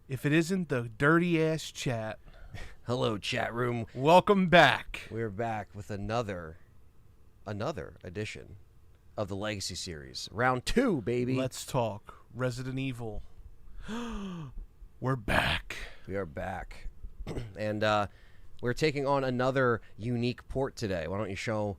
If it isn't the dirty ass chat. Hello, chat room. Welcome back. We're back with another edition of the Legacy series. Round 2, baby. Let's talk Resident Evil. We're back. We are back. And we're taking on another unique port today. Why don't you show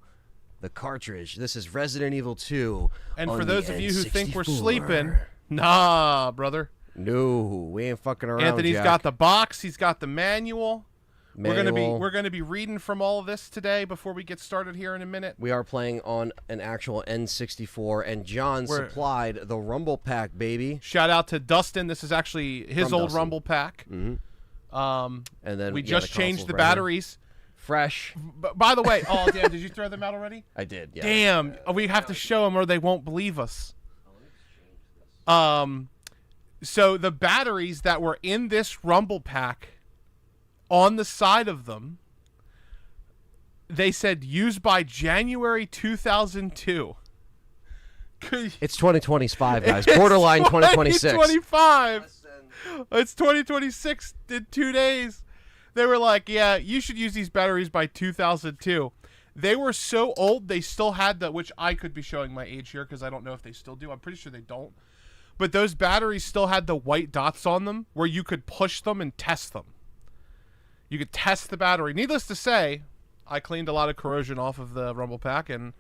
the cartridge? This is Resident Evil 2. And for those of you who think we're sleeping, nah, brother. No, we ain't fucking around. Anthony's Jack. got the box. He's got the manual. Manual. We're gonna be reading from all of this today before we get started here in a minute. We are playing on an actual N64, and John supplied the Rumble Pack, baby. Shout out to Dustin. This is actually his old Dustin. Rumble Pack. Mm-hmm. And then we just changed the batteries. Fresh. By the way, oh damn, did you throw them out already? I did. Yeah. Damn, we have to show them or they won't believe us. So the batteries that were in this Rumble Pack, on the side of them, they said used by January 2002. It's 2025, guys. Borderline 2026. 2025. It's 2026 in 2 days. They were like, yeah, you should use these batteries by 2002. They were so old, they still had the, which I could be showing my age here because I don't know if they still do. I'm pretty sure they don't. But those batteries still had the white dots on them where you could push them and test them. You could test the battery. Needless to say, I cleaned a lot of corrosion off of the Rumble Pack, and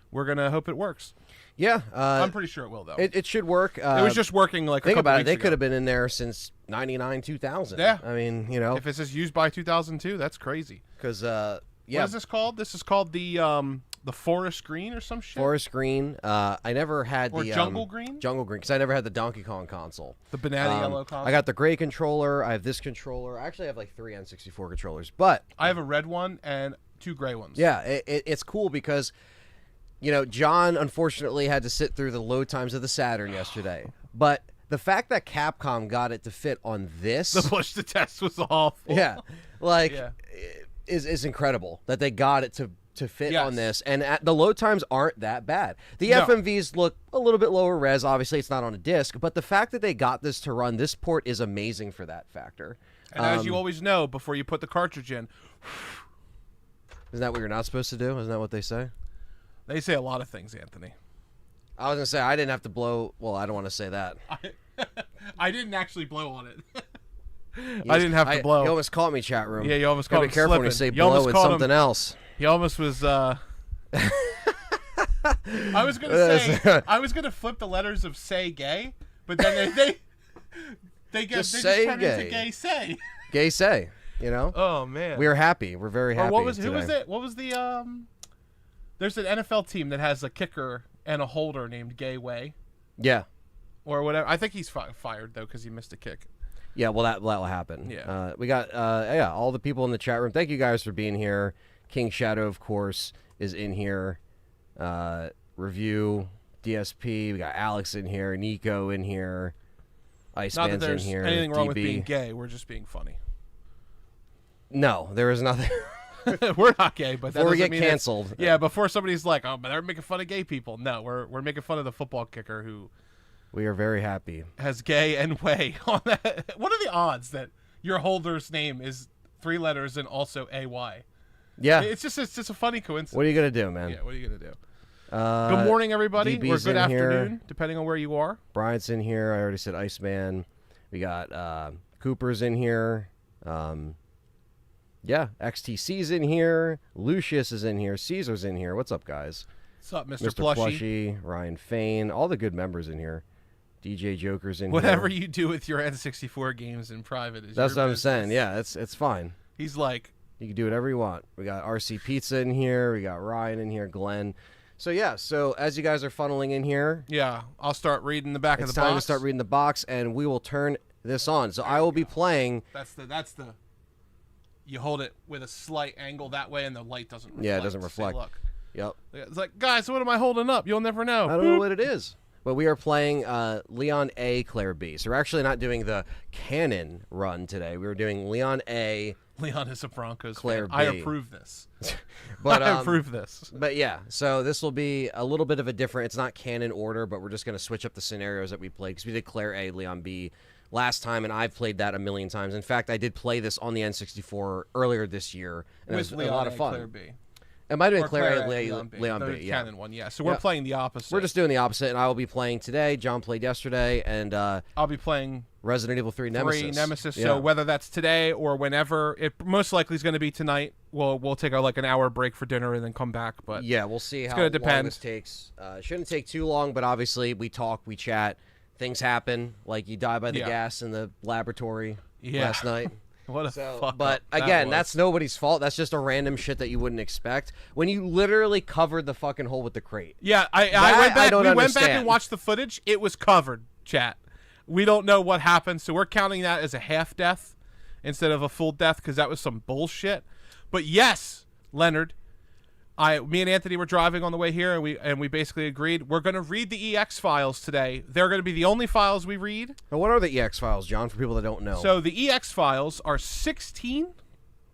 we're going to hope it works. Yeah. I'm pretty sure it will, though. It should work. It was just working like a couple Think about it. weeks They ago. could have been in there since 99, 2000. Yeah. I mean, you know. If it says used by 2002, that's crazy. Because, yeah. What is this called? This is called the forest green or some shit? Forest green. I never had or the jungle green? Jungle green, because I never had the Donkey Kong console. The banana yellow console? I got the gray controller. I have this controller. I actually have like 3 N64 controllers. But I have a red one and 2 gray ones. Yeah, it's cool because, you know, John unfortunately had to sit through the load times of the Saturn yesterday. But the fact that Capcom got it to fit on this. The push to test was awful. Yeah. Like, is incredible that they got it to fit on this, and the load times aren't that bad. The FMVs look a little bit lower res. Obviously, it's not on a disc, but the fact that they got this to run this port is amazing for that factor. And as you always know, before you put the cartridge in, isn't that what you're not supposed to do? Isn't that what they say? They say a lot of things, Anthony. I was gonna say I didn't have to blow. Well, I don't want to say that. I didn't actually blow on it. I didn't have to blow. You almost caught me, chat room. Yeah, you almost caught me. Be careful when you say blow with something else. He almost was. I was gonna say I was gonna flip the letters of say gay, but then they just turn into gay say. Gay say. You know. Oh man. We're happy. We're very happy. Who was it? What was the There's an NFL team that has a kicker and a holder named Gay Way. Yeah. Or whatever. I think he's fired though because he missed a kick. Yeah, well, that will happen. Yeah. We got, all the people in the chat room. Thank you guys for being here. King Shadow, of course, is in here. Review, DSP. We got Alex in here. Nico in here. Iceman's Not that there's in here. anything wrong with DB. being gay. We're just being funny. No, there is nothing. We're not gay, but before we get canceled. Yeah, before somebody's like, oh, but they're making fun of gay people. No, we're making fun of the football kicker who... We are very happy. Has gay and way on that. What are the odds that your holder's name is 3 letters and also AY? Yeah. It's just a funny coincidence. What are you going to do, man? Yeah, what are you going to do? Good morning, everybody. DB's or good afternoon, here. depending on where you are. Bryant's in here. I already said Iceman. We got Cooper's in here. Yeah, XTC's in here. Lucius is in here. Caesar's in here. What's up, guys? What's up, Mr. Plushie? Ryan Fain. All the good members in here. DJ Joker's in Whatever here. you do with your N64 games in private is That's your what business. I'm saying. Yeah, it's fine. He's like... You can do whatever you want. We got RC Pizza in here. We got Ryan in here. Glenn. So, yeah. So, as you guys are funneling in here... Yeah, I'll start reading the back of the box. It's time to start reading the box, and we will turn this on. So, I will be playing... That's the... You hold it with a slight angle that way, and the light doesn't reflect. Yeah, it doesn't reflect. Say, look. Yep. It's like, guys, what am I holding up? You'll never know. I don't know what it is. But we are playing Leon A, Claire B. So we're actually not doing the canon run today. We were doing Leon A. Leon is a Broncos Claire fan. B. I approve this. But, I approve this. But yeah, so this will be a little bit of a different, it's not canon order, but we're just going to switch up the scenarios that we played. Because we did Claire A, Leon B last time, and I've played that a million times. In fact, I did play this on the N64 earlier this year, and it was a lot of fun. It might have been Claire Leon B. The canon one, yeah. So we're playing the opposite. We're just doing the opposite, and I will be playing today. John played yesterday, and I'll be playing Resident Evil 3 Nemesis. So whether that's today or whenever, it most likely is going to be tonight. We'll take an hour break for dinner and then come back. But yeah, we'll see how long this takes. It shouldn't take too long, but obviously we talk, we chat, things happen. Like you die by the gas in the laboratory last night. What a fuck But again, that's nobody's fault. That's just a random shit that you wouldn't expect when you literally covered the fucking hole with the crate. Yeah, I went back. We went back and watched the footage. It was covered, chat. We don't know what happened, so we're counting that as a half death instead of a full death because that was some bullshit. But yes, Leonard, me and Anthony were driving on the way here, and we basically agreed we're going to read the EX files today. They're going to be the only files we read. Now, what are the EX files, John, for people that don't know? So the EX files are 16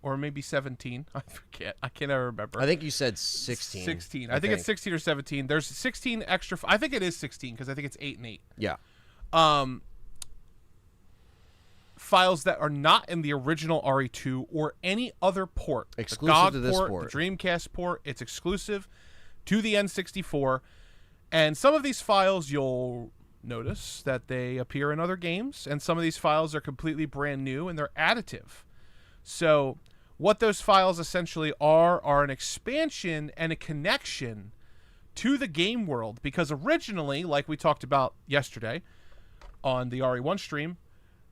or maybe 17. I forget. I can't ever remember. I think you said 16. 16. I think it's 16 or 17. There's 16 extra. I think it is 16 because I think it's 8 and 8. Yeah. Files that are not in the original RE2 or any other port. Exclusive to this port. The Dreamcast port. It's exclusive to the N64. And some of these files, you'll notice that they appear in other games. And some of these files are completely brand new and they're additive. So what those files essentially are an expansion and a connection to the game world. Because originally, like we talked about yesterday on the RE1 stream,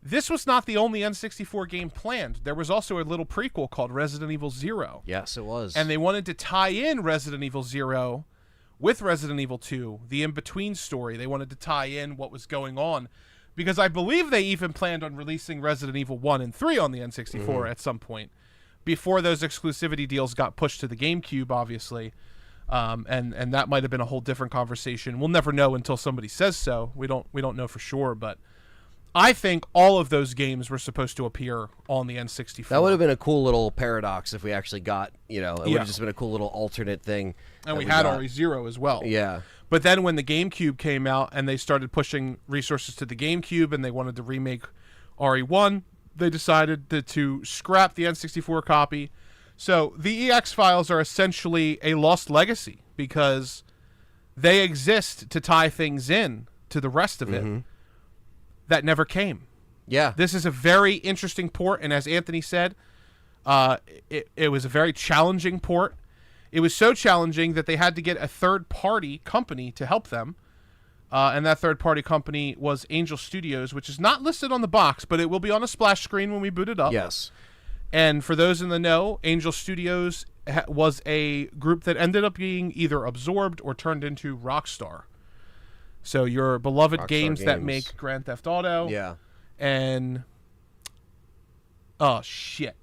this was not the only N64 game planned. There was also a little prequel called Resident Evil 0. Yes, it was. And they wanted to tie in Resident Evil 0 with Resident Evil 2, the in-between story. They wanted to tie in what was going on. Because I believe they even planned on releasing Resident Evil 1 and 3 on the N64 at some point. Before those exclusivity deals got pushed to the GameCube, obviously. And that might have been a whole different conversation. We'll never know until somebody says so. We don't know for sure, but I think all of those games were supposed to appear on the N64. That would have been a cool little paradox if we actually got, it would have just been a cool little alternate thing. And we had RE0 as well. Yeah. But then when the GameCube came out and they started pushing resources to the GameCube and they wanted to remake RE1, they decided to scrap the N64 copy. So the EX files are essentially a lost legacy because they exist to tie things in to the rest of it that never came. Yeah. This is a very interesting port, and as Anthony said, it was a very challenging port. It was so challenging that they had to get a third-party company to help them, and that third-party company was Angel Studios, which is not listed on the box, but it will be on a splash screen when we boot it up. Yes. And for those in the know, Angel Studios was a group that ended up being either absorbed or turned into Rockstar. So your beloved games that make Grand Theft Auto. Yeah. And oh shit,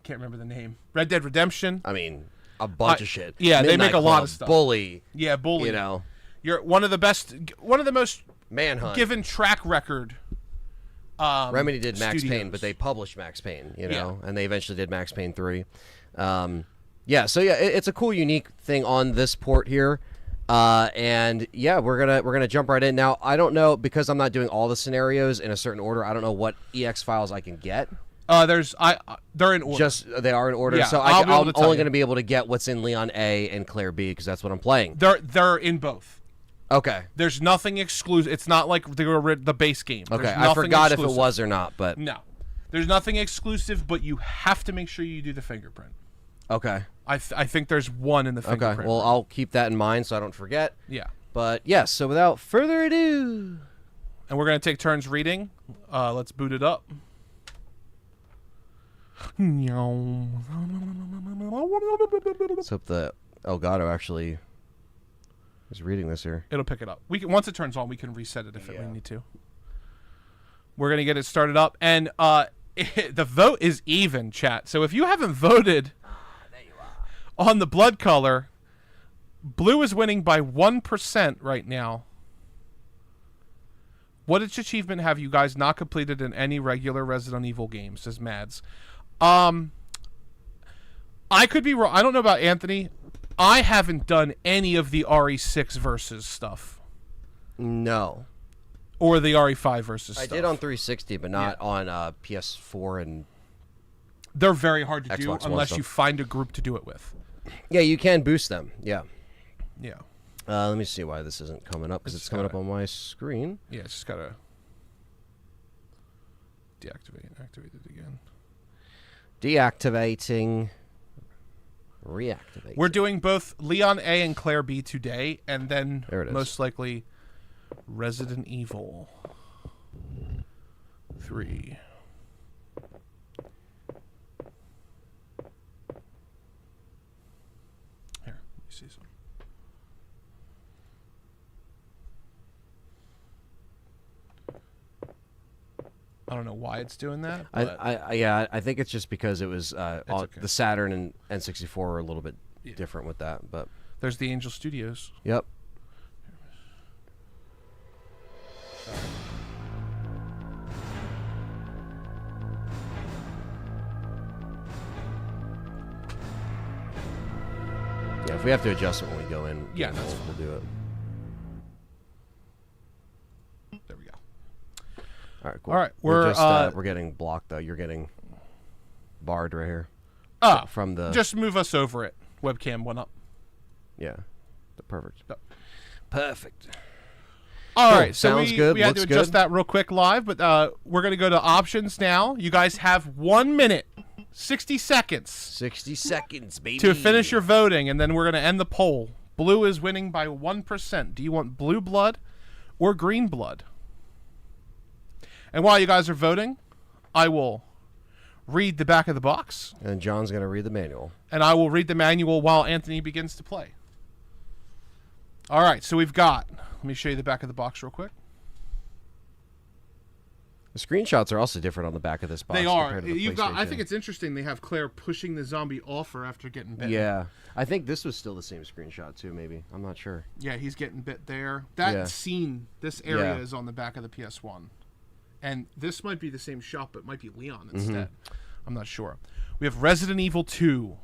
can't remember the name. Red Dead Redemption. I mean, a bunch of shit. Yeah, Midnight they make a lot of stuff. Bully. Yeah, Bully. You're one of the most Manhunt. given track record. Remedy did Max studios. Payne, but they published Max Payne, and they eventually did Max Payne 3. It's a cool, unique thing on this port here. And yeah, we're gonna jump right in now. I don't know, because I'm not doing all the scenarios in a certain order. I don't know what EX files I can get. They're in order. They are in order. Yeah, so I'm only going to be able to get what's in Leon A and Claire B because that's what I'm playing. They're in both. Okay. There's nothing exclusive. It's not like the base game. Okay, I forgot exclusive. If it was or not, but no, there's nothing exclusive. But you have to make sure you do the fingerprint. Okay. I think there's one in the fingerprint. Okay, well, I'll keep that in mind so I don't forget. Yeah. But, yes, so without further ado... And we're going to take turns reading. Let's boot it up. Let's hope the Elgato actually is reading this here. It'll pick it up. Once it turns on, we can reset it if we need to. We're going to get it started up. And the vote is even, chat. So if you haven't voted... on the blood color, blue is winning by 1% right now. What achievement have you guys not completed in any regular Resident Evil game, says Mads. I could be wrong. I don't know about Anthony. I haven't done any of the RE6 versus stuff. No. Or the RE5 versus I stuff. did on 360, but not on PS4 and. They're very hard to do Xbox One unless stuff. you find a group to do it with. Yeah, you can boost them. Yeah. Yeah. Let me see why this isn't coming up, because it's coming up on my screen. Yeah, it's just gotta deactivate and activate it again. Deactivating. Reactivating. We're doing both Leon A and Claire B today, and then most likely Resident Evil 3. Here, let me see some. I don't know why it's doing that. But I think it's just because it was okay. the Saturn and N64 are a little bit different with that. But there's the Angel Studios. Yep. Yeah, if we have to adjust it when we go in, yeah, we'll do it. There we go. All right, cool. All right, we're getting blocked though. You're getting barred right here. From the just move us over it. Webcam went up. Yeah, perfect. Yep. Perfect. All right, so sounds good. We had to adjust that real quick live, but we're gonna go to options now. You guys have 1 minute, 60 seconds. 60 seconds, baby. To finish your voting, and then we're gonna end the poll. Blue is winning by 1%. Do you want blue blood or green blood? And while you guys are voting, I will read the back of the box. And John's going to read the manual. And I will read the manual while Anthony begins to play. All right, so we've got... Let me show you the back of the box real quick. The screenshots are also different on the back of this box. They are. You've got. I think it's interesting they have Claire pushing the zombie off her after getting bit. Yeah. I think this was still the same screenshot, too, maybe. I'm not sure. Yeah, he's getting bit there. That scene, this area is on the back of the PS1. And this might be the same shot, but it might be Leon instead. I'm not sure. We have Resident Evil 2.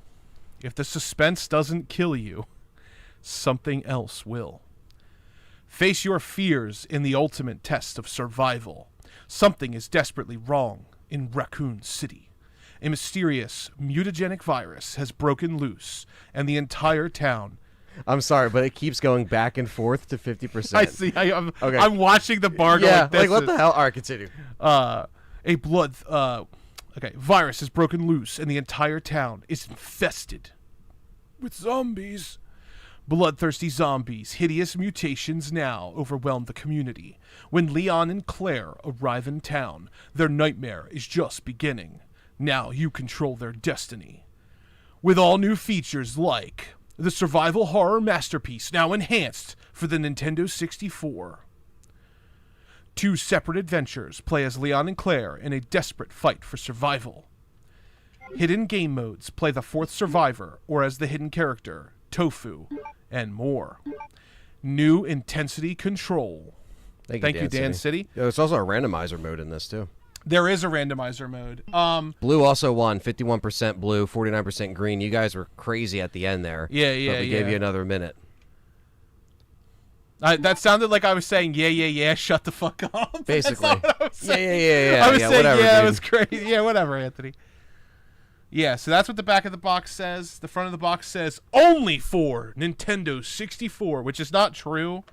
If the suspense doesn't kill you, something else will. Face your fears in the ultimate test of survival. Something is desperately wrong in Raccoon City. A mysterious mutagenic virus has broken loose, and the entire town... I'm sorry, but it keeps going back and forth to 50%. I see. I'm watching the bar go like this. Like, what the hell? All right, continue. Virus has broken loose, and the entire town is infested with zombies. Bloodthirsty zombies, hideous mutations now overwhelm the community. When Leon and Claire arrive in town, their nightmare is just beginning. Now you control their destiny. With all new features like the survival horror masterpiece now enhanced for the Nintendo 64. 2 separate adventures play as Leon and Claire in a desperate fight for survival. Hidden game modes play the 4th survivor or as the hidden character, Tofu, and more. New intensity control. Thank you, Dan City. Yeah, there's also a randomizer mode in this, too. There is a randomizer mode. Blue also won. 51% blue, 49% green. You guys were crazy at the end there. Yeah. But we gave you another minute. That sounded like I was saying, yeah, shut the fuck up. Basically. That's not what I was saying. Yeah. I was saying, whatever, it dude. was crazy. Yeah, whatever, Anthony. Yeah, so that's what the back of the box says. The front of the box says, only for Nintendo 64, which is not true.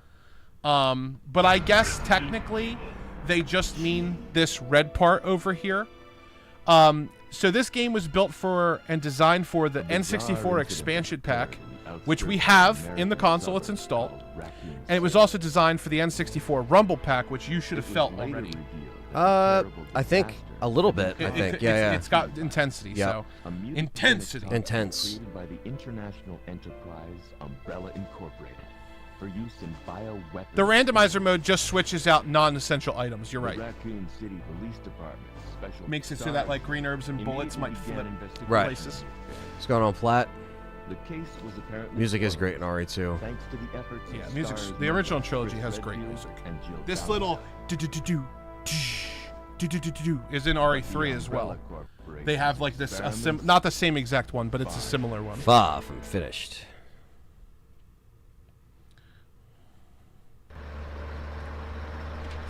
But I guess technically they just mean this red part over here. So this game was built for and designed for the N64 expansion pack, which we have in the console. It's installed. And it was also designed for the N64 Rumble pack, which you should have felt already. I think a little bit. It's got intensity. So intensity. Intense. Created by the International Enterprise Umbrella Incorporated for use in bioweapons. The randomizer mode just switches out non-essential items. You're right. The Raccoon City Police Department special makes it so that like green herbs and bullets might flip places. What's going on, Flat? The case was apparently music is great in RE2. Thanks to the efforts of music's S.T.A.R.S. the original trilogy has great music. This little is in RE3 as well. They have like this not the same exact one, but it's a similar one. Far from finished.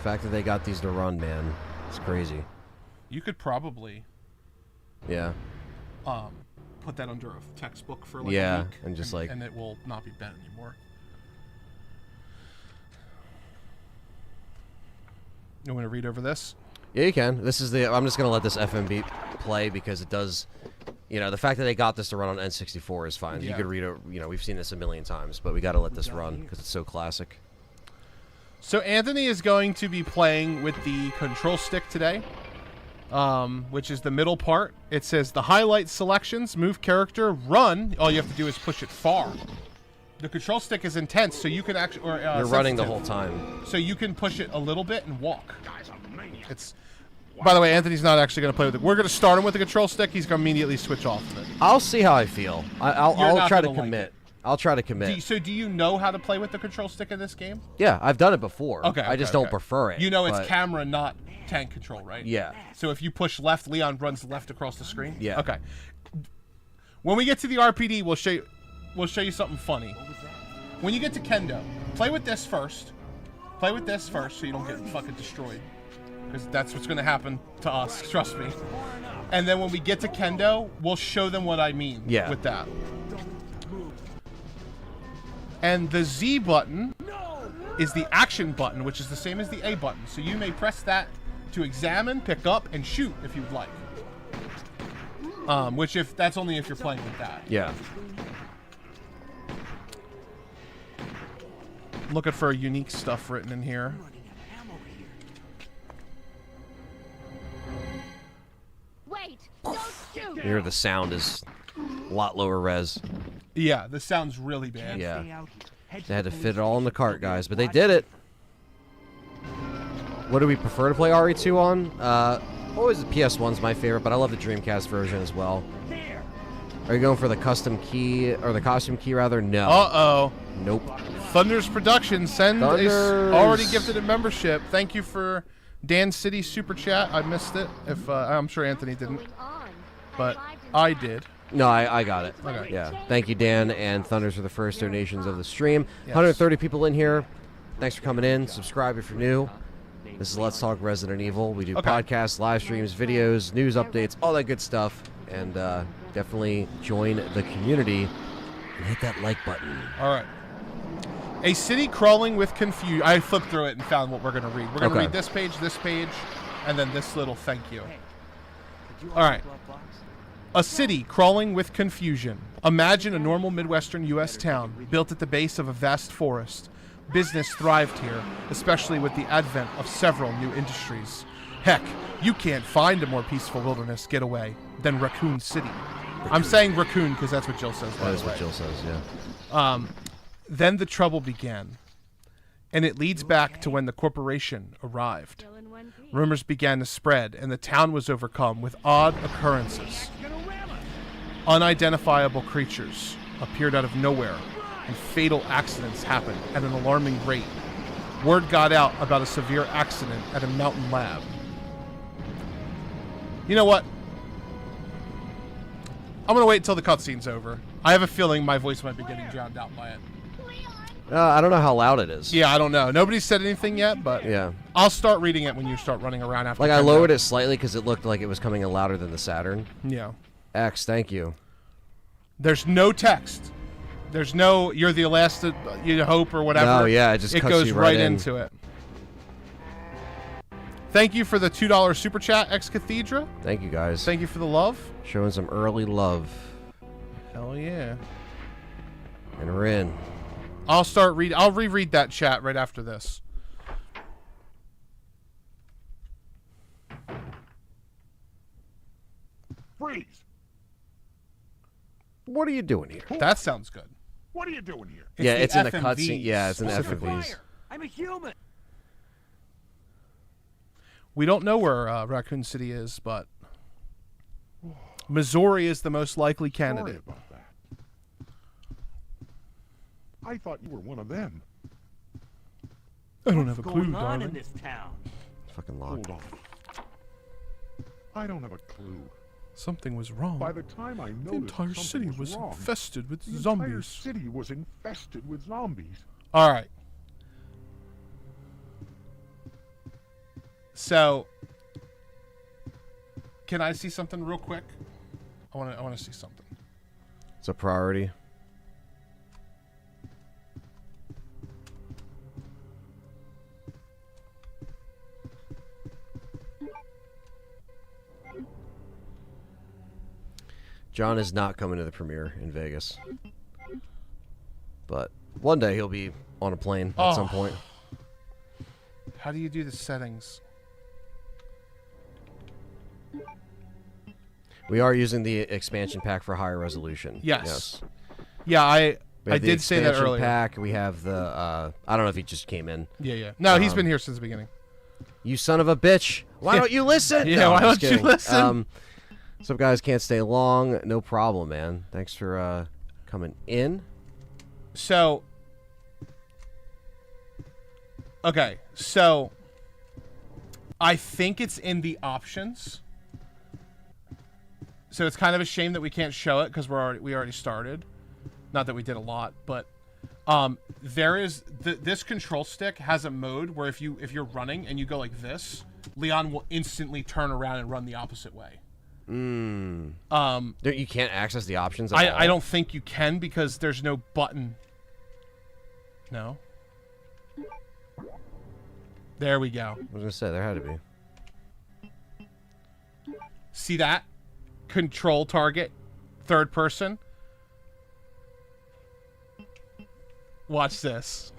fact that they got these to run, man, it's crazy. You could probably Yeah. put that under a textbook for like Yeah, a week, and just like... and it will not be bent anymore. You want to read over this? Yeah, you can. This is the... I'm just going to let this FMV play because it does... You know, the fact that they got this to run on N64 is fine. Yeah. You could read it... You know, we've seen this a million times, but we got to let this run because it's so classic. So Anthony is going to be playing with the control stick today, which is the middle part. It says the highlight selections, move character, run. All you have to do is push it far. The control stick is intense, so you can actually... You're running the whole time. So you can push it a little bit and walk. It's... By the way, Anthony's not actually going to play with it. We're going to start him with the control stick. He's going to immediately switch off of it. I'll see how I feel. I'll try to gonna like commit. it. I'll try to commit. So do you know how to play with the control stick in this game? Yeah, I've done it before. Okay. I just don't prefer it. You know it's but- camera, not tank control, right? Yeah. So if you push left, Leon runs left across the screen? Yeah. Okay. When we get to the RPD, we'll show you something funny. When you get to Kendo, play with this first. Play with this first so you don't get fucking destroyed. Because that's what's going to happen to us, trust me. And then when we get to Kendo, we'll show them what I mean with that. And the Z button is the action button, which is the same as the A button. So you may press that to examine, pick up, and shoot if you'd like. That's only if you're playing with that. Yeah. Looking for unique stuff written in here. Wait, don't shoot. Here, the sound is a lot lower res. Yeah, this sounds really bad. Yeah. They had to fit it all in the cart, guys, but they did it. What do we prefer to play RE2 on? Always the PS1's my favorite, but I love the Dreamcast version as well. Are you going for the custom key, or the costume key rather? No. Uh-oh. Nope. Thunder's Productions already gifted a membership. Thank you for Dan City Super Chat. I missed it. I'm sure Anthony didn't, but I did. No, I got it. Okay. Yeah. Thank you, Dan and Thunders, for the first donations of the stream. Yes. 130 people in here. Thanks for coming in. Subscribe if you're new. This is Let's Talk Resident Evil. We do podcasts, live streams, videos, news updates, all that good stuff. And definitely join the community and hit that like button. All right. A city crawling with confusion. I flipped through it and found what we're going to read. We're going to read this page, and then this little thank you. All right. A city crawling with confusion. Imagine a normal Midwestern U.S. town built at the base of a vast forest. Business thrived here, especially with the advent of several new industries. Heck, you can't find a more peaceful wilderness getaway than Raccoon City. I'm saying Raccoon because that's what Jill says. That is what Jill says, yeah. Then the trouble began, and it leads back to when the corporation arrived. Rumors began to spread, and the town was overcome with odd occurrences. Unidentifiable creatures appeared out of nowhere, and fatal accidents happened at an alarming rate. Word got out about a severe accident at a mountain lab. You know what? I'm going to wait until the cutscene's over. I have a feeling my voice might be getting drowned out by it. I don't know how loud it is. Yeah, I don't know. Nobody said anything yet, but yeah, I'll start reading it when you start running around after. Like, I lowered it slightly because it looked like it was coming in louder than the Saturn. Yeah. X, thank you. There's no text. There's no, you're the last you hope or whatever. No, yeah, it just goes you right into it. Thank you for the $2 super chat, Ex Cathedra. Thank you, guys. Thank you for the love. Showing some early love. Hell yeah. And we're in. I'll reread that chat right after this. Freeze! What are you doing here? That sounds good. What are you doing here? It's in the cutscene. Yeah, it's in the FMVs. I'm a human. We don't know where Raccoon City is, but Missouri is the most likely candidate. Sorry about that. I thought you were one of them. I don't have a clue, Going on in darling. this town? Fucking locked. Hold on. I don't have a clue. Something was wrong. By the time I noticed The entire something city was wrong, infested with the entire zombies. city was infested with zombies. All right. So, can I see something real quick? I want to see something. It's a priority. John is not coming to the premiere in Vegas. But one day he'll be on a plane at some point. How do you do the settings? We are using the expansion pack for higher resolution. Yes. Yeah, I did say that earlier. Pack. We have the I don't know if he just came in. Yeah. No, he's been here since the beginning. You son of a bitch! Why don't you listen? Yeah, no, why I'm just don't you kidding. listen? Some guys can't stay long. No problem, man. Thanks for coming in. So, okay, so I think it's in the options. So it's kind of a shame that we can't show it because we already started. Not that we did a lot, but there is this control stick has a mode where if you're running and you go like this, Leon will instantly turn around and run the opposite way. You can't access the options at all? I don't think you can because there's no button. No. There we go. I was gonna say there had to be. See that? Control target, third person. Watch this.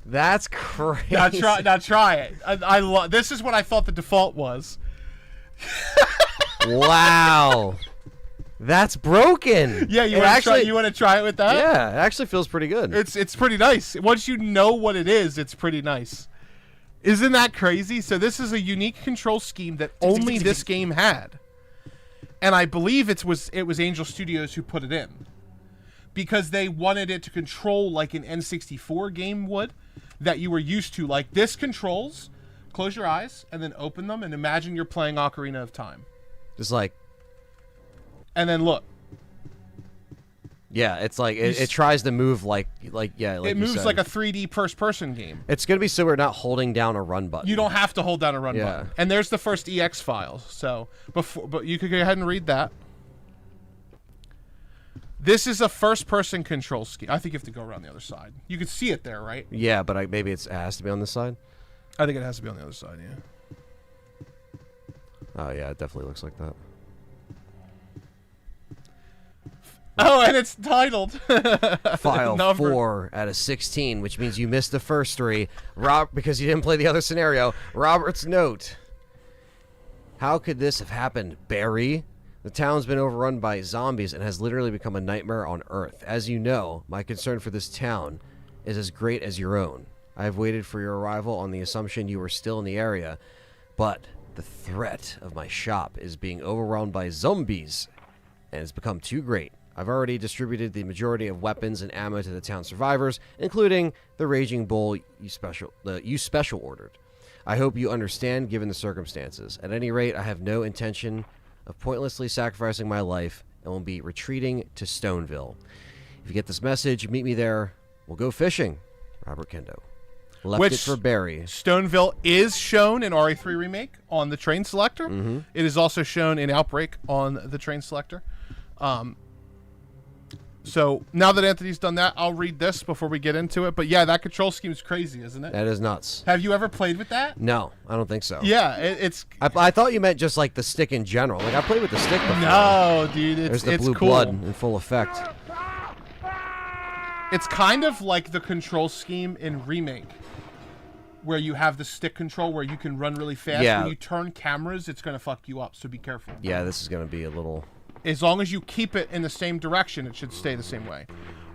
That's crazy. Now try it. I this is what I thought the default was. Wow. That's broken. Yeah, you want to try it with that? Yeah, it actually feels pretty good. It's pretty nice. Once you know what it is, it's pretty nice. Isn't that crazy? So this is a unique control scheme that only this game had. And I believe it was Angel Studios who put it in. Because they wanted it to control like an N64 game would that you were used to. Like this controls, close your eyes and then open them and imagine you're playing Ocarina of Time. Just like, and then look. Yeah, it's like it tries to move like it moves like a 3D first-person game. It's gonna be so we're not holding down a run button. You don't have to hold down a run button. And there's the first EX files. So but you could go ahead and read that. This is a first-person control scheme. I think you have to go around the other side. You can see it there, right? Yeah, but maybe it has to be on this side. I think it has to be on the other side. Yeah. Oh yeah, it definitely looks like that. Oh, and it's titled File 4 out of 16, which means you missed the first 3. Because you didn't play the other scenario. Robert's note. How could this have happened, Barry? The town's been overrun by zombies and has literally become a nightmare on Earth. As you know, my concern for this town is as great as your own. I have waited for your arrival on the assumption you were still in the area, but the threat of my shop is being overwhelmed by zombies and has become too great. I've already distributed the majority of weapons and ammo to the town survivors, including the Raging Bull you special ordered. I hope you understand given the circumstances. At any rate, I have no intention of pointlessly sacrificing my life and will be retreating to Stoneville. If you get this message, meet me there. We'll go fishing. Robert Kendo. Left it for Barry. Stoneville is shown in RE3 Remake on the train selector. Mm-hmm. It is also shown in Outbreak on the train selector. So now that Anthony's done that, I'll read this before we get into it. But yeah, that control scheme is crazy, isn't it? That is nuts. Have you ever played with that? No, I don't think so. Yeah, it's... I thought you meant just like the stick in general. Like I played with the stick before. No, dude, There's the blue cool. blood in full effect. It's kind of like the control scheme in Remake, where you have the stick control where you can run really fast. Yeah. When you turn cameras, it's going to fuck you up, so be careful. Yeah, this is going to be a little... As long as you keep it in the same direction, it should stay the same way.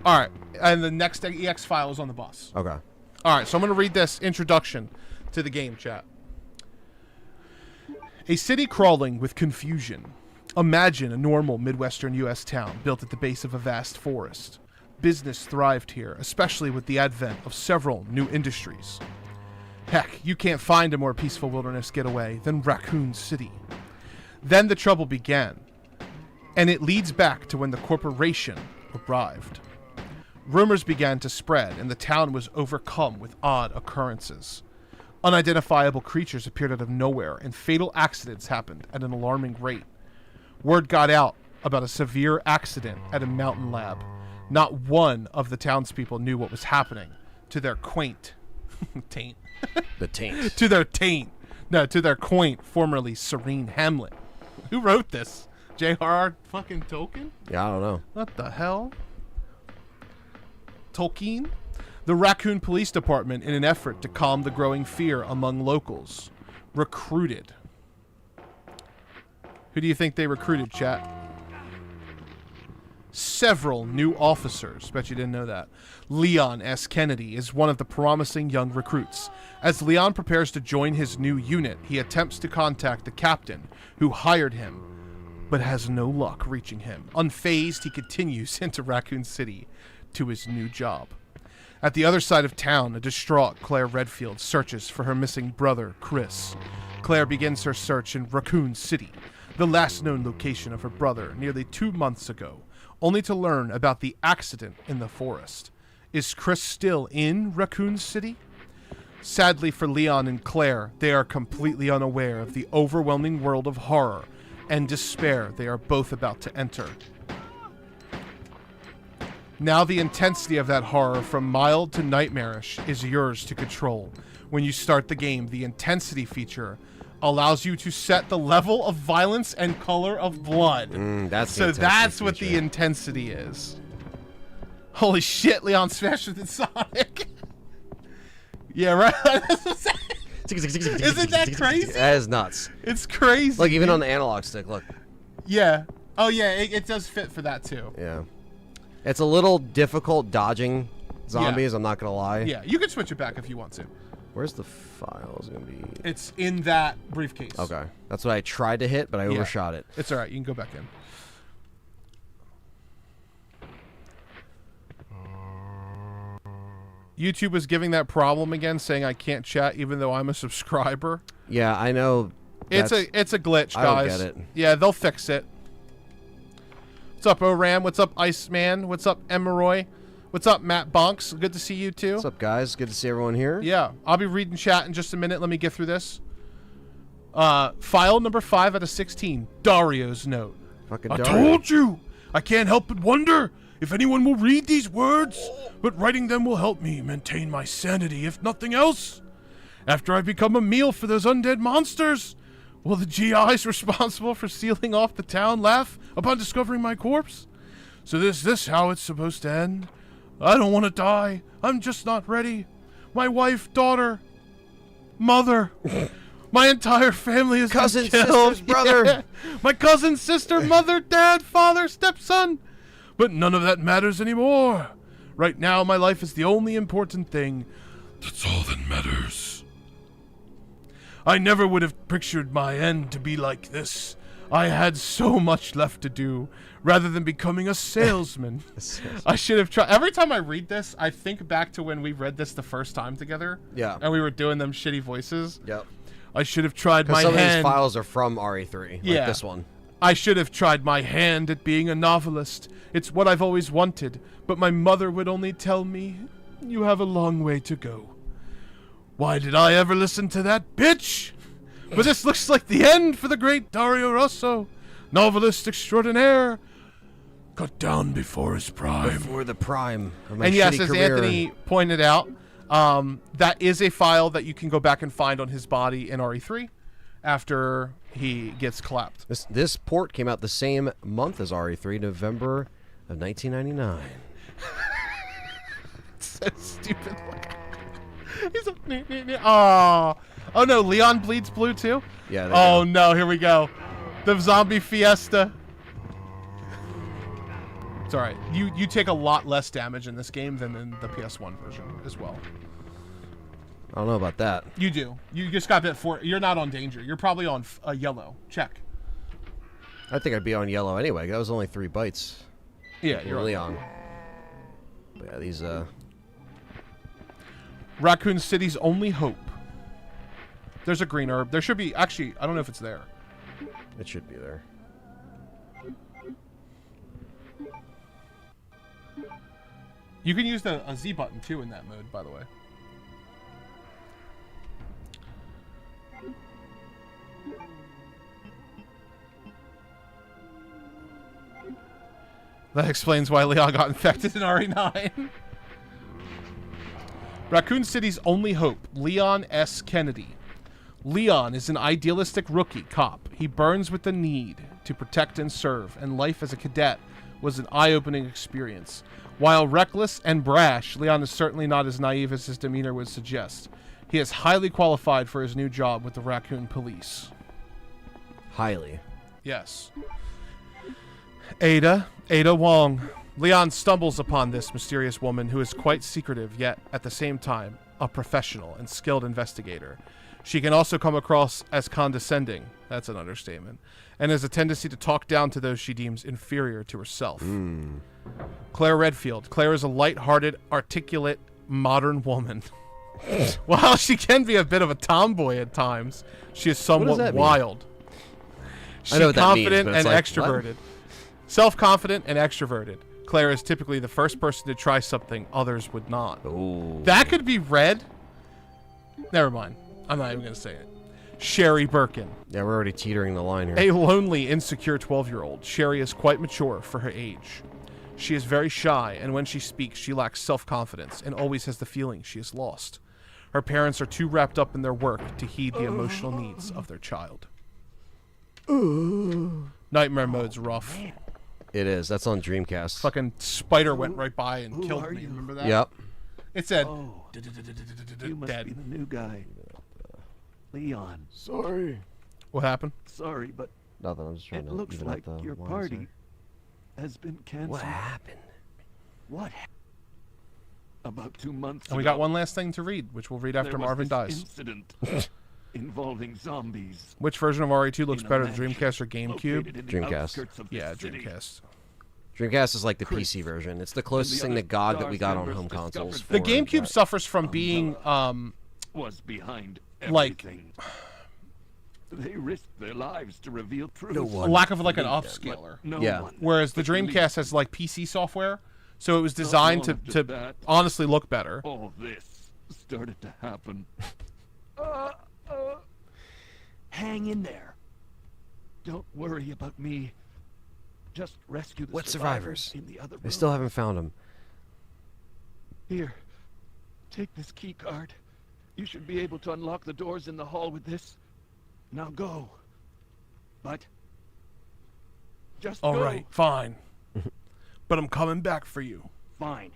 All right, and the next EX file is on the bus. Okay. All right, so I'm going to read this introduction to the game, chat. A city crawling with confusion. Imagine a normal Midwestern U.S. town built at the base of a vast forest. Business thrived here, especially with the advent of several new industries. Heck, you can't find a more peaceful wilderness getaway than Raccoon City. Then the trouble began. And it leads back to when the corporation arrived. Rumors began to spread, and the town was overcome with odd occurrences. Unidentifiable creatures appeared out of nowhere, and fatal accidents happened at an alarming rate. Word got out about a severe accident at a mountain lab. Not one of the townspeople knew what was happening to their quaint taint. The taint. To their taint. No, to their quaint, formerly serene hamlet. Who wrote this? J.R.R. fucking Tolkien? Yeah, I don't know. What the hell? Tolkien? The Raccoon Police Department, in an effort to calm the growing fear among locals, recruited. Who do you think they recruited, chat? Several new officers. Bet you didn't know that. Leon S. Kennedy is one of the promising young recruits. As Leon prepares to join his new unit, he attempts to contact the captain who hired him, but has no luck reaching him. Unfazed, he continues into Raccoon City to his new job. At the other side of town, a distraught Claire Redfield searches for her missing brother, Chris. Claire begins her search in Raccoon City, the last known location of her brother, nearly 2 months ago, only to learn about the accident in the forest. Is Chris still in Raccoon City? Sadly for Leon and Claire, they are completely unaware of the overwhelming world of horror and despair they are both about to enter. Now the intensity of that horror, from mild to nightmarish, is yours to control. When you start the game, the intensity feature allows you to set the level of violence and color of blood. That's what the intensity is. Holy shit, Leon's faster than Sonic. Yeah, right? Isn't that crazy? That is nuts. It's crazy. Like, even on the analog stick, look. Yeah. Oh, yeah, it does fit for that, too. Yeah. It's a little difficult dodging zombies, I'm not going to lie. Yeah, you can switch it back if you want to. Where's the files going to be? It's in that briefcase. Okay. That's what I tried to hit, but I overshot it. It's all right. You can go back in. YouTube was giving that problem again, saying I can't chat even though I'm a subscriber. Yeah, I know. It's a glitch, guys. I don't get it. Yeah, they'll fix it. What's up, ORAM? What's up, Iceman? What's up, Emeroy? What's up, Matt Bonks? Good to see you, too. What's up, guys? Good to see everyone here. Yeah, I'll be reading chat in just a minute. Let me get through this. File number 5 out of 16. Dario's note. Fucking I Dario. told you! I can't help but wonder if anyone will read these words, but writing them will help me maintain my sanity, if nothing else. After I become a meal for those undead monsters, will the GIs responsible for sealing off the town laugh upon discovering my corpse? So is this how it's supposed to end? I don't want to die. I'm just not ready. My wife, daughter, mother, my entire family is cousin, killed. sister's brother. Yeah. My cousin, sister, mother, dad, father, stepson. But none of that matters anymore. Right now, my life is the only important thing. That's all that matters. I never would have pictured my end to be like this. I had so much left to do. Rather than becoming a salesman, I should have tried. Every time I read this, I think back to when we read this the first time together. Yeah. And we were doing them shitty voices. Yep. I should have tried my some hand. of these files are from RE3, like this one. I should have tried my hand at being a novelist. It's what I've always wanted, but my mother would only tell me, you have a long way to go. Why did I ever listen to that bitch? But this looks like the end for the great Dario Rosso, novelist extraordinaire. Cut down before his prime. Before the prime of my and yes, shitty as career. Anthony pointed out, that is a file that you can go back and find on his body in RE3 after he gets clapped. This port came out the same month as RE3, November of 1999. So stupid. He's like, oh no, Leon bleeds blue too? Yeah. Oh no, here we go. The zombie fiesta. It's alright. You take a lot less damage in this game than in the PS1 version as well. I don't know about that. You do. You just got bit for. You're not on danger. You're probably on yellow. Check. I think I'd be on yellow anyway. That was only 3 bites. Yeah, you're Leon. But yeah, these Raccoon City's only hope. There's a green herb. There should be. Actually, I don't know if it's there. It should be there. You can use a Z button too in that mode, by the way. That explains why Leon got infected in RE9. Raccoon City's only hope, Leon S. Kennedy. Leon is an idealistic rookie cop. He burns with the need to protect and serve, and life as a cadet was an eye-opening experience. While reckless and brash, Leon is certainly not as naive as his demeanor would suggest. He is highly qualified for his new job with the Raccoon Police. Highly. Yes. Ada Wong. Leon stumbles upon this mysterious woman who is quite secretive, yet, at the same time, a professional and skilled investigator. She can also come across as condescending, that's an understatement, and has a tendency to talk down to those she deems inferior to herself. Claire Redfield. Claire is a light-hearted, articulate, modern woman. While she can be a bit of a tomboy at times, she is somewhat wild. She's confident and extroverted. Self-confident and extroverted. Claire is typically the first person to try something others would not. Ooh. That could be read. Never mind. I'm not even going to say it. Sherry Birkin. Yeah, we're already teetering the line here. A lonely, insecure 12-year-old. Sherry is quite mature for her age. She is very shy, and when she speaks, she lacks self-confidence and always has the feeling she is lost. Her parents are too wrapped up in their work to heed the emotional needs of their child. Nightmare mode's rough. It is. That's on Dreamcast. Fucking spider went right by and killed me. Remember that? Yep. It said, You must dead. be the new guy. Leon. Sorry. What happened? Sorry, but Nothing. I'm just trying it to looks even like out the your lines party here. has been canceled. What happened? What? About 2 months And we ago, got one last thing to read, which we'll read after there was Marvin this dies. incident involving zombies. Which version of RE2 looks in a better, the mansion Dreamcast or GameCube? located in the Dreamcast. outskirts of the Yeah, city. Dreamcast. Dreamcast is like the Chris PC version. It's the closest and thing the to God other that we got on S.T.A.R.S home consoles. discovered The for GameCube that. suffers from being, Was behind like- everything. They risked their lives to reveal truth. No a one. lack of like an But upscaler. no Yeah. one Whereas the believed Dreamcast has like PC software, so it was designed long to after that, honestly look better. all this started to happen. Hang in there. Don't worry about me. Just rescue the What survivors survivors? in the other room. I still haven't found him. Here, take this key card. You should be able to unlock the doors in the hall with this. Now go. But just All go. right, fine. But I'm coming back for you. Fine.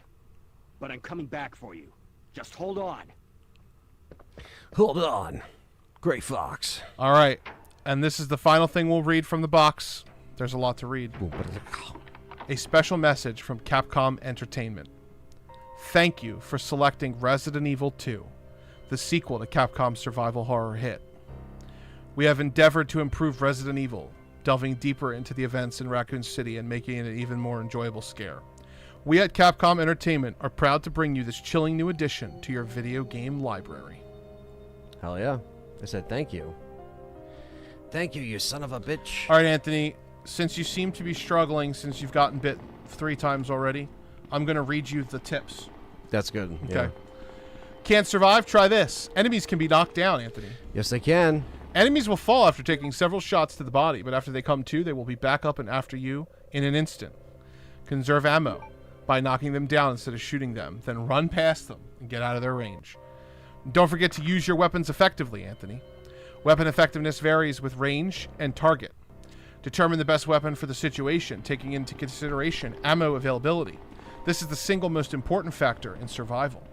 But I'm coming back for you. Just hold on. Hold on. Gray Fox. All right. And this is the final thing we'll read from the box. There's a lot to read. A special message from Capcom Entertainment. Thank you for selecting Resident Evil 2, the sequel to Capcom's survival horror hit. We have endeavored to improve Resident Evil, delving deeper into the events in Raccoon City and making it an even more enjoyable scare. We at Capcom Entertainment are proud to bring you this chilling new addition to your video game library. Hell yeah. I said thank you. Thank you, you son of a bitch. All right, Anthony, since you seem to be struggling since you've gotten bit 3 times already, I'm going to read you the tips. That's good. Okay. Yeah. Can't survive? Try this. Enemies can be knocked down, Anthony. Yes, they can. Enemies will fall after taking several shots to the body, but after they come to, they will be back up and after you in an instant. Conserve ammo by knocking them down instead of shooting them, then run past them and get out of their range. Don't forget to use your weapons effectively, Anthony. Weapon effectiveness varies with range and target. Determine the best weapon for the situation, taking into consideration ammo availability. This is the single most important factor in survival.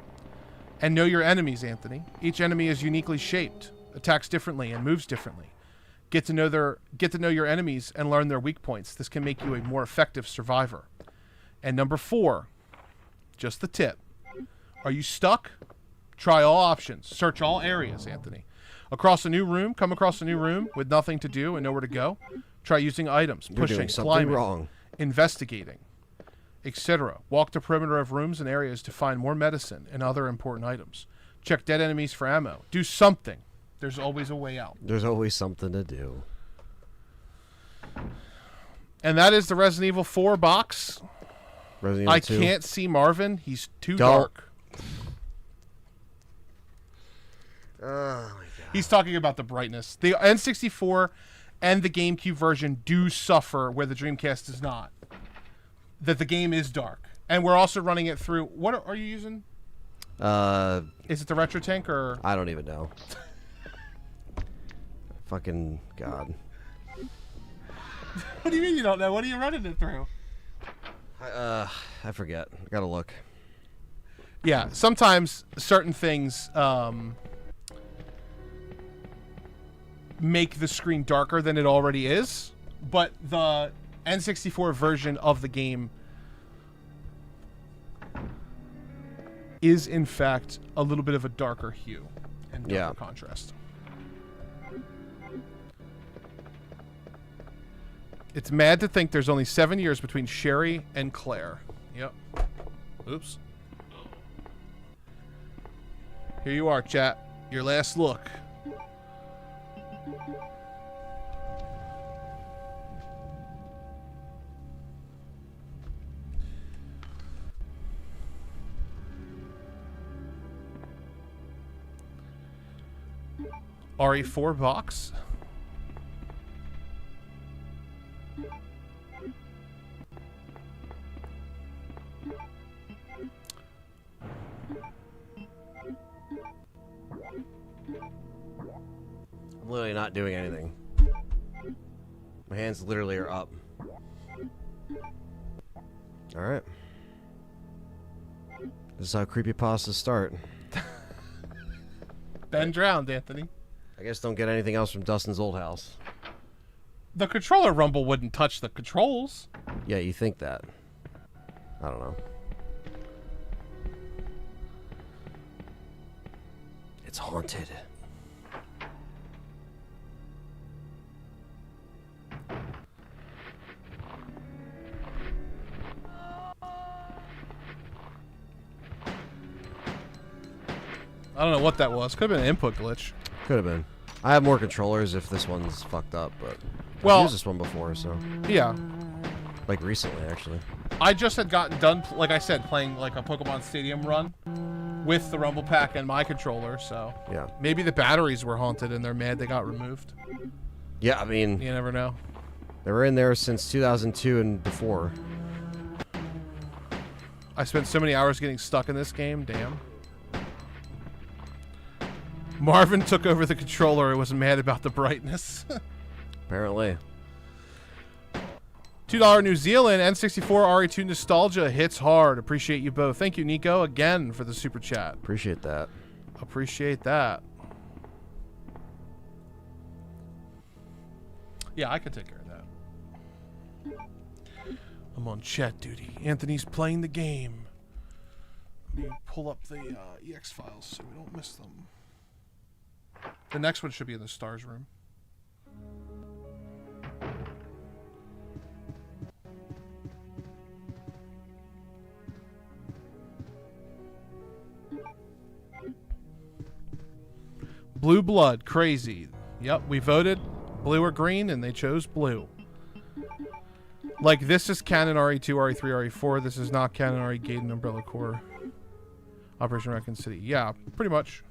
And know your enemies, Anthony. Each enemy is uniquely shaped, attacks differently, and moves differently. Get to know your enemies and learn their weak points. This can make you a more effective survivor. And number 4, just the tip. Are you stuck? Try all options. Search all areas, Anthony. Come across a new room with nothing to do and nowhere to go. Try using items, You're pushing, doing something climbing, wrong. investigating, etc. Walk the perimeter of rooms and areas to find more medicine and other important items. Check dead enemies for ammo. Do something. There's always a way out. There's always something to do. And that is the Resident Evil 4 box. Resident I Evil 2? can't see Marvin. He's too Don't. dark. Oh my god. He's talking about the brightness. The N64 and the GameCube version do suffer where the Dreamcast does not. That the game is dark. And we're also running it through... What are you using? Is it the Retro Tank or... I don't even know. Fucking God. What do you mean you don't know? What are you running it through? I forget. I gotta look. Yeah, sometimes certain things make the screen darker than it already is, but the N64 version of the game is, in fact, a little bit of a darker hue and darker contrast. It's mad to think there's only 7 years between Sherry and Claire. Yep. Oops. Here you are, chat. Your last look. RE4 box. I'm literally not doing anything. My hands literally are up. Alright. This is how creepypastas start. Ben drowned, Anthony. I guess don't get anything else from Dustin's old house. The controller rumble wouldn't touch the controls. Yeah, you think that. I don't know. It's haunted. I don't know what that was. Could have been an input glitch. Could have been. I have more controllers if this one's fucked up, but Well- I've used this one before, so Yeah. like recently actually. I just had gotten done, like I said, playing like a Pokemon Stadium run with the Rumble Pack and my controller, so Yeah. maybe the batteries were haunted and they're mad they got removed. Yeah, I mean, You never know. they were in there since 2002 and before. I spent so many hours getting stuck in this game, damn. Marvin took over the controller and was mad about the brightness. Apparently. $2 New Zealand, N64 RE2 Nostalgia hits hard. Appreciate you both. Thank you, Nico, again for the super chat. Appreciate that. Appreciate that. Yeah, I could take care of that. I'm on chat duty. Anthony's playing the game. Let me pull up the EX files so we don't miss them. The next one should be in the stars room. Blue blood, crazy. Yep, we voted blue or green, and they chose blue. Like, this is Canon RE2, RE3, RE4. This is not Canon RE Gaiden Umbrella Corps. Operation Raccoon City. Yeah, pretty much.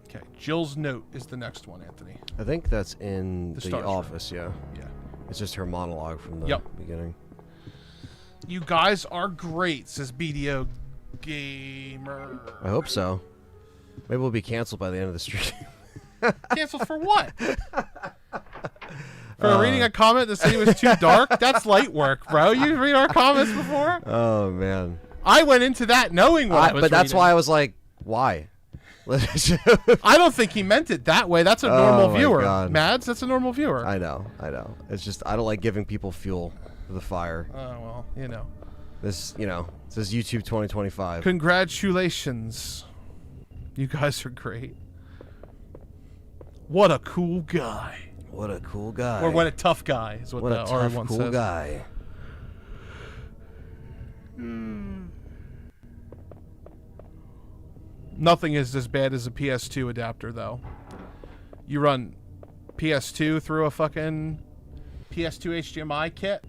Okay, Jill's note is the next one, Anthony. I think that's in the Stars office, yeah. Yeah. It's just her monologue from the beginning. You guys are great, says BDO Gamer. I hope so. Maybe we'll be canceled by the end of the stream. Canceled for what? For reading a comment that said it was too dark? That's light work, bro. You read our comments before? Oh, man. I went into that knowing what I was But that's reading. why I was like, why? I don't think he meant it that way. That's a normal my viewer. God. Mads, that's a normal viewer. I know. It's just, I don't like giving people fuel for the fire. Oh, well, you know. This, you know, it says YouTube 2025. Congratulations. You guys are great. What a cool guy. What a cool guy. Or what a tough guy is what What the a tough, RE1 cool says. guy. Nothing is as bad as a PS2 adapter, though. You run PS2 through a fucking PS2 HDMI kit,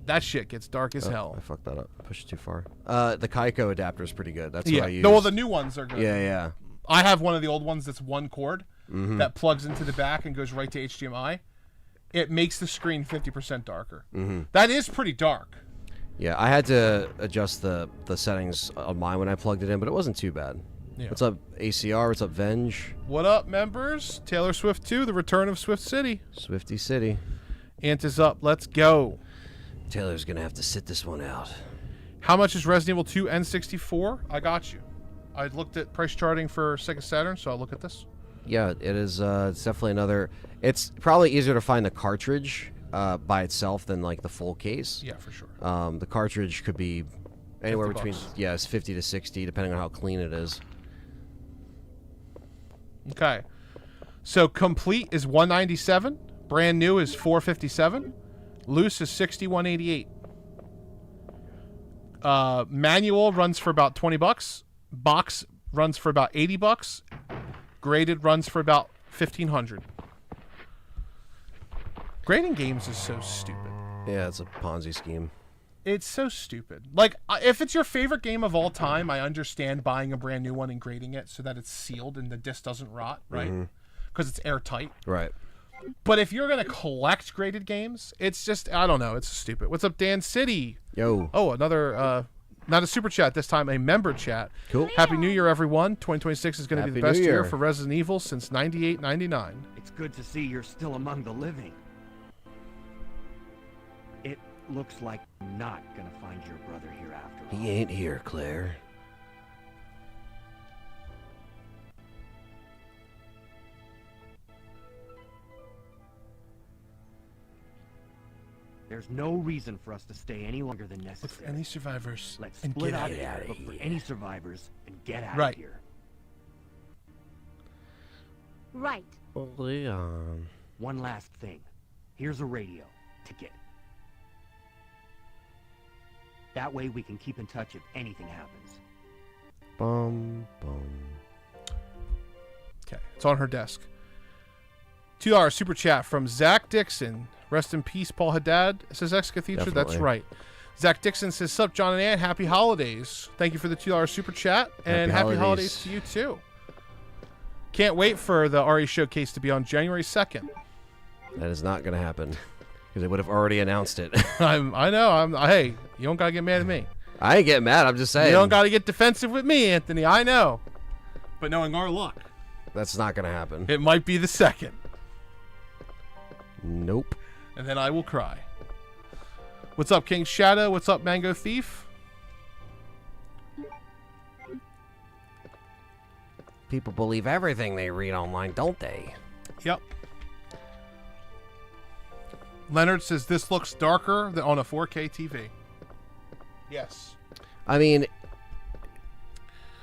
that shit gets dark as hell. I fucked that up. Pushed too far. The Kaiko adapter is pretty good. That's what I use. Well, the new ones are good. Yeah. I have one of the old ones that's one cord that plugs into the back and goes right to HDMI. It makes the screen 50% darker. That is pretty dark. Yeah, I had to adjust the settings on mine when I plugged it in, but it wasn't too bad. Yeah. What's up, ACR? What's up, Venge? What up, members? Taylor Swift 2, The Return of Swift City. Swifty City. Ant is up. Let's go. Taylor's going to have to sit this one out. How much is Resident Evil 2 N64? I got you. I looked at price charting for Sega Saturn, so I'll look at this. Yeah, it is. It's definitely another... It's probably easier to find the cartridge by itself than, like, the full case. Yeah, for sure. The cartridge could be anywhere between... $50. Yeah, it's 50 to 60, depending on how clean it is. Okay. So, complete is $197. Brand new is $457. Loose is $61.88. Manual runs for about $20. Box runs for about $80. Graded runs for about $1,500. Grading games is so stupid. Yeah, it's a Ponzi scheme. It's so stupid. Like, if it's your favorite game of all time, I understand buying a brand new one and grading it so that it's sealed and the disc doesn't rot, right? Because it's airtight. Right. But if you're going to collect graded games, it's just, I don't know, it's stupid. What's up, Dan City? Yo. Oh, another, not a super chat this time, a member chat. Cool. Happy New Year, everyone. 2026 is going to be the Happy best New year Year. for Resident Evil since 98, 99. It's good to see you're still among the living. It looks like I'm not gonna find your brother here after all. He ain't here, Claire. There's no reason for us to stay any longer than Look for necessary. any survivors Let's and split get out out of here, look for any survivors, and get out Right. of here. Right. Leon. One last thing. Here's a radio. Ticket. That way we can keep in touch if anything happens. Bum, bum. Okay, it's on her desk. $2 super chat from Zach Dixon. Rest in peace, Paul Haddad. Says Ex Cathedra. That's Definitely. right. Zach Dixon says, "Sup, John and Ann. Happy holidays." Thank you for the $2 super chat, and happy holidays to you too. Can't wait for the RE showcase to be on January 2nd. That is not going to happen. Because they would have already announced it. I know. Hey, you don't gotta get mad at me. I ain't getting mad. I'm just saying. You don't gotta get defensive with me, Anthony. I know. But knowing our luck, That's not going to happen. it might be the 2nd, Nope. and then I will cry. What's up, King Shadow? What's up, Mango Thief? People believe everything they read online, don't they? Yep. Leonard says this looks darker than on a 4K TV. Yes. I mean,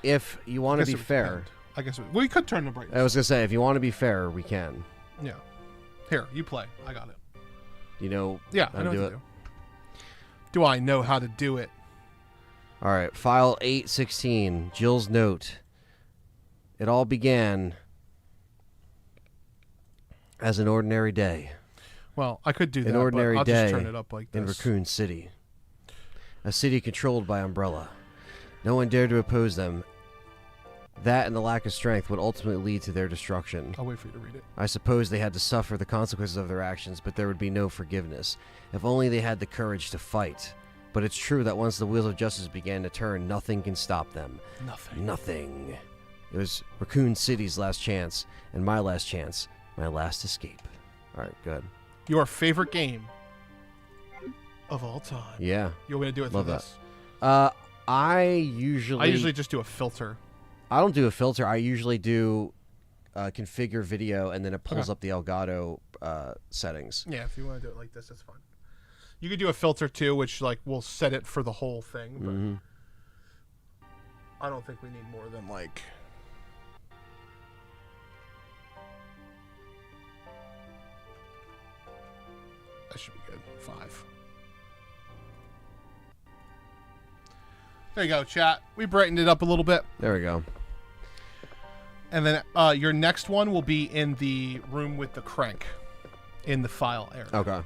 if you want to be Guess it would fair, depend. I guess we could turn the brightness. I was going to say, if you want to be fair, we can. Yeah. Here, you play. I got it. You know Yeah, how I know to what do to it. do. Do I know how to do it? All right, file 816, Jill's note. It all began as an ordinary day Well, I could do that, An ordinary but I'll day just turn it up like in this. Raccoon City. A city controlled by Umbrella. No one dared to oppose them. That and the lack of strength would ultimately lead to their destruction. I'll wait for you to read it. I suppose they had to suffer the consequences of their actions, but there would be no forgiveness. If only they had the courage to fight. But it's true that once the wheels of justice began to turn, nothing can stop them. Nothing. Nothing. It was Raccoon City's last chance, and my last chance, my last escape. All right, good. Your favorite game of all time. Yeah. You want me to do it Love through that. this? I I usually usually just do a filter. I don't do a filter. I usually do configure video, and then it pulls Okay. up the Elgato settings. Yeah, if you want to do it like this, that's fine. You could do a filter too, which like will set it for the whole thing. But Mm-hmm. I don't think we need more than like. That should be good. 5. There you go, chat. We brightened it up a little bit. There we go. And then your next one will be in the room with the crank in the file area. Okay.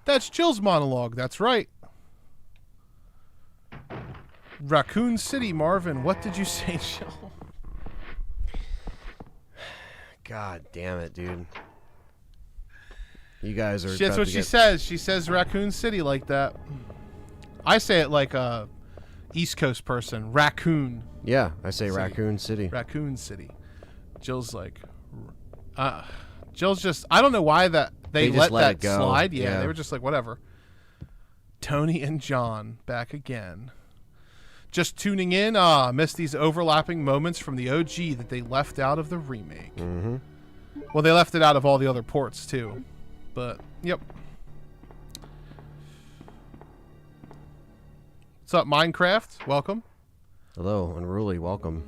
That's Jill's monologue. That's right. Raccoon City, Marvin. What did you say, Jill? God damn it, dude. You guys are... That's what she says. She says Raccoon City like that. I say it like a East Coast person. Raccoon. Yeah, I say Raccoon City. Raccoon City. Jill's like... Jill's just... I don't know why that they let that it go. slide. Yeah, they were just like, whatever. Tony and John back again. Just tuning in, missed these overlapping moments from the OG that they left out of the remake. Mm-hmm. Well, they left it out of all the other ports, too. But, yep. What's up, Minecraft? Welcome. Hello, Unruly, welcome.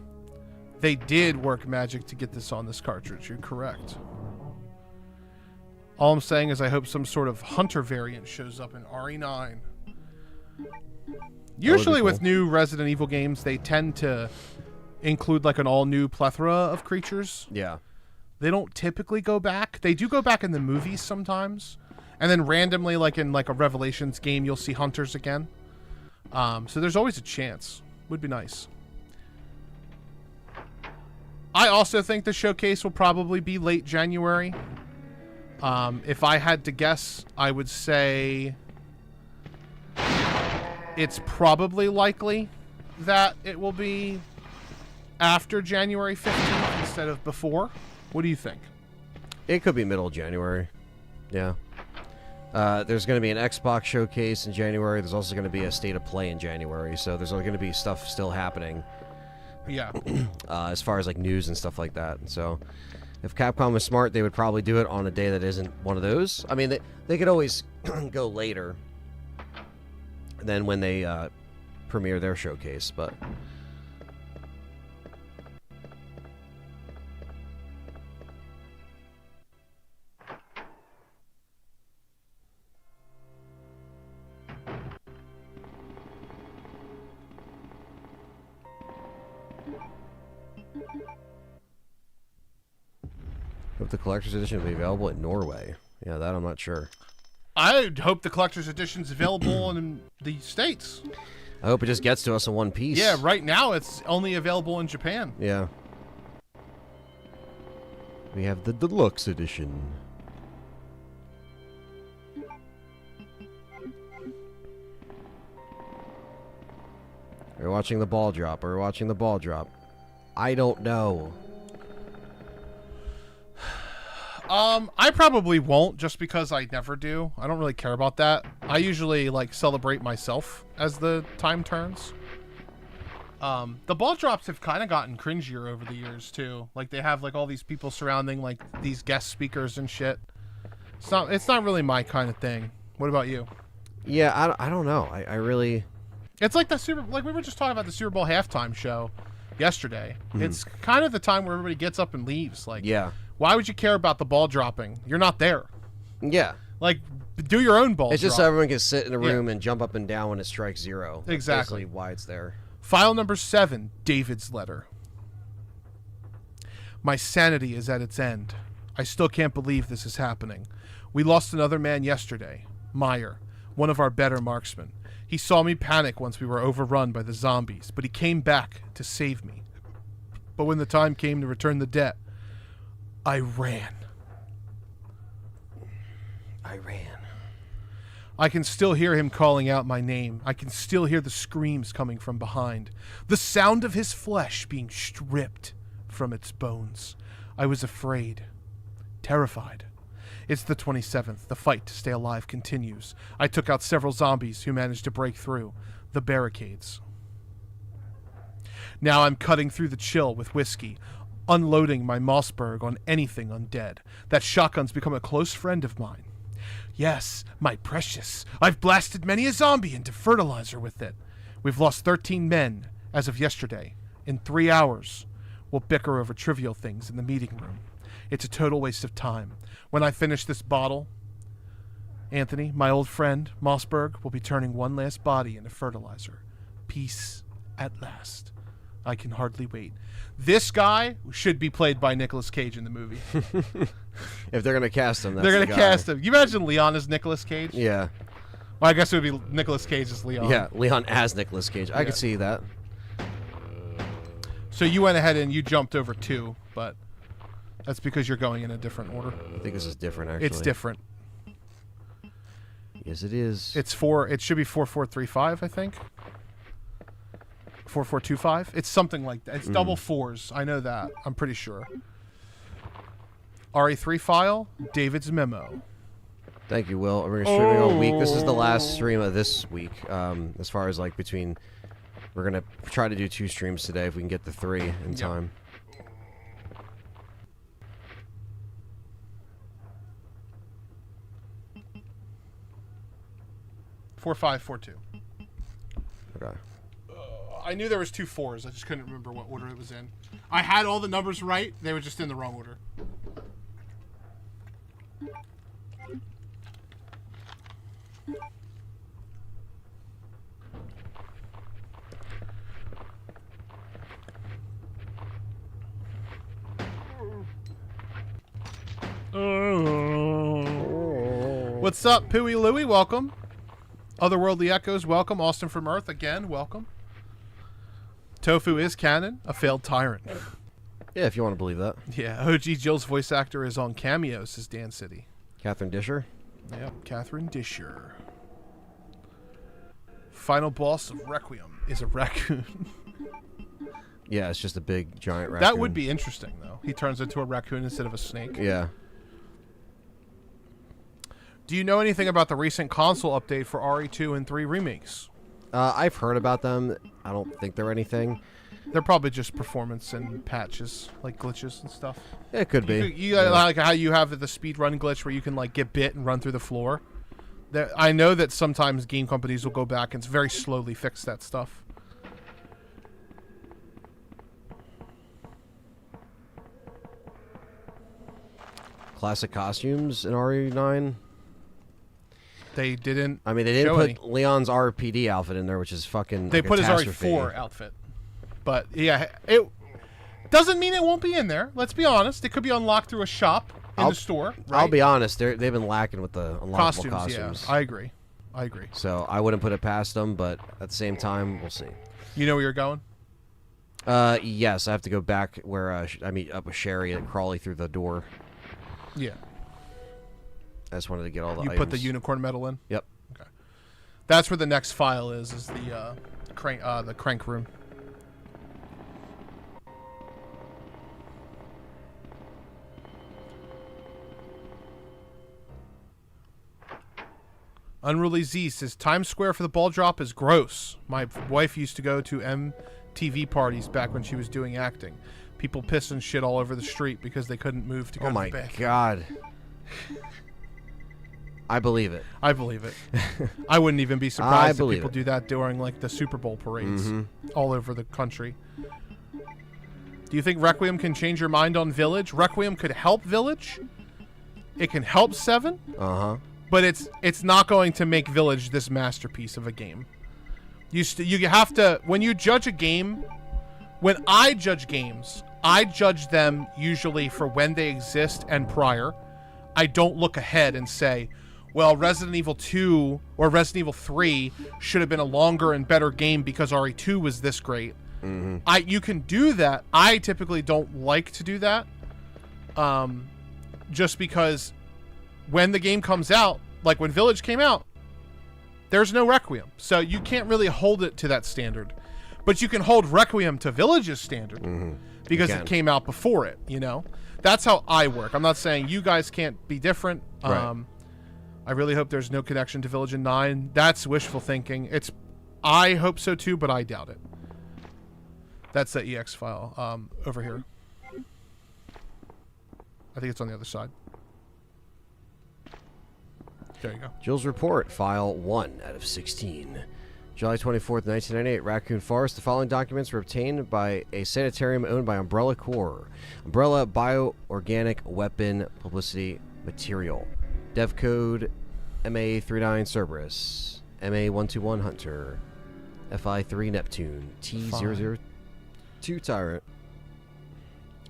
They did work magic to get this on this cartridge. You're correct. All I'm saying is I hope some sort of Hunter variant shows up in RE9. Usually with new Resident Evil games, they tend to include like an all-new plethora of creatures. Yeah. They don't typically go back. They do go back in the movies sometimes. And then randomly, like in like a Revelations game, you'll see Hunters again. So there's always a chance. Would be nice. I also think the showcase will probably be late January. If I had to guess, I would say... it's probably likely that it will be after January 15th instead of before. What do you think? It could be middle of January. Yeah. There's going to be an Xbox showcase in January. There's also going to be a State of Play in January. So there's going to be stuff still happening. Yeah. As far as like news and stuff like that. So if Capcom was smart, they would probably do it on a day that isn't one of those. I mean, they could always go later than when they premiere their showcase, but... Hope the collector's edition will be available in Norway. Yeah, that I'm not sure. I hope the collector's edition's available in the States. I hope it just gets to us in one piece. Yeah, right now it's only available in Japan. Yeah. We have the deluxe edition. We're watching the ball drop. We're watching the ball drop. I don't know. I probably won't, just because I never do. I don't really care about that. I usually like celebrate myself as the time turns. The ball drops have kind of gotten cringier over the years too. Like they have like all these people surrounding like these guest speakers and shit. It's not really my kind of thing. What about you? Yeah, I don't know. I really... It's like like we were just talking about the Super Bowl halftime show yesterday. It's kind of the time where everybody gets up and leaves. Like, yeah. Why would you care about the ball dropping? You're not there. Yeah. Like, do your own ball It's just drop. so everyone can sit in a room and jump up and down when it strikes zero. That's exactly why it's there. File number 7, David's letter. My sanity is at its end. I still can't believe this is happening. We lost another man yesterday, Meyer, one of our better marksmen. He saw me panic once we were overrun by the zombies, but he came back to save me. But when the time came to return the debt, I ran. I can still hear him calling out my name. I can still hear the screams coming from behind. The sound of his flesh being stripped from its bones. I was afraid. Terrified. It's the 27th. The fight to stay alive continues. I took out several zombies who managed to break through the barricades. Now I'm cutting through the chill with whiskey, unloading my Mossberg on anything undead. That shotgun's become a close friend of mine. Yes, my precious. I've blasted many a zombie into fertilizer with it. We've lost 13 men as of yesterday. In 3 hours, we'll bicker over trivial things in the meeting room. It's a total waste of time. When I finish this bottle, Anthony, my old friend, Mossberg, will be turning one last body into fertilizer. Peace at last. I can hardly wait. This guy should be played by Nicolas Cage in the movie. If they're gonna cast him, they're gonna cast him. You imagine Leon as Nicolas Cage? Yeah. Well, I guess it would be Nicolas Cage as Leon. Yeah, Leon as Nicolas Cage. I could see that. So you went ahead and you jumped over 2, but that's because you're going in a different order. I think this is different, actually. It's different. Yes, it is. It's 4. It should be 4435, I think. 4425. It's something like that. It's double 4s. I know that. I'm pretty sure. RE3 file. David's memo. Thank you, Will. We're streaming all week. This is the last stream of this week. As far as like between, we're gonna try to do 2 streams today if we can get the 3 in time. 4542. Okay. I knew there was 2 4s. I just couldn't remember what order it was in. I had all the numbers right. They were just in the wrong order. What's up, Pooey Louie? Welcome. Otherworldly Echoes, welcome. Austin from Earth, again, welcome. Tofu is canon, a failed tyrant. Yeah, if you want to believe that. Yeah, OG Jill's voice actor is on Cameo, says Dan City. Catherine Disher? Yep, Catherine Disher. Final boss of Requiem is a raccoon. Yeah, it's just a big, giant raccoon. That would be interesting, though. He turns into a raccoon instead of a snake. Yeah. Do you know anything about the recent console update for RE2 and 3 remakes? I've heard about them. I don't think they're anything. They're probably just performance and patches, like glitches and stuff. Yeah, it could be. You like how you have the speed run glitch where you can like get bit and run through the floor. I know that sometimes game companies will go back and very slowly fix that stuff. Classic costumes in RE9. They didn't. I mean, they didn't put Leon's RPD outfit in there, which is fucking. They put his RE4 outfit, but yeah, it doesn't mean it won't be in there. Let's be honest; it could be unlocked through a shop in the store. Right? I'll be honest; they've been lacking with the unlockable costumes. Yeah, I agree. I agree. So I wouldn't put it past them, but at the same time, we'll see. You know where you're going? Yes, I have to go back where I meet up with Sherry and Crawley through the door. Yeah. I just wanted to get all the items. You put the unicorn medal in? Yep. Okay. That's where the next file is the crank room. Unruly Z says Times Square for the ball drop is gross. My wife used to go to MTV parties back when she was doing acting. People pissing shit all over the street because they couldn't move to go to the bathroom. Oh my god. I believe it. I believe it. I wouldn't even be surprised if people do that during like the Super Bowl parades all over the country. Do you think Requiem can change your mind on Village? Requiem could help Village. It can help 7. Uh-huh. But it's not going to make Village this masterpiece of a game. You have to, when you judge a game, when I judge games, I judge them usually for when they exist and prior. I don't look ahead and say, well, Resident Evil 2 or Resident Evil 3 should have been a longer and better game because RE2 was this great. You can do that. I typically don't like to do that. Just because when the game comes out, like when Village came out, there's no Requiem. So you can't really hold it to that standard. But you can hold Requiem to Village's standard because it came out before it, you know? That's how I work. I'm not saying you guys can't be different. Right. I really hope there's no connection to Village in 9. That's wishful thinking. I hope so too, but I doubt it. That's the EX file over here. I think it's on the other side. There you go. Jill's report, file 1 out of 16. July 24th, 1998, Raccoon Forest. The following documents were obtained by a sanitarium owned by Umbrella Corps. Umbrella Bioorganic Weapon Publicity Material. Dev code MA39 Cerberus. MA121 Hunter. FI3 Neptune. T00. to Tyrant.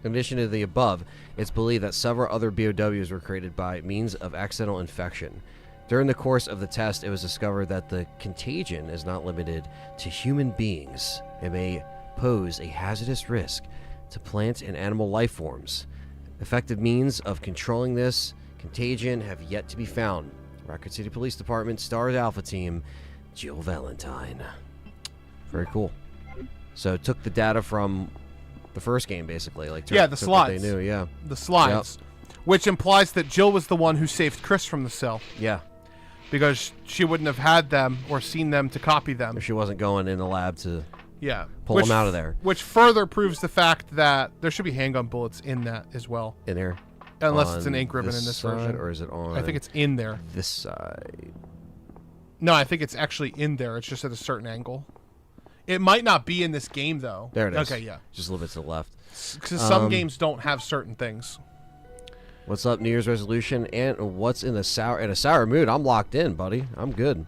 In addition to the above, it's believed that several other BOWs were created by means of accidental infection. During the course of the test, it was discovered that the contagion is not limited to human beings. It may pose a hazardous risk to plant and animal life forms. Effective means of controlling this contagion have yet to be found. Raccoon City Police Department S.T.A.R.S Alpha Team, Jill Valentine. Very cool. So it took the data from the first game, basically. Like, the slides. What they knew, yeah. The slides. Yep. Which implies that Jill was the one who saved Chris from the cell. Yeah. Because she wouldn't have had them or seen them to copy them. If she wasn't going in the lab to pull them out of there. Which further proves the fact that there should be handgun bullets in that as well. In there? Unless it's an ink ribbon in this version. Or is it on? I think it's in there. This side. No, I think it's actually in there. It's just at a certain angle. It might not be in this game, though. There it is. Okay, yeah. Just a little bit to the left. Because some games don't have certain things. What's up, New Year's resolution? And what's in a sour mood? I'm locked in, buddy. I'm good.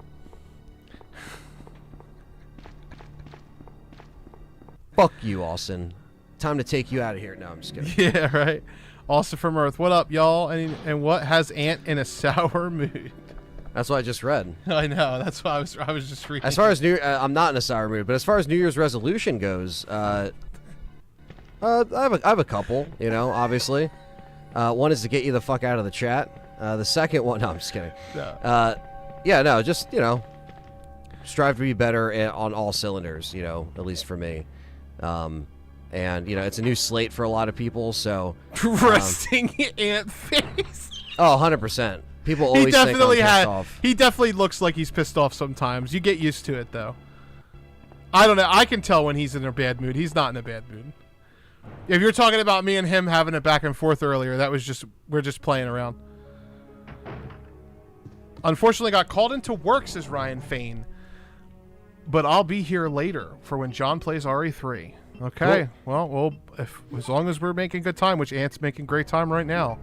Fuck you, Austin. Time to take you out of here. No, I'm just kidding. Yeah, right. Austin from Earth. What up, y'all? And what has Ant in a sour mood? That's what I just read. I know. That's what I was just reading. As far as I'm not in a sour mood, but as far as New Year's resolution goes, I have a couple. You know, obviously. One is to get you the fuck out of the chat. The second one, no, I'm just kidding. No. Yeah, no, just, you know, strive to be better on all cylinders, you know, at least for me. And, you know, it's a new slate for a lot of people, so. Resting Ant face. Oh, 100%. People always think I'm pissed off. He definitely looks like he's pissed off sometimes. You get used to it, though. I don't know. I can tell when he's in a bad mood. He's not in a bad mood. If you're talking about me and him having it back and forth earlier, that was just, we're just playing around. Unfortunately got called into work, says Ryan Fain. But I'll be here later for when John plays RE3. Okay. Cool. Well, as long as we're making good time, which Ant's making great time right now.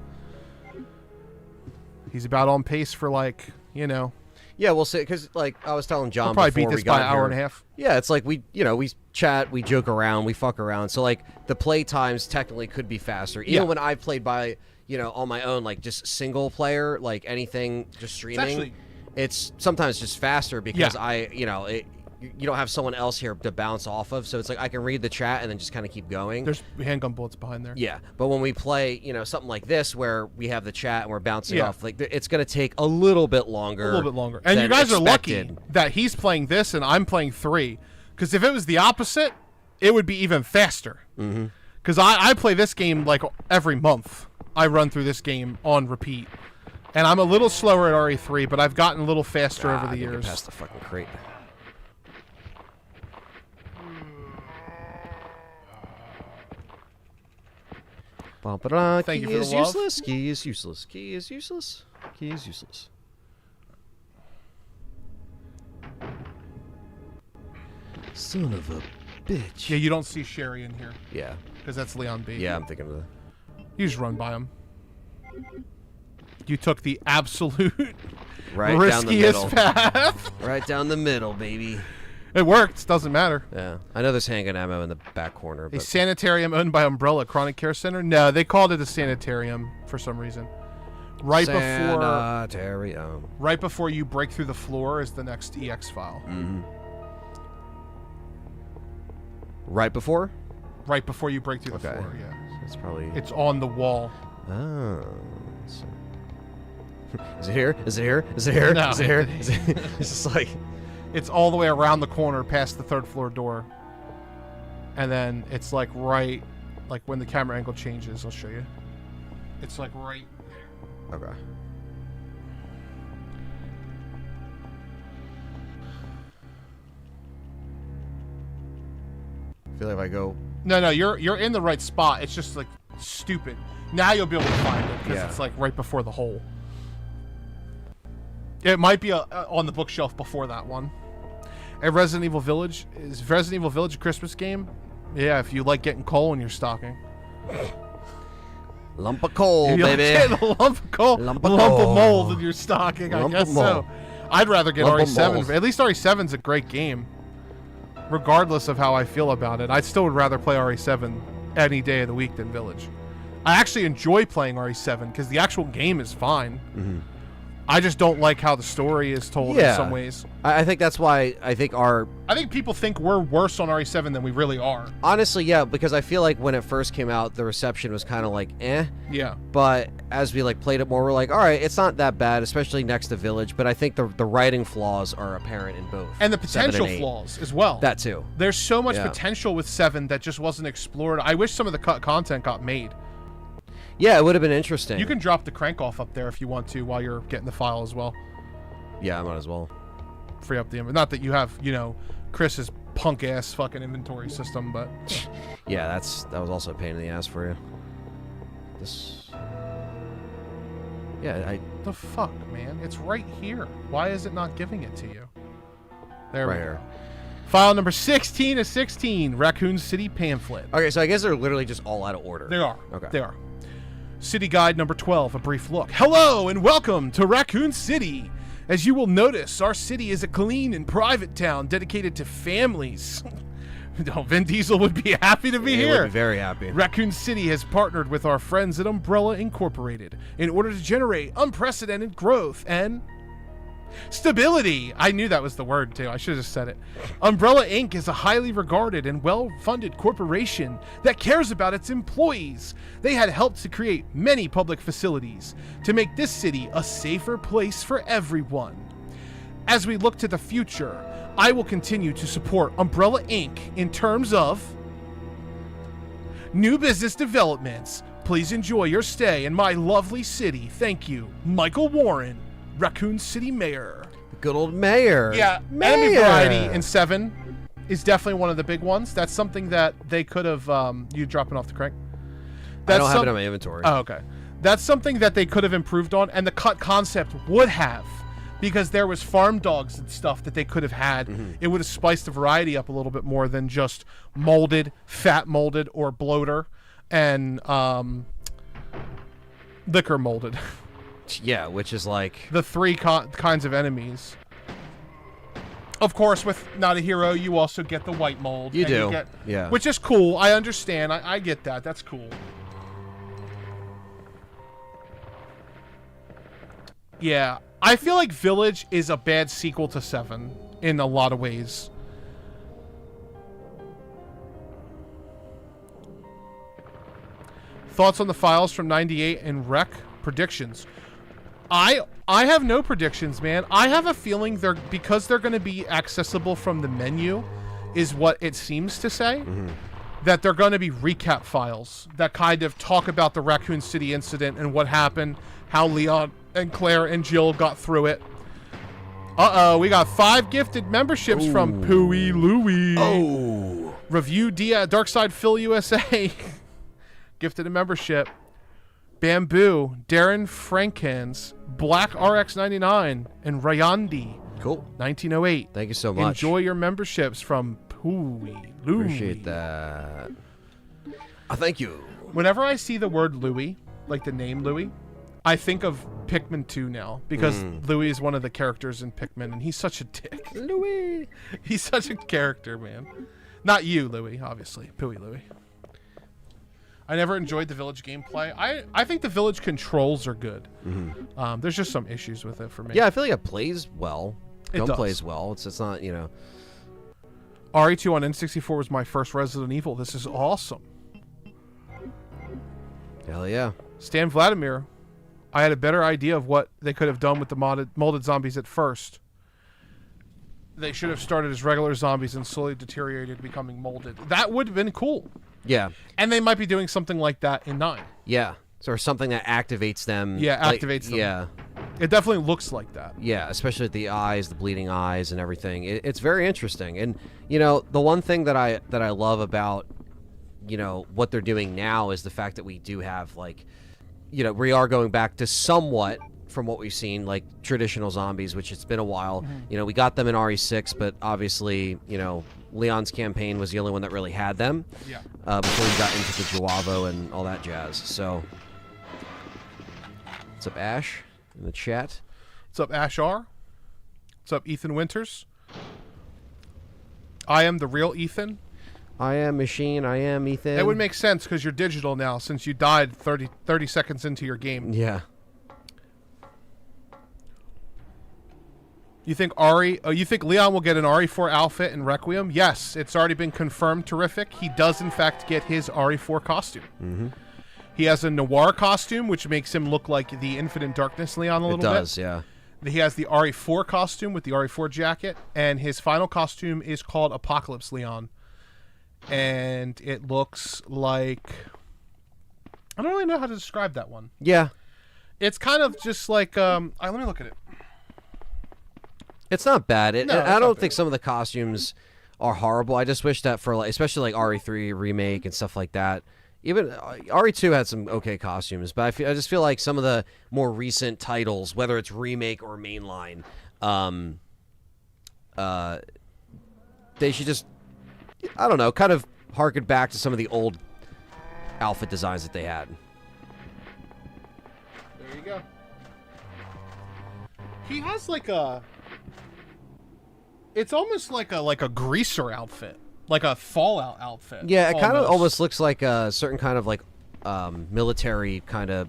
He's about on pace for, like, you know. Yeah, we'll see, because, like, I was telling John we'll probably before beat this we got by an hour here, and a half. Yeah, it's like we chat, we joke around, we fuck around. So, like, the play times technically could be faster. Even when I played by, you know, on my own, like, just single player, like, anything, just streaming, it's sometimes just faster because you don't have someone else here to bounce off of. So it's like I can read the chat and then just kind of keep going. There's handgun bullets behind there. Yeah, but when we play, you know, something like this where we have the chat and we're bouncing off, like it's going to take a little bit longer. A little bit longer. And you guys are lucky that he's playing this and I'm playing 3. Because if it was the opposite, it would be even faster. Because I play this game like every month. I run through this game on repeat. And I'm a little slower at RE3, but I've gotten a little faster over the years. Past the fucking crate. Thank you for the love. Useless. Key is useless. Key is useless. Key is useless. Son of a bitch. Yeah, you don't see Sherry in here. Yeah. Because that's Leon B. Yeah, I'm thinking of the... You just run by him. You took the absolute riskiest path. Right down the middle, baby. It worked. Doesn't matter. Yeah. I know there's handgun ammo in the back corner. But... A sanitarium owned by Umbrella Chronic Care Center? No, they called it a sanitarium for some reason. Right before you break through the floor is the next EX file. Right before? Right before you break through the floor, yeah. So it's probably... It's on the wall. Oh. Is it here? Is it here? Is it here? No. Is it here? Is it... It's just like... It's all the way around the corner past the 3rd floor door. And then it's like right, like when the camera angle changes, I'll show you. It's like right there. Okay. I feel like if I go... No, you're in the right spot. It's just like stupid. Now you'll be able to find it because it's like right before the hole. It might be on the bookshelf before that one. And Resident Evil Village. Is Resident Evil Village a Christmas game? Yeah, if you like getting coal in your stocking. Lump of coal, baby. Get a lump of coal. Lump of mold in your stocking, lump I guess so. I'd rather get RE7. At least RE7's a great game. regardless of how I feel about it. I still would rather play RE7 any day of the week than Village. I actually enjoy playing RE7 because the actual game is fine. Mm-hmm. I just don't like how the story is told in some ways. I think that's why I think people think we're worse on RE7 than we really are. Honestly, yeah, because I feel like when it first came out, the reception was kind of like, eh. Yeah. But as we like played it more, we're like, all right, it's not that bad, especially next to Village. But I think the writing flaws are apparent in both. And the potential flaws as well. That too. There's so much potential with 7 that just wasn't explored. I wish some of the content got made. Yeah, it would have been interesting. You can drop the crank off up there if you want to while you're getting the file as well. Yeah, I might as well. Free up the not that you have, Chris's punk ass fucking inventory system, but yeah, that was also a pain in the ass for you. the fuck, man? It's right here. Why is it not giving it to you? There right we go. here. File number 16 of 16, Raccoon City pamphlet. Okay, so I guess they're literally just all out of order. They are. Okay. They are. City Guide number 12, a brief look. Hello and welcome to Raccoon City. As you will notice, our city is a clean and private town dedicated to families. Vin Diesel would be happy to be here. He would be very happy. Raccoon City has partnered with our friends at Umbrella Incorporated in order to generate unprecedented growth and stability. I knew that was the word, too. I should have just said it. Umbrella Inc. is a highly regarded and well-funded corporation that cares about its employees. They had helped to create many public facilities to make this city a safer place for everyone. As we look to the future, I will continue to support Umbrella Inc. in terms of new business developments. Please enjoy your stay in my lovely city. Thank you. Michael Warren, Raccoon City Mayor. Good old mayor. Yeah, mayor. Enemy variety in 7 is definitely one of the big ones. That's something that they could have, you dropping off the crank? I don't have it on my inventory. Oh, okay. That's something that they could have improved on, and the cut concept would have, because there was farm dogs and stuff that they could have had. Mm-hmm. It would have spiced the variety up a little bit more than just molded, fat molded, or bloater, and liquor molded. Yeah, which is like the 3 kinds of enemies. Of course, with Not a Hero, you also get the white mold. You do, yeah. Which is cool. I understand. I get that. That's cool. Yeah, I feel like Village is a bad sequel to 7 in a lot of ways. Thoughts on the files from 98 and Rec? Predictions. I have no predictions, man. I have a feeling because they're going to be accessible from the menu, is what it seems to say, that they're going to be recap files that kind of talk about the Raccoon City incident and what happened, how Leon and Claire and Jill got through it. Uh-oh, we got 5 gifted memberships from Pooey Louie. Oh. Review Darkside Phil USA. Gifted a membership. Bamboo, Darren Frankens, Black RX99, and Rayandi. Cool. 1908. Thank you so much. Enjoy your memberships from Pooey Louie. Appreciate that. Thank you. Whenever I see the word Louie, like the name Louie, I think of Pikmin 2 now, because Louie is one of the characters in Pikmin, and he's such a dick. Louie. He's such a character, man. Not you, Louie, obviously. Pooey Louie. I never enjoyed the Village gameplay. I think the Village controls are good. There's just some issues with it for me. Yeah, I feel like it plays well. It does. Plays well. It's not, you know. RE2 on N64 was my first Resident Evil. This is awesome. Hell yeah. Stan Vladimir, I had a better idea of what they could have done with the molded zombies at first. They should have started as regular zombies and slowly deteriorated, becoming molded. That would have been cool. Yeah. And they might be doing something like that in 9. Yeah. So something that activates them. Yeah, activates them. Yeah. It definitely looks like that. Yeah, especially with the eyes, the bleeding eyes and everything. It's very interesting. And, you know, the one thing that I love about, you know, what they're doing now is the fact that we do have, like, you know, we are going back to somewhat, from what we've seen, like traditional zombies, which it's been a while. You know, we got them in RE6, but obviously, you know, Leon's campaign was the only one that really had them. Yeah. Before we got into the Joavo and all that jazz. So, what's up, Ash, in the chat? What's up, Ash R? What's up, Ethan Winters? I am the real Ethan. I am machine. I am Ethan. It would make sense because you're digital now since you died 30 seconds into your game. Yeah. You think you think Leon will get an RE4 outfit in Requiem? Yes, it's already been confirmed. Terrific. He does in fact get his RE4 costume. Mm-hmm. He has a noir costume, which makes him look like the Infinite Darkness Leon a little bit. It does, yeah. He has the RE4 costume with the RE4 jacket, and his final costume is called Apocalypse Leon. And it looks like... I don't really know how to describe that one. Yeah. It's kind of just like... let me look at it. It's not bad. No, I don't think some of the costumes are horrible. I just wish that for, like, especially like RE3 remake and stuff like that. Even RE2 had some okay costumes, but I just feel like some of the more recent titles, whether it's remake or mainline, they should just, I don't know, kind of harken back to some of the old outfit designs that they had. There you go. He has like a... It's almost like a greaser outfit. Like a Fallout outfit. Yeah, it kind of almost looks like a certain kind of like military kind of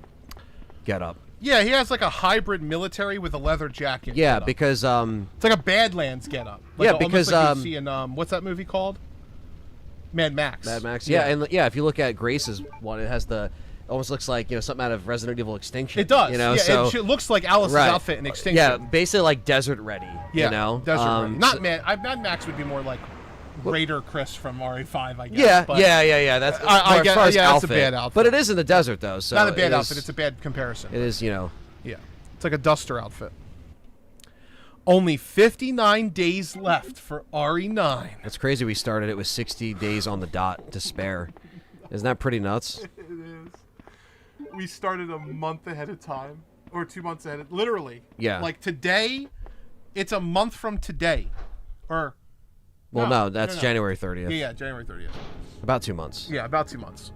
getup. Yeah, he has like a hybrid military with a leather jacket. Yeah, getup. because it's like a Badlands getup. Like yeah, because like you see in what's that movie called? Mad Max. Mad Max. Yeah, and yeah, if you look at Grace's one, it has the almost looks like, you know, something out of Resident Evil Extinction. It does. You know, yeah, so it looks like Alice's outfit in Extinction. Yeah, basically like desert ready. Yeah, you know, desert ready. Not Mad Max would be more like Raider Chris from RE5, I guess. Yeah, but yeah. That's I guess, that's outfit, a bad outfit. But it is in the desert though, so not a bad outfit. It's a bad comparison. It is, you know. Yeah, it's like a Duster outfit. Only 59 days left for RE9. It's crazy. We started it with 60 days on the dot to spare. Isn't that pretty nuts? It is. We started a month ahead of time, or 2 months ahead. Literally. Yeah. Like today, it's a month from today, or. Well, no, that's January 30th. Yeah, January 30th. About 2 months. Yeah, about 2 months.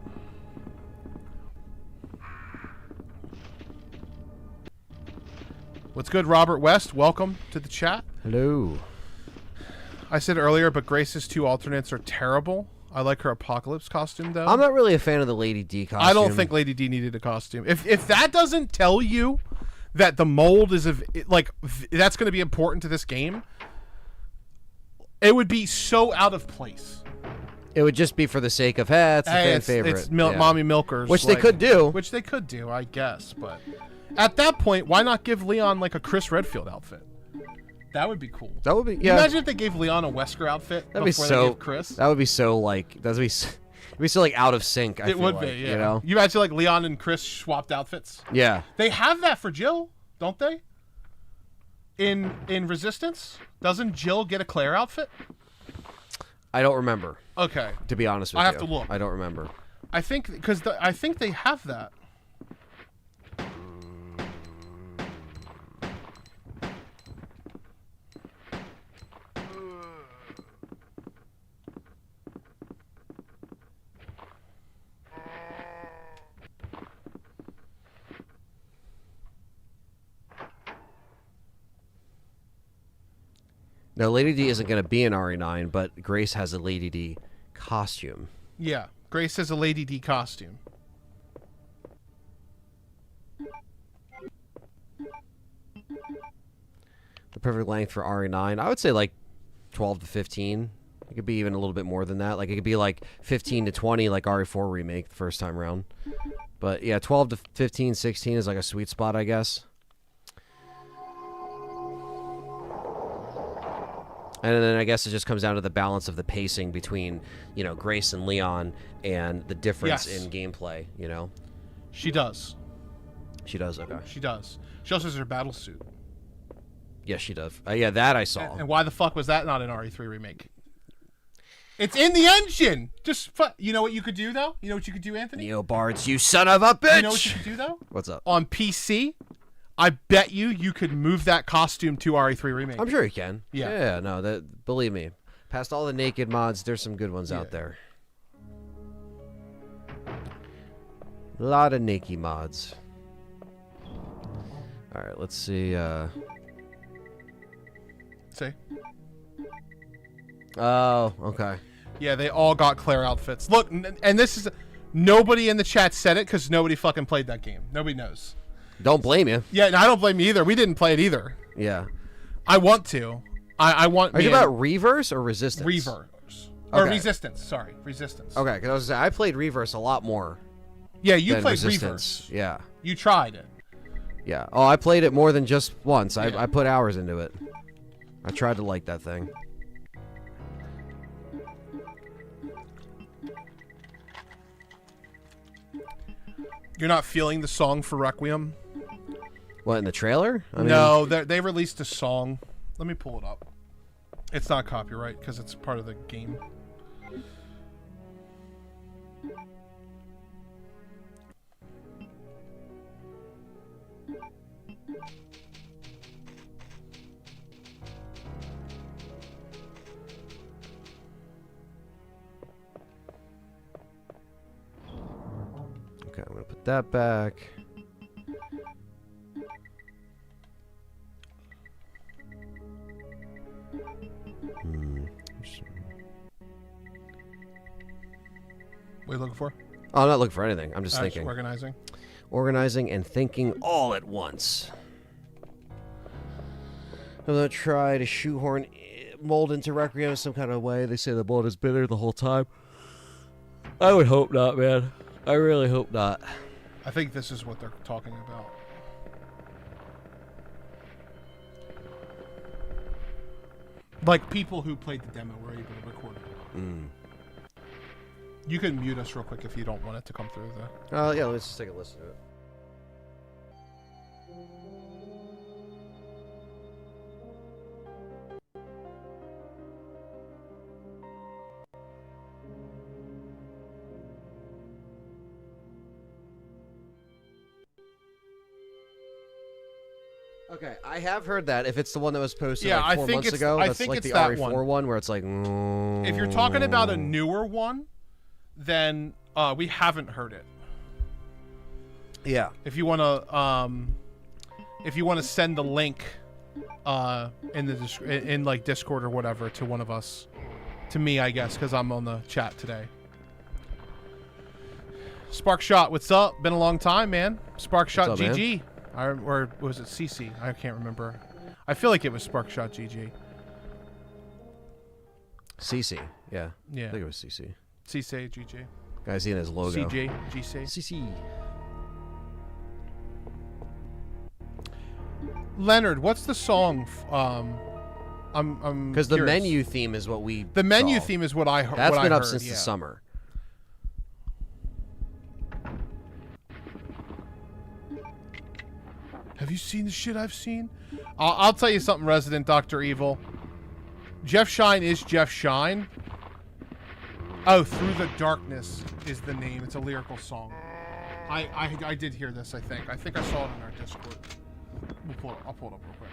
What's good, Robert West? Welcome to the chat. Hello. I said earlier, but Grace's 2 alternates are terrible. I like her Apocalypse costume, though. I'm not really a fan of the Lady D costume. I don't think Lady D needed a costume. If that doesn't tell you that the mold is that's going to be important to this game, it would be so out of place. It would just be for the sake of, it's a fan favorite. It's Mommy Milkers. Which they could do. Which they could do, I guess. But at that point, why not give Leon like a Chris Redfield outfit? That would be cool. That would be, yeah. Imagine if they gave Leon a Wesker outfit before they gave Chris. That would be so like, it'd be so like out of sync. It would be, yeah. You know? You imagine like Leon and Chris swapped outfits? Yeah. They have that for Jill, don't they? In Resistance? Doesn't Jill get a Claire outfit? I don't remember. Okay. To be honest with you. I have to look. I don't remember. I think, because I think they have that. No, Lady D isn't going to be in RE9, but Grace has a Lady D costume. Yeah, Grace has a Lady D costume. The perfect length for RE9, I would say like 12 to 15. It could be even a little bit more than that. Like it could be like 15 to 20 like RE4 remake the first time around. But yeah, 12 to 15, 16 is like a sweet spot, I guess. And then I guess it just comes down to the balance of the pacing between, you know, Grace and Leon and the difference in gameplay, you know? She does. She does, okay. She does. She also has her battle suit. Yes, she does. Yeah, that I saw. And why the fuck was that not an RE3 remake? It's in the engine! Just, you know what you could do, though? You know what you could do, Anthony? Neobards, you son of a bitch! You know what you could do, though? What's up? On PC, I bet you could move that costume to RE3 remake. I'm sure you can. Yeah. Yeah, no, that, believe me. Past all the naked mods, there's some good ones out there. A lot of naked mods. Alright, let's see. See? Oh, okay. Yeah, they all got Claire outfits. Look, and this is nobody in the chat said it because nobody fucking played that game. Nobody knows. Don't blame you. Yeah, and I don't blame you either. We didn't play it either. Yeah. I want to. I want. Are you about Reverse or Resistance? Reverse. Or Okay. Resistance. Sorry, Resistance. Okay, because I was gonna say, I played Reverse a lot more. Yeah, you than played Resistance. Reverse. Yeah. You tried it. Yeah. Oh, I played it more than just once. Yeah. I put hours into it. I tried to like that thing. You're not feeling the song for Requiem? What, in the trailer? I mean, No, they released a song. Let me pull it up. It's not copyright because it's part of the game. Okay, I'm gonna put that back. What are you looking for? Oh, I'm not looking for anything. I'm just Just thinking. organizing. Organizing and thinking all at once. I'm gonna try to shoehorn mold into Requiem in some kind of way. They say the bullet is bitter the whole time. I would hope not, man. I really hope not. I think this is what they're talking about. Like people who played the demo were able to record it. Mm. You can mute us real quick if you don't want it to come through though. Yeah, let's just take a listen to it. Okay, I have heard that. If it's the one that was posted Yeah, like I 4 think months it's- ago, I that's think like it's the that RE4 one where it's like... If you're talking about a newer one, then we haven't heard it. Yeah. If you want to send the link in the in like Discord or whatever to one of us, to me I guess because I'm on the chat today. Spark Shot, what's up? Been a long time, man. Spark Shot What's up, GG. Or was it CC? I can't remember. I feel like it was Spark Shot GG. CC, yeah. Yeah. I think it was CC. CC GG. Guy's in his logo. CJ GC. CC. Leonard, what's the song? I'm Because the curious. menu theme is what we The menu saw. theme is what I heard. That's what been I up heard, since yeah. the summer. Have you seen the shit I've seen? I'll tell you something, Resident Dr. Evil. Jeff Shine is Jeff Shine. Oh, Through the Darkness is the name. It's a lyrical song. I did hear this, I think. I think I saw it in our Discord. I'll pull it up real quick.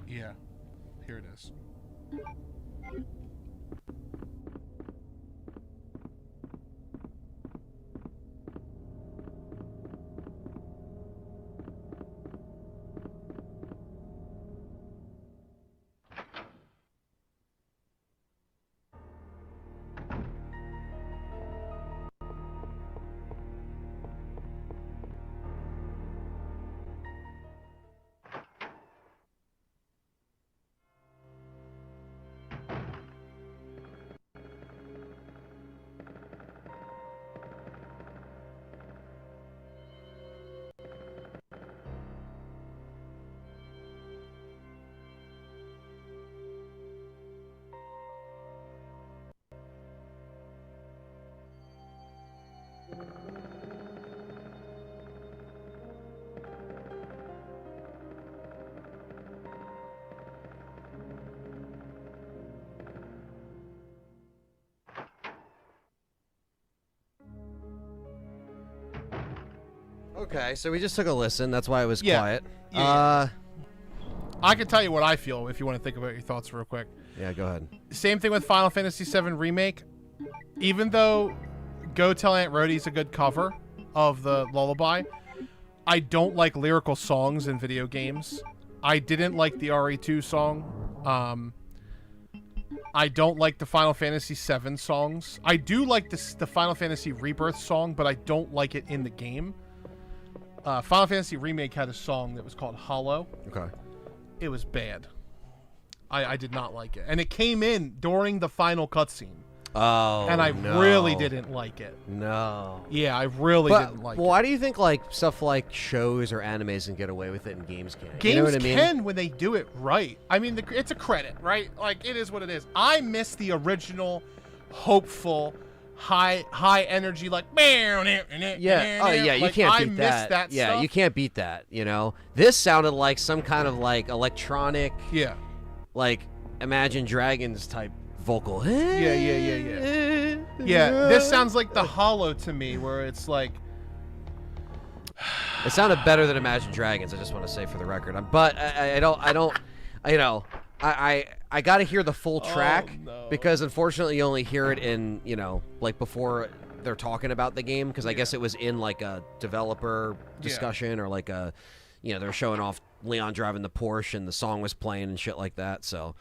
Yeah. Here it is. Okay, so we just took a listen. That's why it was Yeah. quiet. Yeah. I can tell you what I feel if you want to think about your thoughts real quick. Yeah, go ahead. Same thing with Final Fantasy VII Remake. Even though Go Tell Aunt Rhodey's a good cover, of the lullaby. I don't like lyrical songs in video games. I didn't like the RE2 song. I don't like the Final Fantasy VII songs. I do like the Final Fantasy Rebirth song, but I don't like it in the game. Final Fantasy Remake had a song that was called Hollow. Okay. It was bad. I did not like it. And it came in during the final cutscene. Oh, and I no. really didn't like it. No. Yeah, I really didn't like it. Why do you think like stuff like shows or animes can get away with it and games can't? Games you know what I mean? can when they do it right. I mean, it's a credit, right? Like, it is what it is. I miss the original, hopeful, high energy, like, yeah. Oh, yeah. You can't beat that. I miss that yeah, stuff. you can't beat that. You know, this sounded like some kind of like electronic, Yeah. like Imagine Dragons type vocal. Yeah. Yeah, this sounds like the Hollow to me, where it's like... It sounded better than Imagine Dragons. I just want to say for the record. But I don't. You know, I got to hear the full track because unfortunately you only hear it in, you know, like before they're talking about the game, because I guess it was in like a developer discussion or like a, you know, they're showing off Leon driving the Porsche and the song was playing and shit like that. So,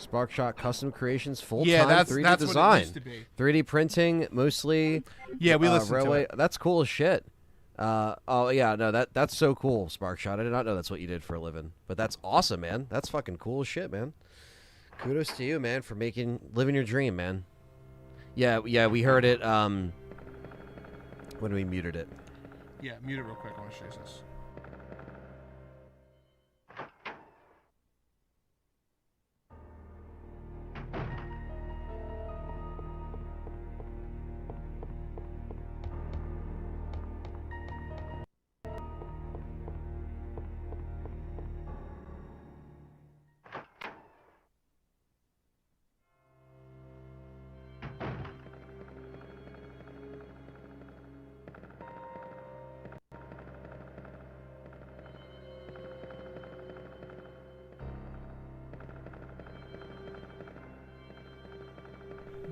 Sparkshot Custom Creations, full-time 3D that's design. what it used to be. 3D printing, mostly. Yeah, we listened railway. to it. That's cool as shit. Oh yeah, no, that's so cool, Sparkshot. I did not know that's what you did for a living, but that's awesome, man. That's fucking cool as shit, man. Kudos to you, man, for living your dream, man. Yeah, we heard it. When we muted it. Yeah, mute it real quick. I want to show you this.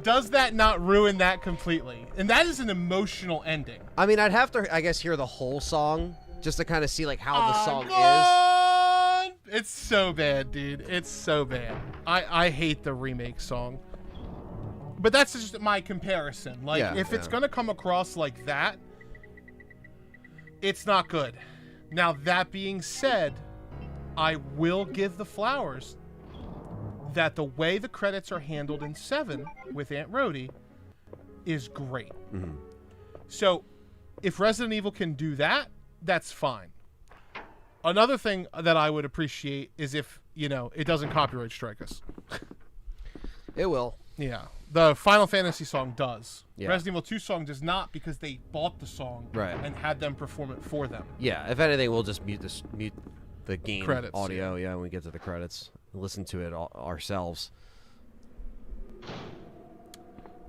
Does that not ruin that completely? And that is an emotional ending. I mean, I'd have to, I guess, hear the whole song just to kind of see like how the song is. It's so bad, dude. It's so bad. I hate the remake song. But that's just my comparison. Like, if it's gonna come across like that, it's not good. Now, that being said, I will give the flowers that the way the credits are handled in 7 with Aunt Rhody is great. Mm-hmm. So, if Resident Evil can do that, that's fine. Another thing that I would appreciate is if, you know, it doesn't copyright strike us. It will. Yeah. The Final Fantasy song does. Yeah. Resident Evil 2 song does not, because they bought the song and had them perform it for them. Yeah, if anything, we'll just mute the game credits, audio, when we get to the credits. Listen to it ourselves.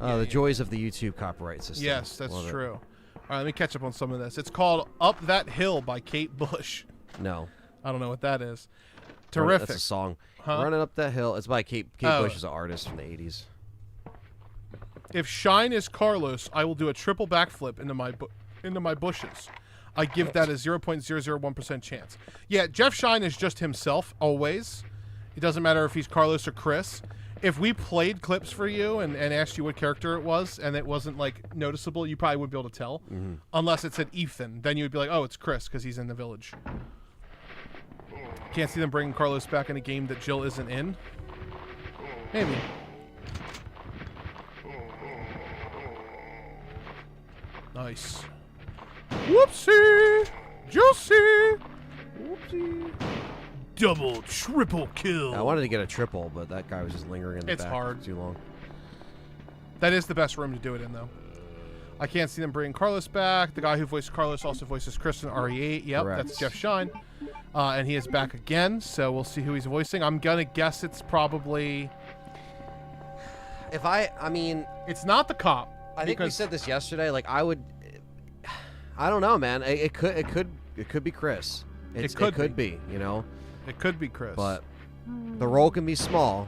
The joys of the YouTube copyright system. Yes, that's Love true. All right, let me catch up on some of this. It's called Up That Hill by Kate Bush. No. I don't know what that is. Terrific. That's a song. Huh? Running Up That Hill. It's by Kate Bush, is an artist from the 80s. If Shine is Carlos, I will do a triple backflip into my bushes. I give that a 0.001% chance. Yeah, Jeff Shine is just himself, always. It doesn't matter if he's Carlos or Chris. If we played clips for you and asked you what character it was and it wasn't, like, noticeable, you probably wouldn't be able to tell. Mm-hmm. Unless it said Ethan. Then you would be like, oh, it's Chris because he's in the village. Can't see them bringing Carlos back in a game that Jill isn't in. Maybe. Nice. Whoopsie! Juicy! Whoopsie! Double, triple kill. I wanted to get a triple, but that guy was just lingering in the back. It's hard. Too long. That is the best room to do it in, though. I can't see them bringing Carlos back. The guy who voiced Carlos also voices Chris in RE8. Yep, Correct. That's Jeff Shine. And he is back again, so we'll see who he's voicing. I'm going to guess it's probably... I mean... It's not the cop. I think we said this yesterday. Like, I don't know, man. It could be Chris. It could be, you know? It could be Chris. But The role can be small,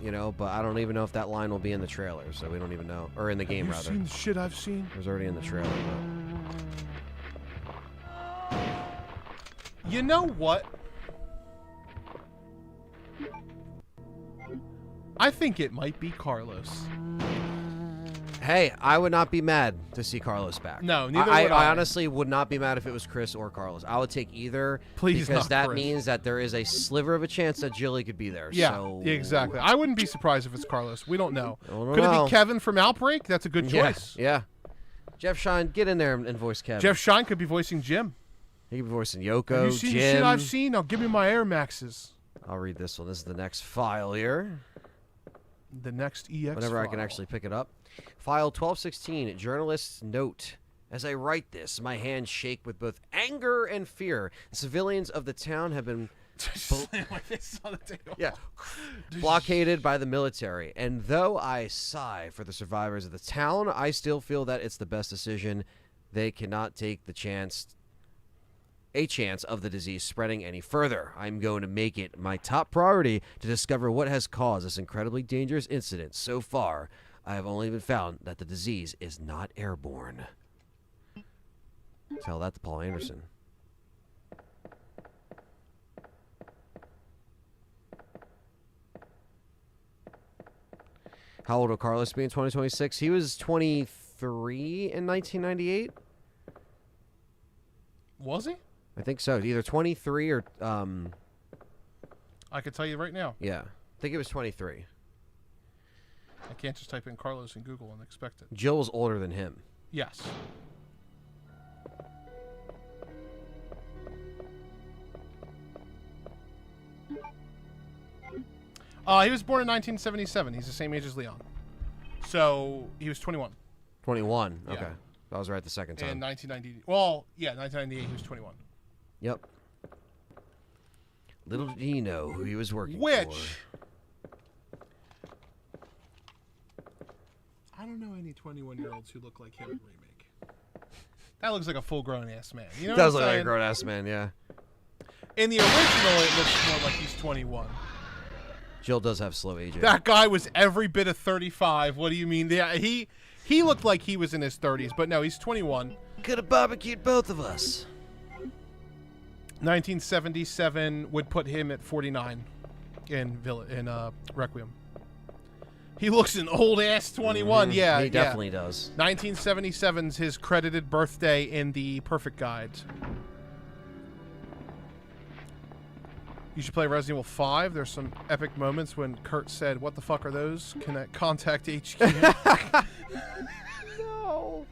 you know, but I don't even know if that line will be in the trailer, so we don't even know. Or in the game, rather. Have you seen the shit I've seen? It was already in the trailer, but... You know what? I think it might be Carlos. Hey, I would not be mad to see Carlos back. No, neither would I honestly would not be mad if it was Chris or Carlos. I would take either. Please, because not that Chris. means that there is a sliver of a chance that Jilly could be there. Yeah, so... exactly. I wouldn't be surprised if it's Carlos. We don't know. Don't Could it know. be Kevin from Outbreak? That's a good choice. Yeah. Jeff Shine, get in there and voice Kevin. Jeff Shine could be voicing Jim. He could be voicing Yoko, Have you seen Jim. the shit I've seen? Now give me my Air Maxes. I'll read this one. This is the next file here. The next EX Whenever I can file. actually pick it up. File 1216, journalist's note. As I write this, my hands shake with both anger and fear. The civilians of the town have been blockaded by the military. And though I sigh for the survivors of the town, I still feel that it's the best decision. They cannot take a chance of the disease spreading any further. I'm going to make it my top priority to discover what has caused this incredibly dangerous incident. So far, I have only been found that the disease is not airborne. Tell that to Paul Anderson. How old will Carlos be in 2026? He was 23 in 1998. Was he? I think so. Either 23 or I could tell you right now. yeah. I think it was 23. I can't just type in Carlos in Google and expect it. Jill was older than him. Yes. He was born in 1977. He's the same age as Leon. So he was 21. 21. Yeah. Okay. I was right the second time. In 1990. Well, yeah, 1998 he was 21. Yep. Little did he know who he was working Which for. I don't know any 21-year-olds who look like him in remake. That looks like a full-grown ass man. You know Does what look I'm like a saying? grown-ass man, yeah. In the original, it looks more like he's 21. Jill does have slow aging. That guy was every bit of 35. What do you mean? Yeah, he looked like he was in his 30s, but no, he's 21. Could have barbecued both of us. 1977 would put him at 49 in Requiem. He looks an old ass 21. Yeah, He definitely does. 1977's his credited birthday in the Perfect Guide. You should play Resident Evil 5. There's some epic moments when Kurt said, "What the fuck are those? Contact HQ." No.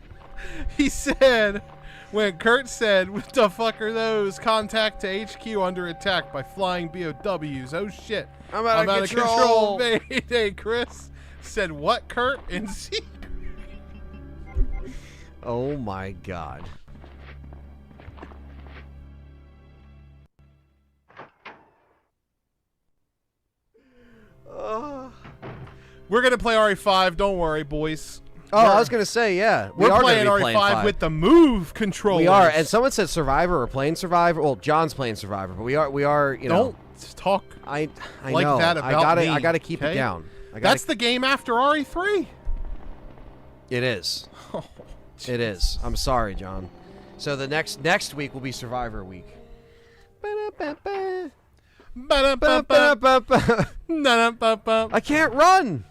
He said, when Kurt said, "What the fuck are those? Contact to HQ under attack by flying BOWs." Oh shit. I'm out of control. Mayday, Chris said, "What, Kurt?" In secret. Oh my god. We're going to play RE5. Don't worry, boys. Oh, I was going to say, yeah. We're are playing gonna be RE5 with the Move controllers. We are, and someone said Survivor or playing Survivor. Well, John's playing Survivor, but we are, you know. Don't talk I like know. that about me. I gotta keep okay? it down. That's the game after RE3. It is. Oh, it is. I'm sorry, John. So the next week will be Survivor week. I can't run.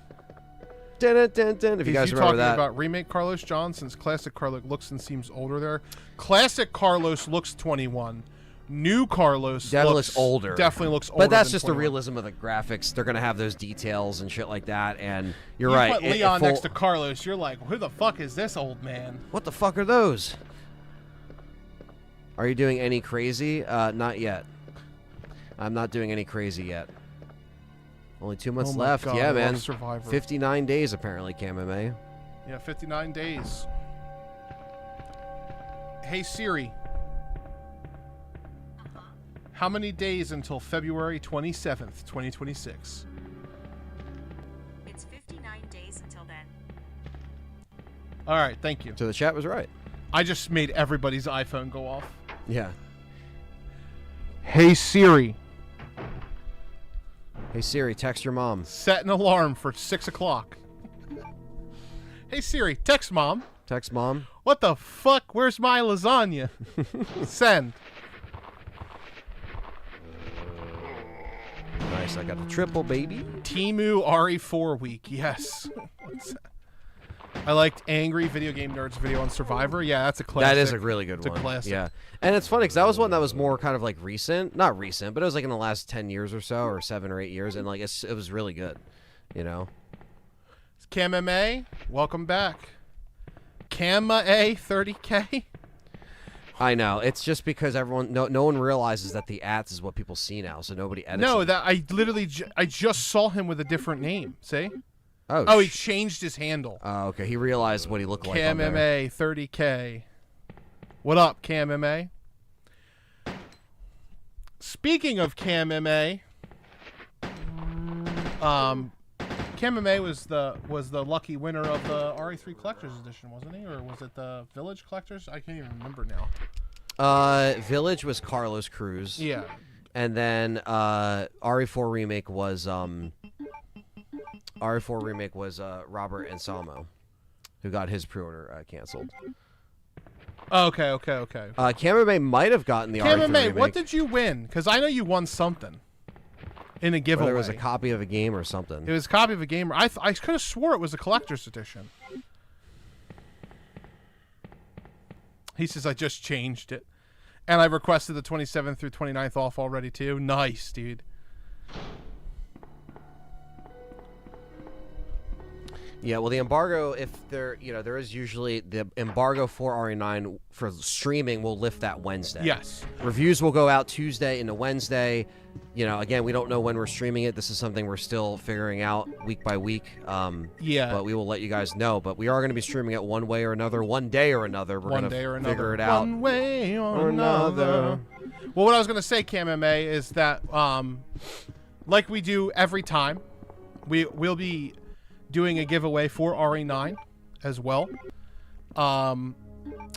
If you guys remember talking that. about remake Carlos, John, since classic Carlos looks and seems older there. Classic Carlos looks 21. New Carlos looks older. Definitely looks older. But that's than just 21. the realism of the graphics. They're gonna have those details and shit like that. And you're You right. put Leon next to Carlos, you're like, who the fuck is this old man? What the fuck are those? Are you doing any crazy? Not yet. I'm not doing any crazy yet. Only 2 months Oh my left. God, Yeah, I man. love Survivor. 59 days apparently, KMMA. Yeah, 59 days. Hey Siri. How many days until February 27th, 2026? It's 59 days until then. All right, thank you. So the chat was right. I just made everybody's iPhone go off. Yeah. Hey Siri. Hey Siri, text your mom. Set an alarm for 6 o'clock. Hey Siri, text mom. Text mom. What the fuck? Where's my lasagna? Send. Nice, I got the triple, baby. Temu RE4 week. Yes. I liked Angry Video Game Nerd's video on Survivor. Yeah, that's a classic. That is a really good one. It's a classic. Yeah. And it's funny because that was one that was more kind of like recent. Not recent, but it was like in the last 10 years or so, or 7 or 8 years. And like it was really good, you know? Cam MA, welcome back. Cam A 30K. I know. It's just because no one realizes that the ats is what people see now, so nobody edits. No, it. that I literally I just saw him with a different name. See? Oh, he changed his handle. Oh, okay. He realized what he looked like. Cam on there. MA 30K. What up, Cam MA? Speaking of Cam MA, Cam MA was the lucky winner of the RE3 Collector's Edition, wasn't he? Or was it the Village Collector's? I can't even remember now. Village was Carlos Cruz. Yeah. And then RE4 remake was Robert Anselmo, who got his pre-order canceled. Okay. Cam MA might have gotten the Cam RE3 MA, remake. what did you win? Because I know you won something in a giveaway. There was a copy of a game or something. It was a copy of a game. I could have swore it was a collector's edition. He says, I just changed it. And I requested the 27th through 29th off already, too. Nice, dude. Yeah, well, the embargo, there is usually the embargo for RE9 for streaming will lift that Wednesday. Yes. Reviews will go out Tuesday into Wednesday. Again, we don't know when we're streaming it. This is something we're still figuring out week by week. Yeah. But we will let you guys know. But we are going to be streaming it one way or another, one day or another. We're going to figure it out. One way or another. Well, what I was going to say, Cam MA, is that like we do every time, we'll be doing a giveaway for RE9 as well.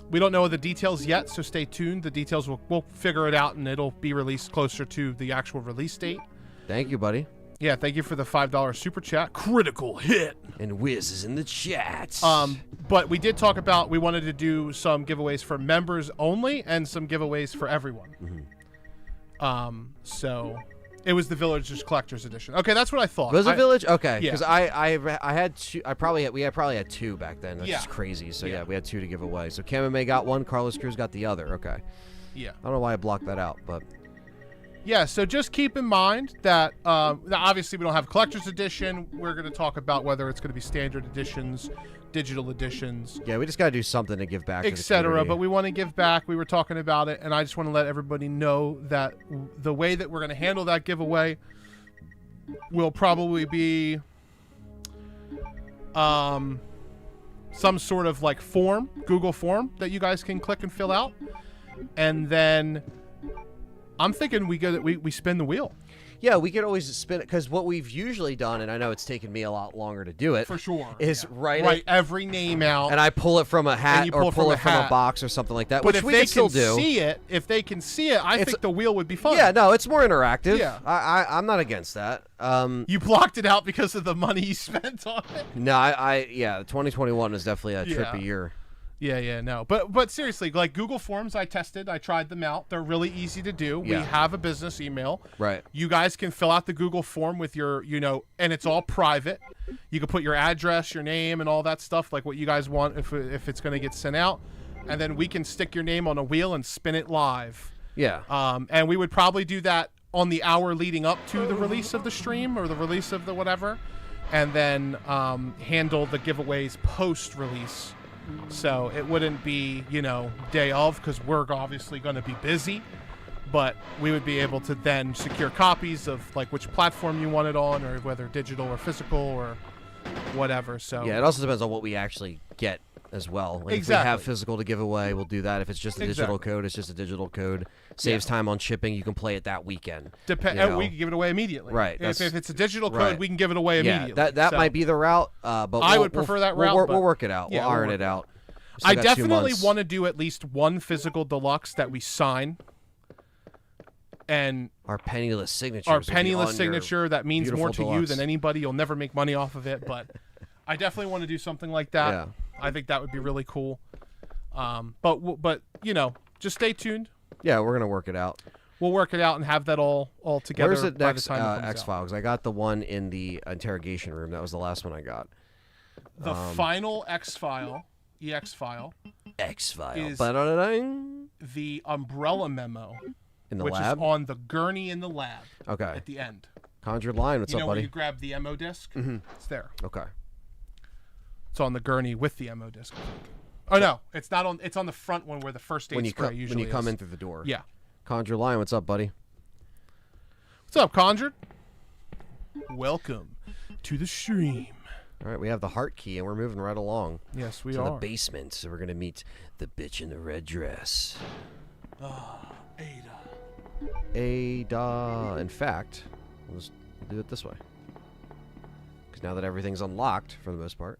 We don't know the details yet, so stay tuned. The details, we'll figure it out, and it'll be released closer to the actual release date. Thank you, buddy. Yeah, thank you for the $5 super chat. Critical hit. And Wiz is in the chat. But we did talk about we wanted to do some giveaways for members only and some giveaways for everyone. Mm-hmm. So it was the Villagers Collector's Edition. Okay, that's what I thought. Was it Village? Okay, Yeah. because I had two. We probably had two back then. That's Yeah. just crazy. So Yeah. yeah, we had two to give away. So Cam MA got one, Carlos Cruz got the other. Okay. Yeah. I don't know why I blocked that out, but Yeah, so just keep in mind that obviously we don't have Collector's Edition. We're going to talk about whether it's going to be standard editions, digital editions, yeah, we just gotta do something to give back, to the etc. community. But we want to give back. We were talking about it, and I just want to let everybody know that the way that we're going to handle that giveaway will probably be some sort of like form, Google form that you guys can click and fill out, and then I'm thinking we spin the wheel. Yeah, we could always spin it, because what we've usually done, and I know it's taken me a lot longer to do it, For sure. is Yeah. write every name out. and I pull it from a hat you or pull it from a hat. box or something like that, But which if we they can still can do. see it, I think the wheel would be fun. Yeah, no, it's more interactive. Yeah. I'm not against that. You blocked it out because of the money you spent on it. No, yeah, 2021 is definitely a trippy year. Yeah, no. But seriously, like Google Forms, I tried them out. They're really easy to do. Yeah. We have a business email. Right. You guys can fill out the Google form with your, and it's all private. You can put your address, your name, and all that stuff, like what you guys want if it's going to get sent out. And then we can stick your name on a wheel and spin it live. Yeah. And we would probably do that on the hour leading up to the release of the stream or the release of the whatever. And then handle the giveaways post-release. So it wouldn't be, day of, because we're obviously going to be busy. But we would be able to then secure copies of like which platform you want it on, or whether digital or physical or whatever. So Yeah, it also depends on what we actually get as well. Like Exactly. If we have physical to give away, we'll do that. If it's just a digital Exactly. code, it's just a digital code. Saves time on shipping. You can play it that weekend. you we know? can give it away immediately. Right, If that's- it's a digital code, right. we can give it away Yeah, immediately. that So might be the route. But I would prefer that route, We'll but- work it out. Yeah, we'll we'll iron work it it out. I Still got 2 months. definitely want to do at least one physical deluxe that we sign. and our penniless signature. that means more to you deluxe. than anybody. You'll never make money off of it, but I definitely want to do something like that. Yeah. I think that would be really cool. But you know, just stay tuned. Yeah, we're gonna work it out. We'll work it out and have that all together. Where's it by next the time it comes X out. Files? I got the one in the interrogation room. That was the last one I got. The final X file, EX file, X File. is the umbrella memo, In the which lab. is on the gurney in the lab. Okay. At the end. Conjured Line. What's You up, know where buddy? you grab the MO disc? Mm-hmm. It's there. Okay. It's on the gurney with the MO disc. I think. Oh no, it's not on. It's on the front one where the first aid spray usually when you come is. in through the door. Yeah. Conjured Line. What's up, buddy? What's up, Conjured? Welcome to the stream. All right, we have the heart key, and we're moving right along. Yes, we to are. the basement, so we're gonna meet the bitch in the red dress. Ada. In fact, we'll just do it this way. Because now that everything's unlocked, for the most part.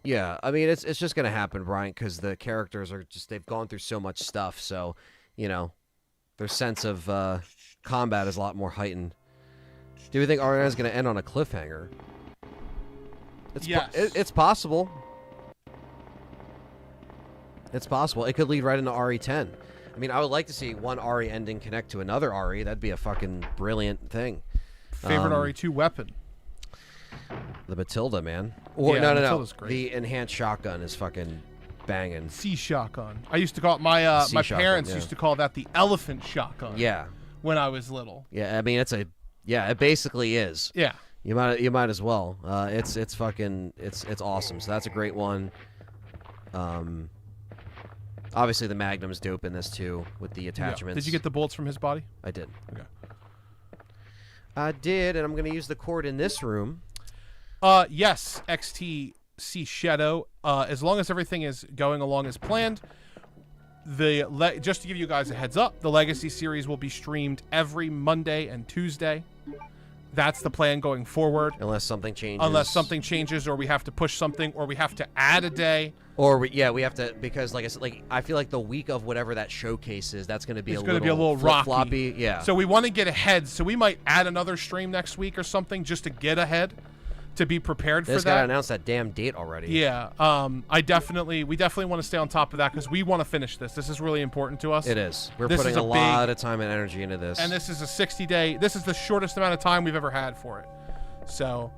Yeah, I mean, it's just going to happen, Brian, because the characters are just, they've gone through so much stuff, so, you know, their sense of combat is a lot more heightened. Do we think Ariana is going to end on a cliffhanger? Yes. It's possible. It's possible. It could lead right into RE10. I mean, I would like to see one RE ending connect to another RE. That'd be a fucking brilliant thing. Favorite RE2 weapon? The Matilda, man. Or, Yeah, no. Matilda's great. The enhanced shotgun is fucking banging. C shotgun. I used to call it my C shotgun, parents yeah. used to call that the elephant shotgun. Yeah. When I was little. Yeah, I mean, it basically is. Yeah. You might as well. It's awesome. So that's a great one. Obviously the Magnum's dope in this too with the attachments. Yeah. Did you get the bullets from his body? I did. Okay. I did, and I'm going to use the cord in this room. Yes, XTC Shadow. As long as everything is going along as planned, just to give you guys a heads up, the Legacy series will be streamed every Monday and Tuesday. That's the plan going forward. Unless something changes. Unless something changes, or we have to push something, or we have to add a day. Or we have to, because like I said, I feel like the week of whatever that showcase is, that's going to be It's going to be a little rocky. Floppy. Yeah. So we want to get ahead. So we might add another stream next week or something just to get ahead, to be prepared for They just got to that. announce that damn date already. Yeah. We definitely want to stay on top of that because we want to finish this. This is really important to us. It is. We're This putting is a lot of time and energy into this. And this is a 60-day. This is the shortest amount of time we've ever had for it. So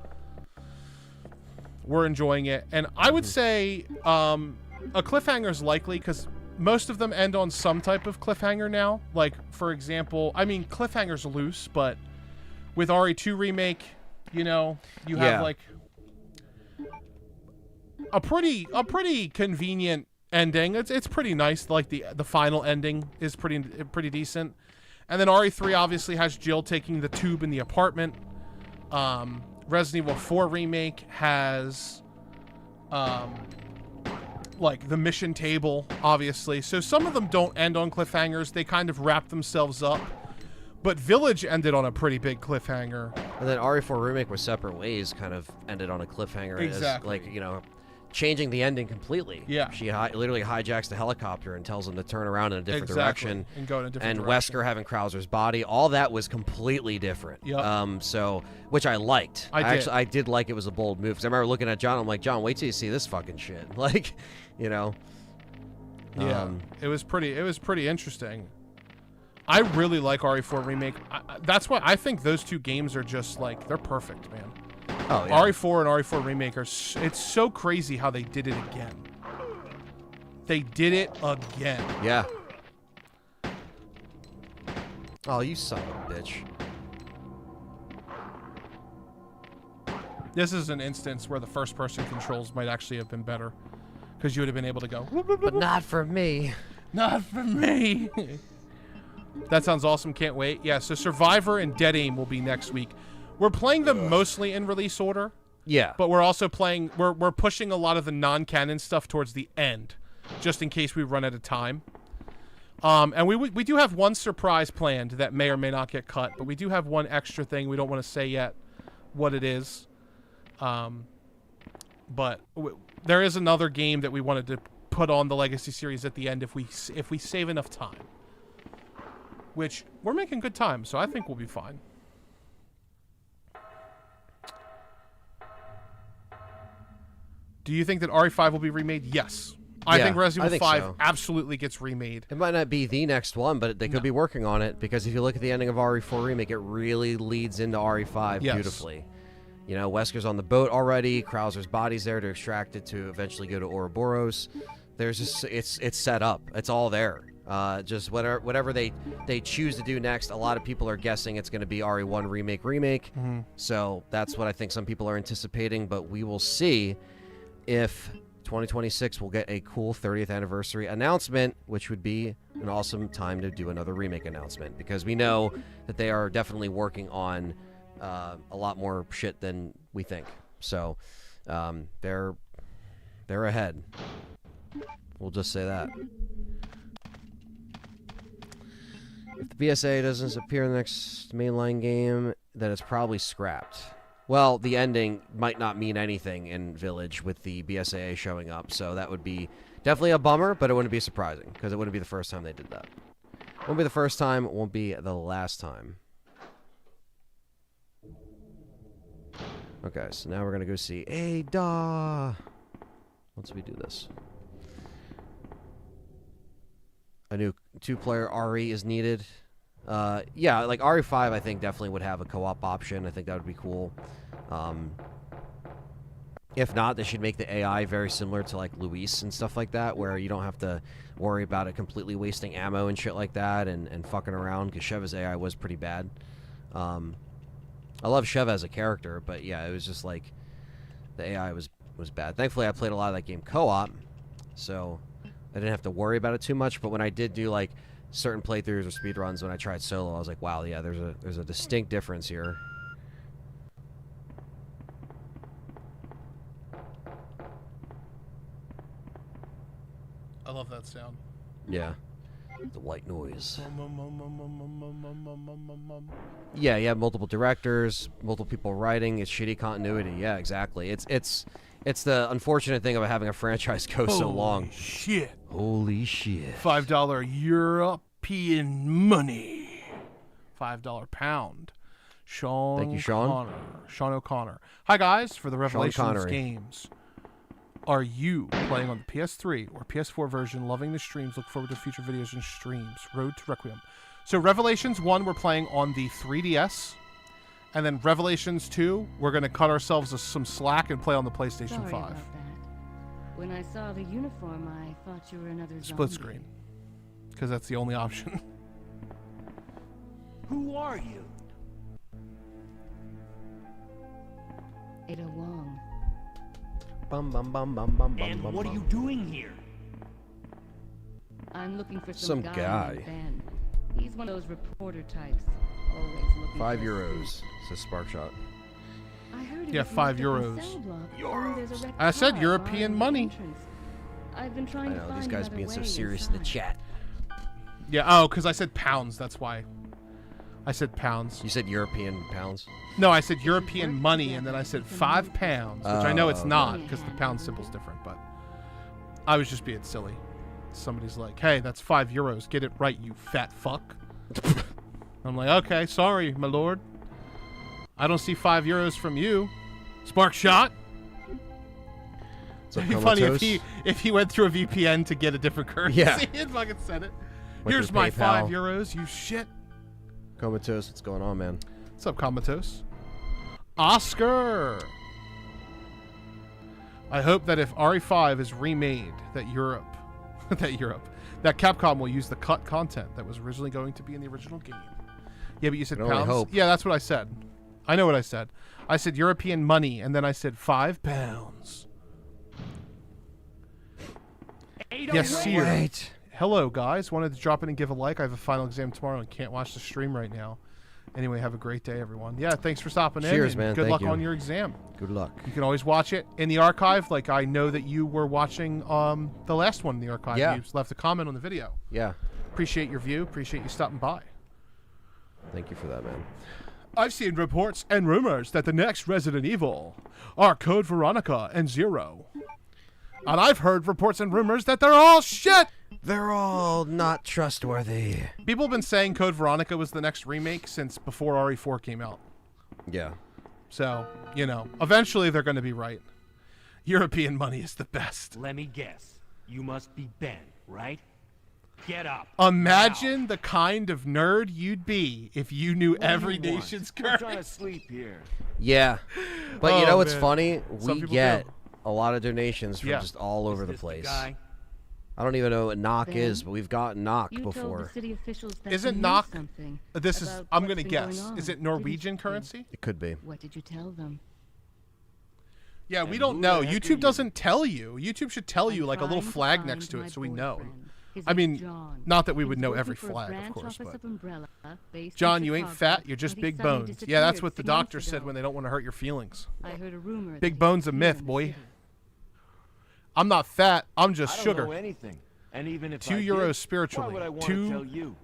we're enjoying it. And I would say a cliffhanger is likely because most of them end on some type of cliffhanger now. Like, for example, I mean, cliffhanger's loose, but with RE2 Remake, you know, you have like a pretty convenient ending. It's pretty nice. Like the final ending is pretty decent. And then RE3 obviously has Jill taking the tube in the apartment. Resident Evil 4 Remake has like the mission table, obviously. So some of them don't end on cliffhangers. They kind of wrap themselves up. But Village ended on a pretty big cliffhanger. And then RE4 Remake with Separate Ways kind of ended on a cliffhanger. Exactly. As, like, you know, changing the ending completely. Yeah. She literally hijacks the helicopter and tells him to turn around in a different direction. And go in a different and direction. Wesker having Krauser's body. All that was completely different. Yep. So, which I liked. I did like it was a bold move. Because I remember looking at John, I'm like, John, wait till you see this fucking shit. Like, you know. Yeah. It was pretty interesting. I really like RE4 Remake. That's why I think those two games are just like, they're perfect, man. Oh, yeah. RE4 and RE4 Remake it's so crazy how they did it again. They did it again. Yeah. Oh, you son of a bitch. This is an instance where the first person controls might actually have been better. Because you would have been able to go, But not for me. not for me. That sounds awesome. Can't wait. Yeah, so Survivor and Dead Aim will be next week. We're playing them mostly in release order. Yeah. But we're also playing, we're pushing a lot of the non-canon stuff towards the end, just in case we run out of time. And we do have one surprise planned that may or may not get cut, but we do have one extra thing. We don't want to say yet what it is. But there is another game that we wanted to put on the Legacy series at the end if we save enough time. Which we're making good time, so I think we'll be fine. Do you think that RE5 will be remade? Yes. I think Resident Evil 5 absolutely gets remade. It might not be the next one, but they could be working on it, because if you look at the ending of RE4 Remake, it really leads into RE5 beautifully. You know, Wesker's on the boat already, Krauser's body's there to extract it to eventually go to Ouroboros. There's just, it's set up. It's all there. Just whatever they choose to do next, a lot of people are guessing it's going to be RE1 Remake. So that's what I think some people are anticipating, but we will see if 2026 will get a cool 30th anniversary announcement, which would be an awesome time to do another remake announcement, because we know that they are definitely working on a lot more shit than we think. So they're ahead. We'll just say that. If the BSA doesn't appear in the next mainline game, then it's probably scrapped. Well, the ending might not mean anything in Village with the BSAA showing up, so that would be definitely a bummer, but it wouldn't be surprising, because it wouldn't be the first time they did that. It won't be the first time, it won't be the last time. Okay, so now we're going to go see Ada. Once we do this. A new 2-player RE is needed. Yeah, like RE5 I think definitely would have a co-op option. I think that would be cool. If not, they should make the AI very similar to like Luis and stuff like that, where you don't have to worry about it completely wasting ammo and shit like that and fucking around, because Sheva's AI was pretty bad. I love Sheva as a character, but yeah, it was just like the AI was bad. Thankfully, I played a lot of that game co-op, so I didn't have to worry about it too much. But when I did do like certain playthroughs or speedruns when I tried solo, I was like, wow, yeah, there's a distinct difference here. I love that sound. Yeah. The white noise. Yeah, you have multiple directors, multiple people writing. It's shitty continuity. Yeah, exactly. It's the unfortunate thing about having a franchise go so long. Shit. Holy shit. $5 European money. $5 pound. Sean. Thank you, Sean. Connor. Sean O'Connor. Hi guys, for the Revelations games. Are you playing on the PS3 or PS4 version, loving the streams, look forward to future videos and streams? Road to Requiem. So Revelations 1 we're playing on the 3DS, and then Revelations 2 we're going to cut ourselves some slack and play on the PlayStation 5. About that. When I saw the uniform, I thought you were another Split zombie. screen, because that's the only option. Who are you? Ada Wong. Bum, bum, bum, bum, bum, And bum, what bum. are you doing here? I'm looking for some guy. named Ben. He's one of those reporter types. Always looking €5, for a says Sparkshot. I heard it Yeah, was €5. used at the cell block, and there's a red I said car European barring money. the entrance. I've been trying I to know, find these guys another being so way serious in the inside. chat. Yeah, oh, because I said pounds, that's why. I said pounds. You said European pounds? No, I said European money, and then I said £5, which I know it's Oh, not, because the pound symbol's different, but I was just being silly. Somebody's like, hey, that's €5. Get it right, you fat fuck. I'm like, okay, sorry, my lord. I don't see €5 from you. Spark shot. So It'd be funny if he went through a VPN to get a different currency and fucking said it. Went Here's through my PayPal. €5, you shit. Comatose, what's going on, man? What's up, Comatose? Oscar! I hope that if RE5 is remade, that that Capcom will use the cut content that was originally going to be in the original game. Yeah, but you said Can only pounds? hope. Yeah, that's what I said. I know what I said. I said European money, and then I said £5. Yes, sir. Right. Hello, guys. Wanted to drop in and give a like. I have a final exam tomorrow and can't watch the stream right now. Anyway, have a great day, everyone. Yeah, thanks for stopping in. Cheers, and man. Good Thank luck you. on your exam. Good luck. You can always watch it in the archive. Like, I know that you were watching the last one in the archive. Yeah. You left a comment on the video. Yeah. Appreciate your view. Appreciate you stopping by. Thank you for that, man. I've seen reports and rumors that the next Resident Evil are Code Veronica and Zero. And I've heard reports and rumors that they're all shit! They're all not trustworthy. People have been saying Code Veronica was the next remake since before RE4 came out. Yeah. So, you know, eventually they're going to be right. European money is the best. Let me guess. You must be Ben, right? Get up. Imagine the kind of nerd you'd be if you knew every nation's I'm trying to currency. sleep here. Yeah. But you Oh, know what's man. funny? Some We people get do. a lot of donations from Yeah. just all over Is the this place. guy? I don't even know what knock Ben, is, but we've gotten knock You told before. the city officials that Isn't you knew knock- something This is, about I'm what's going to been going guess. on, Is it didn't Norwegian you? currency? It could be. What did you tell them? Yeah, we And don't who know. the heck are YouTube you? doesn't tell you. YouTube should tell you I'm like a little trying to flag find next to my it so we know. boyfriend. His I name's mean, John. not that we He would was know working every for a flag, of branch course, office but... of Umbrella based in John, you ain't Chicago, fat, you're just but he big suddenly bones. Yeah, that's disappeared what the 6 months doctor said ago. when they don't want to hurt your feelings. I heard a rumor. Big that bone's a he's myth, here in the boy. city. I'm not fat, I'm just I don't sugar. know anything. And even if 2 I euros did, spiritually. why would I want 2 to tell you?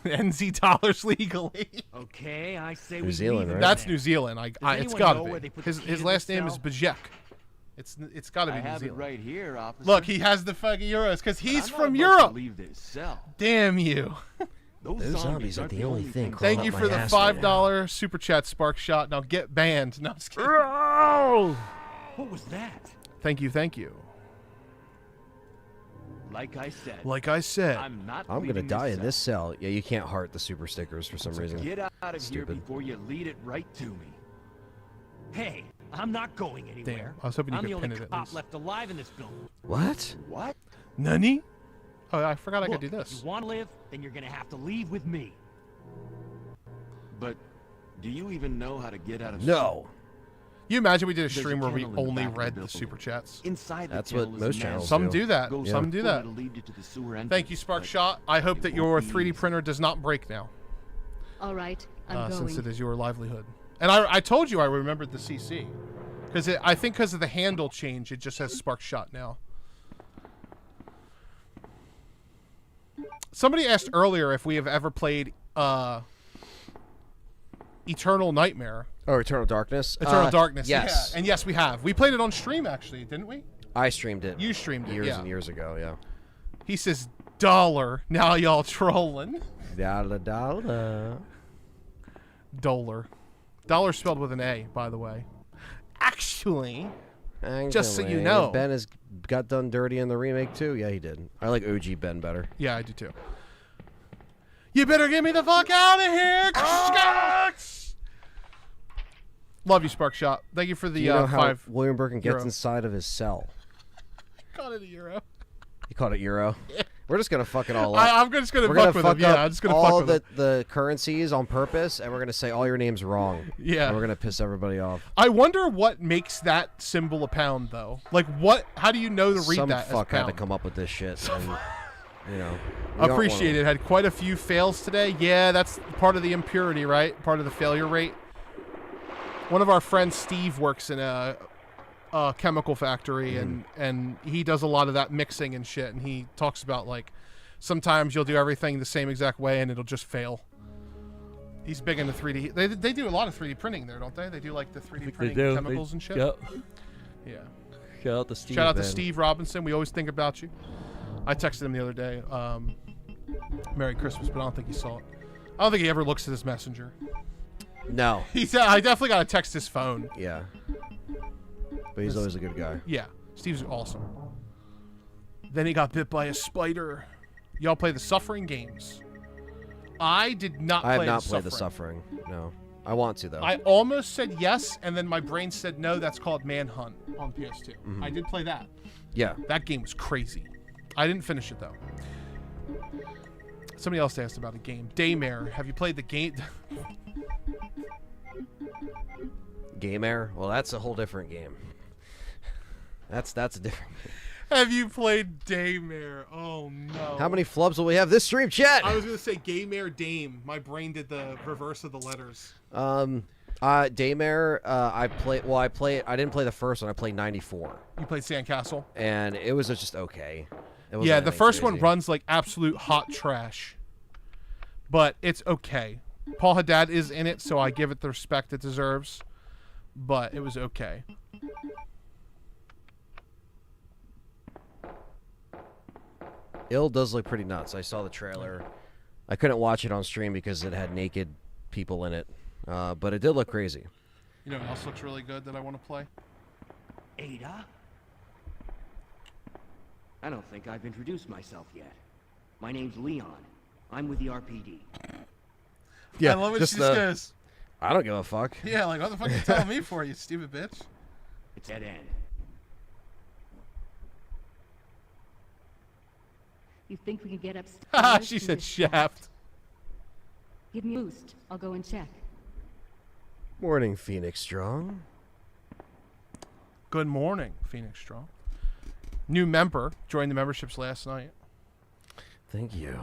NZ dollars legally. Okay, I say New we Zealand, leave him right? That's there. New Zealand. It's anyone gotta know where they be. put the key His to last the name is cell? Bajek. It's gotta be I New have it Zealand. right here, officer. Look, he has the fucking euros because he's I'm not from about Europe. To leave this cell. Damn you. Those zombies aren't the only thing things Thank up you my for the ass right $5 super chat, Spark Shot. Now get banned. No, I'm just kidding. What was that? Thank you, thank you. Like I said, Like I said, I'm not. I'm gonna leaving die in cell. this cell. Yeah, you can't heart the super stickers for some So reason. get out of Stupid. here before you lead it right to me. Hey, I'm not going anywhere. Damn, I was hoping you I'm could the pin only it at cop least. left alive in this building. What? What? Nani? Oh, I forgot I Look, could do if this. you want to live, then you're gonna have to leave with me. But do you even know how to get out of? No. You imagine we did a There's a stream where we kennel in the only back of the read the building. super chats. Inside the That's what kennel is most a channels man. Some do. do that. Goes Some do through that. it'll lead you to the sewer entrance, Thank you, Spark but Shot. I hope it that won't your be 3D easy. printer does not break now, All right, I'm since it going. is your livelihood. And I told you I remembered the CC. Because I think because of the handle change, it just has Spark Shot now. Somebody asked earlier if we have ever played Eternal Nightmare. Oh, Eternal Darkness. Eternal Darkness. Yes. Yeah. And yes, we have. We played it on stream, actually, didn't we? I streamed it. You streamed it, years yeah. and years ago. Yeah. He says, dollar. Now y'all trolling. Dollar, dollar. Dollar. Dollar spelled with an A, by the way. Actually, just so you Actually, know. Ben has got done dirty in the remake too. Yeah, he did. I like OG Ben better. Yeah, I do too. You better get me the fuck out of here! Love you, Spark Shot. Thank you for the Do you know how 5 William Birkin gets euro. inside of his cell? Call it a euro. He called it Euro. We're just gonna fuck it all up. I'm just gonna We're fuck gonna with fuck him. Yeah, up I'm just gonna all fuck with him. the currencies on purpose, and we're gonna say all your names wrong. Yeah. And we're gonna piss everybody off. I wonder what makes that symbol a pound, though. Like, what? How do you know to read Some that fuck as had pound? to come up with this shit. And, you know. we don't Appreciate wanna- it. Had quite a few fails today. Yeah, that's part of the impurity, right? Part of the failure rate. One of our friends, Steve, works in a chemical factory, and he does a lot of that mixing and shit. And he talks about, like, sometimes you'll do everything the same exact way, and it'll just fail. He's big into 3D. They do a lot of 3D printing there, don't they? They do, like, the 3D printing chemicals and shit. Yep. Yeah. Shout out to Steve. Shout out to man. Steve Robinson. We always think about you. I texted him the other day. Merry Christmas, but I don't think he saw it. I don't think he ever looks at his messenger. No. He said, I definitely got to text his phone. Yeah. But he's always a good guy. Yeah, Steve's awesome. Then he got bit by a spider. Y'all play the Suffering games. I did not play I have not the played the Suffering. Suffering. No. I want to though. I almost said yes, and then my brain said no, that's called Manhunt on PS2. I did play that. Yeah. That game was crazy. I didn't finish it, though. Somebody else asked about a game. Daymare. Have you played the game? Game Air? Well, that's a whole different game. That's a different game. Have you played Daymare? Oh, no. How many flubs will we have this stream, chat? I was going to say Gaymare Dame. My brain did the reverse of the letters. Daymare, I didn't play the first one. I played 94. You played Sandcastle? And it was just okay. Yeah, the first one runs like absolute hot trash. But it's okay. Paul Haddad is in it, so I give it the respect it deserves. But it was okay. Ill does look pretty nuts. I saw the trailer. I couldn't watch it on stream because it had naked people in it. But it did look crazy. You know what else looks really good that I want to play? Ada? I don't think I've introduced myself yet. My name's Leon. I'm with the RPD. Yeah, I love what she just goes. I don't give a fuck. Yeah, like, what the fuck are you telling me for, you stupid bitch? It's dead end. You think we can get upstairs? Haha, she said shaft. Give me a boost. I'll go and check. Morning, Phoenix Strong. Good morning, Phoenix Strong. New member joined the memberships last night. Thank you.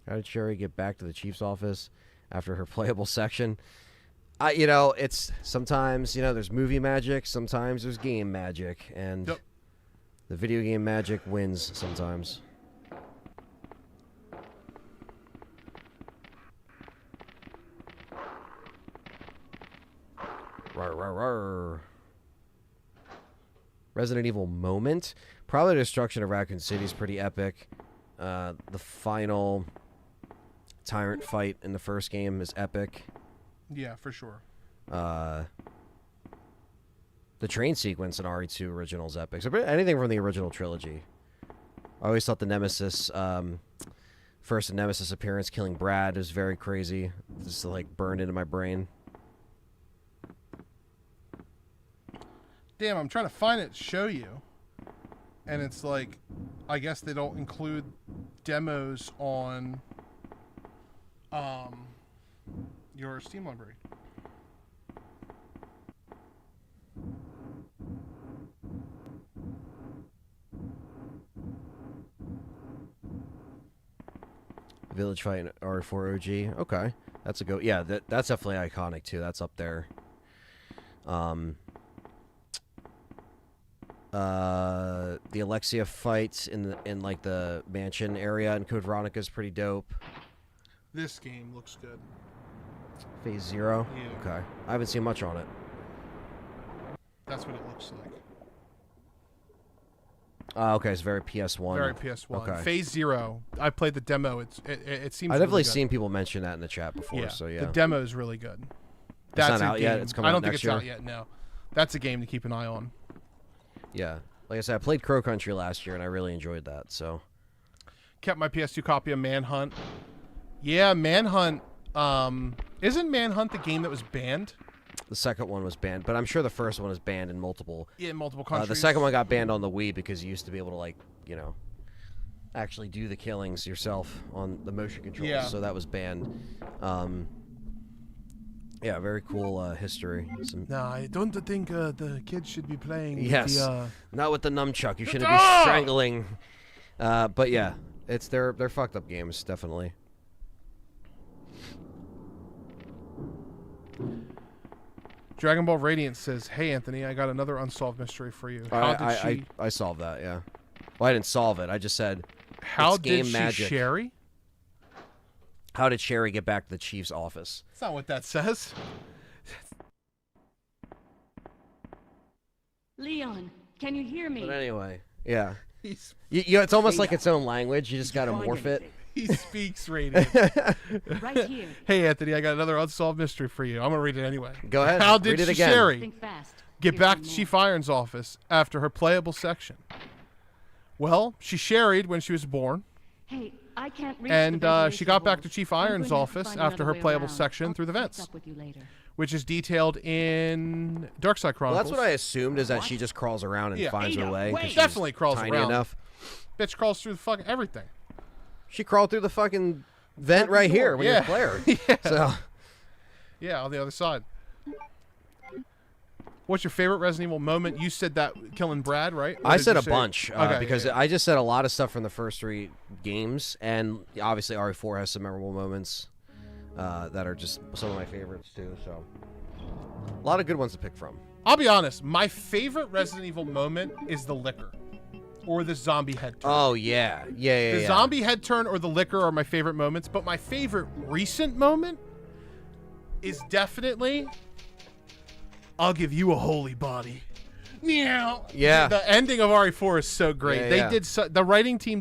How did Sherry get back to the Chief's office after her playable section? You know, it's sometimes, you know, there's movie magic, sometimes there's game magic, and the video game magic wins sometimes. Rawr, rawr, rawr. Resident Evil moment. Probably the destruction of Raccoon City is pretty epic. The final tyrant fight in the first game is epic. Yeah, for sure. The train sequence in RE2 original is epic. So anything from the original trilogy. I always thought the Nemesis, first Nemesis appearance killing Brad is very crazy. Just like burned into my brain. Damn, I'm trying to find it to show you. And it's like, I guess they don't include demos on your Steam library. Village fight in R4 OG. Okay. That's a go. Yeah, that's definitely iconic too. That's up there. The Alexia fight in like the mansion area in Code Veronica is pretty dope. This game looks good. Phase 0? Yeah. Okay. I haven't seen much on it. That's what it looks like. Okay, it's very PS1. Very PS1. Okay. Phase 0. I played the demo. It seems. I've definitely really seen people mention that in the chat before. Yeah, So yeah, the demo is really good. It's That's not out game. yet. It's coming I don't out think next it's year. out yet. No, that's a game to keep an eye on. Yeah, like I said, I played Crow Country last year and I really enjoyed that. So Kept my PS2 copy of Manhunt. Yeah, Manhunt. Isn't Manhunt the game that was banned? the second one was banned, but I'm sure the first one is banned in multiple. Yeah, in multiple countries. The second one got banned on the Wii because you used to be able to, like, you know, actually do the killings yourself on the motion controls. Yeah. So that was banned. Yeah, very cool history. No, I don't think the kids should be playing. Yes, the, not with the nunchuck. You shouldn't be strangling. But yeah, they're fucked up games, definitely. Dragon Ball Radiant says, "Hey Anthony, I got another unsolved mystery for you. How did she? I solved that. Yeah. Well, I didn't solve it. I just said. How it's game did she magic. Sherry? How did Sherry get back to the chief's office? That's not what that says. Leon, can you hear me? But anyway, yeah. It's almost like its own language. You just gotta morph it. He speaks Radiant. Right here. Hey Anthony, I got another unsolved mystery for you. I'm gonna read it anyway. Go ahead. How did read it again. Sherry Think fast. get Here's back some to more. Chief Iron's office after her playable section? Well, she sherried when she was born, Hey, I can't reach and the ventilation she got back to holes. Chief I'm going Iron's to have to office find after another her way playable around. section I'll through the catch vents, up with you later. which is detailed in Darkside Well, Chronicles. that's what I assumed is that she just crawls around and Yeah. finds her way. 'cause she's Definitely crawls tiny around. enough. Bitch crawls through fucking everything. She crawled through the fucking vent right here when Yeah. you're Claire. Yeah. So Yeah, on the other side. What's your favorite Resident Evil moment? You said that killing Brad, right? Or I did said you a say- bunch Okay, because yeah. I just said a lot of stuff from the first 3 games, and obviously RE4 has some memorable moments that are just some of my favorites too. So a lot of good ones to pick from. I'll be honest. My favorite Resident Evil moment is the liquor. Or the zombie head turn. Oh, yeah. Yeah. The zombie head turn or the liquor are my favorite moments. But my favorite recent moment is definitely... I'll give you a holy body. Meow. Yeah. The ending of RE4 is so great. Yeah, The writing team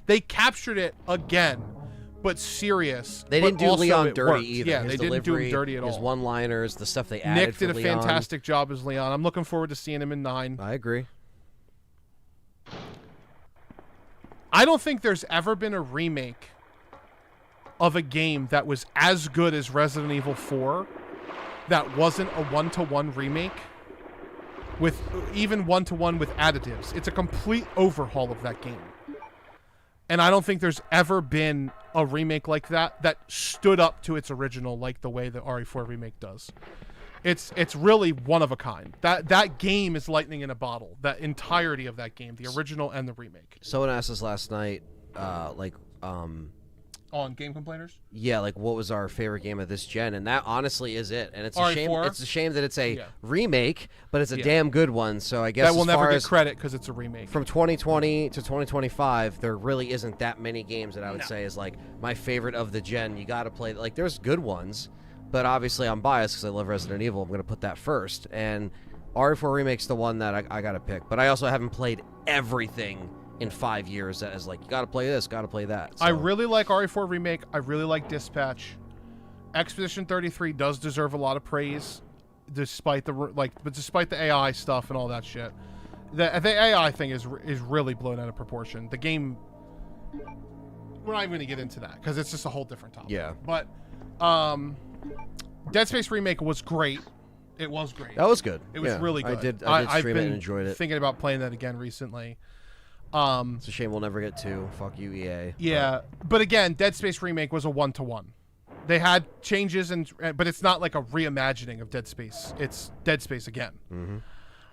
they captured it again, but serious. They didn't do Leon dirty either. Yeah, his they didn't do him dirty at all. His one-liners, the stuff they added Nick did a fantastic job as Leon. I'm looking forward to seeing him in 9. I agree. I don't think there's ever been a remake of a game that was as good as Resident Evil 4 that wasn't a one-to-one remake with even one-to-one with additives. It's a complete overhaul of that game. And I don't think there's ever been a remake like that that stood up to its original like the way the RE4 remake does. It's really one of a kind. That game is lightning in a bottle. That entirety of that game, the original and the remake. Someone asked us last night, on Game Complainers? Yeah, like what was our favorite game of this gen, and that honestly is it. And it's a RE4? shame. It's a shame that it's a remake, but it's a damn good one. So I guess that will as never far get as credit because it's a remake. From 2020 to 2025, there really isn't that many games that I would say is like my favorite of the gen. You got to play like there's good ones, but obviously I'm biased because I love Resident Evil. I'm going to put that first, and RE4 remake's the one that I got to pick. But I also haven't played everything in 5 years that is like, you got to play this, got to play that. So. I really like RE4 Remake. I really like Dispatch. Expedition 33 does deserve a lot of praise, despite the AI stuff and all that shit. The AI thing is really blown out of proportion. The game, we're not even going to get into that because it's just a whole different topic. Yeah. But Dead Space Remake was great. It was great. That was good. It was really good. I did I've stream it been and enjoyed it. Thinking about playing that again recently. It's a shame we'll never get 2. Fuck you, EA. Yeah, but again, Dead Space Remake was a 1-to-1. They had changes, but it's not like a reimagining of Dead Space. It's Dead Space again,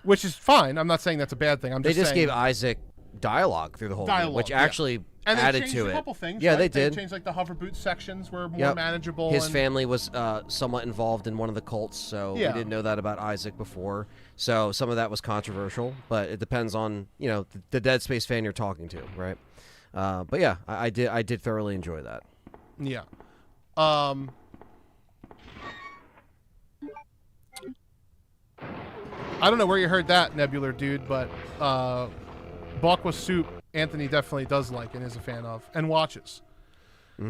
which is fine. I'm not saying that's a bad thing. They just gave Isaac dialogue through the whole game, which actually added to it. A couple things, yeah, right? they did. They changed like the hover boot sections were more manageable. His family was somewhat involved in one of the cults, so we didn't know that about Isaac before. So some of that was controversial, but it depends on the Dead Space fan you're talking to, right? But yeah, I did thoroughly enjoy that. Yeah. I don't know where you heard that, Nebular dude, but Balk with Soup, Anthony definitely does like and is a fan of and watches.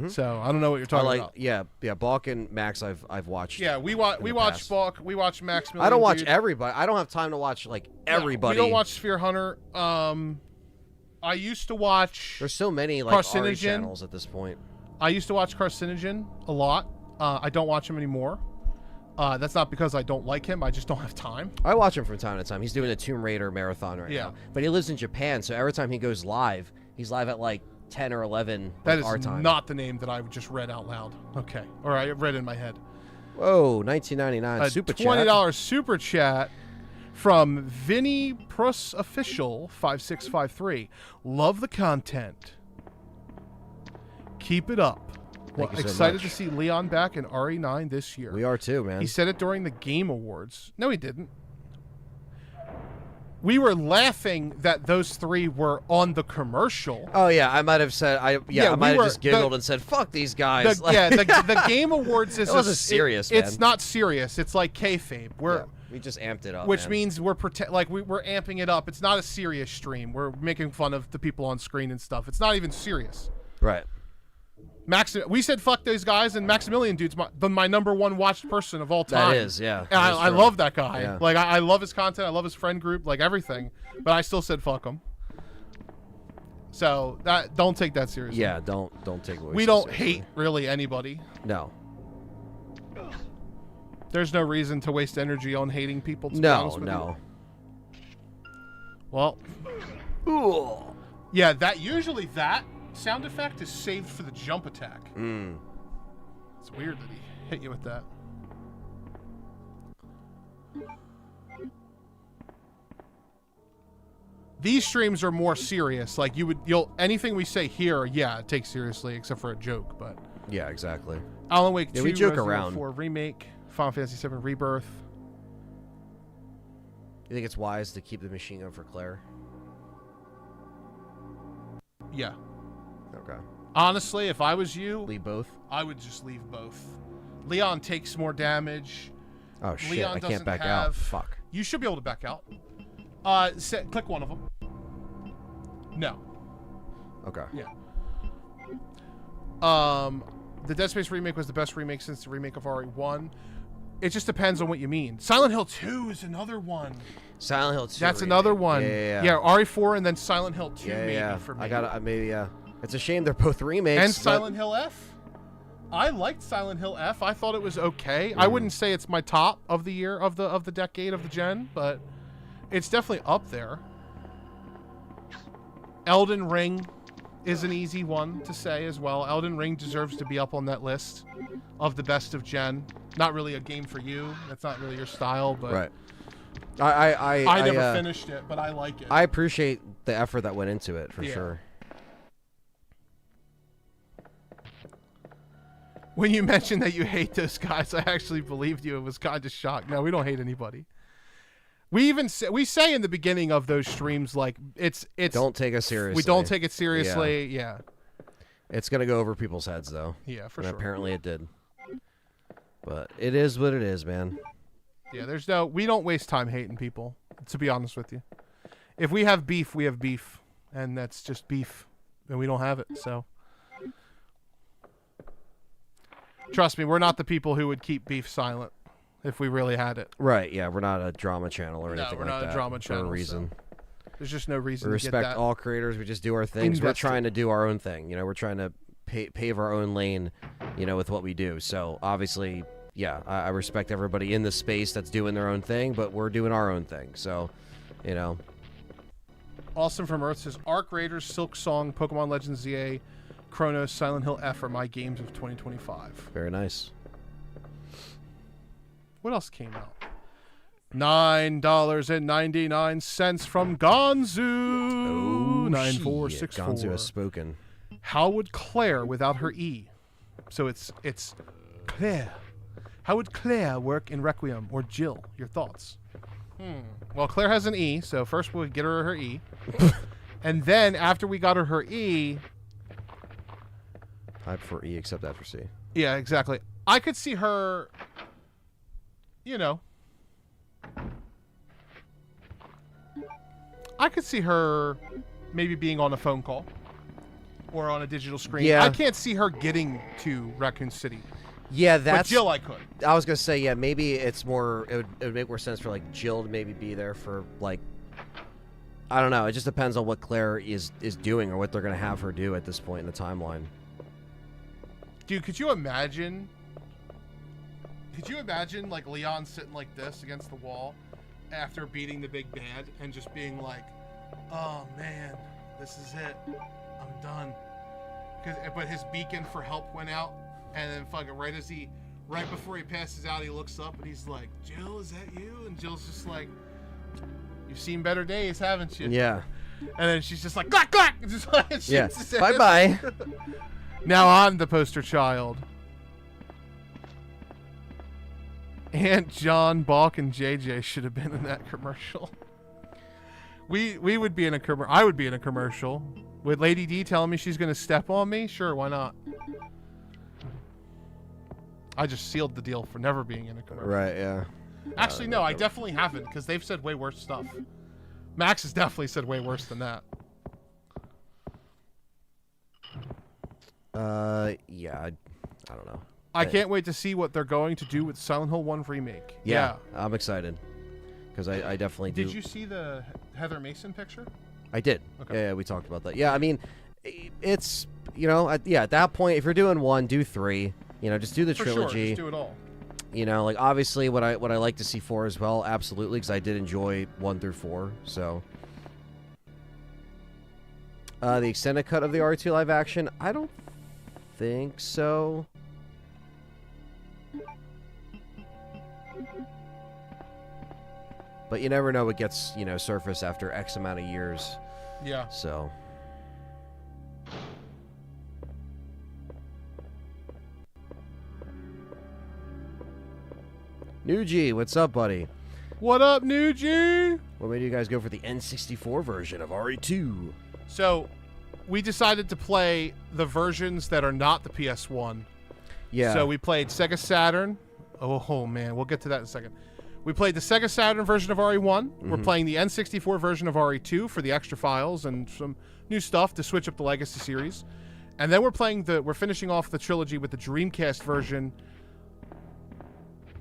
So I don't know what you're talking about. Yeah, Balk and Max I've watched. Yeah, we watch Balk, we watch Max. I don't watch everybody. I don't have time to watch like everybody. We don't watch Sphere Hunter. I used to watch. There's so many like RE channels at this point. I used to watch Carcinogen a lot. I don't watch him anymore. That's not because I don't like him. I just don't have time. I watch him from time to time. He's doing a Tomb Raider marathon right now. But he lives in Japan, so every time he goes live, he's live at like 10 or 11 that is our time. Not the name that I just read out loud. Okay. Or I read in my head. Whoa, $19.99 super chat. $20 super chat from Vinny Prus Official 5653. Love the content. Keep it up. Well, excited to see Leon back in RE9 this year. We are too, man. He said it during the Game Awards. No, he didn't. We were laughing that those three were on the commercial. Oh yeah, I might have said I might have just giggled and said, "Fuck these guys." The Game Awards is wasn't serious. Man. It's not serious. It's like kayfabe. We just amped it up, which means we're amping it up. It's not a serious stream. We're making fun of the people on screen and stuff. It's not even serious. Right. We said fuck those guys, and Maximilian dude's my number one watched person of all time. That is, yeah. And I love that guy. Yeah. Like I love his content. I love his friend group, like everything. But I still said fuck him. So don't take that seriously. Yeah, don't take what we don't hate really anybody. No. There's no reason to waste energy on hating people. To be honest with you. Well. Ooh. Yeah, that sound effect is saved for the jump attack. It's weird that he hit you with that. These streams are more serious. Like anything we say here, take seriously, except for a joke. But yeah, exactly. Alan Wake 2, we joke Resident around. Evil 4 remake, Final Fantasy 7 Rebirth. You think it's wise to keep the machine gun for Claire? Yeah. Okay. Honestly, if I was you, leave both. I would just leave both. Leon takes more damage. Oh shit! Leon I can't doesn't back have... out. Fuck. You should be able to back out. Click one of them. No. Okay. Yeah. The Dead Space remake was the best remake since the remake of RE1. It just depends on what you mean. Silent Hill 2 is another one. Silent Hill 2. That's remake. another one. Yeah. RE4 and then Silent Hill 2 maybe for me. I got maybe. It's a shame they're both remakes. And Silent Hill F. I liked Silent Hill F. I thought it was okay. I wouldn't say it's my top of the year of the decade of the gen, but it's definitely up there. Elden Ring is an easy one to say as well. Elden Ring deserves to be up on that list of the best of gen. Not really a game for you. That's not really your style, but right. I never finished it, but I like it. I appreciate the effort that went into it for sure. When you mentioned that you hate those guys, I actually believed you. It was kind of shocked. No, we don't hate anybody. We even say in the beginning of those streams, like it's don't take us seriously. We don't take it seriously. Yeah. It's gonna go over people's heads though. Yeah, for and sure. Apparently it did. But it is what it is, man. Yeah, we don't waste time hating people, to be honest with you. If we have beef, we have beef, and that's just beef, and we don't have it. So. Trust me, we're not the people who would keep beef silent if we really had it. Right, yeah, we're not a drama channel or anything like that. No, we're not a drama channel. For a reason. So there's just no reason we to get that. respect all creators. We just do our things. We're trying to do our own thing. You know, we're trying to pave our own lane, you know, with what we do. So, obviously, yeah, I respect everybody in the space that's doing their own thing, but we're doing our own thing. So, you know. Austin from Earth says, Arc Raiders, Silk Song, Pokemon Legends ZA, Chronos, Silent Hill F are my games of 2025. Very nice. What else came out? $9.99 from Gonzu. Oh, 9464. Gonzu has spoken. How would Claire without her E? So it's Claire. How would Claire work in Requiem or Jill? Your thoughts? Well, Claire has an E, so first we'll get her E. And then after we got her E... I prefer E except after C. Yeah, exactly. I could see her, you know, I could see her maybe being on a phone call or on a digital screen. Yeah. I can't see her getting to Raccoon City. Yeah, that's... But Jill, I could. I was going to say, yeah, maybe it's more... It would make more sense for, like, Jill to maybe be there for, like... I don't know. It just depends on what Claire is doing or what they're going to have her do at this point in the timeline. Dude, could you imagine... like, Leon sitting like this against the wall after beating the big bad and just being like, oh, man, this is it. I'm done. But his beacon for help went out, and then fucking right before he passes out, he looks up and he's like, Jill, is that you? And Jill's just like, you've seen better days, haven't you? Yeah. And then she's just like, clack, clack! Just like, yeah. Bye-bye. Now I'm the poster child. Aunt John, Balk, and JJ should have been in that commercial. We would be in a commercial. I would be in a commercial. With Lady D telling me she's going to step on me? Sure, why not? I just sealed the deal for never being in a commercial. Right, yeah. Actually, no, I definitely haven't, because they've said way worse stuff. Max has definitely said way worse than that. Yeah, I don't know. I can't wait to see what they're going to do with Silent Hill 1 Remake. Yeah. I'm excited. Because I definitely do. Did you see the Heather Mason picture? I did. Okay. Yeah, we talked about that. Yeah, I mean, it's, you know, at that point, if you're doing 1, do 3. You know, just do the trilogy. Sure, just do it all. You know, like, obviously, what I like to see 4 as well, absolutely, because I did enjoy 1 through 4, so. The extended cut of the R2 live action, I don't think so. But you never know what gets, you know, surfaced after X amount of years. Yeah. So. Nuji, what's up, buddy? What up, Nuji? What made you guys go for the N64 version of RE2? So, we decided to play the versions that are not the PS1. Yeah. So we played Sega Saturn. Oh man, we'll get to that in a second. We played the Sega Saturn version of RE1. We're playing the N64 version of RE2 for the extra files and some new stuff to switch up the Legacy series. And then we're finishing off the trilogy with the Dreamcast version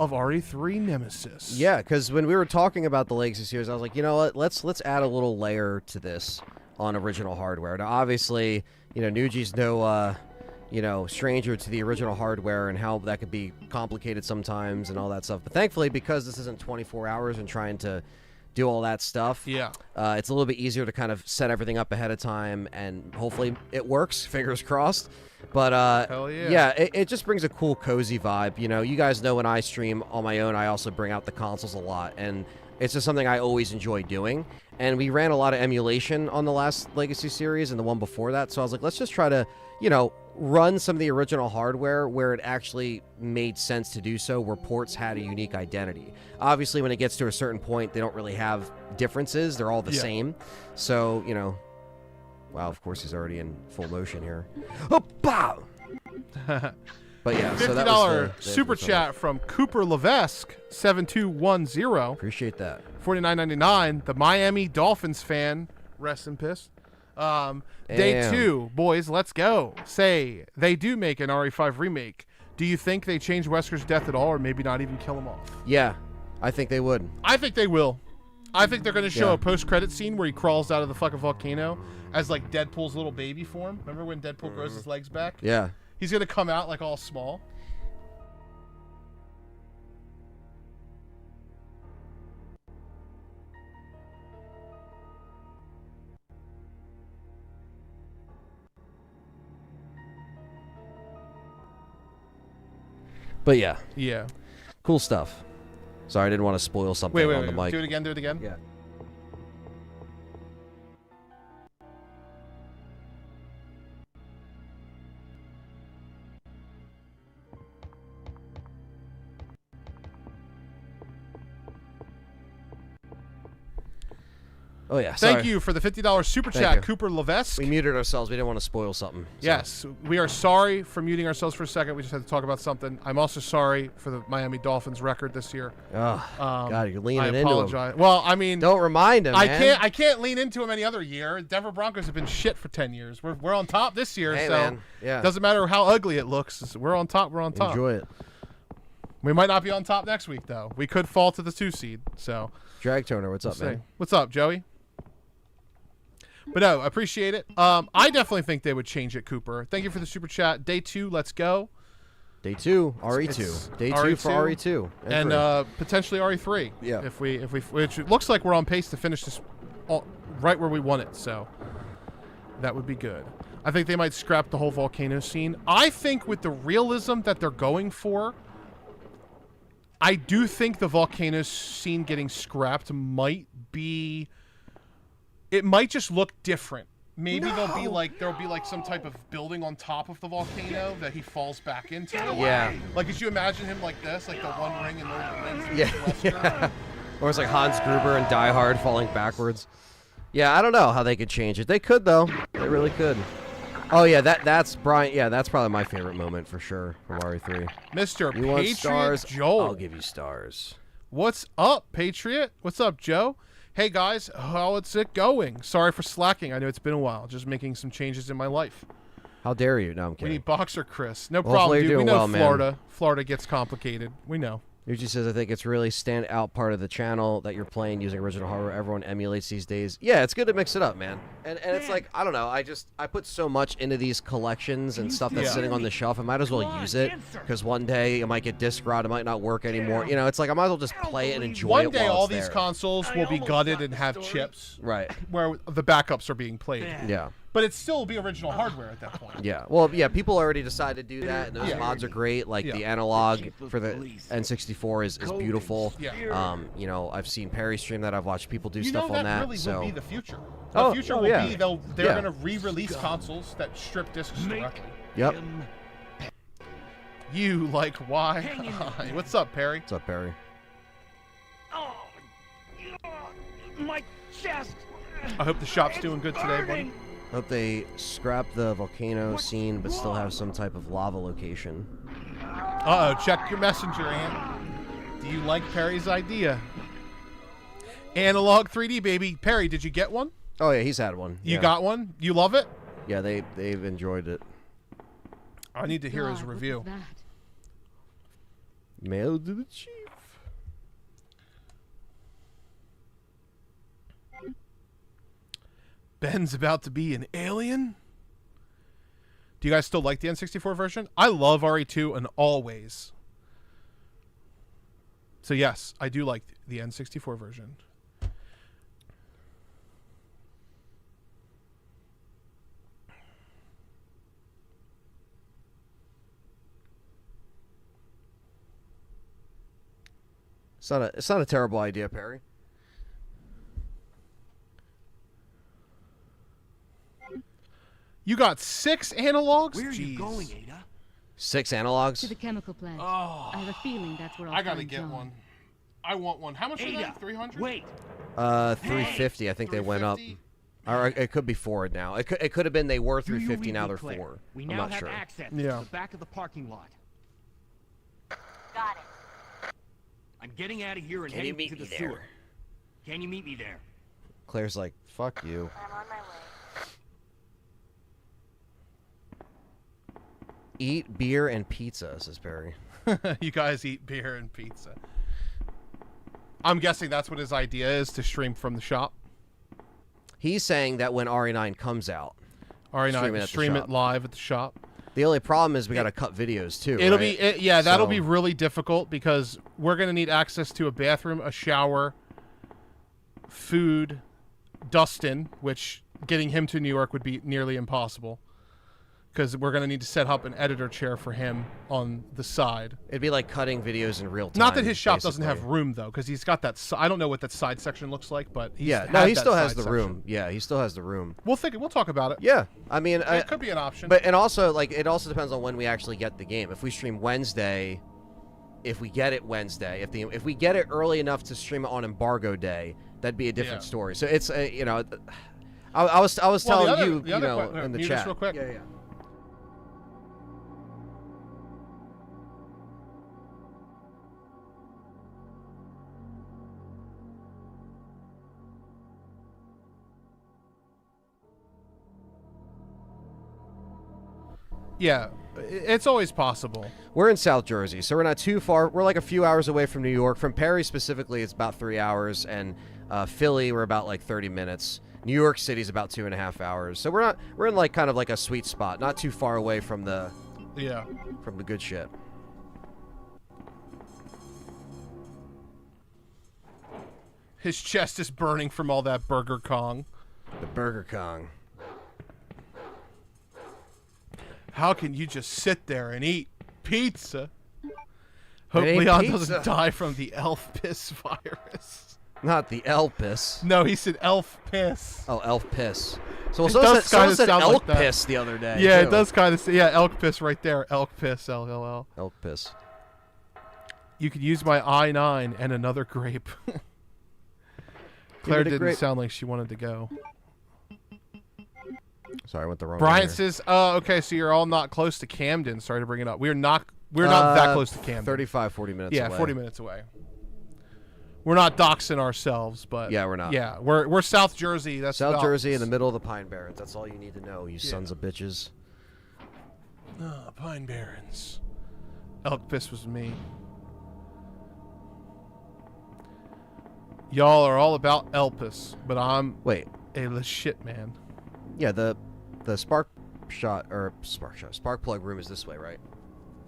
of RE3 Nemesis. Yeah, because when we were talking about the Legacy series, I was like, you know what? Let's add a little layer to this on original hardware. Now, obviously, Nuji's no, stranger to the original hardware and how that could be complicated sometimes and all that stuff. But thankfully, because this isn't 24 hours and trying to do all that stuff, it's a little bit easier to kind of set everything up ahead of time, and hopefully it works. Fingers crossed. But hell yeah, yeah, it just brings a cool, cozy vibe. You guys know when I stream on my own, I also bring out the consoles a lot, and it's just something I always enjoy doing. And we ran a lot of emulation on the last Legacy series and the one before that, so I was like, let's just try to, run some of the original hardware where it actually made sense to do so, where ports had a unique identity. Obviously, when it gets to a certain point, they don't really have differences. They're all the same. So, wow, of course, he's already in full motion here. Oh, bow! But yeah, so that was $50 super chat from Cooper Levesque 7210. Appreciate that. $49.99. The Miami Dolphins fan. Rest in piss. Day 2, boys, let's go. Say they do make an RE5 remake. Do you think they change Wesker's death at all, or maybe not even kill him off? Yeah, I think they would. I think they will. I think they're going to show a post-credit scene where he crawls out of the fucking volcano as like Deadpool's little baby form. Remember when Deadpool grows his legs back? Yeah. He's going to come out like all small. But yeah. Yeah. Cool stuff. Sorry, I didn't want to spoil something on the mic. Do it again, do it again. Yeah. Oh, yeah. Thank you for the $50 super chat, Cooper Levesque. We muted ourselves. We didn't want to spoil something. So. Yes. We are sorry for muting ourselves for a second. We just had to talk about something. I'm also sorry for the Miami Dolphins record this year. Oh, God, you're leaning into him. Well, I mean... Don't remind him, man. I can't lean into him any other year. Denver Broncos have been shit for 10 years. We're on top this year, hey, so... Man. Yeah. Doesn't matter how ugly it looks. We're on top. We're on top. Enjoy it. We might not be on top next week, though. We could fall to the 2 seed, so... Drag Toner, what's up, man? What's up, Joey? But no, appreciate it. I definitely think they would change it, Cooper. Thank you for the super chat. Day 2, let's go. Day 2, RE2. Day 2 RE2, for RE2. And potentially RE3. Yeah. If we, which it looks like we're on pace to finish this right where we want it, so that would be good. I think they might scrap the whole volcano scene. I think with the realism that they're going for, I do think the volcano scene getting scrapped might be... It might just look different. Maybe there'll be like some type of building on top of the volcano that he falls back into. Yeah. Like, could you imagine him like this, like the One Ring and the rings? Yeah. Or it's like Hans Gruber and Die Hard falling backwards. Yeah, I don't know how they could change it. They could though. They really could. Oh yeah, that's Brian. Yeah, that's probably my favorite moment for sure from RE3. Mr. You want Patriot stars? Joel. I'll give you stars. What's up, Patriot? What's up, Joe? Hey guys, how's it going? Sorry for slacking. I know it's been a while. Just making some changes in my life. How dare you? No, I'm We kidding. need Boxer Chris. No problem, dude. We know Florida. Florida gets complicated. We know. Yuji says, I think it's really stand out part of the channel that you're playing using original hardware. Everyone emulates these days. Yeah, it's good to mix it up, man. And it's like, I don't know, I put so much into these collections and stuff that's sitting on the shelf. I might as well use it, because one day it might get disc rot, it might not work anymore. You know, it's like I might as well just play it and enjoy it. One day all these consoles will be gutted and have chips. Right. Where the backups are being played. Yeah. But it still will be original hardware at that point. Yeah. Well, yeah, people already decided to do that, and those mods are great. Like the analog for the N64 is beautiful. Yeah. You know, I've seen Perry stream that. I've watched people do stuff on that. Really so will be the future. The future will be they're going to re-release consoles that strip discs directly. Yep. You like why? What's up, Perry? What's up, Perry? My chest. I hope the shop's doing good today, buddy. Burning. Hope they scrap the volcano scene, but still have some type of lava location. Uh-oh, check your messenger, Ant. Do you like Perry's idea? Analog 3D, baby. Perry, did you get one? Oh yeah, he's had one. You got one? You love it? Yeah, they've enjoyed it. I need to hear his God, what review. was that? Mail to the chief. Ben's about to be an alien? Do you guys still like the N64 version? I love RE2 in all ways. So yes, I do like the N64 version. It's not a terrible idea, Perry. You got 6 analogs? Where are you Jeez. going, Ada? 6 analogs? To the chemical plant. Oh, I have a feeling that's where I'll I gotta find get John. one. I want one. How much is Ada, that? 300? wait. 350. I think they went up. 350? Or it could be 4 now. It could have been they were Do you 350. read Now me, they're Claire? 4. We I'm now not have sure. access Yeah. to the back of the parking lot. Got it. I'm getting out of here and Can you heading meet to the me there? sewer. Can you meet me there? Claire's like, "Fuck you." I'm on my way. Eat beer and pizza, says Perry. You guys eat beer and pizza. I'm guessing that's what his idea is, to stream from the shop. He's saying that when RE9 comes out, RE9, stream it shop. live at the shop. The only problem is we got to cut videos too. It'll right? be yeah, that'll So- be really difficult because we're gonna need access to a bathroom, a shower, food, Dustin, which getting him to New York would be nearly impossible because we're gonna need to set up an editor chair for him on the side. It'd be like cutting videos in real time. Not that his shop doesn't basically. have room though, because he's got that. I don't know what that side section looks like, but he's Yeah, had no, he that still has side the section. room. Yeah, he still has the room. We'll talk about it. Yeah, I mean, It could be an option. But and also like it also depends on when we actually get the game. If we stream Wednesday, if we get it Wednesday, if we get it early enough to stream it on embargo day, that'd be a different Yeah. story. So it's you know, I was telling you the other know in the mute chat. this real quick. Yeah. Yeah, it's always possible. We're in South Jersey, so we're not too far. We're like a few hours away from New York. From Perry specifically, it's about 3 hours, and Philly, we're about like 30 minutes. New York City's about 2.5 hours. So we're in like kind of like a sweet spot, not too far away from the good shit. His chest is burning from all that Burger Kong. The Burger Kong. How can you just sit there and eat pizza? Hope ain't Leon pizza. doesn't die from the elf piss virus. Not the elk piss. No, he said elf piss. Oh, elf piss. So It someone does said, someone kinda said sound elk like that. piss the other day. Yeah, too. it does kind of say, yeah, elk piss right there. Elk piss, LLL. Elk piss. You could use my I-9 and another grape. Claire the didn't grape. sound like she wanted to go. Sorry, I went the wrong way Brian here. says, okay, so you're all not close to Camden. Sorry to bring it up. We're not that close to Camden. 35, 40 minutes Yeah, away. 40 minutes away. We're not doxing ourselves, but Yeah, we're not. Yeah, we're South Jersey. That's South about- Jersey in the middle of the Pine Barrens. That's all you need to know, you sons of bitches. Oh, Pine Barrens. Elk piss was me. Y'all are all about Elpis, but I'm Wait. a shit man. Yeah, the spark plug room is this way, right?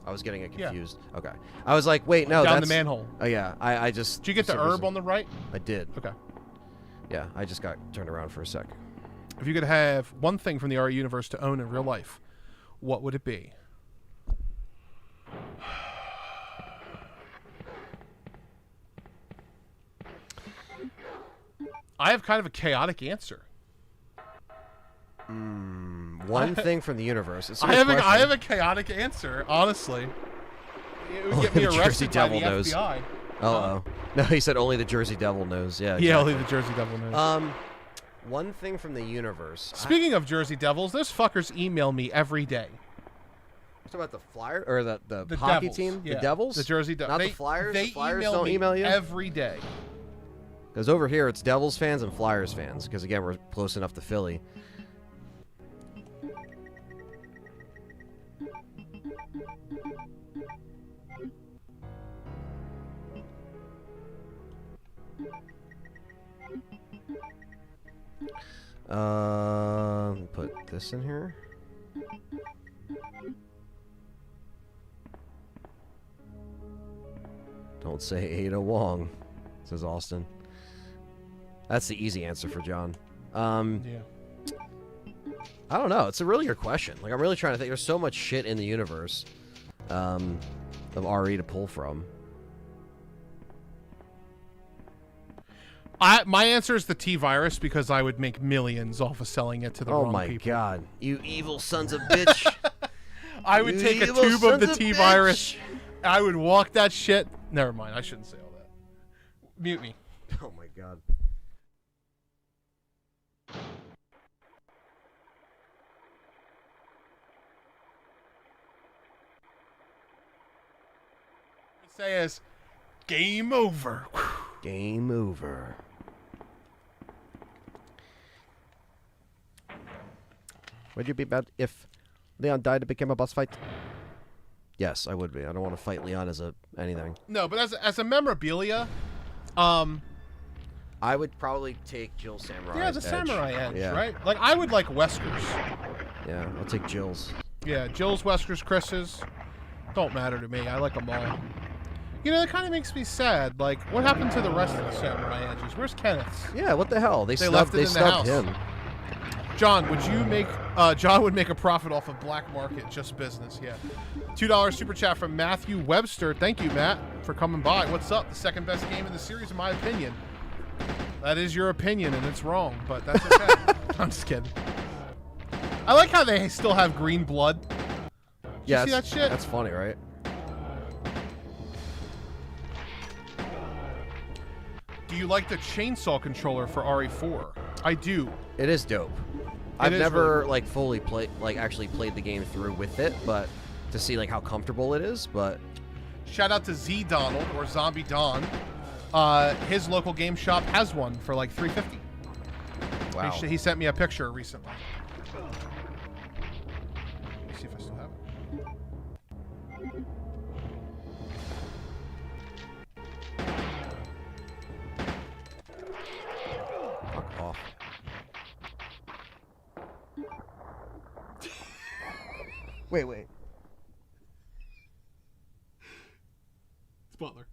I was getting it Yeah. confused. Okay. I was like, wait, no, Down that's the manhole. Oh yeah, I just. Did you get for the some herb reason- on the right? I did. Okay. Yeah, I just got turned around for a sec. If you could have one thing from the RE universe to own in real life, what would it be? I have kind of a chaotic answer. One thing from the universe. It's a I good have question. a chaotic answer, honestly. It would get me The Jersey arrested by Devil the knows. FBI. Uh-oh. No, he said only the Jersey Devil knows. Yeah. Exactly. Yeah, only the Jersey Devil knows. One thing from the universe. Speaking of Jersey Devils, those fuckers email me every day. What's about the Flyer or the hockey Devils, team? yeah. The Devils? The Jersey Devils. Not the Flyers? They The Flyers email don't me email you? every day. Because over here, it's Devils fans and Flyers fans. Because, again, we're close enough to Philly. Put this in here. Don't say Ada Wong, says Austin. That's the easy answer for John. Yeah. I don't know. It's a really good question. Like, I'm really trying to think. There's so much shit in the universe of RE to pull from. My answer is the T-Virus because I would make millions off of selling it to the wrong people. Oh my god. You evil sons of bitch. I would take a tube of the T-Virus. I would walk that shit. Never mind. I shouldn't say all that. Mute me. Oh my god. Say is game over. Game over. Would you be bad if Leon died to become a boss fight? Yes, I would be. I don't want to fight Leon as anything. No, but as a memorabilia, I would probably take Jill Samurai. Yeah, the Samurai Edge, yeah. right? Like I would like Wesker's. Yeah, I'll take Jill's. Yeah, Jill's, Wesker's, Chris's. Don't matter to me. I like them all. You know, that kind of makes me sad. Like, what happened to the rest of the Samurai Edges? Where's Kenneth's? Yeah, what the hell? They left it in the house. him. John, would you make? John would make a profit off of black market, just business. Yeah. $2 super chat from Matthew Webster. Thank you, Matt, for coming by. What's up? The second best game in the series, in my opinion. That is your opinion, and it's wrong, but that's okay. I'm just kidding. I like how they still have green blood. Yeah, you see that shit? That's funny, right? Do you like the chainsaw controller for RE4? I do. It is dope. I've never like fully played, like actually played the game through with it, but to see like how comfortable it is. But shout out to Z Donald or Zombie Don. His local game shop has one for like $350. Wow. He sent me a picture recently. Let's see if I still have it. Fuck off. Wait. It's Butler.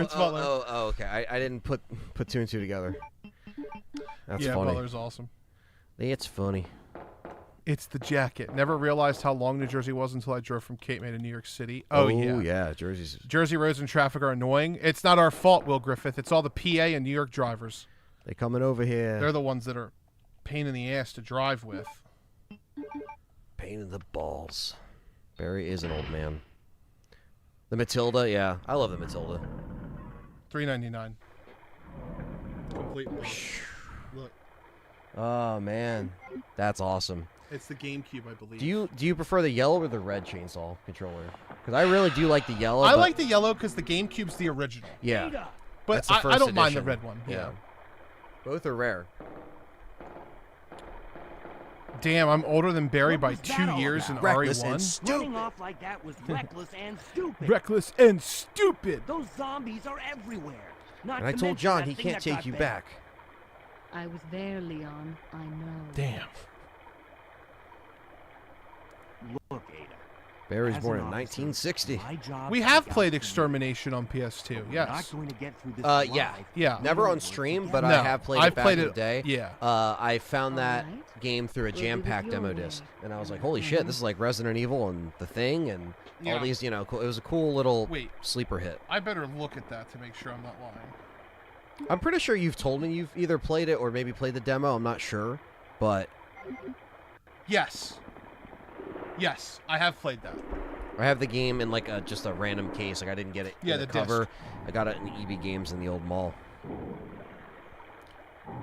It's Butler. Oh, okay. I didn't put two and two together. That's yeah, funny. Butler's awesome. It's funny. It's the jacket. Never realized how long New Jersey was until I drove from Cape May to New York City. Yeah. Jersey roads and traffic are annoying. It's not our fault, Will Griffith. It's all the PA and New York drivers. They coming over here. They're the ones that are pain in the ass to drive with. Pain in the balls. Barry is an old man. The Matilda, yeah. I love the Matilda. $3.99. Complete. Look. Oh, man. That's awesome. It's the GameCube, I believe. Do you prefer the yellow or the red chainsaw controller? Because I really do like the yellow. I like the yellow because the GameCube's the original. Yeah. But I don't mind the red one. Yeah. Both are rare. Damn, I'm older than Barry by 2 years in RE1. Running off like that was reckless and stupid. Reckless and stupid. Those zombies are everywhere. Not and I to told mention John that he thing can't that take got you banned. back. I was there, Leon. I know. Damn. Look, Ada. Barry's As born an in officer, 1960. my job We is have to played guide Extermination on PS2. them. Yes. Not going to get through this Yeah. alive. Yeah. Never on stream, but No, I have played I've it back played in it- the day. yeah. I found that Alright. game through a We'll do jam-packed it your demo way. disc, and I was like, "Holy shit, this is like Resident Evil and The Thing and Yeah. all these, you know, cool, it was a cool little Wait. sleeper hit." I better look at that to make sure I'm not lying. I'm pretty sure you've told me you've either played it or maybe played the demo. I'm not sure, but Yes. Yes, I have played that. I have the game in like just a random case. Like I didn't get it in the cover. disc. I got it in EB Games in the old mall.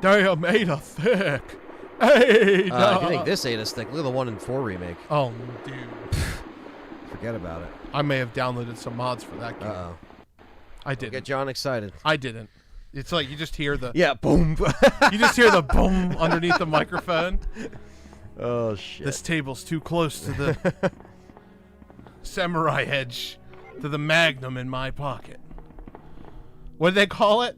They are made of thick. Hey, If you think this ain't a stick, look at the 1 and 4 remake. Oh, dude. Forget about it. I may have downloaded some mods for that game. Uh-oh. I didn't. Get John excited. I didn't. It's like you just hear the... Yeah, boom. You just hear the boom underneath the microphone. Oh, shit. This table's too close to the samurai edge, to the magnum in my pocket. What do they call it?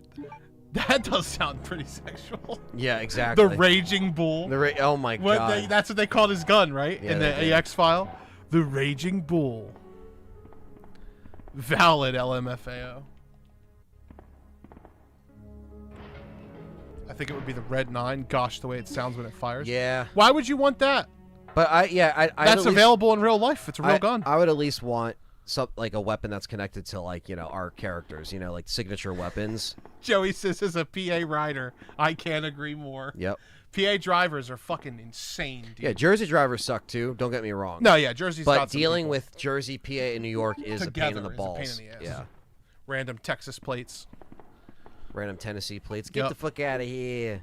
That does sound pretty sexual. Yeah, exactly. The Raging Bull. Oh, my God. That's what they called his gun, right? Yeah, in the AX file. The Raging Bull. Valid LMFAO. I think it would be the Red 9. Gosh, the way it sounds when it fires. Yeah. Why would you want that? But that's available in real life. It's a real gun. I would at least want like a weapon that's connected to like our characters. Like signature weapons. Joey says, as a PA rider, I can't agree more. Yep. PA drivers are fucking insane, dude. Yeah, Jersey drivers suck too. Don't get me wrong. No, yeah, Jersey's but got some dealing people. with Jersey, PA, and New York is a pain in the balls. Is a pain in the ass. Yeah. Random Texas plates. Random Tennessee plates. Get the fuck out of here.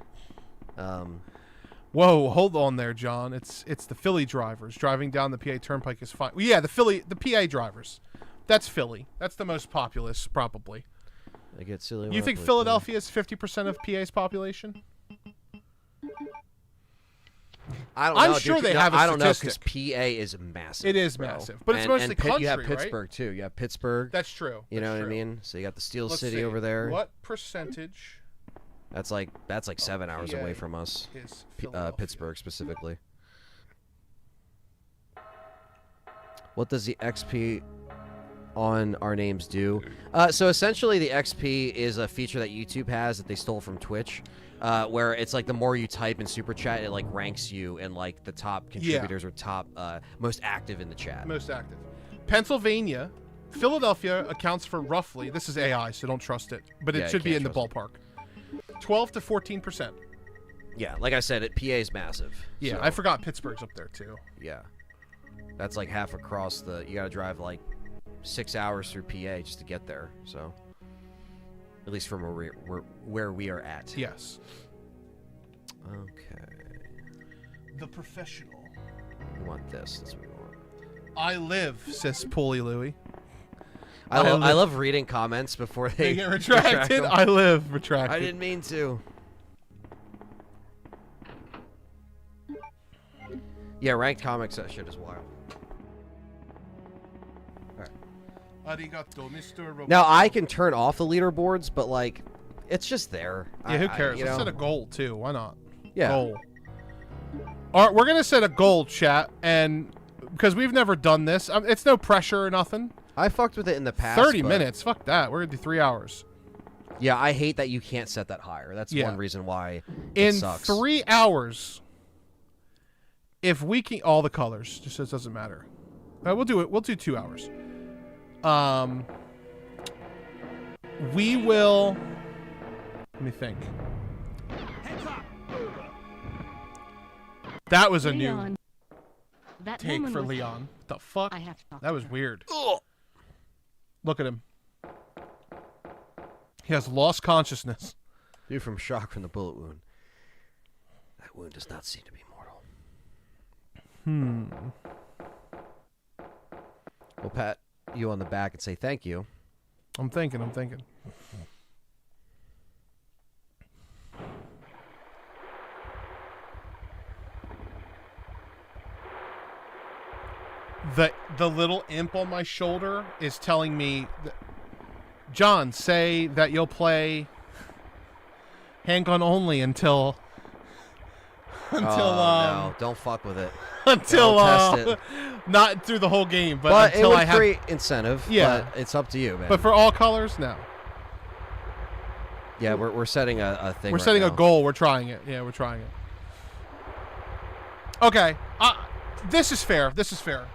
Whoa, hold on there, John. It's the Philly drivers driving down the PA Turnpike is fine. Well, yeah, the PA drivers. That's Philly. That's the most populous, probably. I get silly. You think Philadelphia is 50% of PA's population? I don't know. I'm sure they have a I don't know statistic. because PA is massive. It is massive, but it's mostly country, you have right? Pittsburgh too. You have Pittsburgh. That's true. You know That's what I true. mean? So you got the Steel Let's City see. over there. What percentage? That's like 7 hours PA away from us. is Pittsburgh specifically. What does the XP on our names do? So essentially, the XP is a feature that YouTube has that they stole from Twitch, where it's like the more you type in Super Chat, it like ranks you and like the top contributors or top most active in the chat. Most active. Pennsylvania, Philadelphia accounts for roughly. This is AI, so don't trust it, but it Yeah, should be can't in the trust ballpark. 12 to 14%. Yeah, like I said, PA is massive. Yeah, so, I forgot Pittsburgh's up there too. Yeah, that's like half across the. You got to drive like 6 hours through PA just to get there. So, at least from where we are at. Yes. Okay. The professional. We want this. That's what we want. I live, says Pulley Louie. I love reading comments before They they get retracted. them. I live retracted. I didn't mean to. Yeah, ranked comics, that shit is wild. Arigato, Mr. Robot. Now, I can turn off the leaderboards, but, like, it's just there. Yeah, who cares? you Let's know? set a goal, too. Why not? Yeah. Goal. All right, we're going to set a goal, chat, and because we've never done this, it's no pressure or nothing. I fucked with it in the past. 30 but- minutes. Fuck that. We're going to do 3 hours. Yeah, I hate that you can't set that higher. That's one reason why it In sucks. 3 hours, if we can... All the colors. Just so it doesn't matter. We'll do it. We'll do 2 hours. We will... Let me think. That was a Leon, new that take woman for was- Leon. What the fuck? I have to talk That to was her. weird. Look at him. He has lost consciousness. Due from shock from the bullet wound. That wound does not seem to be mortal. We'll pat you on the back and say thank you. I'm thinking. The little imp on my shoulder is telling me, John, say that you'll play handgun only until no, don't fuck with it. until Don't test it. not through the whole game, but But it until would I have. create incentive. Yeah. But it's up to you, man. But for all colors, no. yeah, we're setting a thing. We're right setting now. a goal. We're trying it. Yeah, we're trying it. Okay. This is fair. This is fair.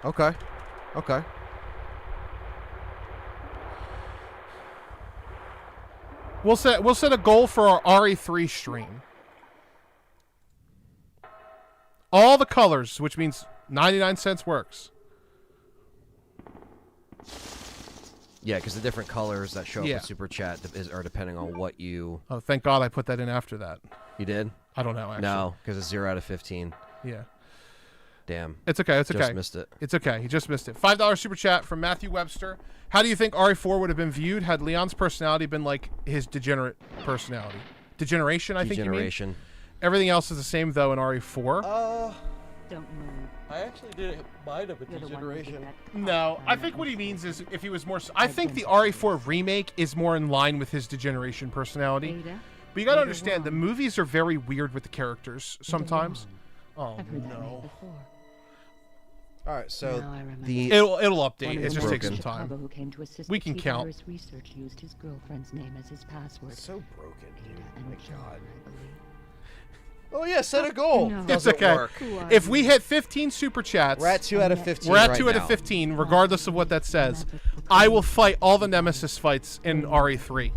Okay. Okay. We'll set a goal for our RE3 stream. All the colors, which means 99 cents works. Yeah, because the different colors that show up with Super Chat are depending on what you... Oh, thank God I put that in after that. You did? I don't know, actually. No, because it's 0 out of 15. Yeah. Damn. It's okay. It's okay. Just missed it. It's okay. He just missed it. $5 Super Chat from Matthew Webster. How do you think RE4 would have been viewed had Leon's personality been like his degenerate personality? Degeneration, I think you mean? Degeneration. Everything else is the same, though, in RE4. Don't move. I actually didn't mind of a degeneration. No, I think what he means is if he was more... I think the RE4 remake is more in line with his degeneration personality. But you gotta understand, the movies are very weird with the characters sometimes. Oh, no. All right, so it'll update. It just takes some time. Who came to assist We can count. Research used his girlfriend's name as his password. So broken, dude. Oh my God. I believe. Oh yeah, set a goal. No. It's okay. If we hit 15 super chats, we're at 2 out of 15. We're at right 2 out of 15, regardless of what that says. I will fight all the Nemesis fights in RE3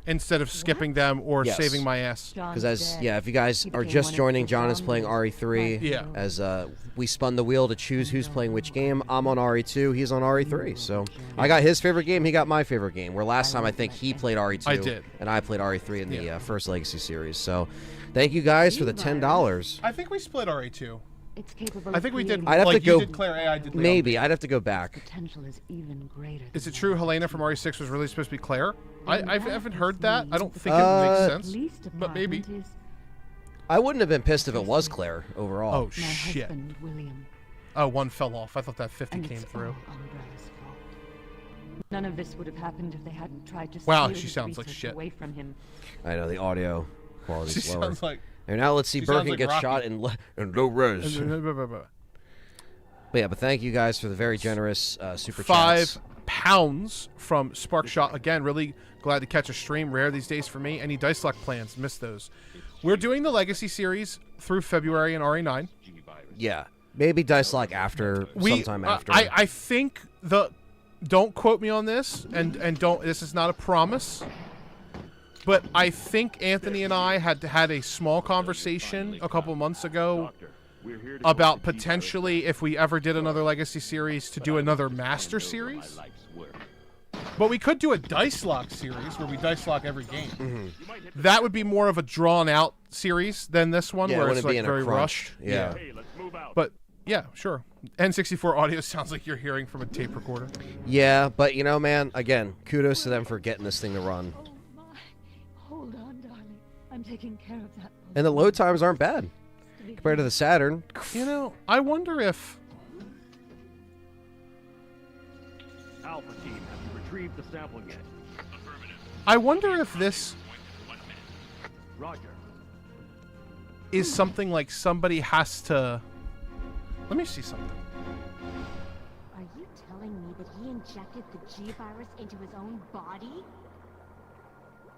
instead of skipping them or saving my ass. Because if you guys are just joining, John is playing RE3. Yeah. As we spun the wheel to choose who's playing which game. I'm on RE2. He's on RE3. So I got his favorite game. He got my favorite game. Where last time I think he played RE2. I did. And I played RE3 in the first Legacy series. So thank you guys for the $10. I think we split RE2. It's capable I think we did. I'd have like to go. You did Claire A, I did Leon. Maybe I'd have to go back. Potential is even greater. Is it true Helena from RE6 was really supposed to be Claire? I haven't heard that. I don't think it would make sense. But maybe. I wouldn't have been pissed if it was Claire overall. Oh shit. Oh, one fell off. I thought that 50 came through. None of this would have happened if they hadn't tried to wow, steal she his sounds like research shit. away from him. I know the audio quality She is lower. sounds like. And now let's see Birkin like get Rocky. shot in low res. But yeah, but thank you guys for the very generous super chats. £5 from Sparkshot. Again, really glad to catch a stream. Rare these days for me. Any Dice Lock plans? Missed those. We're doing the Legacy series through February in RE9. Yeah. Maybe Dice Lock after, sometime after. I think don't quote me on this, and don't, this is not a promise, but I think Anthony and I had a small conversation a couple months ago about potentially, if we ever did another Legacy series, to do another Master series. But we could do a Dice Lock series where we Dice Lock every game. That would be more of a drawn-out series than this one, where it's like very rushed. Yeah. But yeah, sure. N64 audio sounds like you're hearing from a tape recorder. Yeah, but you know, man, again, kudos to them for getting this thing to run. Oh my. Hold on, darling. I'm taking care of that. And the load times aren't bad compared to the Saturn. You know, I wonder if... Alpha team, have you retrieved the sample yet? I wonder if this Roger. is something like somebody has to... Let me see something. Are you telling me that he injected the G-virus into his own body?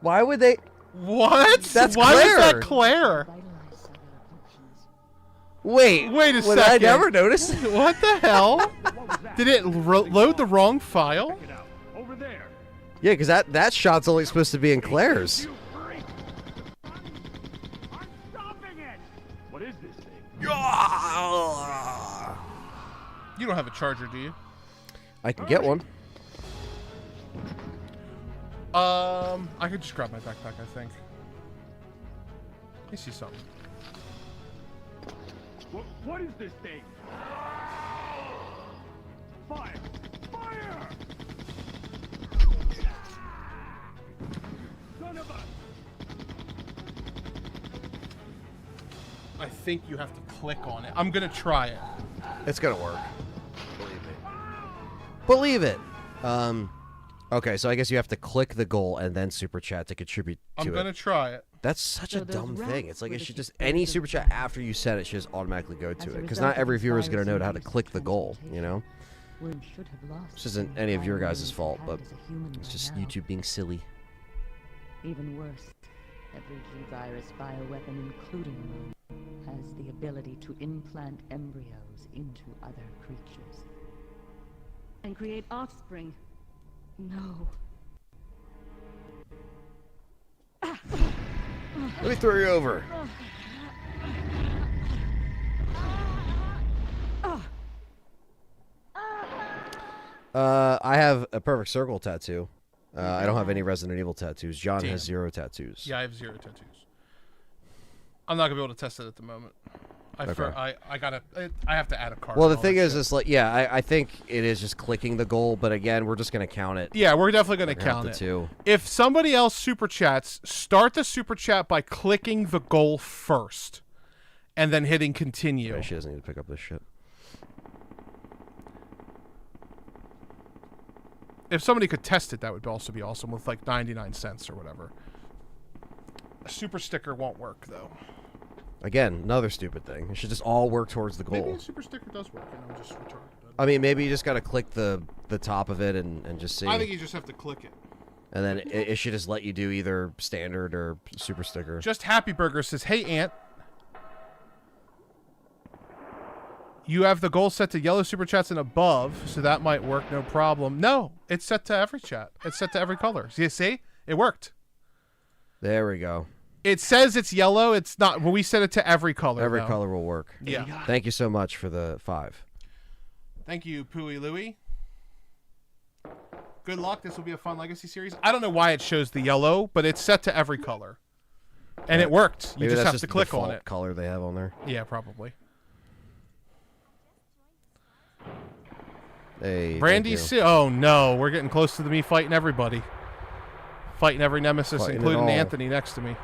Why would they... What? That's Why Claire. was that Claire? Wait a second. I never noticed. What the hell? Did it load the wrong file? Over there. Yeah, because that shot's only supposed to be in Claire's. I'm stopping it. What is this thing? You don't have a charger, do you? I can get one. I could just grab my backpack, I think. Let me see something. What is this thing? Fire! Fire! Son of a... I think you have to click on it. I'm gonna try it. It's gonna work. Believe it. Okay, so I guess you have to click the goal and then super chat to contribute to it. I'm gonna try it. That's such a dumb thing. It's like it should just any super chat after you said it should just automatically go to it because not every viewer is gonna know how to click the goal. You know, this isn't any of your guys' fault, but it's just YouTube being silly. Even worse, every G-virus bioweapon, including mine, has the ability to implant embryos into other creatures and create offspring. No. Let me throw you over. I have a perfect circle tattoo. I don't have any Resident Evil tattoos. John has 0 tattoos. Yeah, I have 0 tattoos. I'm not gonna be able to test it at the moment. I have to add a card. Well, the thing is like, yeah, I think it is just clicking the goal, but again, we're just gonna count it. Yeah, we're definitely gonna count it. Two. If somebody else super chats, start the super chat by clicking the goal first, and then hitting continue. Yeah, she doesn't need to pick up this shit. If somebody could test it, that would also be awesome with like 99 cents or whatever. A super sticker won't work though. Again, another stupid thing. It should just all work towards the goal. Maybe a super sticker does work, and I'm just retarded. I mean, maybe you just got to click the top of it and just see. I think you just have to click it. And then it should just let you do either standard or super sticker. Just Happy Burger says, "Hey, Ant. You have the goal set to yellow super chats and above, so that might work, no problem." No, it's set to every chat. It's set to every color. You see? It worked. There we go. It says it's yellow. It's not. Well, we set it to every color. Every color will work. Yeah. Thank you so much for the 5. Thank you, Pooey Louie. Good luck. This will be a fun Legacy series. I don't know why it shows the yellow, but it's set to every color. And it worked. You just have to click on it. Color they have on there. Yeah, probably. Hey, Brandy Sue. Oh no, we're getting close to me fighting everybody. Fighting every nemesis, including Anthony next to me.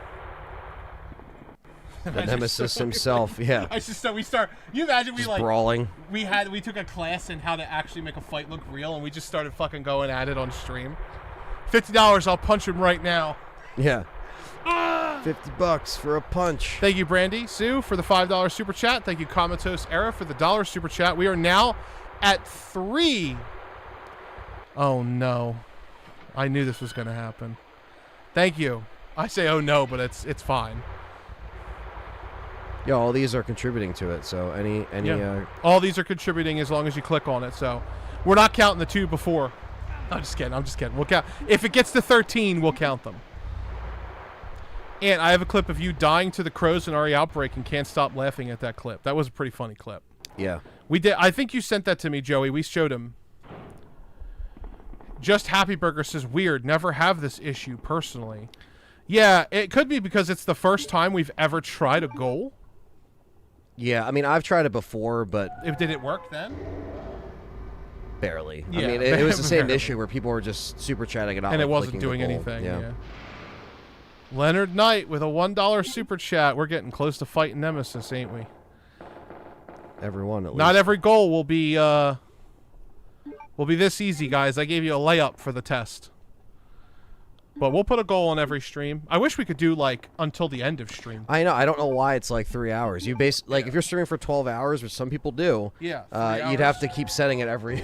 The nemesis himself, yeah. I just we start. You imagine just brawling. We took a class in how to actually make a fight look real, and we just started fucking going at it on stream. $50, I'll punch him right now. Yeah. $50 for a punch. Thank you, Brandy Sue, for the $5 super chat. Thank you, Comatose Era, for the $1 super chat. We are now at 3. Oh no, I knew this was gonna happen. Thank you. I say oh no, but it's fine. Yeah, all these are contributing to it. So any all these are contributing as long as you click on it. So we're not counting the 2 before. I'm just kidding. We'll count if it gets to 13. We'll count them. And I have a clip of you dying to the crows and RE Outbreak and can't stop laughing at that clip. That was a pretty funny clip. Yeah. We did. I think you sent that to me, Joey. We showed him. Just Happy Burger says, weird. Never have this issue personally. Yeah, it could be because it's the first time we've ever tried a goal. Yeah, I mean, I've tried it before, but... Did it work then? Barely. Yeah, I mean, it was the same issue where people were just super chatting it out. And it wasn't doing anything, yeah. Leonard Knight with a $1 super chat. We're getting close to fighting Nemesis, ain't we? Everyone, at least. Not every goal will be this easy, guys. I gave you a layup for the test. But we'll put a goal on every stream. I wish we could do, like, until the end of stream. I know. I don't know why it's, like, 3 hours. You if you're streaming for 12 hours, which some people do, you'd have to keep setting it every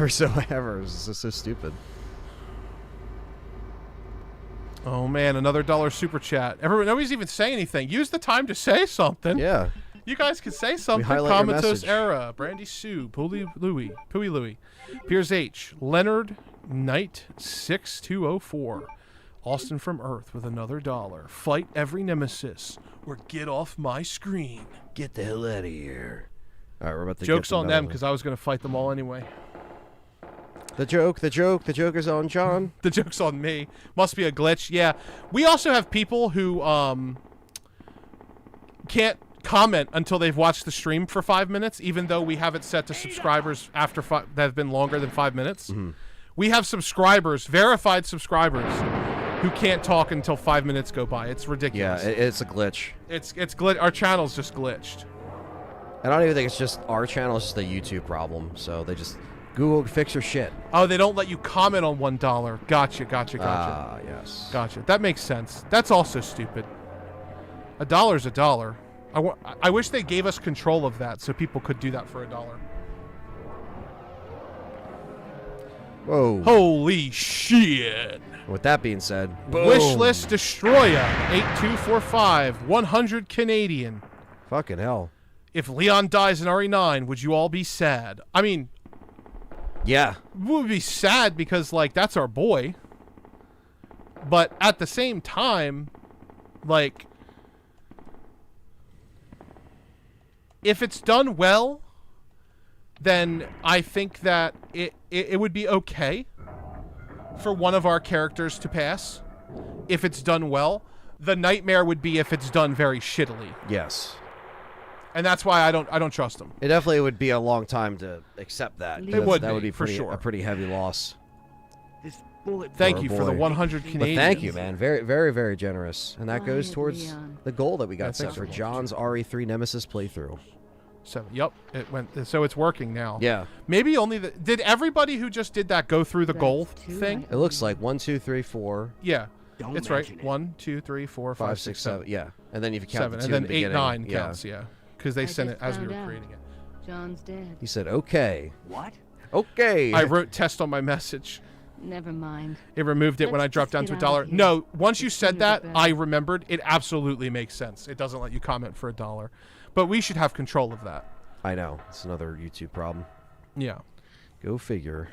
so ever. It's just so stupid. Oh, man. Another $1 super chat. Nobody's even saying anything. Use the time to say something. Yeah. You guys can say something. Comatose Era, Brandy Sue, Pooey Louie, Piers H, Leonard Knight 6204, Austin from Earth with another $1. Fight every nemesis or get off my screen. Get the hell out of here. All right, we're about to Joke's on them because I was going to fight them all anyway. The joke is on John. The joke's on me. Must be a glitch. Yeah. We also have people who can't comment until they've watched the stream for 5 minutes, even though we have it set to subscribers after that have been longer than 5 minutes. Mm-hmm. We have subscribers, verified subscribers, who can't talk until 5 minutes go by. It's ridiculous. Yeah, it's a glitch. It's Our channel's just glitched. I don't even think it's just our channel. It's just a YouTube problem. So they just Google fix your shit. Oh, they don't let you comment on $1. Gotcha. Ah, yes. Gotcha. That makes sense. That's also stupid. $1's $1. I wish they gave us control of that so people could do that for $1. Whoa. Holy shit. With that being said, boom. Wishlist Destroyer 8245 100 Canadian. Fucking hell. If Leon dies in RE9, would you all be sad? I mean, yeah. We would be sad because, like, that's our boy. But at the same time, like, if it's done well, then I think that it would be okay for one of our characters to pass if it's done well. The nightmare would be if it's done very shittily. Yes. And that's why I don't trust them. It definitely would be a long time to accept that. It would that would be, be for pretty, sure. a pretty heavy loss. This bullet. Thank you for the 100 Canadians. But thank you, man. Very, very, very generous. And that goes towards Leon. the goal that we got Yeah, set thanks for so much. John's RE3 Nemesis playthrough. So, yep, it went. So it's working now. Yeah. Maybe only did everybody who just did that go through the goal That's two thing? It looks like 1, 2, 3, 4, Yeah. Don't It's mention right. it. 1, 2, 3, 4, 5, 6, 7. Yeah. And then if you count 7, the and two in then the 8, beginning, 9 yeah. counts. Yeah, because they I sent it just as we found were out. creating it. John's dead. He said, okay. What? Okay. I wrote test on my message. Never mind. It removed it when I Let's dropped down just to get out $1. of here. No, once you The said sooner that, the better. I remembered. It absolutely makes sense. It doesn't let you comment for $1. But we should have control of that. I know. It's another YouTube problem. Yeah. Go figure.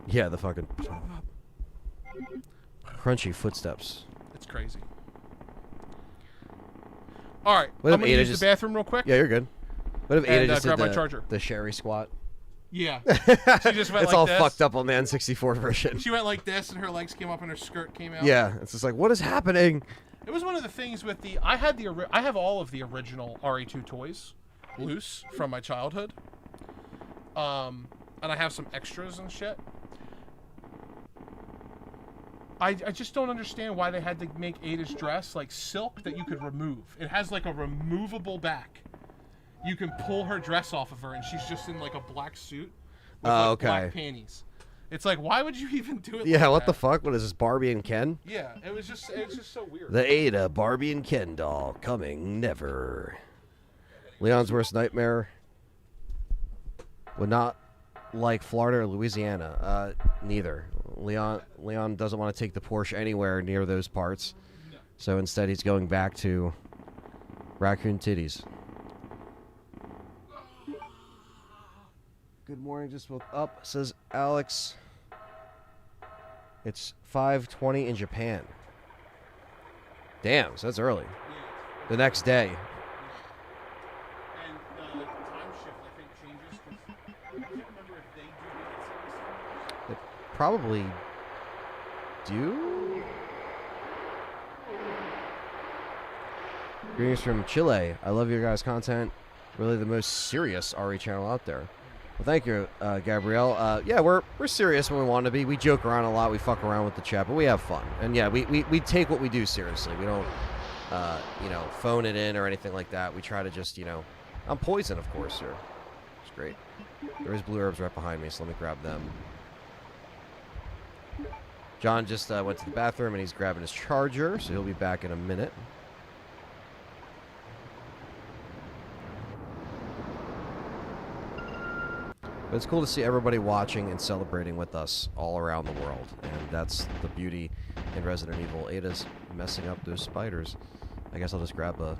Yeah, the fucking crunchy footsteps. It's crazy. All right, What I'm if going to Ada use just- the bathroom real quick. Yeah, you're good. What if Ada And, just grab did my charger. the Sherry squat? Yeah. She just went It's like all this. fucked up on the N64 version. She went like this, and her legs came up, and her skirt came out. Yeah, it's just like, what is happening? It was one of the things with the. I have all of the original RE2 toys loose from my childhood. And I have some extras and shit. I just don't understand why they had to make Ada's dress like silk that you could remove. It has like a removable back. You can pull her dress off of her, and she's just in like a black suit with like black panties. It's like, why would you even do it? Yeah, like what the that? fuck? What is this, Barbie and Ken? Yeah, it was just so weird. The Ada Barbie and Ken doll coming never. Leon's worst nightmare would not like Florida or Louisiana. Neither. Leon doesn't want to take the Porsche anywhere near those parts. No. So instead he's going back to Raccoon Titties. Good morning, just woke up, says Alex. It's 5:20 in Japan. Damn, so that's early. The next day. And the time shift, I think, changes. 'Cause I can't remember if they do it. Probably do. Greetings from Chile. I love your guys' content. Really the most serious RE channel out there. Well, thank you, Gabrielle. Yeah, we're serious when we want to be. We joke around a lot. We fuck around with the chat, but we have fun. And yeah, we take what we do seriously. We don't, phone it in or anything like that. We try to just, I'm Poison, of course, sir. It's great. There is blue herbs right behind me, so let me grab them. John just went to the bathroom and he's grabbing his charger, so he'll be back in a minute. But it's cool to see everybody watching and celebrating with us all around the world. And that's the beauty in Resident Evil. Ada's messing up those spiders. I guess I'll just grab a...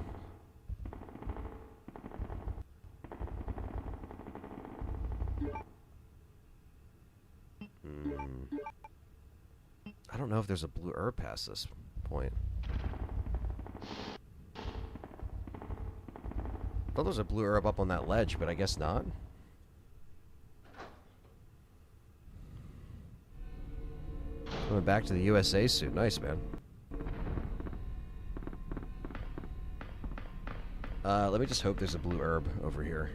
I don't know if there's a blue herb past this point. I thought there was a blue herb up on that ledge, but I guess not. Going back to the USA suit. Nice, man. Let me just hope there's a blue herb over here.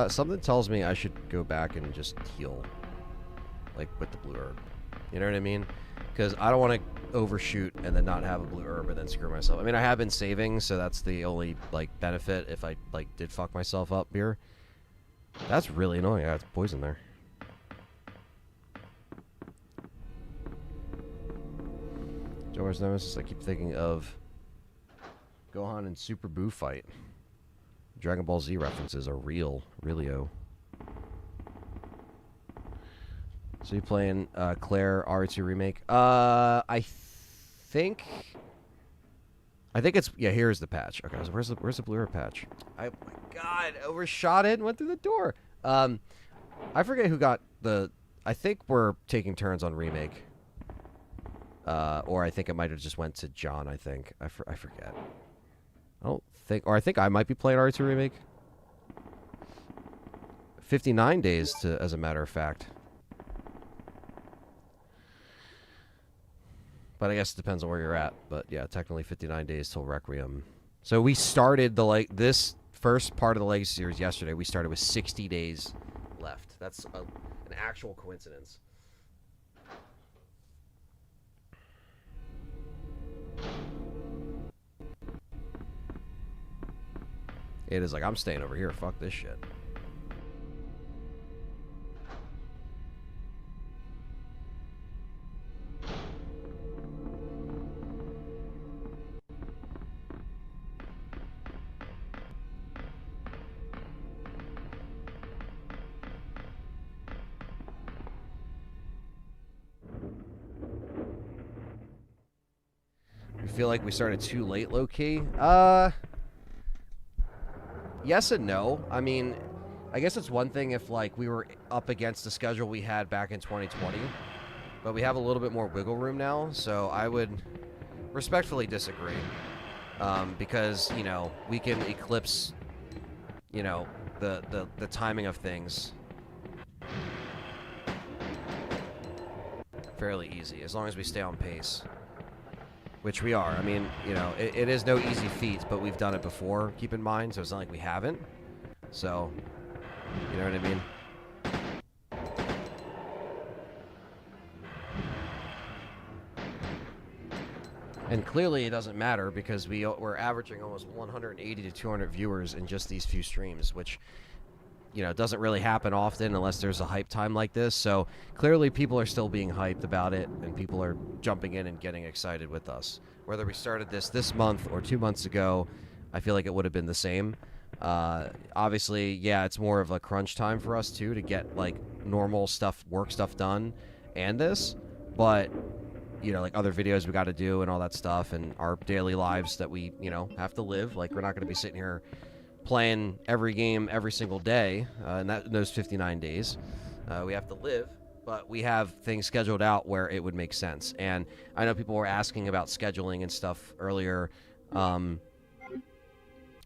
Something tells me I should go back and just heal, like, with the blue herb. You know what I mean? Because I don't want to overshoot and then not have a blue herb and then screw myself. I mean, I have been saving, so that's the only, like, benefit if I, like, did fuck myself up here. That's really annoying. I got poison there. Joe's Nemesis, I keep thinking of Gohan and Super Buu fight. Dragon Ball Z references are real. Realio. So you playing Claire RE2 remake? I think it's here's the patch. Okay, so where's the Blu-ray patch? Oh my god, overshot it and went through the door. I forget who got the. I think we're taking turns on remake. Or I think it might have just went to John. I think I forget. I think I might be playing RE2 remake. 59 days to, as a matter of fact. But I guess it depends on where you're at. But yeah, technically 59 days till Requiem. So we started this first part of the Legacy series yesterday. We started with 60 days left. That's an actual coincidence. It is like, I'm staying over here. Fuck this shit. We feel like we started too late, low-key. Yes and no. I mean, I guess it's one thing if, like, we were up against the schedule we had back in 2020. But we have a little bit more wiggle room now, so I would respectfully disagree. Because, you know, we can eclipse, you know, the timing of things fairly easy, as long as we stay on pace. Which we are. I mean, you know, it is no easy feat, but we've done it before, keep in mind, so it's not like we haven't. So, you know what I mean? And clearly it doesn't matter because we're averaging almost 180 to 200 viewers in just these few streams, which, you know, doesn't really happen often unless there's a hype time like this. So clearly people are still being hyped about it, and people are jumping in and getting excited with us. Whether we started this month or 2 months ago, I feel like it would have been the same. Obviously, yeah, it's more of a crunch time for us too to get like normal stuff, work stuff done, and this. But you know, like other videos we got to do and all that stuff, and our daily lives that we, you know, have to live. Like we're not going to be sitting here playing every game every single day in those 59 days. We have to live, but we have things scheduled out where it would make sense. And I know people were asking about scheduling and stuff earlier, and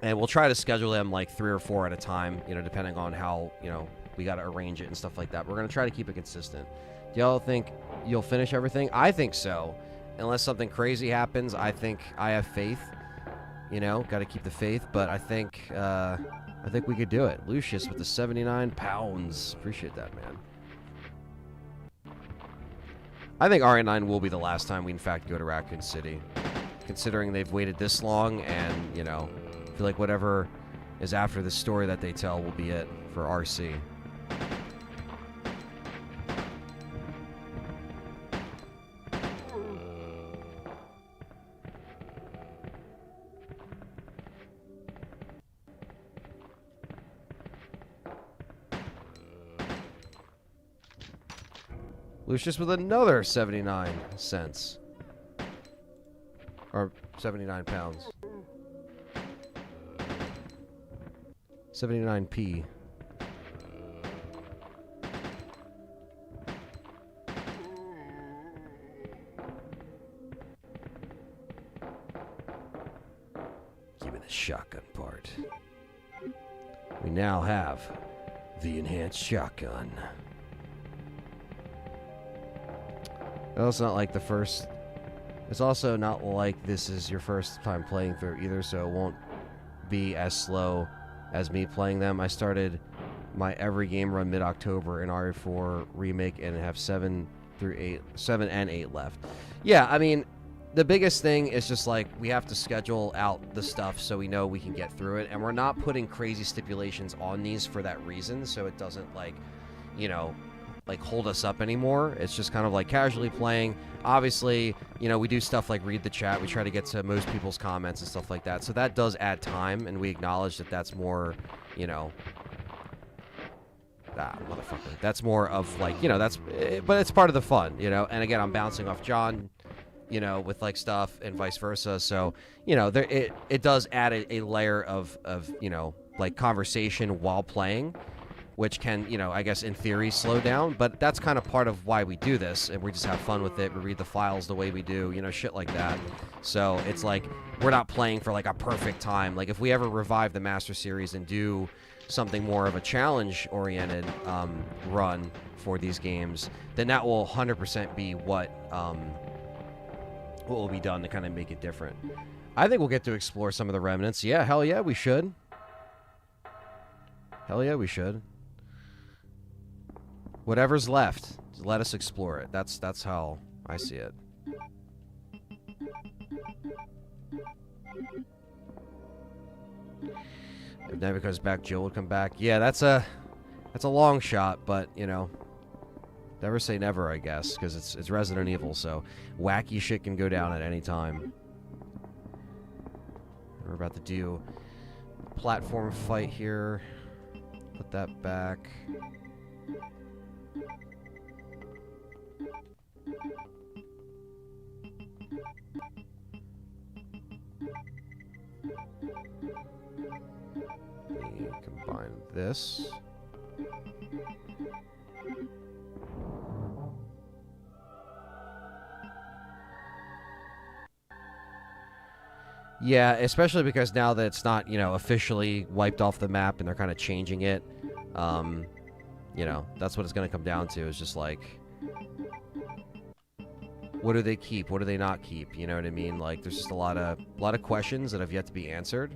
we'll try to schedule them like 3 or 4 at a time, you know, depending on how, you know, we got to arrange it and stuff like that. We're going to try to keep it consistent. Do y'all think you'll finish everything? I think so. Unless something crazy happens, I have faith. You know, got to keep the faith, but I think we could do it. Lucius with the 79 pounds. Appreciate that, man. I think RE9 will be the last time we, in fact, go to Raccoon City. Considering they've waited this long, and, you know, I feel like whatever is after the story that they tell will be it for RC. Lucius with another 79 cents. Or 79 pounds. 79p. Give me the shotgun part. We now have the enhanced shotgun. It's not like the first. It's also not like this is your first time playing through either, so it won't be as slow as me playing them. I started my every game run mid-October in RE4 remake and have 7 and 8 left. Yeah, I mean, the biggest thing is just like we have to schedule out the stuff so we know we can get through it, and we're not putting crazy stipulations on these for that reason, so it doesn't like, you know, like hold us up anymore. It's just kind of like casually playing. Obviously, you know, we do stuff like read the chat. We try to get to most people's comments and stuff like that. So that does add time, and we acknowledge that that's more, you know, motherfucker. That's more of like, you know, that's, but it's part of the fun, you know. And again, I'm bouncing off John, you know, with like stuff and vice versa. So, you know, there it does add a layer of you know, like conversation while playing, which can, you know, I guess in theory slow down, but that's kind of part of why we do this, and we just have fun with it. We read the files the way we do, you know, shit like that. So it's like we're not playing for like a perfect time. Like if we ever revive the Master Series and do something more of a challenge-oriented run for these games, then that will 100% be what will be done to kind of make it different. I think we'll get to explore some of the remnants. Yeah, hell yeah, we should. Hell yeah, we should. Whatever's left, let us explore it. That's how I see it. If Never comes back, Jill will come back. Yeah, that's a long shot, but you know, never say never, I guess, because it's Resident Evil, so wacky shit can go down at any time. We're about to do a platform fight here. Put that back. Combine this. Yeah, especially because now that it's not, you know, officially wiped off the map and they're kind of changing it, you know, that's what it's going to come down to, is just like, what do they keep? What do they not keep? You know what I mean? Like, there's just a lot of questions that have yet to be answered.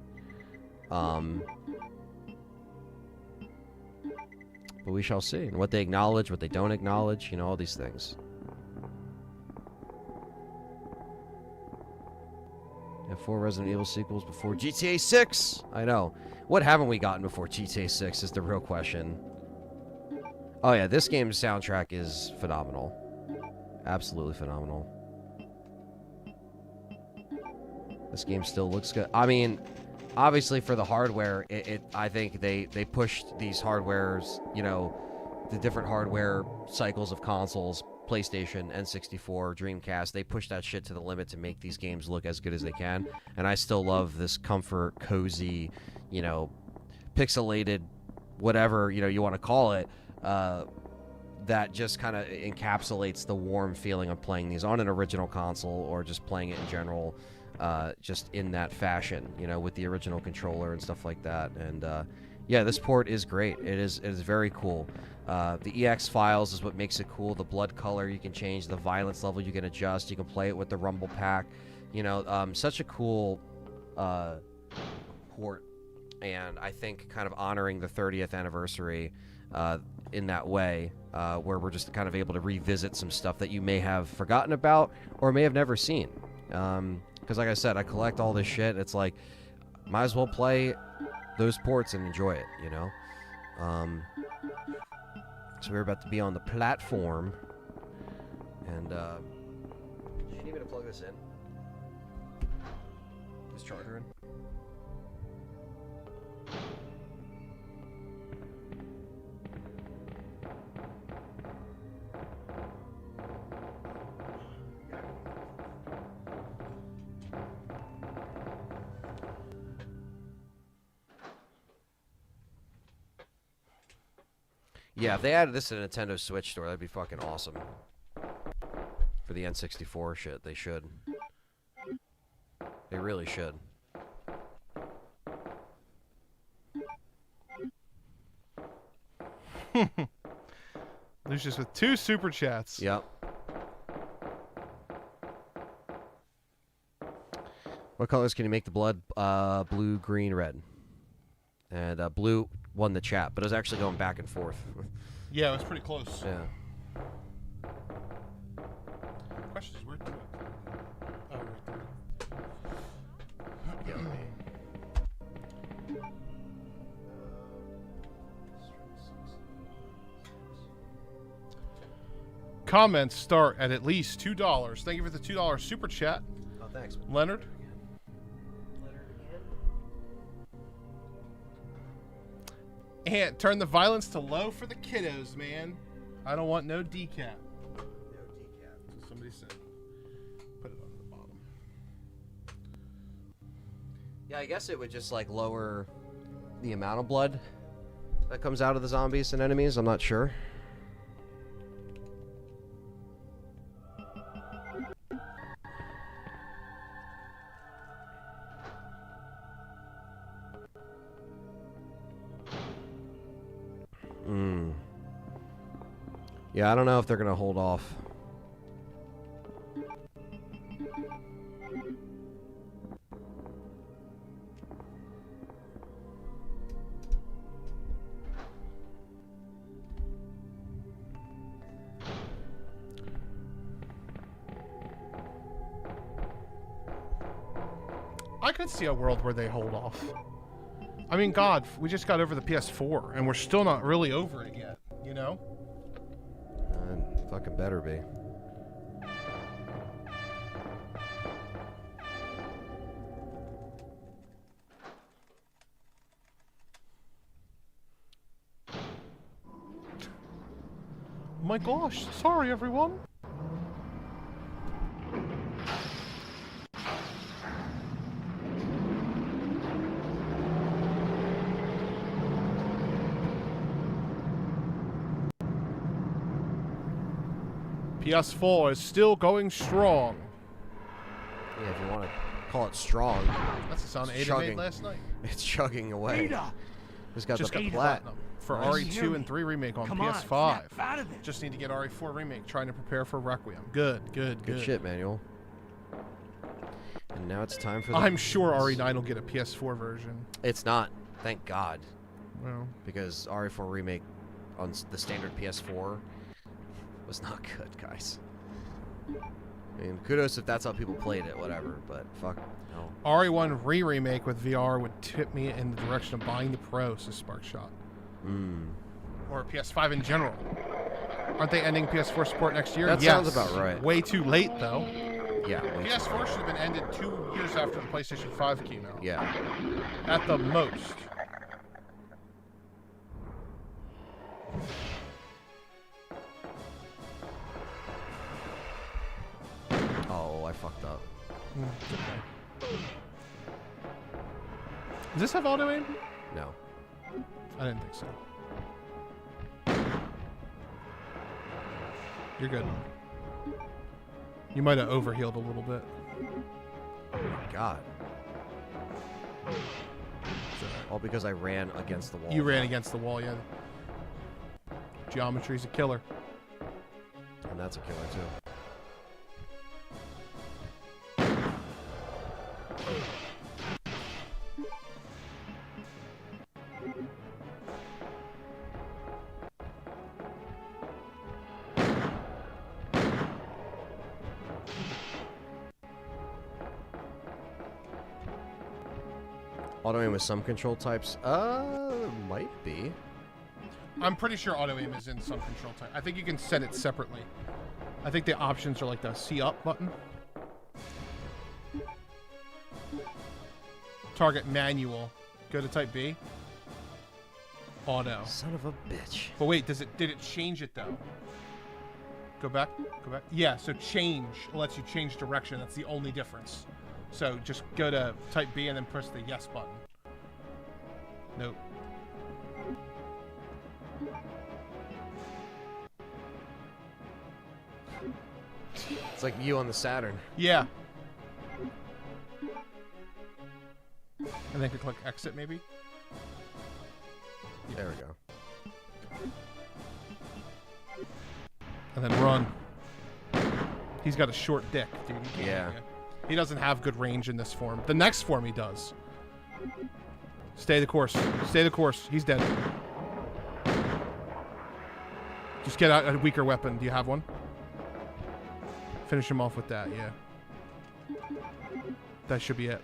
But we shall see. And what they acknowledge, what they don't acknowledge, you know, all these things. Have 4 Resident Evil sequels before GTA 6. I know. What haven't we gotten before GTA 6 is the real question. Oh yeah, this game's soundtrack is phenomenal. Absolutely phenomenal. This game still looks good. I mean, obviously for the hardware, I think they pushed these hardwares, you know, the different hardware cycles of consoles, PlayStation, N64, Dreamcast, they push that shit to the limit to make these games look as good as they can. And I still love this comfort, cozy, you know, pixelated, whatever, you know, you want to call it, that just kind of encapsulates the warm feeling of playing these on an original console or just playing it in general, just in that fashion, you know, with the original controller and stuff like that. And yeah, this port is great. It is very cool. The EX files is what makes it cool. The blood color you can change, the violence level you can adjust. You can play it with the rumble pack. You know, such a cool port, and I think kind of honoring the 30th anniversary in that way, where we're just kind of able to revisit some stuff that you may have forgotten about or may have never seen. Because like I said, I collect all this shit. It's like, might as well play those ports and enjoy it, you know? So we're about to be on the platform. And, do you need me to plug this in? This charger in? Yeah, if they added this to the Nintendo Switch store, that'd be fucking awesome. For the N64 shit, they should. They really should. Lucius with 2 super chats. Yep. What colors can you make the blood? Blue, green, red. And blue won the chat, but it was actually going back and forth. Yeah, it was pretty close. Yeah. Question is, where to it? Oh, right there. Comments start at least $2. Thank you for the $2 super chat. Oh, thanks. Leonard. And turn the violence to low for the kiddos, man. I don't want no decap. No decap. So somebody said. Put it on the bottom. Yeah, I guess it would just like lower the amount of blood that comes out of the zombies and enemies. I'm not sure. Yeah, I don't know if they're gonna hold off. I could see a world where they hold off. I mean, God, we just got over the PS4, and we're still not really over it yet, you know? Fucking better be. My gosh, sorry everyone. PS4 is still going strong. Yeah, if you want to call it strong. That's the sound It's Ada made chugging. last night. It's chugging away. Just got Just the got plat. platinum for Nice. RE2 and 3 remake on Come on, PS5. snap out of it. Just need to get RE4 remake. Trying to prepare for Requiem. Good. Good shit, Manuel. And now it's time for the... I'm sure RE9 will get a PS4 version. It's not. Thank God. Well, Because RE4 Remake on the standard PS4 was not good, guys. I mean, kudos if that's how people played it, whatever, but fuck, no. RE1 remake with VR would tip me in the direction of buying the Pro, says Sparkshot. Or PS5 in general. Aren't they ending PS4 support next year? That sounds about right. Way too late, though. Yeah, way too PS4 late. should have been ended 2 years after the PlayStation 5 came out. Yeah. At the most. Oh, I fucked up. Does this have auto aim? No. I didn't think so. You're good. You might have overhealed a little bit. Oh my God. All because I ran against the wall. You ran against the wall, yeah. Geometry's a killer. And that's a killer, too. Auto aim with some control types? Might be. I'm pretty sure auto aim is in some control type. I think you can set it separately. I think the options are like the C up button. Target manual. Go to type B. Auto. Son of a bitch. But wait, did it change it though? Go back. Yeah, so change lets you change direction. That's the only difference. So just go to type B and then press the yes button. Nope. It's like you on the Saturn. Yeah. And then click exit maybe. There we go. And then run. He's got a short dick, dude. Yeah. He doesn't have good range in this form. The next form he does. Stay the course. Stay the course. He's dead. Just get out a weaker weapon. Do you have one? Finish him off with that, yeah. That should be it.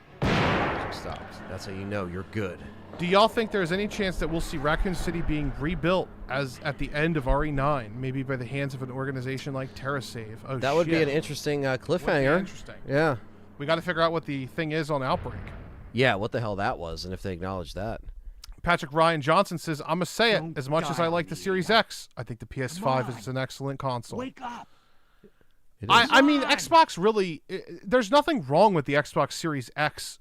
Stops. That's how you know you're good. Do y'all think there's any chance that we'll see Raccoon City being rebuilt as at the end of RE9, maybe by the hands of an organization like TerraSave? Oh, that would be an interesting cliffhanger. Interesting. Yeah. We got to figure out what the thing is on Outbreak. Yeah, what the hell that was, and if they acknowledge that. Patrick Ryan Johnson says, I'm going to say it, as much as I like the Series X, I think the PS5 is an excellent console. Wake up! I mean, Xbox really, there's nothing wrong with the Xbox Series X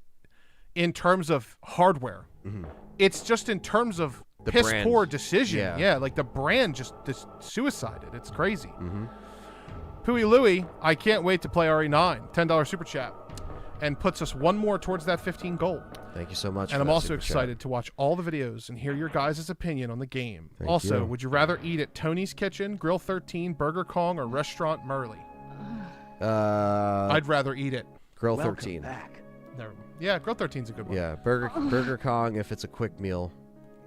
in terms of hardware. Mm-hmm. It's just in terms of the piss brand. poor decision. Yeah. Yeah, like the brand just suicided. It's crazy. Mm-hmm. Pooey Louie, I can't wait to play RE9. $10 super chat. And puts us one more towards that 15 gold. Thank you so much. And I'm also excited to watch all the videos and hear your guys' opinion on the game. Also, would you rather eat at Tony's Kitchen, Grill 13, Burger Kong, or Restaurant Merly? I'd rather eat it. Grill 13. Back. Yeah, Grill 13's a good one. Yeah, Burger Kong if it's a quick meal.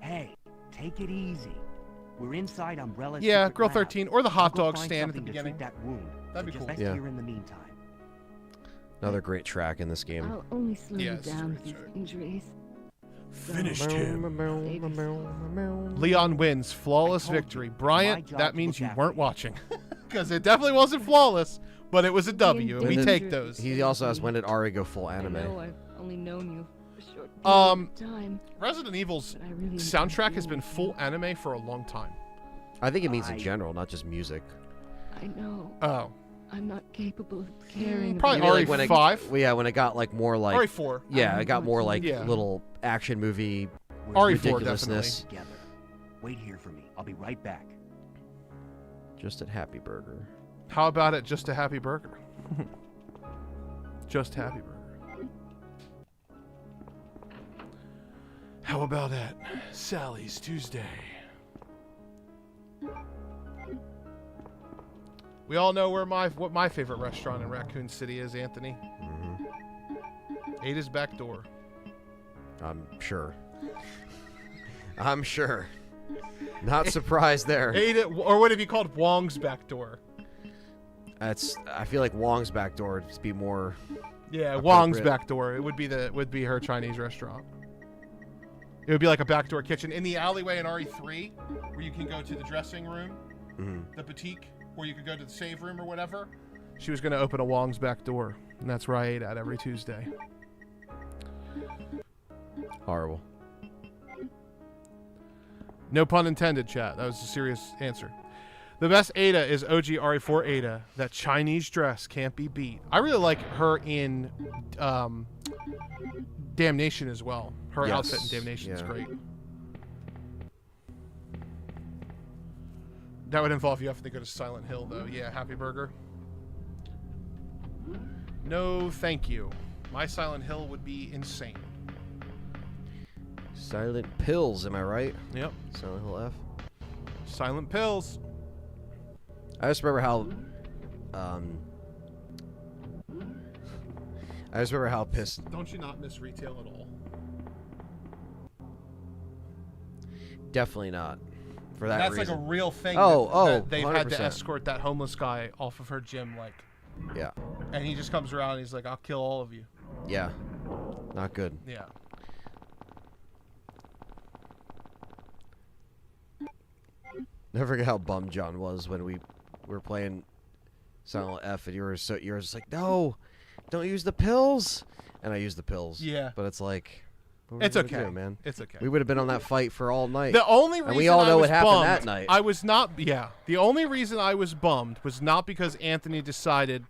Hey, take it easy. We're inside Umbrella's Yeah, secret Grill lab. 13 or the hot I'll go dog find stand at the something to beginning. treat that wound. That'd be So cool. just Yeah. rest here in the meantime. Another great track in this game. I'll only slow Yeah, you it's down true, with these it's injuries. Finished him. Baby. Leon wins. Flawless I told you, victory. my Bryant, job that to means look you after weren't you. watching. Because it definitely wasn't flawless, but it was a W, and we then take those. He also has when did Ari go full I anime? know I've only known you for a short time, Resident Evil's but I really soundtrack has enjoy been you. full anime for a long time. I think it means in general, not just music. I know. Oh. I'm not capable of caring. Probably You mean, RE5. when when it got like more like RE4. Yeah, it got more like Yeah. little action movie RE4 ridiculousness. Together. Wait here for me. I'll be right back. Just at Happy Burger. How about it? Just a happy burger. Just happy burger. How about it? Sally's Tuesday. We all know what my favorite restaurant in Raccoon City is, Anthony. Ada's Back Door. I'm sure. I'm sure. Not surprised there. Ada, or what have you called Wong's Back Door? I feel like Wong's Back Door would be more. Yeah, Wong's appropriate. Back Door. It would be her Chinese restaurant. It would be like a backdoor kitchen in the alleyway in RE3, where you can go to the dressing room, the boutique, or you could go to the save room or whatever. She was going to open a Wong's Back Door, and that's where I ate at every Tuesday. Horrible. No pun intended, chat. That was a serious answer. The best Ada is OG RE4 Ada. That Chinese dress can't be beat. I really like her in Damnation as well. Her outfit in Damnation is great. That would involve you having to go to Silent Hill, though. Yeah, Happy Burger. No, thank you. My Silent Hill would be insane. Silent Pills, am I right? Yep. Silent Hill F. Silent Pills. I just remember how pissed. Don't you not miss retail at all? Definitely not. For that That's reason. like a real thing. Oh, that they've had 100%. to escort that homeless guy off of her gym, like. Yeah. And he just comes around and he's like, "I'll kill all of you." Yeah. Not good. Yeah. Never forget how bummed John was when we were playing Silent F, and you were just like, "No, don't use the pills," and I used the pills. Yeah. But it's like, what are It's we gonna okay, do, man. It's okay. We would have been on that fight for all night. The only reason and we all know I was what happened bummed, that night. I was not. Yeah. The only reason I was bummed was not because Anthony decided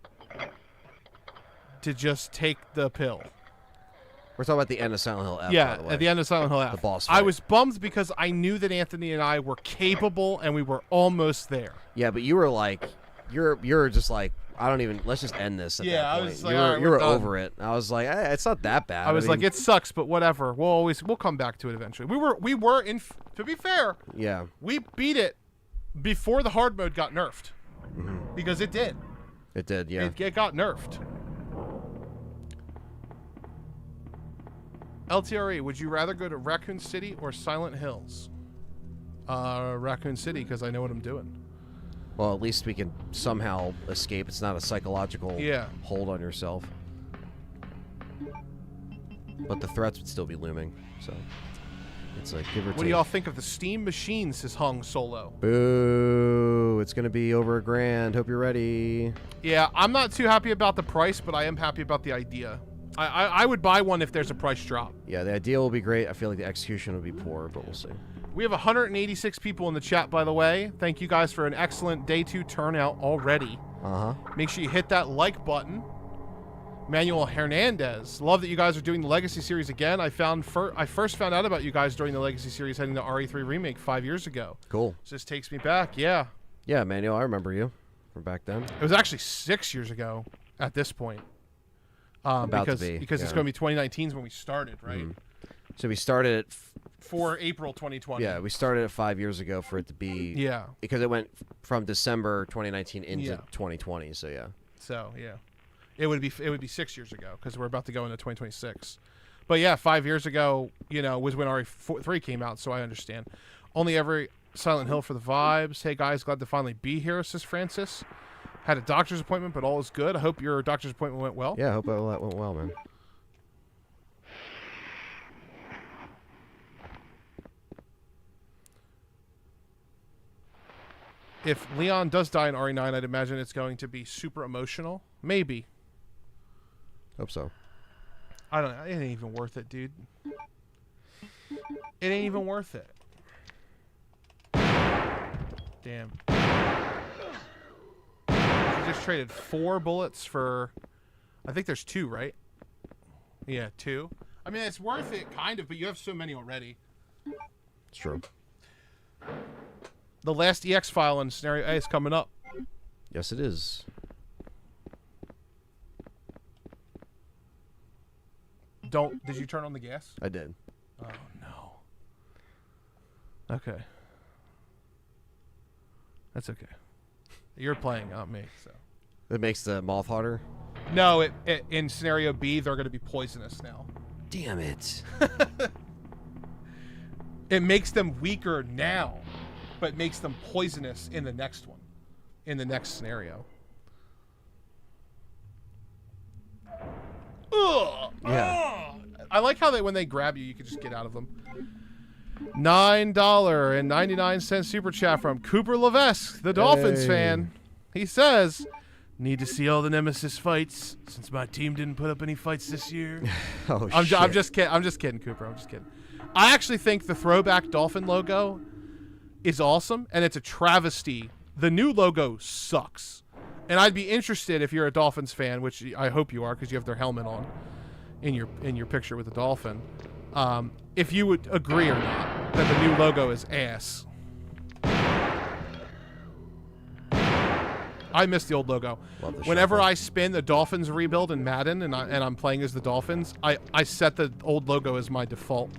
to just take the pill. We're talking about the end of Silent Hill F. Yeah, by the way. at the end of Silent Hill F. The boss I fight. was bummed because I knew that Anthony and I were capable and we were almost there. Yeah, but you were like, you're just like, I don't even. Let's just end this. At Yeah, that I point. was like, you all were, right, you we're were done. over it. I was like, it's not that bad. I was like, mean, it sucks, but whatever. We'll come back to it eventually. We were in. To be fair, yeah, we beat it before the hard mode got nerfed, because it did. it did. Yeah, It got nerfed. LTRE, would you rather go to Raccoon City or Silent Hills? Raccoon City, because I know what I'm doing. well, at least we can somehow escape. It's not a psychological hold on yourself. But the threats would still be looming. So It's like give or take. What do y'all think of the Steam Machines? Says Hung Solo. Boo! It's gonna be over $1,000. Hope you're ready. Yeah, I'm not too happy about the price, but I am happy about the idea. I would buy one if there's a price drop. Yeah, the idea will be great. I feel like the execution will be poor, but we'll see. We have 186 people in the chat, by the way. Thank you guys for an excellent day 2 turnout already. Make sure you hit that like button. Manuel Hernandez. Love that you guys are doing the Legacy series again. I first found out about you guys during the Legacy series heading to RE3 Remake 5 years ago. Cool. So this takes me back, yeah. Yeah, Manuel, I remember you from back then. It was actually 6 years ago at this point. Because it's going to be 2019 when we started, right? So we started at... For April 2020. Yeah, we started at 5 years ago for it to be... Yeah. Because it went from December 2019 into 2020, so yeah. So, yeah. It would be 6 years ago because we're about to go into 2026. But yeah, 5 years ago, was when RE3 came out, so I understand. Only every Silent Hill for the vibes. Hey guys, glad to finally be here, says Francis. Had a doctor's appointment, but all is good. I hope your doctor's appointment went well. Yeah, I hope that went well, man. If Leon does die in RE9, I'd imagine it's going to be super emotional. Maybe. Hope so. I don't know. It ain't even worth it, dude. It ain't even worth it. Damn. He just traded 4 bullets for... I think there's 2, right? Yeah, 2. I mean, it's worth it, kind of, but you have so many already. It's true. The last EX file in Scenario A is coming up. Yes, it is. Did you turn on the gas? I did. Oh, no. Okay. That's okay. You're playing, not me, so. It makes the moth harder? No, in Scenario B, they're going to be poisonous now. Damn it. It makes them weaker now, but makes them poisonous in the next one, in the next scenario. Ugh. Yeah. I like how when they grab you, you can just get out of them. $9.99 super chat from Cooper Levesque, the Dolphins fan. He says, "Need to see all the Nemesis fights since my team didn't put up any fights this year." I'm just kidding. I'm just kidding, Cooper. I'm just kidding. I actually think the throwback Dolphin logo is awesome, and it's a travesty. The new logo sucks. And I'd be interested if you're a Dolphins fan, which I hope you are because you have their helmet on in your picture with the Dolphin. If you would agree or not that the new logo is ass. I miss the old logo. Whenever I spin the Dolphins rebuild in Madden and I'm playing as the Dolphins, I set the old logo as my default.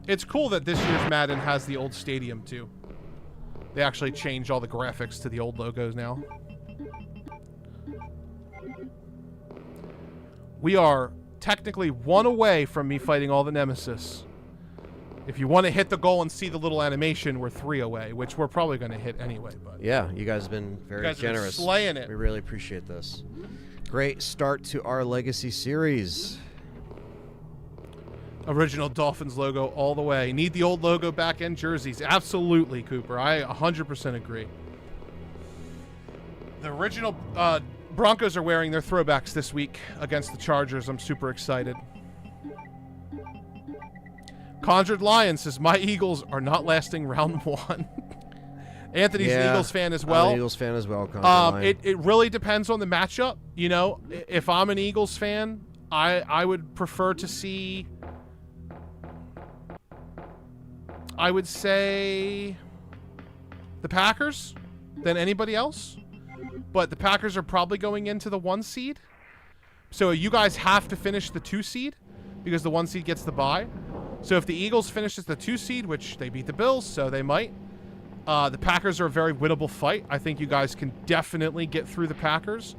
It's cool that this year's Madden has the old stadium too. They actually changed all the graphics to the old logos now. We are technically 1 away from me fighting all the Nemesis. If you want to hit the goal and see the little animation, we're 3 away, which we're probably going to hit anyway. But yeah, you guys have been very generous. Have been slaying it. We really appreciate this. Great start to our Legacy series. Original Dolphins logo all the way. Need the old logo back in jerseys. Absolutely, Cooper. I 100% agree. The original Broncos are wearing their throwbacks this week against the Chargers. I'm super excited. Conjured Lion says, my Eagles are not lasting round 1. Anthony's an Eagles fan as well. I'm an Eagles fan as well. It really depends on the matchup. You know, if I'm an Eagles fan, I would prefer to see... I would say the Packers than anybody else. But the Packers are probably going into the 1 seed. So you guys have to finish the 2 seed because the 1 seed gets the bye. So if the Eagles finish as the 2 seed, which they beat the Bills, so they might. The Packers are a very winnable fight. I think you guys can definitely get through the Packers.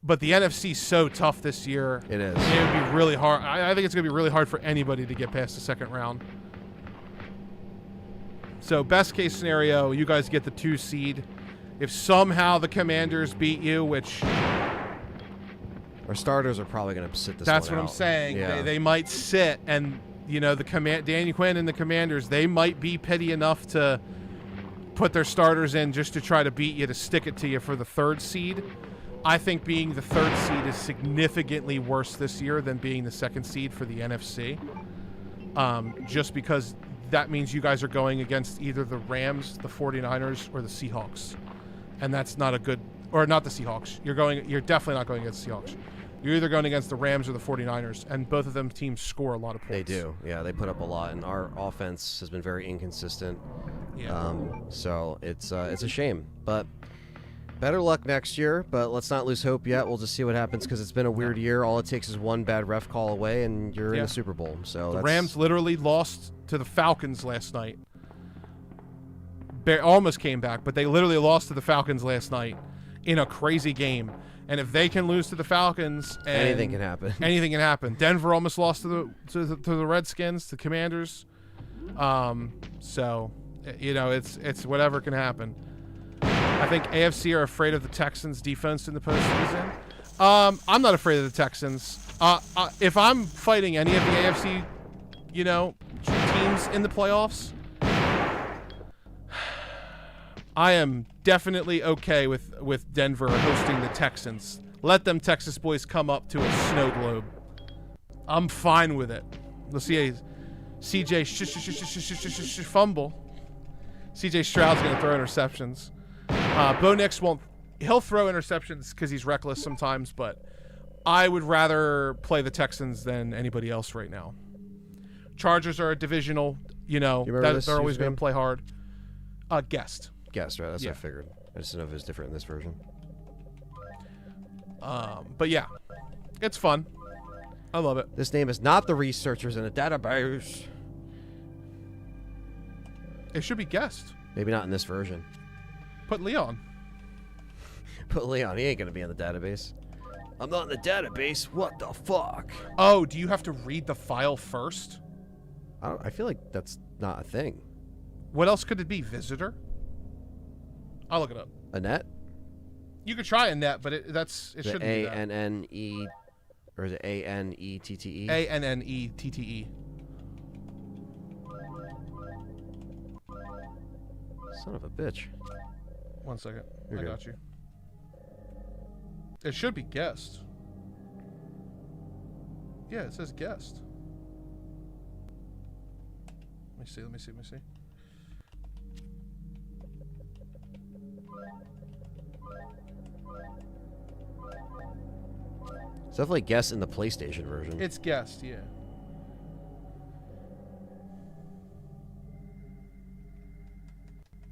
But the NFC is so tough this year. It is. It would be really hard. I think it's going to be really hard for anybody to get past the second round. So best case scenario, you guys get the 2 seed. If somehow the Commanders beat you, which... Our starters are probably going to sit this That's one what out. I'm saying. Yeah. They might sit, and you know, Danny Quinn and the Commanders, they might be petty enough to put their starters in just to try to beat you, to stick it to you for the 3rd seed. I think being the 3rd seed is significantly worse this year than being the 2nd seed for the NFC. Just because that means you guys are going against either the Rams, the 49ers, or the Seahawks. And that's not a good, or not the Seahawks. You're definitely not going against the Seahawks. You're either going against the Rams or the 49ers, and both of them teams score a lot of points. They do. Yeah, they put up a lot, and our offense has been very inconsistent. Yeah. So it's a shame, but better luck next year. But let's not lose hope yet. We'll just see what happens, because it's been a weird year. All it takes is one bad ref call away, and you're in the Super Bowl. So the Rams literally lost to the Falcons last night. Almost came back, but they literally lost to the Falcons last night in a crazy game. And if they can lose to the Falcons, anything can happen. Anything can happen. Denver almost lost to the Redskins, the Commanders. So, you know, it's whatever can happen. I think AFC are afraid of the Texans' defense in the postseason. I'm not afraid of the Texans. If I'm fighting any of the AFC, you know, teams in the playoffs, I am definitely okay with Denver hosting the Texans. Let them Texas boys come up to a snow globe. I'm fine with it. Let's see CJ fumble. CJ Stroud's going to throw interceptions. Bo Nix won't. He'll throw interceptions because he's reckless sometimes, but I would rather play the Texans than anybody else right now. Chargers are a divisional, you know, they're always going to play hard. Guest, right? That's what I figured. I just didn't know if it was different in this version. But yeah, it's fun. I love it. This name is not the researchers in a database. It should be guest. Maybe not in this version. Put Leon. Put Leon. He ain't gonna be in the database. I'm not in the database. What the fuck? Oh, do you have to read the file first? I feel like that's not a thing. What else could it be? Visitor? I'll look it up. Annette? You could try Annette, but it shouldn't be that. A-N-N-E, or is it A-N-E-T-T-E? A-N-N-E-T-T-E. Son of a bitch. 1 second. You're I good. got you. It should be guest. Yeah, it says guest. Let me see. It's definitely guest in the PlayStation version. It's guest, yeah.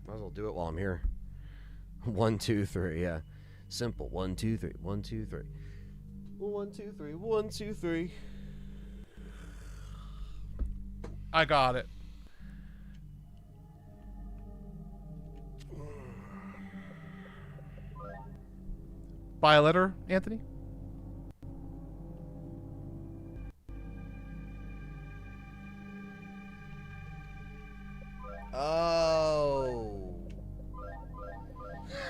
Might as well do it while I'm here. 1, 2, 3, yeah. Simple. 1, 2, 3. 1, 2, 3. 1, 2, 3. 1, 2, 3. I got it. Buy a letter, Anthony? Oh.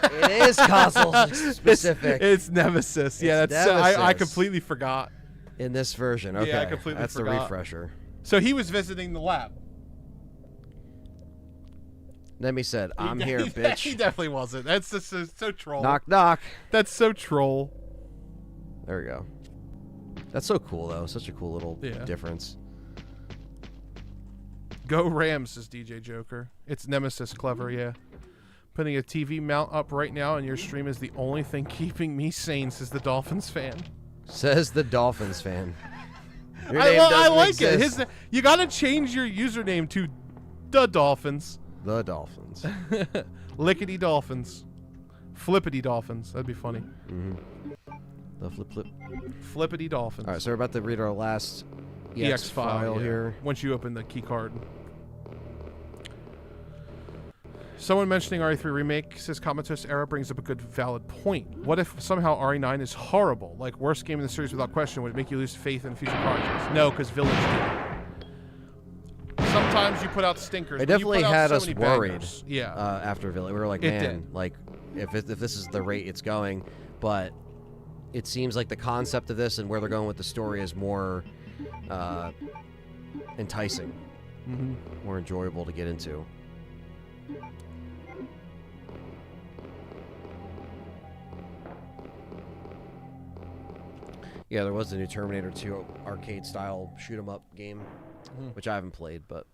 It is console specific. It's Nemesis. Yeah, It's that's Nemesis. I completely forgot. In this version, okay. Yeah, I completely That's forgot. the refresher. So he was visiting the lab. Nemi said, I'm here, He bitch. definitely wasn't. That's just so troll. Knock, knock. That's so troll. There we go. That's so cool, though. Such a cool little difference. Go Rams, says DJ Joker. It's Nemesis clever, yeah. Putting a TV mount up right now on your stream is the only thing keeping me sane, says the Dolphins fan. Says the Dolphins fan. Your I name like exist. it. You gotta change your username to the Dolphins. The Dolphins. Lickety Dolphins. Flippity Dolphins. That'd be funny. Mm-hmm. The flip. Flippity Dolphins. All right, so we're about to read our last EX file yeah, here. once you open the key card. Someone mentioning RE3 Remake says Comatose Era brings up a good valid point. What if somehow RE9 is horrible? Like, worst game in the series without question. Would it make you lose faith in future projects? No, because Village did. Sometimes you put out stinkers. It definitely had us worried. Bangers. Yeah. After Village, we were like, man, like if this is the rate it's going, but it seems like the concept of this and where they're going with the story is more enticing, more enjoyable to get into. Yeah, there was the new Terminator 2 arcade-style shoot-'em-up game, which I haven't played, but...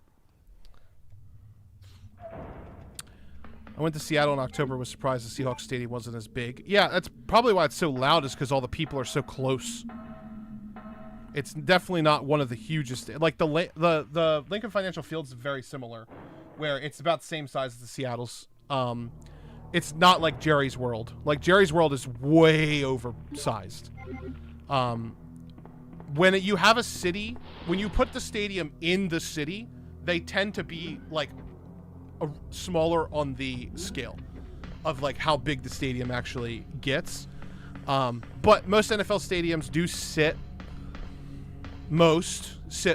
I went to Seattle in October, was surprised the Seahawks Stadium wasn't as big. Yeah, that's probably why it's so loud, is because all the people are so close. It's definitely not one of the hugest. Like, the Lincoln Financial Field is very similar, where it's about the same size as the Seattle's. It's not like Jerry's World. Like, Jerry's World is way oversized. When you have a city, when you put the stadium in the city, they tend to be, like, smaller on the scale of, like, how big the stadium actually gets. But most NFL stadiums do sit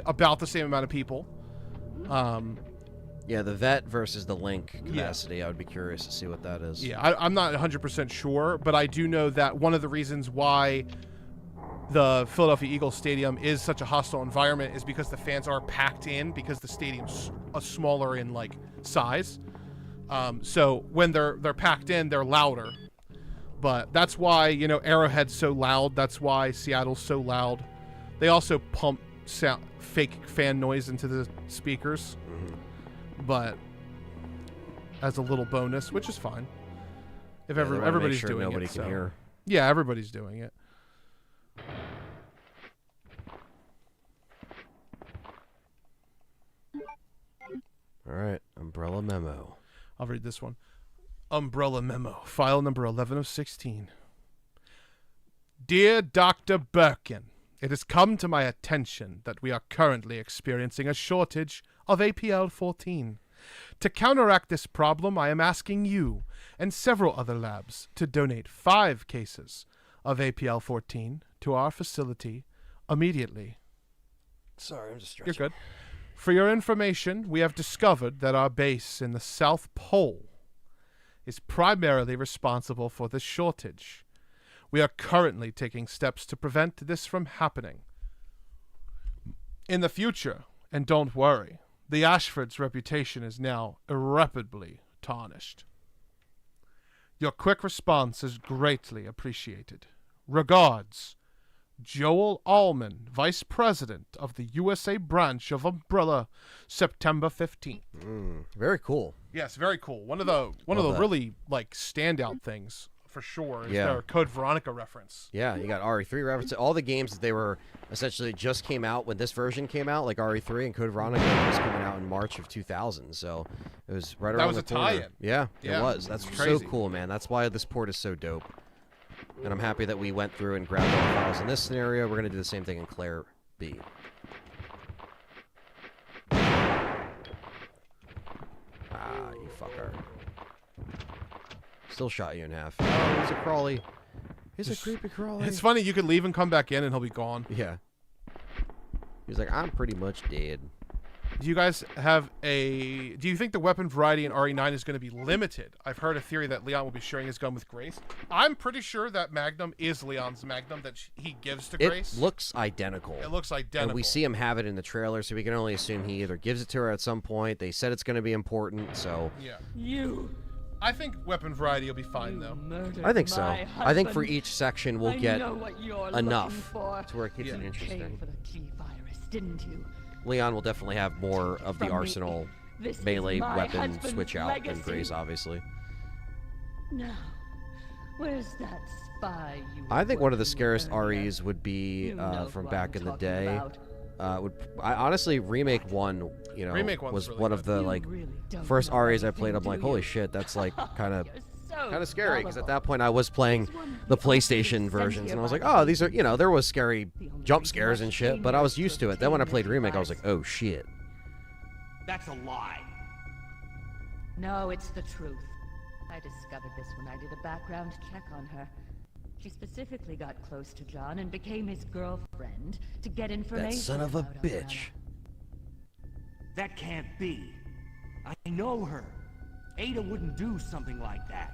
about the same amount of people. Yeah, the vet versus the link capacity, yeah. I would be curious to see what that is. Yeah, I'm not 100% sure, but I do know that one of the reasons why the Philadelphia Eagles Stadium is such a hostile environment is because the fans are packed in because the stadium's smaller in, like, size. So when they're packed in, they're louder. But that's why, you know, Arrowhead's so loud. That's why Seattle's so loud. They also pump fake fan noise into the speakers. But as a little bonus, which is fine. If everybody's doing nobody it, can hear. Yeah, everybody's doing it. All right, Umbrella Memo. I'll read this one. Umbrella Memo, file number 11 of 16. Dear Dr. Birkin, it has come to my attention that we are currently experiencing a shortage of APL-14. To counteract this problem, I am asking you and several other labs to donate 5 cases of APL-14 to our facility immediately. Sorry, I'm just stretching. You're good. For your information, we have discovered that our base in the South Pole is primarily responsible for this shortage. We are currently taking steps to prevent this from happening. In the future, and don't worry, the Ashford's reputation is now irreparably tarnished. Your quick response is greatly appreciated. Regards, Joel Allman, Vice President of the USA branch of Umbrella, September 15th. Very cool. Yes, very cool. One of the really, like, standout things for sure is their Code Veronica reference. Yeah, you got RE3 reference. All the games that they were essentially just came out when this version came out, like RE3 and Code Veronica was coming out in March of 2000. So it was right around the corner. That was a tie-in. Yeah, it was. That's so cool, man. That's why this port is so dope. And I'm happy that we went through and grabbed all the files in this scenario. We're going to do the same thing in Claire B. Ah, you fucker. Still shot you in half. Oh, he's a crawly. He's a creepy crawly. It's funny, you could leave and come back in and he'll be gone. Yeah. He's like, I'm pretty much dead. Do you guys have do you think the weapon variety in RE9 is going to be limited? I've heard a theory that Leon will be sharing his gun with Grace. I'm pretty sure that Magnum is Leon's Magnum that he gives to Grace. It looks identical. It looks identical. And we see him have it in the trailer, so we can only assume he either gives it to her at some point. They said it's going to be important, so... Yeah. I think weapon variety will be fine, though. I think so. I think for each section we'll get enough to where it keeps it interesting. For the G-virus, didn't you? Leon will definitely have more of the arsenal melee weapon switch out than Grace, obviously. Now, where's that spy you I think one of the scariest REs would be from back in the day. I honestly, Remake 1, you know, was really one of the like first REs I played. I'm like, holy shit, that's like kind of scary, because at that point I was playing the PlayStation versions and I was like, oh, these are, you know, there was scary jump scares and shit, but I was used to it. Then when I played Remake, I was like, oh shit. That's a lie. No, it's the truth. I discovered this when I did a background check on her. She specifically got close to John and became his girlfriend to get information. That son of a bitch. That can't be. I know her. Ada wouldn't do something like that.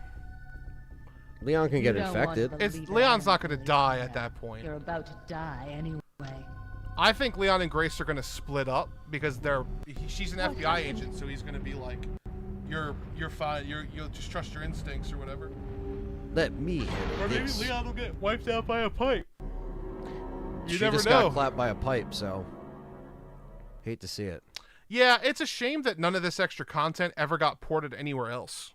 Leon can get infected. Leon's not going to die at that point. You're about to die anyway. I think Leon and Grace are going to split up because she's an FBI agent, so he's going to be like, you're fine. You'll just trust your instincts or whatever. Let me handle Or maybe this. Leon will get wiped out by a pipe. You She never just know. got clapped by a pipe, so hate to see it. Yeah, it's a shame that none of this extra content ever got ported anywhere else.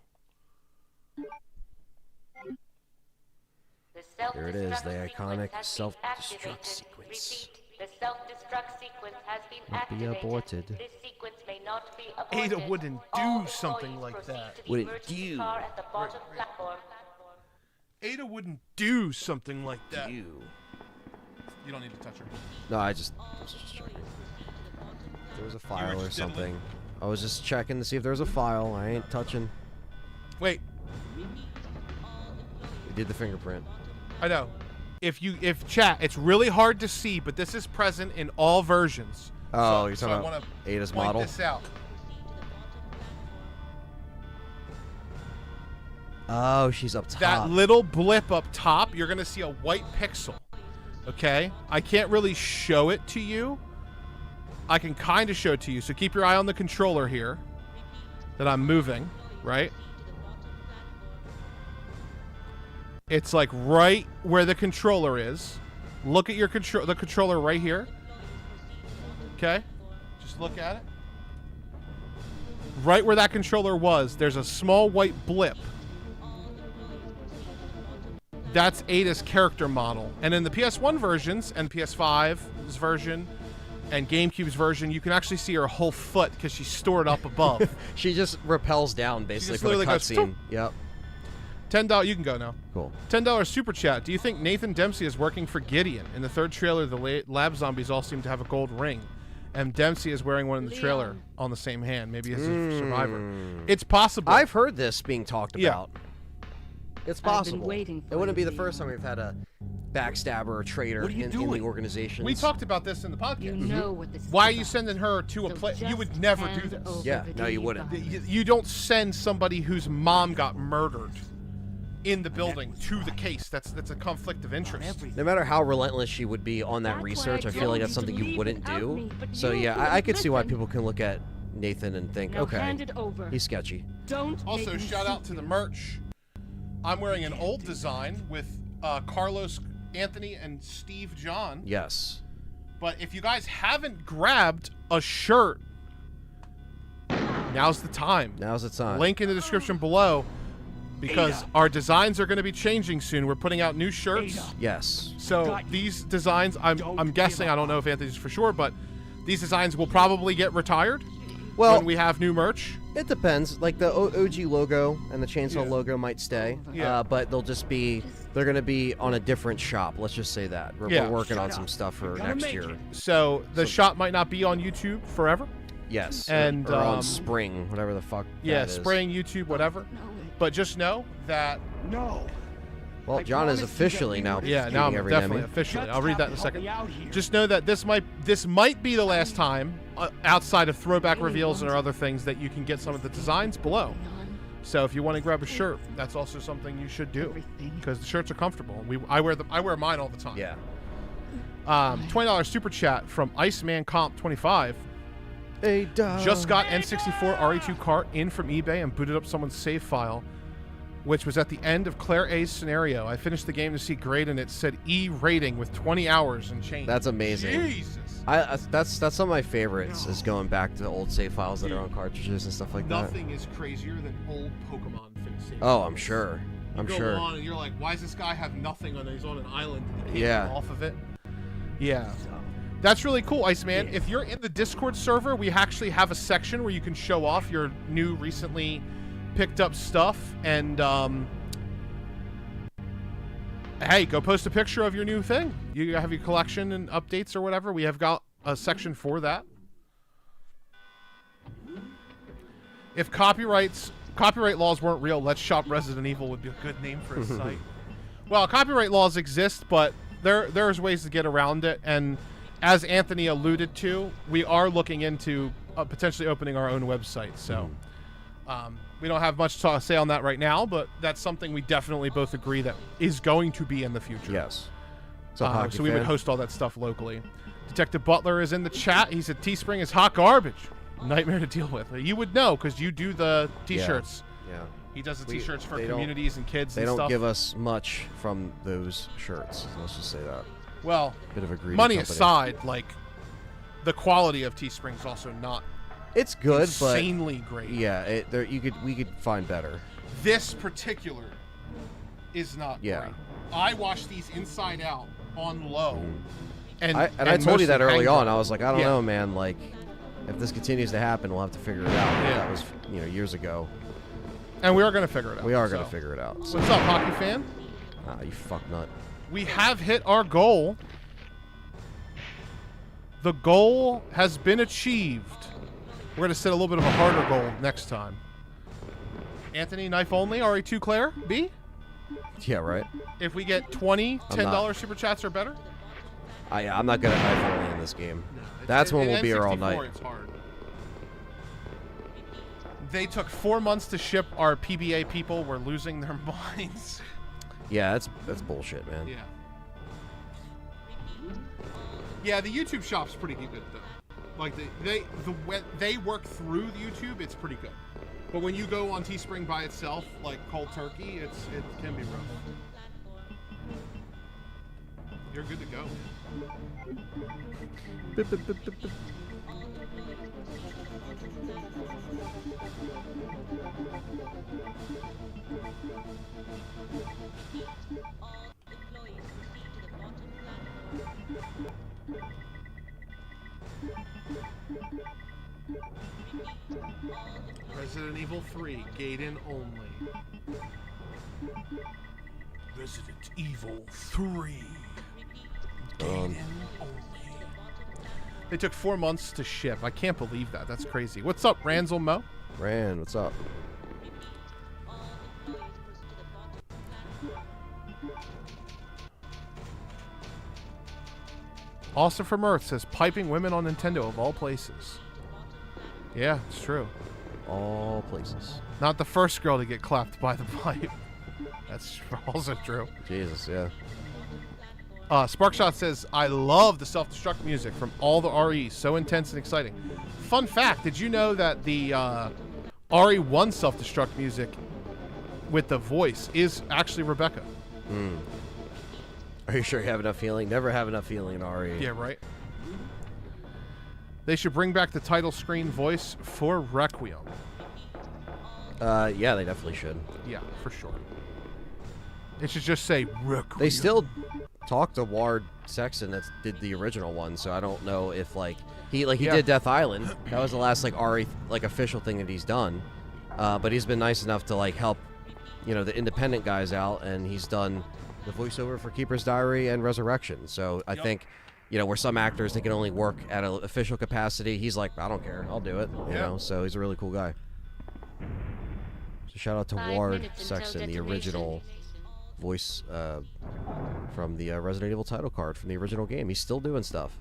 Here it is, the iconic self-destruct sequence. The self-destruct sequence has been Not be activated. aborted. This sequence may not be aborted. Ada wouldn't All do something employees like proceed that. to the Wouldn't emergency do. car at the bottom platform. Ada wouldn't do something like that. You. You don't need to touch her. No, I was just checking. If there was a file or just something. diddling. I was just checking to see if there was a file. I ain't touching. Wait, We did the fingerprint. I know. If chat, it's really hard to see, but this is present in all versions. Oh, so, you're so talking I about want Ada's to point model? this out. Oh, she's up top. That little blip up top, you're gonna see a white pixel. Okay, I can't really show it to you. I can kind of show it to you, so keep your eye on the controller here. That I'm moving, right? It's like right where the controller is. Look at your the controller right here. Okay, just look at it. Right where that controller was, there's a small white blip. That's Ada's character model. And in the PS1 versions and PS5's version and GameCube's version, you can actually see her whole foot because she's stored up above. She just repels down basically just for the literally goes, cutscene. Yep. $10, you can go now. Cool. $10 super chat. Do you think Nathan Dempsey is working for Gideon? In the third trailer, the lab zombies all seem to have a gold ring. And Dempsey is wearing one in the trailer on the same hand. Maybe as a survivor. It's possible. I've heard this being talked Yeah. about. It's possible. waiting for It wouldn't you, be the first time we've had a backstabber or traitor What are you in the doing? organization. We talked about this in the podcast. You know what this is Why are you about. sending her to a So place? You would just never do hand this. over Yeah, the no, you deed wouldn't. behind. You don't send somebody whose mom got murdered in the building to the case. That's a conflict of interest. No matter how relentless she would be on that That's research, why I I feel like told that's you something to you leave wouldn't without do. me, but So you yeah, wouldn't I could see why listen. people can look at Nathan and think, Now okay, hand it over. he's sketchy. Don't Also, make me shout out see to the you. merch. I'm wearing an old design with Carlos, Anthony, and Steve John. Yes. But if you guys haven't grabbed a shirt, now's the time. Now's the time. Link in the description below because our designs are going to be changing soon. We're putting out new shirts. Yes. So these designs, I'm guessing, I don't know if Anthony's for sure, but these designs will probably get retired Well, when we have new merch. it depends. Like the OG logo and the chainsaw Yeah. logo might stay, Yeah. but they're going to be on a different shop. Let's just say that. Yeah. We're working on some stuff for next year. So the shop might not be on YouTube forever. Yes. And, or on um, Spring, whatever the fuck. Yeah, that is. Spring, YouTube, whatever. But just know that No. Well, John is officially now. yeah, now I'm eating every definitely enemy. officially. I'll read that in a second. Help me out here. Just know that this might be the last time, outside of throwback reveals and other things, that you can get some of the designs below. So if you want to grab a shirt, that's also something you should do because the shirts are comfortable. I wear mine all the time. Yeah. $20 super chat from Iceman Comp 25. Just got N64 RE2 cart in from eBay and booted up someone's save file, which was at the end of Claire A's scenario. I finished the game to see grade and it said E rating with 20 hours and change. That's amazing. Jesus. That's some of my favorites is going back to the old save files that are on cartridges and stuff like that. Nothing is crazier than old Pokemon save Oh, files. I'm sure. I'm you sure. go on and you're like, why does this guy have nothing on? He's on an island. And he can't Yeah. get off of it. Yeah. That's really cool, Iceman. If you're in the Discord server, we actually have a section where you can show off your new, recently picked up stuff. And, hey, go post a picture of your new thing. You have your collection and updates or whatever. We have got a section for that. If copyright laws weren't real, Let's Shop Resident Evil would be a good name for a site. Well, copyright laws exist, but there's ways to get around it. And as Anthony alluded to, we are looking into potentially opening our own website. So we don't have much to say on that right now, but that's something we definitely both agree that is going to be in the future. Yes. So, hockey so we would fan. host all that stuff locally. Detective Butler is in the chat. He said Teespring is hot garbage. Nightmare to deal with. You would know because you do the T-shirts. Yeah. He does the We- T-shirts for they don't- communities and kids They and don't stuff. give us much from those shirts. Let's just say that. Well, Bit of a greedy money company. aside, like the quality of Teespring is also not It's good, insanely but great. yeah, we could find better. This particular is not Yeah. great. I wash these inside out on low. And I told you that mostly early hang on. dry. I was like, I don't Yeah. know, man. Like, if this continues to happen, we'll have to figure it out. Yeah. That was, years ago. And we are going to figure it out. We are going so. to figure it out. So. What's up, hockey fan? Ah, you fuck nut. We have hit our goal. The goal has been achieved. We're going to set a little bit of a harder goal next time. Anthony, knife only, RE2 Claire, B? Yeah, right. If we get 20 I'm $10 not. super chats or better? I'm not good at knife only in this game. That's when we'll be here all N64, night. It's hard. They took 4 months to ship. Our PBA people were losing their minds. Yeah, that's bullshit, man. Yeah. Yeah, the YouTube shop's pretty good though. Like they work through the YouTube, it's pretty good. But when you go on Teespring by itself, like cold turkey, it can be rough. You're good to go. Resident Evil 3, Gaiden only. Resident Evil 3, Gaiden only. They took 4 months to ship. I can't believe that. That's crazy. What's up, Ranzel Mo? Rand, what's up? Austin from Earth says piping women on Nintendo of all places. Yeah, it's true. All places. Not the first girl to get clapped by the pipe. That's also true. Jesus, yeah. Sparkshot says, I love the self-destruct music from all the REs. So intense and exciting. Fun fact, did you know that the RE1 self-destruct music with the voice is actually Rebecca? Are you sure you have enough feeling? Never have enough feeling in RE. Yeah, right. They should bring back the title screen voice for Requiem. Yeah, they definitely should. Yeah, for sure. It should just say Requiem. They still talked to Ward Sexton that did the original one, so I don't know if he did Death Island. That was the last RE official thing that he's done. But he's been nice enough to help, the independent guys out, and he's done the voiceover for Keeper's Diary and Resurrection. So I think, where some actors they can only work at an official capacity, he's like, I don't care, I'll do it. You know, so he's a really cool guy. So shout out to 5 Ward minutes until Sexton, the detonation. original voice from the Resident Evil title card from the original game. He's still doing stuff.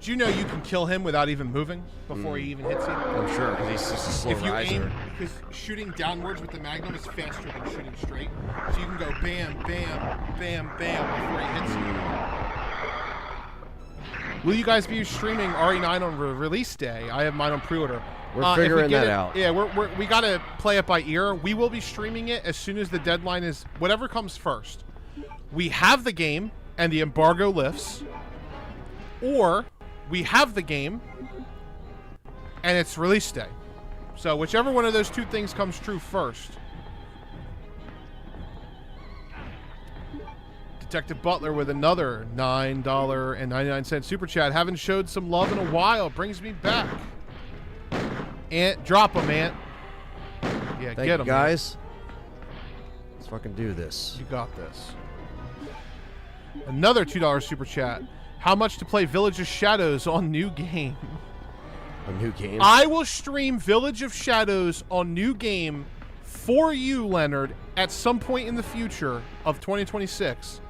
Do you know you can kill him without even moving before he even hits you? I'm sure, because he's just a slow If you riser. aim, because shooting downwards with the Magnum is faster than shooting straight. So you can go bam, bam, bam, bam before he hits you. Will you guys be streaming RE9 on release day? I have mine on pre-order. We're If figuring we get that it- out. Yeah, we got to play it by ear. We will be streaming it as soon as the deadline is, whatever comes first. We have the game and the embargo lifts, or we have the game and it's release day. So whichever one of those two things comes true first. Detective Butler with another $9.99 super chat. Haven't showed some love in a while. Brings me back. Ant, drop him, Ant. Yeah, Thank get you, him, guys. Let's fucking do this. You got this. Another $2 super chat. How much to play Village of Shadows on New Game? A New Game? I will stream Village of Shadows on New Game for you, Leonard, at some point in the future of 2026.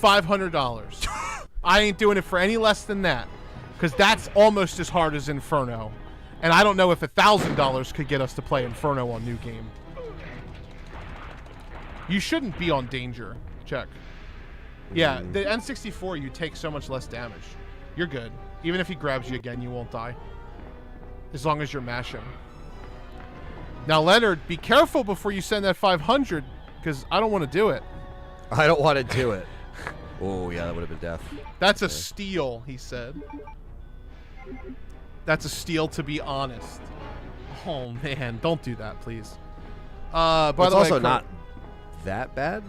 $500. I ain't doing it for any less than that, because that's almost as hard as Inferno. And I don't know if $1,000 could get us to play Inferno on New Game. You shouldn't be on danger. Check. Yeah, the N64, you take so much less damage. You're good. Even if he grabs you again, you won't die. As long as you're mashing. Now, Leonard, be careful before you send that 500, because I don't want to do it. I don't want to do it. Oh, yeah, that would have been death. That's a steal, he said. That's a steal, to be honest. Oh, man. Don't do that, please. By the way, it's also not that bad.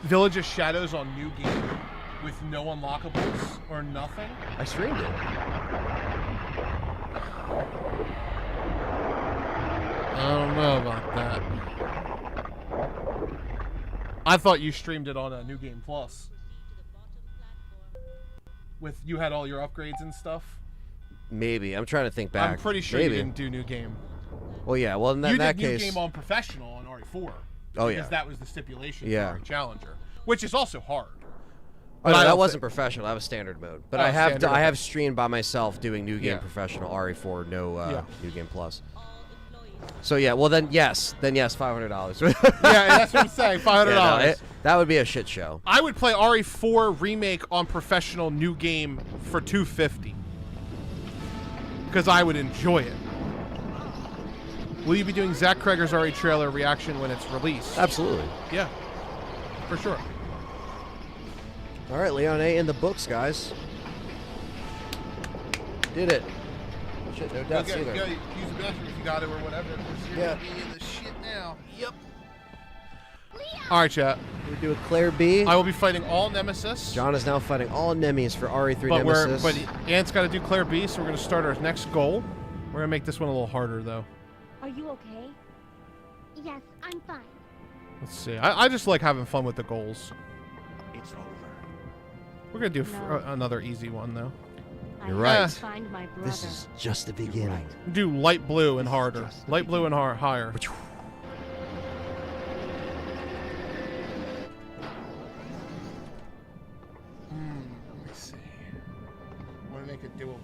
Village of Shadows on New Game with no unlockables or nothing. I streamed it. I don't know about that. I thought you streamed it on a New Game Plus. With you had all your upgrades and stuff. Maybe. I'm trying to think back. I'm pretty sure you didn't do New Game. Well, yeah. Well, in that case, you did New Game on Professional on RE4. Oh, yeah. Because that was the stipulation for RE Challenger, which is also hard. Oh, no, that wasn't professional. That was standard mode. But I have streamed by myself doing New Game Yeah. Professional RE4, no New Game Plus. So yeah, well then yes, $500. Yeah, that's what I'm saying. $500. Yeah, no, that would be a shit show. I would play RE4 remake on Professional New Game for $250 because I would enjoy it. Will you be doing Zach Kreger's RE trailer reaction when it's released? Absolutely. Yeah, for sure. All right, Leon A in the books, guys. Did it. Shit, no deaths either. Use the bathroom if you got it or whatever. Yeah. Be in the shit now. Yep. All right, chat. We do a Claire B. I will be fighting all Nemesis. John is now fighting all Nemes for RE3 Nemesis. But Ant's got to do Claire B, so we're going to start our next goal. We're going to make this one a little harder, though. Are you okay? Yes, I'm fine. Let's see. I just like having fun with the goals. It's over. We're going to do another easy one, though. You're right. Find my brother. This is just the beginning. Do light blue and harder. Light blue and higher. Let me see. I want to make it doable.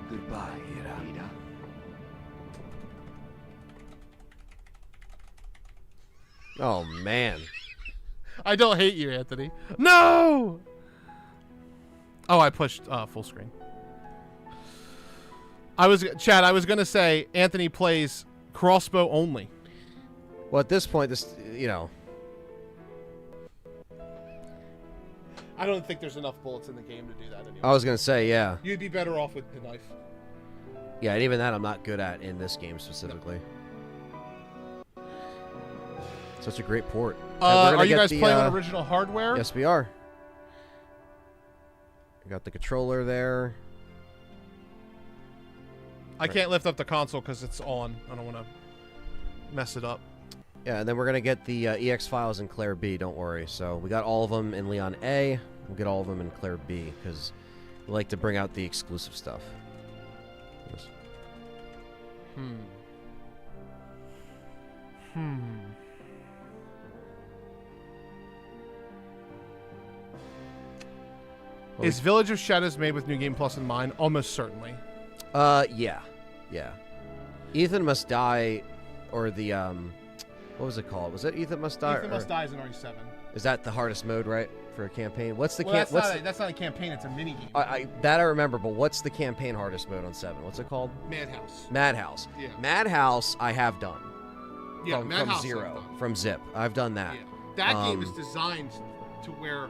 Goodbye, Ida. Oh man. I don't hate you, Anthony. No! Oh, I pushed full screen. Chad, I was going to say Anthony plays crossbow only. Well, at this point, you know. I don't think there's enough bullets in the game to do that anymore. I was going to say, yeah. You'd be better off with the knife. Yeah, and even that I'm not good at in this game specifically. No. Such a great port. Are you guys playing on original hardware? Yes, we are. We got the controller there. I can't lift up the console because it's on. I don't want to mess it up. Yeah, and then we're going to get the EX files in Claire B, don't worry. So we got all of them in Leon A. We'll get all of them in Claire B because we like to bring out the exclusive stuff. Yes. Is Village of Shadows made with New Game Plus in mind? Almost certainly. Yeah. Ethan Must Die, or the, what was it called? Was it Ethan Must Die? Ethan Must Die is in RE7. Is that the hardest mode, right, for a campaign? What's the that's not a campaign, it's a minigame. That I remember, but what's the campaign hardest mode on 7? What's it called? Madhouse. Madhouse. Yeah. Madhouse I have done. Yeah, from Madhouse Zero. From Zip. I've done that. Yeah. That game is designed to where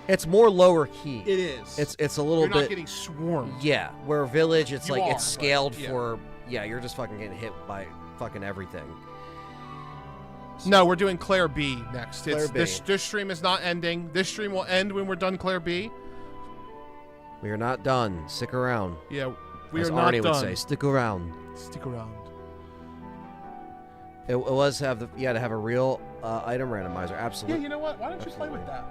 it's more lower key. It is. It's a little bit. You're not getting swarmed. Yeah, where Village, it's You like are, it's scaled but, yeah. for. Yeah, you're just fucking getting hit by fucking everything. No, we're doing Claire B next. Claire B. This stream is not ending. This stream will end when we're done Claire B. We are not done. Stick around. Yeah, we As are not Arnie done. would say, stick around. Stick around. It was to have a real item randomizer. Absolutely. Yeah, you know what? Why don't you play with that?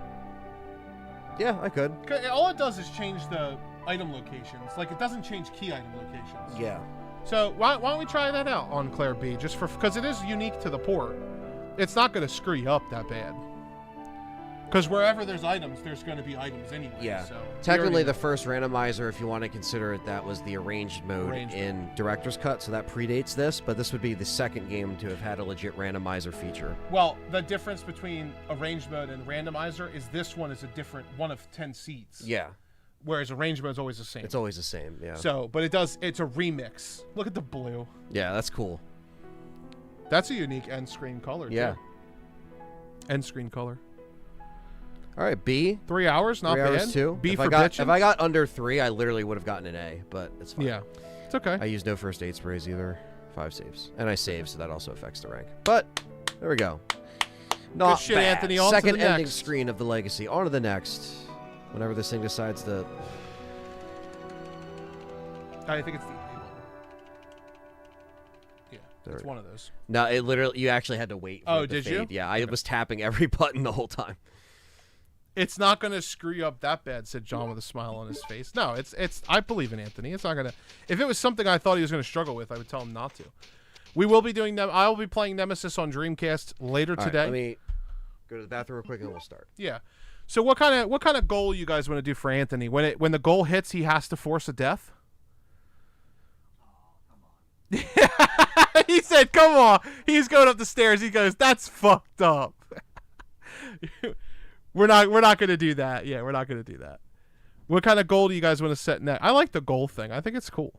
Yeah, I could. All it does is change the item locations. Like, it doesn't change key item locations. Yeah. So why don't we try that out on Claire B, just because it is unique to the port. It's not going to screw you up that bad. Because wherever there's items, there's going to be items anyway. Yeah. So Technically, the first randomizer, if you want to consider it, that was the arranged mode in Director's Cut, so that predates this, but this would be the second game to have had a legit randomizer feature. Well, the difference between arranged mode and randomizer is this one is a different one of 10 seats. Yeah. Whereas arranged mode is always the same. It's always the same, yeah. So, but it's a remix. Look at the blue. Yeah, that's cool. That's a unique end screen color, yeah. too. End screen color. All right, B. 3 hours, not 3 bad. hours too. B if for If bitchin'. I got under 3, I literally would have gotten an A, but it's fine. Yeah, it's okay. I used no first aid sprays either. 5 saves. And I saved, so that also affects the rank. But, there we go. Not Good shit, bad. Anthony. On to Second the ending next. screen of the Legacy. On to the next. Whenever this thing decides to... I think it's the A one. Yeah, There it's we one of those. No, it literally... You actually had to wait for it to did fade. you? Yeah, I was tapping every button the whole time. It's not going to screw you up that bad, said John with a smile on his face. No, it's. I believe in Anthony. It's not going to. If it was something I thought he was going to struggle with, I would tell him not to. We will be doing them. I will be playing Nemesis on Dreamcast later All right, today. let me go to the bathroom real quick and then we'll start. Yeah. So what kind of goal you guys want to do for Anthony? When the goal hits, he has to force a death. He said, "Come on." He's going up the stairs. He goes, "That's fucked up." We're not going to do that. Yeah, we're not going to do that. What kind of goal do you guys want to set next? I like the goal thing. I think it's cool.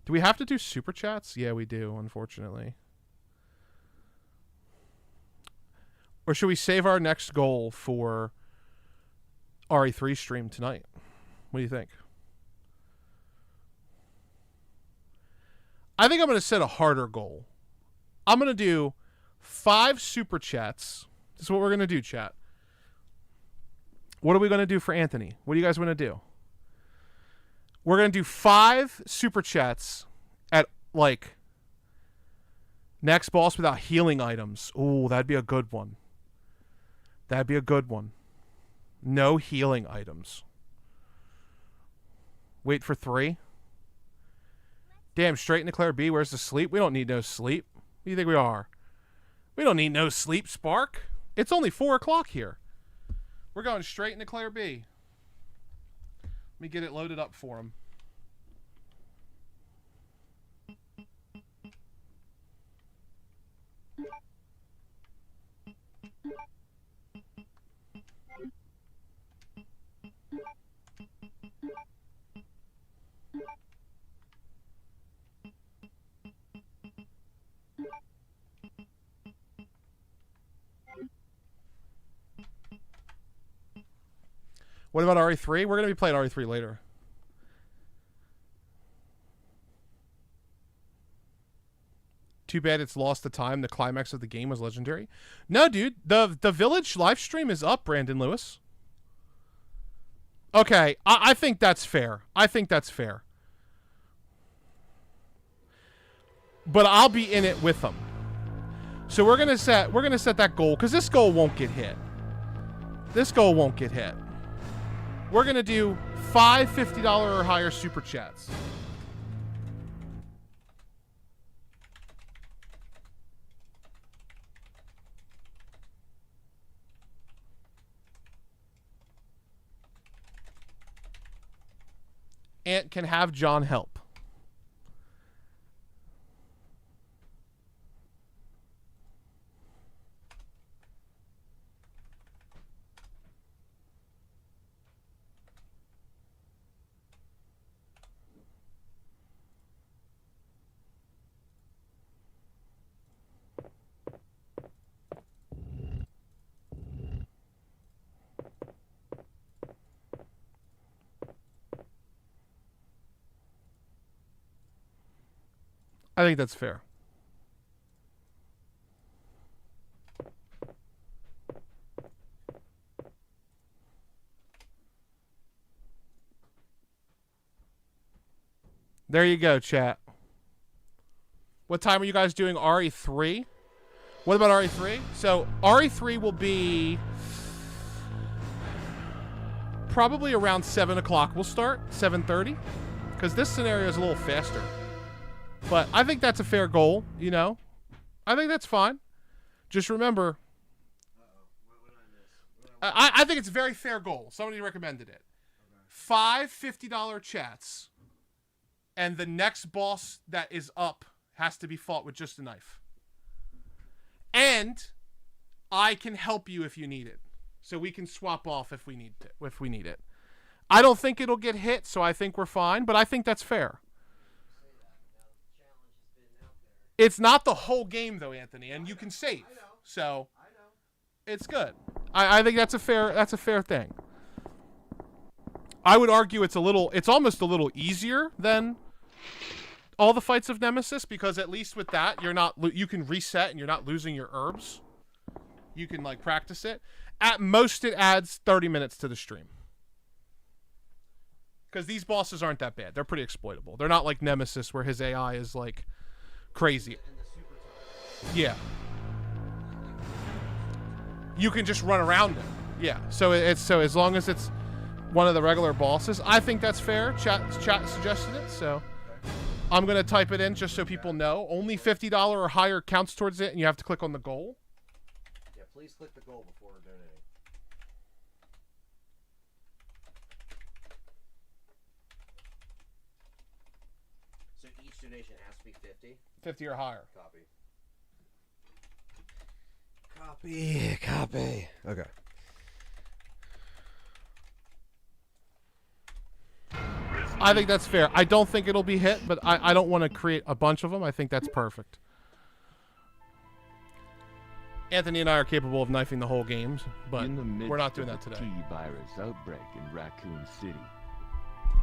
Do we have to do super chats? Yeah, we do, unfortunately. Or should we save our next goal for RE3 stream tonight? What do you think? I think I'm going to set a harder goal. I'm going to do 5 super chats. This is what we're going to do, chat. What are we going to do for Anthony? What do you guys want to do? We're going to do 5 super chats at, like, next boss without healing items. Ooh, that'd be a good one. That'd be a good one. No healing items. Wait for 3. Damn, straight into Claire B. Where's the sleep? We don't need no sleep. Who do you think we are? We don't need no sleep, Spark. It's only 4 o'clock here. We're going straight into Claire B. Let me get it loaded up for him. What about RE3? We're going to be playing RE3 later. Too bad it's lost the time. The climax of the game was legendary. No, dude. The Village live stream is up, Brandon Lewis. Okay, I think that's fair. I think that's fair. But I'll be in it with them. So we're gonna set that goal, because this goal won't get hit. This goal won't get hit. We're going to do 5 $50 or higher super chats. Ant can have John help. I think that's fair. There you go, chat. What time are you guys doing RE3? What about RE3? So RE3 will be probably around 7 o'clock we'll start, 7:30, because this scenario is a little faster. But I think that's a fair goal, you know. I think that's fine. Just remember, I think it's a very fair goal. Somebody recommended it. 5 $50 chats, and the next boss that is up has to be fought with just a knife. And I can help you if you need it. So we can swap off if we need it. I don't think it'll get hit, so I think we're fine, but I think that's fair. It's not the whole game though, Anthony, and you can save. So it's good. I think that's a fair thing. I would argue it's almost a little easier than all the fights of Nemesis, because at least with that you can reset and you're not losing your herbs. You can like practice it. At most it adds 30 minutes to the stream. Because these bosses aren't that bad. They're pretty exploitable. They're not like Nemesis where his AI is like crazy. Yeah. You can just run around it. Yeah. So as long as it's one of the regular bosses, I think that's fair. Chat suggested it, so I'm gonna type it in just so people know. Only $50 or higher counts towards it, and you have to click on the goal. Yeah, please click the goal before donating. So each donation has to be 50? 50 or higher. Copy. Okay. I think that's fair. I don't think it'll be hit, but I don't want to create a bunch of them. I think that's perfect. Anthony and I are capable of knifing the whole games, but we're not doing that today. T-virus outbreak in Raccoon City.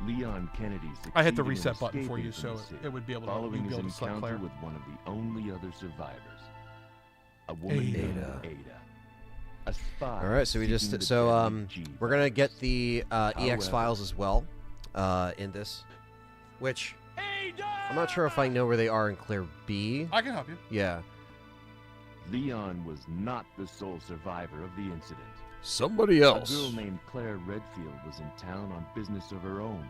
Leon Kennedy I hit the succeeded in reset button for escaping you, from so the city, it would be able to following you'd be able his to select encounter player. with one of the only other survivors, a woman named Ada. A spy. All right, so we just we're gonna get the EX files as well in this, which I'm not sure if I know where they are in Claire B. I can help you. Yeah. Leon was not the sole survivor of the incident. Somebody else. A girl named Claire Redfield was in town on business of her own.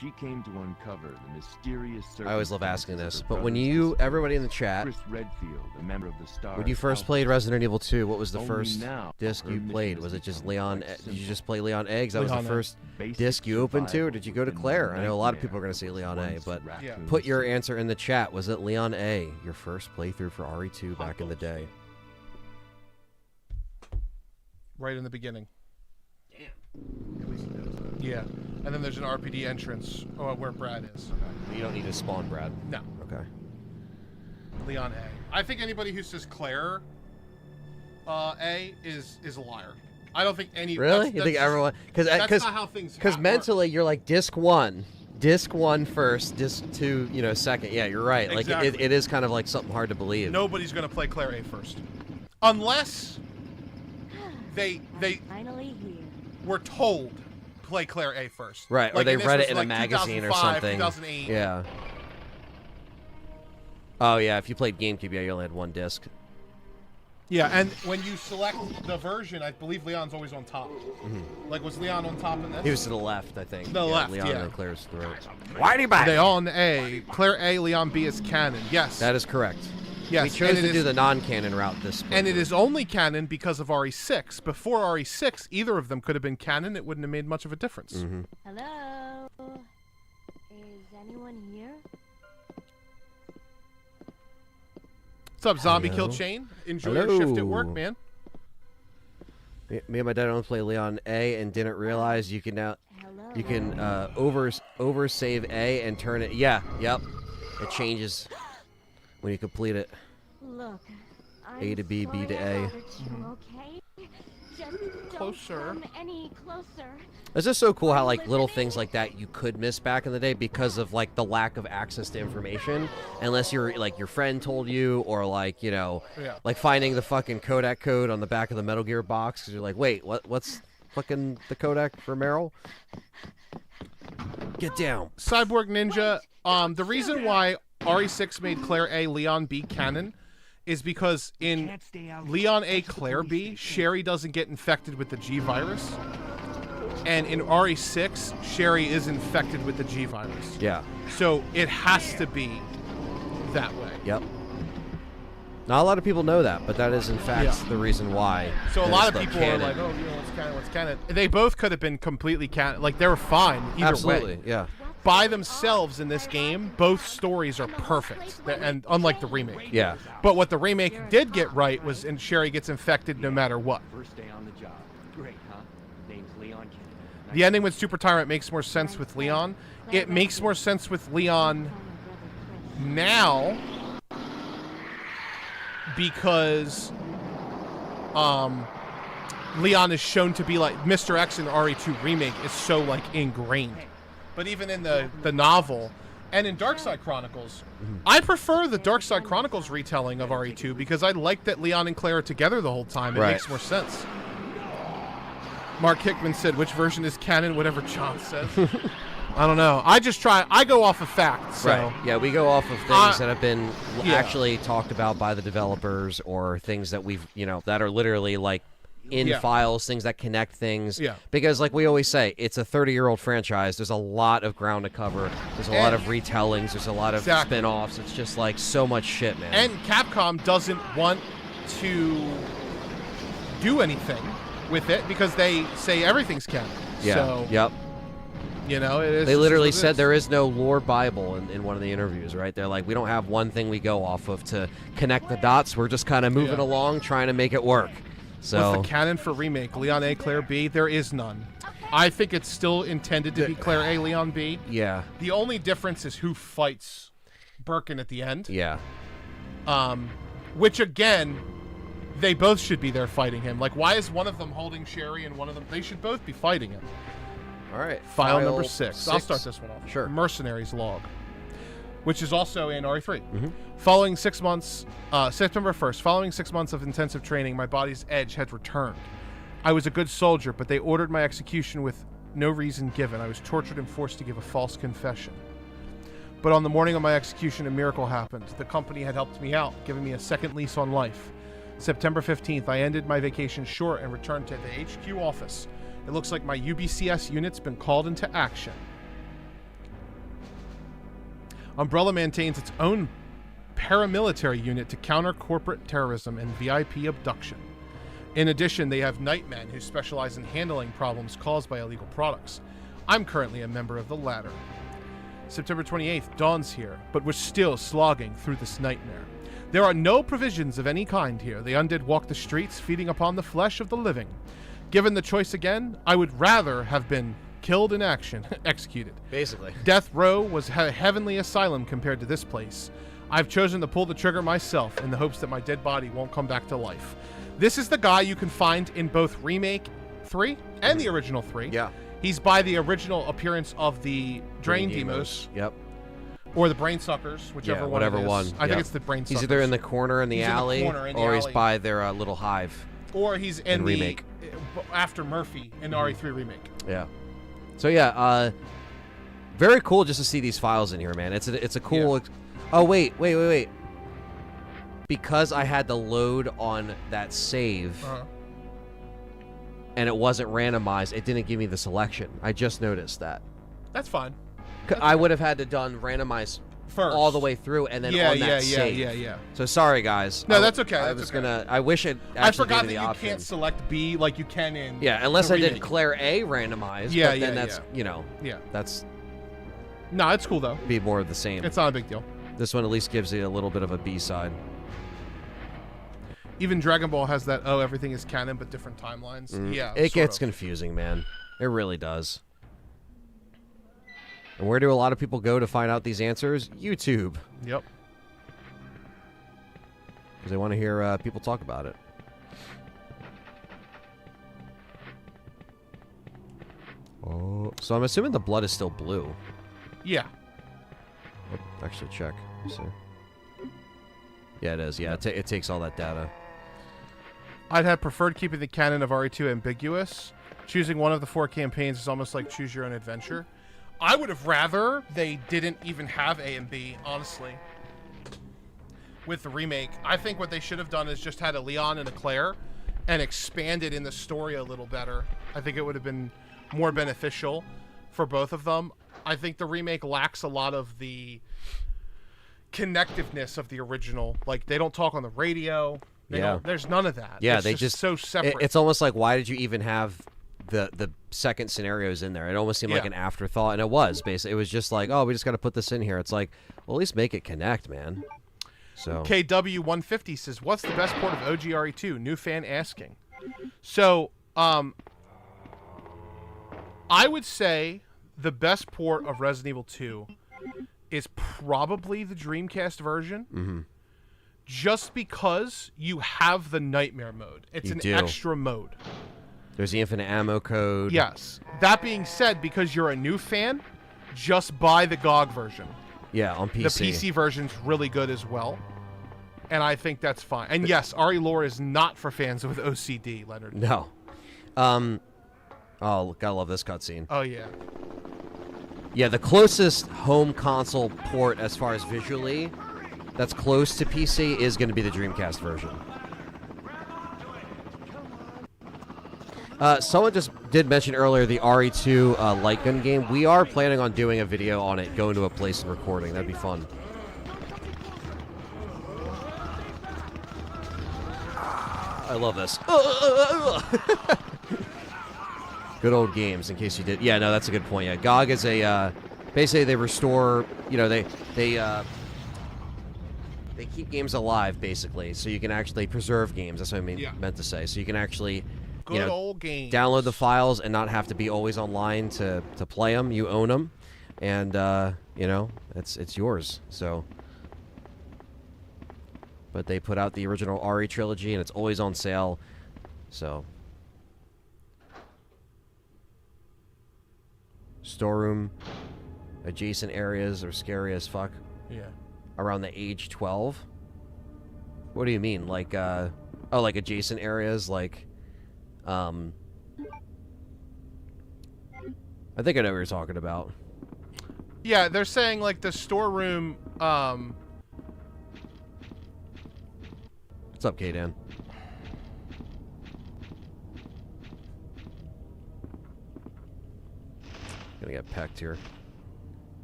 She came to uncover the mysterious. I always love asking this, but when everybody in the chat, Chris Redfield, a member of the S.T.A.R.S. when you first played Resident Evil 2, what was the Only first now disc her you mission played? has Was it just become Leon? quite Did you just play Leon A? 'Cause that was Leon the A. first Basic disc you opened to, or did you go to survival Claire? was I know a lot of people are nightmare going to say for Leon A, once but Raccoon put your City. answer in the chat. Was it Leon A, your first playthrough for RE2 back in the day? Right in the beginning. Yeah, and then there's an RPD entrance where Brad is. Okay. You don't need to spawn Brad. No. Okay. Leon A. I think anybody who says Claire A is a liar. I don't think any. Really? You think everyone? That's not how things. Because mentally you're like disc one first, disc 2, second. Yeah, you're right. Exactly. Like it is kind of like something hard to believe. Nobody's gonna play Claire A first, unless they Finally here. were told play Claire A first. Right, or Like, they and this read was it in a like magazine or 2005, something. 2008. Yeah. Oh yeah, if you played GameCube, yeah, you only had one disc. Yeah, and when you select the version, I believe Leon's always on top. Like, was Leon on top in this? He was to the left, I think. The left, Leon yeah. on Claire's throat. Whitey back. Leon A, Claire A, Leon B is canon. Yes. That is correct. Yes. We chose and to do the non-canon route this. And it is only canon because of RE6. Before RE6, either of them could have been canon. It wouldn't have made much of a difference. Hello? Is anyone here? What's up, Zombie Hello? Kill Chain? Enjoy your shift at work, Hello. man. Me and my dad only play Leon A and didn't realize you can now over save A and turn it. Yeah, yep. It changes when you complete it. Look, A to B, B to A. Okay? Just Closer. don't come any closer. It's just so cool how like little things like that you could miss back in the day because of like the lack of access to information, unless you're like your friend told you, or like like finding the fucking Kodak code on the back of the Metal Gear box because you're like, wait, what's fucking the Kodak for Meryl? Get down. Cyborg Ninja. The reason why RE6 made Claire A, Leon B canon is because in Leon A, Claire B, Sherry doesn't get infected with the G virus. And in RE6, Sherry is infected with the G virus. Yeah. So it has to be that way. Yep. Not a lot of people know that, but that is in fact the reason why. So a lot of people are like, oh, you know, what's canon. They both could have been completely canon. Like, they were fine either Absolutely, way. yeah. By themselves in this game, both stories are perfect, and unlike the remake. Yeah. But what the remake did get right was, and Sherry gets infected no matter what. First day on the job. Great, huh? Name's Leon Kennedy. The ending with Super Tyrant makes more sense with Leon. It makes more sense with Leon now because Leon is shown to be like Mr. X in RE2 remake is so like ingrained. But even in the novel and in Darkside Chronicles, I prefer the Darkside Chronicles retelling of RE2 because I like that Leon and Claire are together the whole time. It makes more sense. Mark Hickman said, which version is canon? Whatever John says. I don't know. I go off of facts. So. Right. Yeah, we go off of things that have been actually talked about by the developers or things that we've, you know, that are literally like in files, things that connect things. Yeah. Because like we always say, it's a 30-year-old franchise. There's a lot of ground to cover. There's a lot of retellings. There's a lot of spin-offs. It's just like so much shit, man. And Capcom doesn't want to do anything with it because they say everything's canon. Yeah. So, yep. You know, it is. They literally said there is no lore Bible in one of the interviews, right? They're like, we don't have one thing we go off of to connect the dots. We're just kind of moving along, trying to make it work. So what's the canon for remake? Leon A, Claire B? There is none. I think it's still intended to be Claire A, Leon B. Yeah. The only difference is who fights Birkin at the end. Yeah. Which again, they both should be there fighting him. Like, why is one of them holding Sherry and one of them? They should both be fighting him. All right. File number 6. I'll start this one off. Sure. Mercenaries log, which is also in RE3. Following 6 months, September 1st, following 6 months of intensive training, my body's edge had returned. I was a good soldier, but they ordered my execution with no reason given. I was tortured and forced to give a false confession. But on the morning of my execution, a miracle happened. The company had helped me out, giving me a second lease on life. September 15th, I ended my vacation short and returned to the HQ office. It looks like my UBCS unit's been called into action. Umbrella maintains its own paramilitary unit to counter corporate terrorism and VIP abduction. In addition, they have nightmen who specialize in handling problems caused by illegal products. I'm currently a member of the latter. September 28th, dawn's here, but we're still slogging through this nightmare. There are no provisions of any kind here. The undead walk the streets, feeding upon the flesh of the living. Given the choice again, I would rather have been killed in action, executed. Basically. Death Row was a heavenly asylum compared to this place. I've chosen to pull the trigger myself in the hopes that my dead body won't come back to life. This is the guy you can find in both Remake 3 and the original 3. Yeah. He's by the original appearance of the Drain Demos. Yep. Or the Brain Suckers, whichever one it is. I think it's the Brain Suckers. He's either in the corner in the alley, or he's by their little hive. Or he's in the remake. After Murphy in RE3 remake. Yeah. So yeah, very cool just to see these files in here, man. It's a cool. Oh wait. Because I had the load on that save, and it wasn't randomized, it didn't give me the selection. I just noticed that. That's fine. I would have had to done randomized first all the way through, and then on that save. Yeah. So sorry, guys. No, that's okay. I was gonna. I wish it. I forgot that you can't select B like you can in. Yeah, unless I did Claire A randomized. Yeah, but then that's you know. Yeah. That's. No, it's cool though. Be more of the same. It's not a big deal. This one at least gives you a little bit of a B side. Even Dragon Ball has that. Oh, everything is canon, but different timelines. Yeah. It gets confusing, man. It really does. And where do a lot of people go to find out these answers? YouTube. Yep. Because they want to hear people talk about it. Oh, so I'm assuming the blood is still blue. Yeah. Actually, check. See. Yeah, it is. Yeah, it takes all that data. I'd have preferred keeping the canon of RE2 ambiguous. Choosing one of the 4 campaigns is almost like choose your own adventure. I would have rather they didn't even have A and B, honestly. With the remake, I think what they should have done is just had a Leon and a Claire and expanded in the story a little better. I think it would have been... more beneficial for both of them. I think the remake lacks a lot of the connectiveness of the original. Like, they don't talk on the radio. There's none of that. Yeah, it's they just so separate. It's almost like, why did you even have the second scenarios in there? It almost seemed like an afterthought, and it was basically. It was just like, oh, we just got to put this in here. It's like, well, at least make it connect, man. So KW150 says, what's the best port of OGRE2? New fan asking. So, I would say the best port of Resident Evil 2 is probably the Dreamcast version. Mm-hmm. Just because you have the Nightmare mode. It's an extra mode. There's the infinite ammo code. Yes. That being said, because you're a new fan, just buy the GOG version. Yeah, on PC. The PC version's really good as well. And I think that's fine. And yes, RE lore is not for fans with OCD, Leonard. No. Oh, gotta love this cutscene. Oh, yeah. Yeah, the closest home console port as far as visually that's close to PC is going to be the Dreamcast version. Someone just did mention earlier the RE2 light gun game. We are planning on doing a video on it, going to a place and recording. That'd be fun. I love this. Good old games, in case you did. Yeah, no, that's a good point. Yeah, GOG is a basically they restore. You know, they keep games alive, basically, so you can actually preserve games. That's what I meant to say. So you can actually, Good old games. download the files and not have to be always online to play them. You own them, and you know, it's yours. So. But they put out the original RE trilogy, and it's always on sale. So, storeroom, adjacent areas are scary as fuck. Yeah. Around the age 12. What do you mean? Like, like adjacent areas, like, I think I know what you're talking about. Yeah, they're saying like the storeroom. What's up, K-Dan? Gonna get pecked here.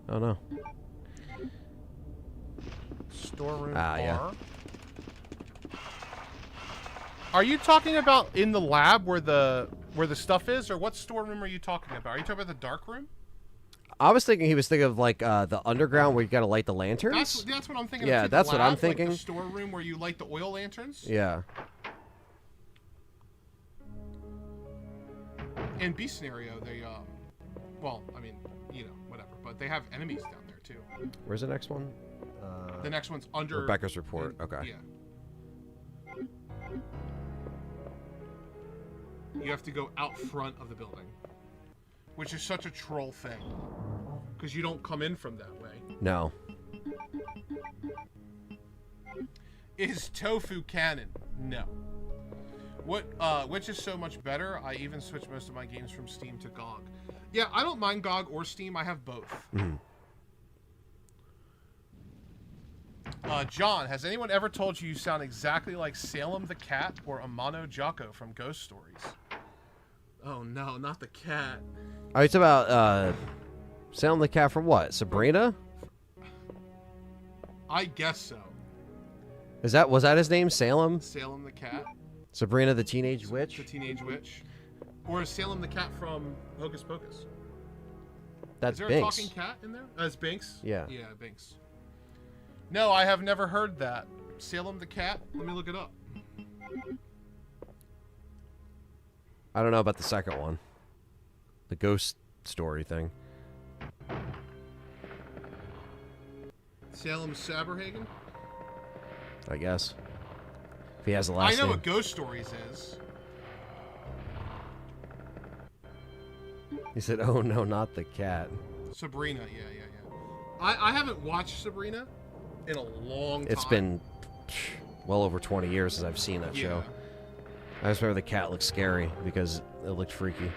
Oh no. Storeroom bar. Yeah. Are you talking about in the lab where the stuff is, or what storeroom are you talking about? Are you talking about the dark room? I was thinking he was thinking of like the underground where you gotta light the lanterns. That's what I'm thinking. Yeah, of that's lab, what I'm thinking. Like the storeroom where you light the oil lanterns. Yeah. In B scenario, they well, I mean, you know, whatever, but they have enemies down there too. Where's the next one? The next one's under Rebecca's report. Okay. Yeah. You have to go out front of the building, which is such a troll thing, because you don't come in from that way. No. Is tofu canon? No. What? Which is so much better? I even switched most of my games from Steam to GOG. Yeah, I don't mind GOG or Steam. I have both. Mm-hmm. John, has anyone ever told you sound exactly like Salem the cat or Amano Jocko from Ghost Stories? Oh no, not the cat. Are you talking about Salem the cat from what? Sabrina? I guess so. Was that his name? Salem? Salem the cat. Sabrina the Teenage Witch? The Teenage Witch. Or is Salem the cat from Hocus Pocus? That's Is there Binks. a talking cat in there? It's Binks? Yeah. Yeah, Binks. No, I have never heard that. Salem the cat? Let me look it up. I don't know about the second one. The ghost story thing. Salem Saberhagen? I guess. If he has the last I know name. what Ghost Stories is. He said, oh no, not the cat. Sabrina, yeah. I haven't watched Sabrina in a long time. It's been well over 20 years since I've seen that show. I just remember the cat looked scary because it looked freaky.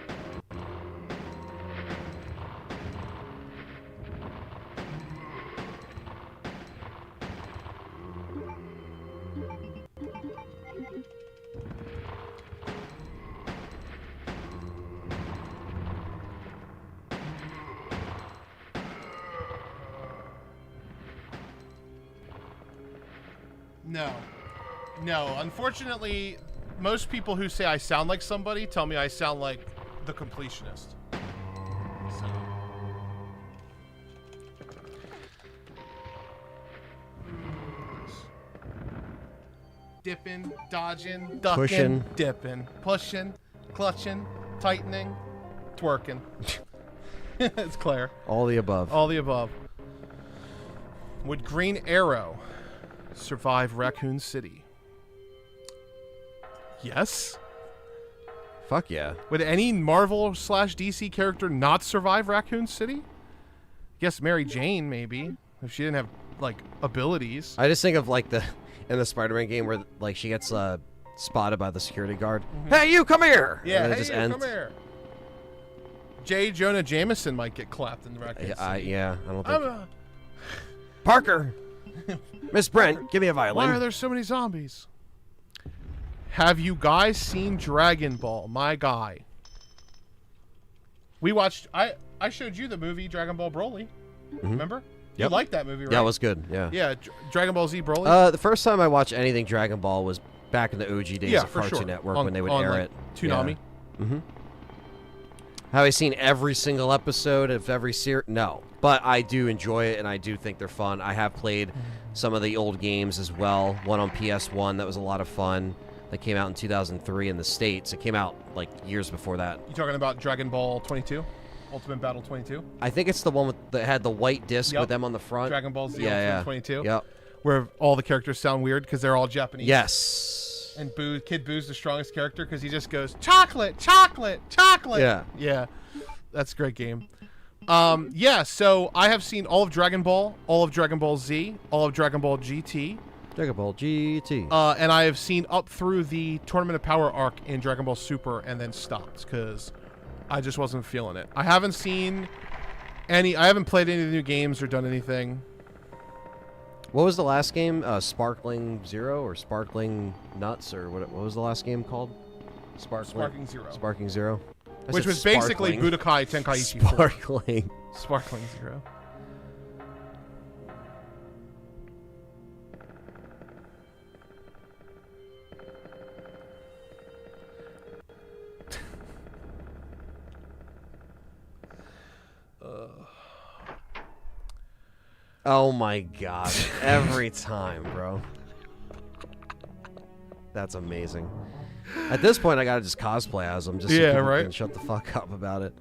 No. No. Unfortunately, most people who say I sound like somebody tell me I sound like the completionist. So. Dipping, dodging, ducking, Pushing. dipping, pushing, clutching, tightening, twerking. It's Claire. All the above. All the above. Would Green Arrow survive Raccoon City? Yes. Fuck yeah. Would any Marvel/DC character not survive Raccoon City? Guess Mary Jane, maybe, if she didn't have, like, abilities. I just think of, like, in the Spider-Man game where, like, she gets spotted by the security guard. Hey, you, come here! Yeah, and hey, you, come here. J. Jonah Jameson might get clapped in the Raccoon City. Yeah, I don't think... Parker! Miss Brent, give me a violin. Why are there so many zombies? Have you guys seen Dragon Ball? My guy. We watched... I showed you the movie Dragon Ball Broly. Remember? Yep. You liked that movie, right? Yeah, it was good. Yeah. Yeah, Dragon Ball Z Broly. The first time I watched anything Dragon Ball was back in the OG days of Cartoon Network when they would air like, it. Toonami. Yeah. Have I seen every single episode of every series? No. But I do enjoy it, and I do think they're fun. I have played some of the old games as well. One on PS1 that was a lot of fun. That came out in 2003 in the States. It came out, like, years before that. You talking about Dragon Ball 22? Ultimate Battle 22? I think it's the one that had the white disc with them on the front. Dragon Ball Z Ultimate 22? Yep. Where all the characters sound weird because they're all Japanese. Yes. And Kid Boo's the strongest character because he just goes, chocolate, chocolate, chocolate. Yeah. Yeah. That's a great game. Yeah, so I have seen all of Dragon Ball, all of Dragon Ball Z, all of Dragon Ball GT. Dragon Ball GT. And I have seen up through the Tournament of Power arc in Dragon Ball Super and then stopped because I just wasn't feeling it. I haven't seen any... I haven't played any of the new games or done anything. What was the last game? Sparkling Zero or Sparkling Nuts or what was the last game called? Sparkling Zero. Sparkling Zero. Which was basically Budokai Tenkaichi 4. Sparkling. Sparkling Zero. Oh my god. Every time, bro. That's amazing. At this point, I gotta just cosplay as them just so people can shut the fuck up about it.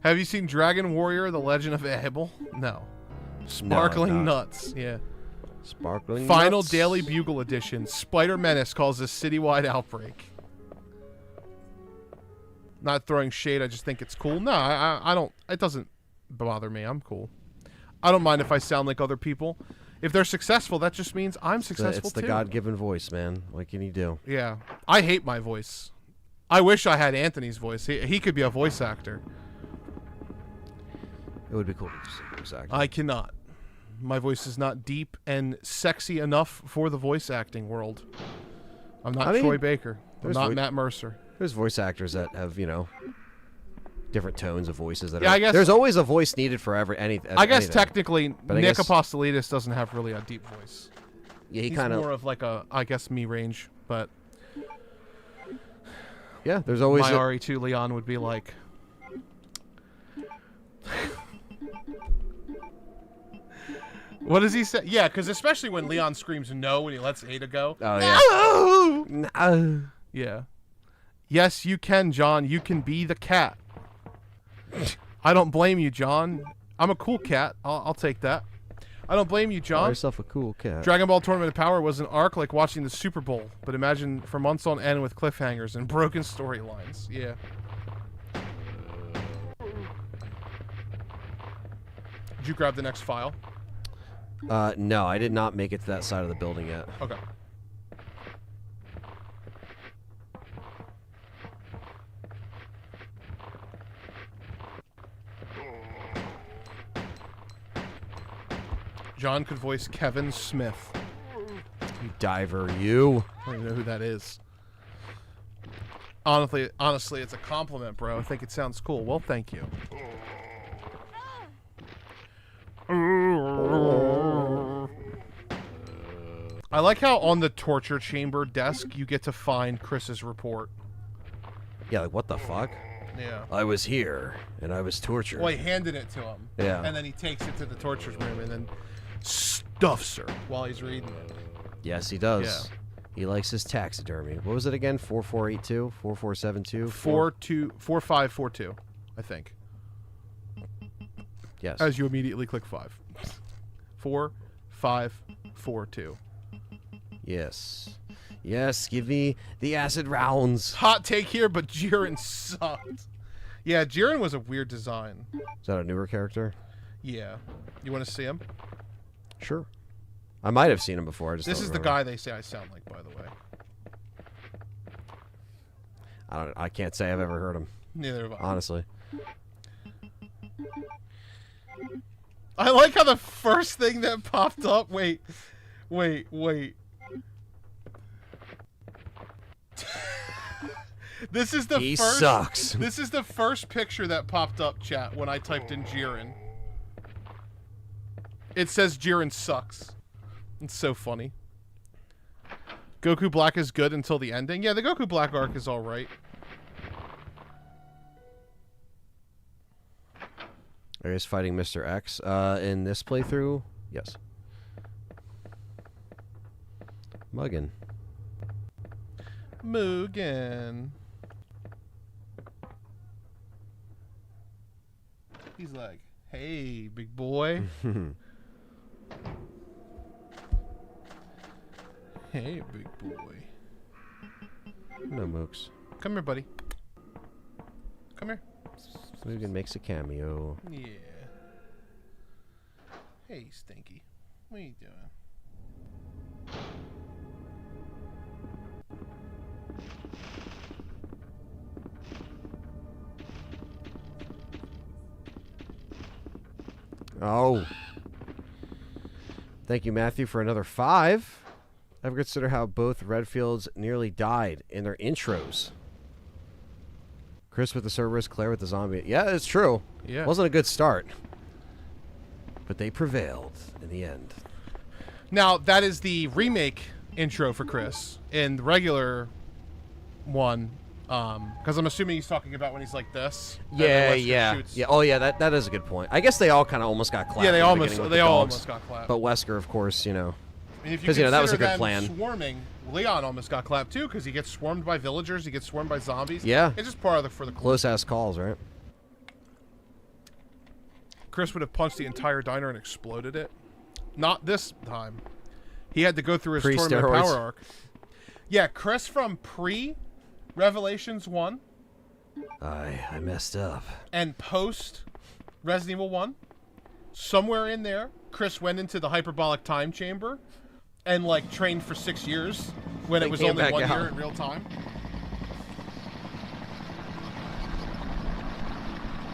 Have you seen Dragon Warrior, The Legend of Abel? No. Sparkling Nuts. Yeah. Sparkling Final Nuts. Daily Bugle Edition. Spider Menace calls this citywide outbreak. Not throwing shade, I just think it's cool. No, I don't. It doesn't bother me. I'm cool. I don't mind if I sound like other people. If they're successful, that just means I'm successful It's the too. God-given voice, man. What can you do? Yeah. I hate my voice. I wish I had Anthony's voice. He could be a voice actor. It would be cool to see a voice actor. I cannot. My voice is not deep and sexy enough for the voice acting world. I'm not Troy Baker. I'm not Matt Mercer. There's voice actors that have, different tones of voices. That I guess there's always a voice needed for anything. I guess technically, Nick Apostolidis doesn't have really a deep voice. Yeah, he's kind of more of like a, I guess, me range. But yeah, there's always my RE2 Leon would be like. What does he say? Yeah, because especially when Leon screams no when he lets Ada go. Oh yeah. No! Yeah. Yes, you can, John. You can be the cat. I don't blame you, John. I'm a cool cat. I'll take that. I don't blame you, John. Call yourself a cool cat. Dragon Ball Tournament of Power was an arc like watching the Super Bowl, but imagine for months on end with cliffhangers and broken storylines. Yeah. Did you grab the next file? No, I did not make it to that side of the building yet. Okay. John could voice Kevin Smith. You diver, you. I don't even know who that is. Honestly, it's a compliment, bro. I think it sounds cool. Well, thank you. I like how on the torture chamber desk you get to find Chris's report. Yeah, like, what the fuck? Yeah. I was here, and I was tortured. Well, he handed it to him. Yeah. And then he takes it to the torture room and then stuffs her while he's reading it. Yes, he does. Yeah. He likes his taxidermy. What was it again? 4482? 4472? 4542, I think. Yes. As you immediately click 5. 4542. Yes. Yes, give me the acid rounds. Hot take here, but Jiren sucked. Yeah, Jiren was a weird design. Is that a newer character? Yeah. You want to see him? Sure. I might have seen him before. This is the guy they say I sound like, by the way. I can't say I've ever heard him. Neither have I. Honestly. I like how the first thing that popped up... Wait. This is the he first... sucks. This is the first picture that popped up, chat, when I typed in Jiren. It says Jiren sucks. It's so funny. Goku Black is good until the ending. Yeah, the Goku Black arc is alright. Are you fighting Mr. X in this playthrough? Yes. Muggin. Mugen. He's like, hey, big boy. Hey, big boy. No, Mooks. Come here, buddy. Come here. Mugen makes a cameo. Yeah. Hey, Stinky. What are you doing? Oh. Thank you, Matthew, for another 5. Ever consider how both Redfields nearly died in their intros? Chris with the Cerberus, Claire with the zombie. Yeah, it's true. Yeah. Wasn't a good start. But they prevailed in the end. Now, that is the remake intro for Chris. In the regular one, because I'm assuming he's talking about when he's like this. Yeah. Oh, yeah, that is a good point. I guess they all kind of almost got clapped. Yeah, they all dogs. almost got clapped. But Wesker, of course, you know. Because that was a good plan. Swarming, Leon almost got clapped too because he gets swarmed by villagers, he gets swarmed by zombies. Yeah. It's just part of for the close ass calls, right? Chris would have punched the entire diner and exploded it. Not this time. He had to go through his Tournament of Power arc. Yeah, Chris from pre-Revelations 1. I messed up. And post Resident Evil 1. Somewhere in there, Chris went into the hyperbolic time chamber and like trained for 6 years when it was only 1 year in real time.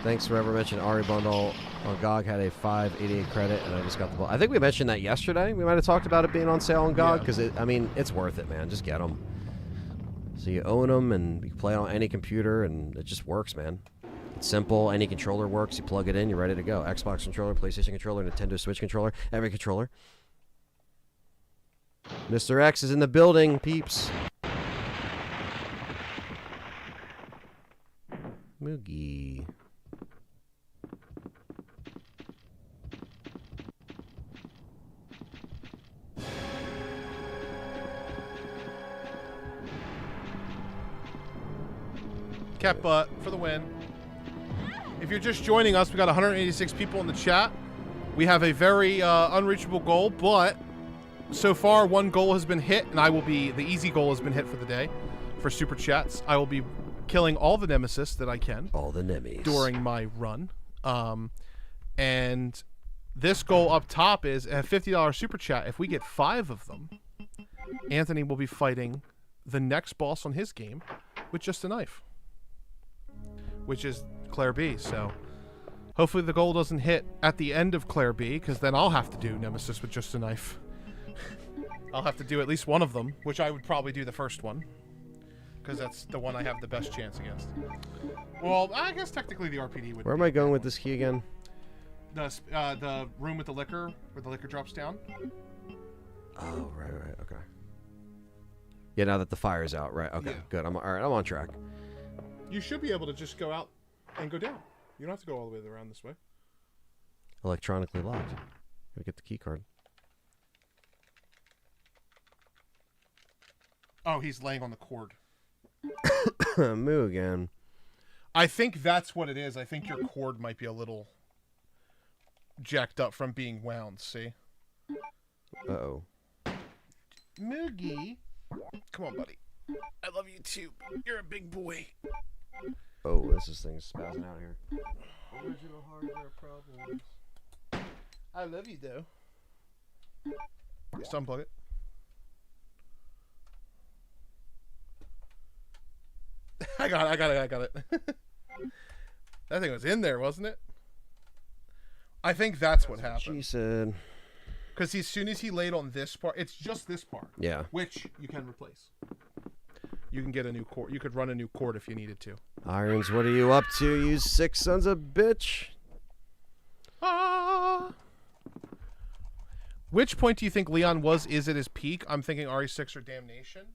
Thanks for ever mentioning Ari Bundle on GOG had a 588 credit, and I just got the ball. I think we mentioned that yesterday. We might have talked about it being on sale on GOG because I mean, it's worth it, man. Just get them. So you own them, and you can play it on any computer, and it just works, man. It's simple. Any controller works. You plug it in, you're ready to go. Xbox controller, PlayStation controller, Nintendo Switch controller, every controller. Mr. X is in the building, peeps. Moogie. Cat butt for the win. If you're just joining us, we got 186 people in the chat. We have a very unreachable goal, but so far one goal has been hit, and the easy goal has been hit for the day. For super chats, I will be killing all the nemesis that I can. All the nemies. During my run. And this goal up top is a $50 super chat. If we get 5 of them, Anthony will be fighting the next boss on his game with just a knife, which is Claire B. So hopefully the goal doesn't hit at the end of Claire B, because then I'll have to do Nemesis with just a knife. I'll have to do at least one of them, which I would probably do the first one, because that's the one I have the best chance against. Well, I guess technically the RPD would. Where am I going with this key again? The room with the liquor, where the liquor drops down. Oh, right, okay. Yeah, now that the fire's out, right? Okay, good. All right. I'm on track. You should be able to just go out and go down. You don't have to go all the way around this way. Electronically locked. Gotta get the key card. Oh, he's laying on the cord. Moo again. I think that's what it is. I think your cord might be a little jacked up from being wound, see? Uh-oh. Moogie. Come on, buddy. I love you too. You're a big boy. Oh, this thing's spazzing out here. Original hardware problems. I love you, though. Just unplug it. I got it. That thing was in there, wasn't it? I think that's what happened. She said. Because as soon as he laid on this part, it's just this part. Yeah. Which you can replace. You can get a new cord. You could run a new cord if you needed to. Irons, what are you up to, you sick sons of bitch? Which point do you think Leon is at his peak? I'm thinking RE6 or Damnation.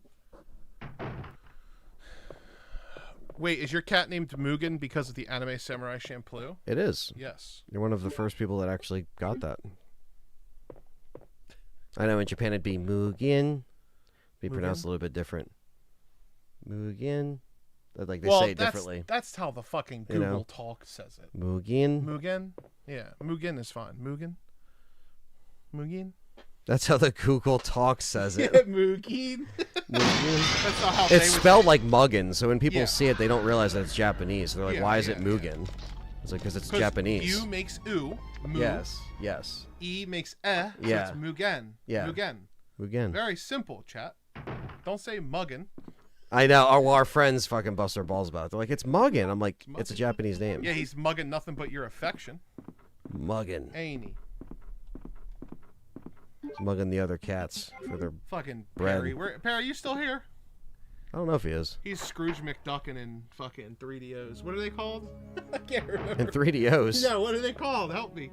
Wait, is your cat named Mugen because of the anime Samurai Champloo? It is. Yes. You're one of the first people that actually got that. I know in Japan it'd be Mugen. Be pronounced a little bit different. Mugen. Like they say it differently. That's how the fucking Google Talk says it. Mugen. Mugen? Yeah, Mugen is fine. Mugen? Mugen? That's how the Google Talk says it. Yeah, Mugen. That's not how it's spelled like Muggin, so when people see it, they don't realize that it's Japanese. They're like, why is it Mugen? It's like, because it's Japanese. U makes U. Mu. Yes. E makes so it's Mugen. Yeah. Mugen. Very simple, chat. Don't say Muggin. I know. Our friends fucking bust their balls about it. They're like, it's Muggin. I'm like, it's a Japanese name. Yeah, he's mugging nothing but your affection. Muggin. Ain't he? He's mugging the other cats for their fucking bread. Perry. Perry, are you still here? I don't know if he is. He's Scrooge McDuckin in fucking 3DOs. What are they called? I can't remember. In 3DOs? Yeah, what are they called? Help me.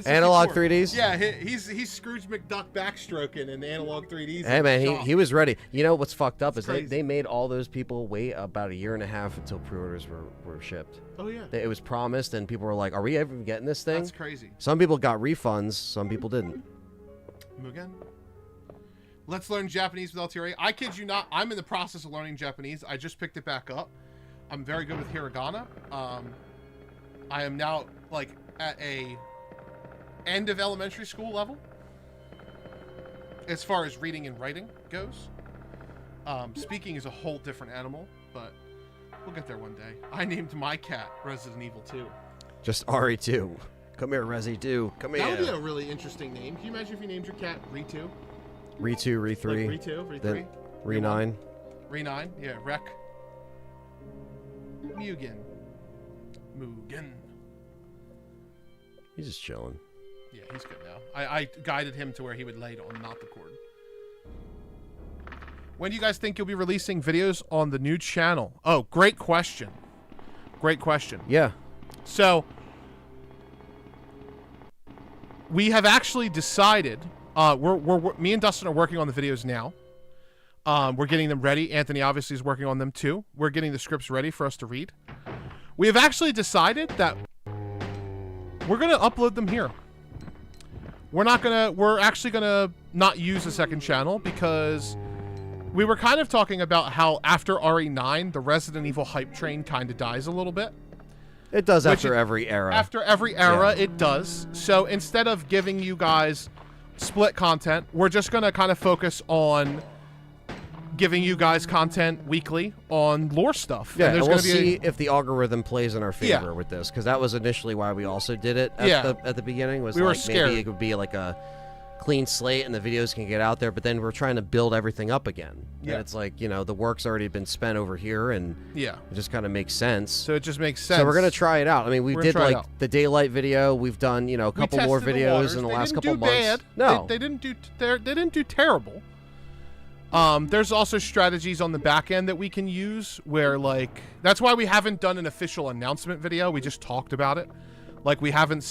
Analog 3Ds? Yeah, he's Scrooge McDuck backstroking in analog 3Ds. Hey, man, he was ready. You know what's fucked up is they made all those people wait about a year and a half until pre-orders were shipped. Oh, yeah. It was promised, and people were like, are we ever getting this thing? That's crazy. Some people got refunds. Some people didn't. Mugen? Let's learn Japanese with LTRE. I kid you not, I'm in the process of learning Japanese. I just picked it back up. I'm very good with hiragana. I am now, like, at a end of elementary school level as far as reading and writing goes. Speaking is a whole different animal, but we'll get there one day. I named my cat Resident Evil 2. Just RE2. Come here, Resi 2. Come here. That would be a really interesting name. Can you imagine if you named your cat Re2? Re2, Re3. Like Re2, Re3. Then Re9. Re9, yeah, Rec. Mugen. He's just chilling. Yeah, he's good now. I guided him to where he would lay it on, not the cord. When do you guys think you'll be releasing videos on the new channel? Oh, great question. Great question. Yeah. So, we have actually decided, me and Dustin are working on the videos now. We're getting them ready. Anthony obviously is working on them too. We're getting the scripts ready for us to read. We have actually decided that we're going to upload them here. We're actually going to not use a second channel because we were kind of talking about how after RE9, the Resident Evil hype train kind of dies a little bit. It does after every era. After every era, it does. So instead of giving you guys split content, we're just going to kind of focus on giving you guys content weekly on lore stuff. Yeah, and we'll see if the algorithm plays in our favor with this, because that was initially why we also did it at the beginning. Was we like were scared. Maybe it would be like a clean slate and the videos can get out there, but then we're trying to build everything up again. Yeah. And it's like, you know, the work's already been spent over here, and it just kind of makes sense. So it just makes sense. So we're going to try it out. I mean, we did like the daylight video. We've done, you know, a couple more videos in the last couple months. Bad. No. They didn't do terrible. There's also strategies on the back end that we can use where, like, that's why we haven't done an official announcement video. We just talked about it. Like, we haven't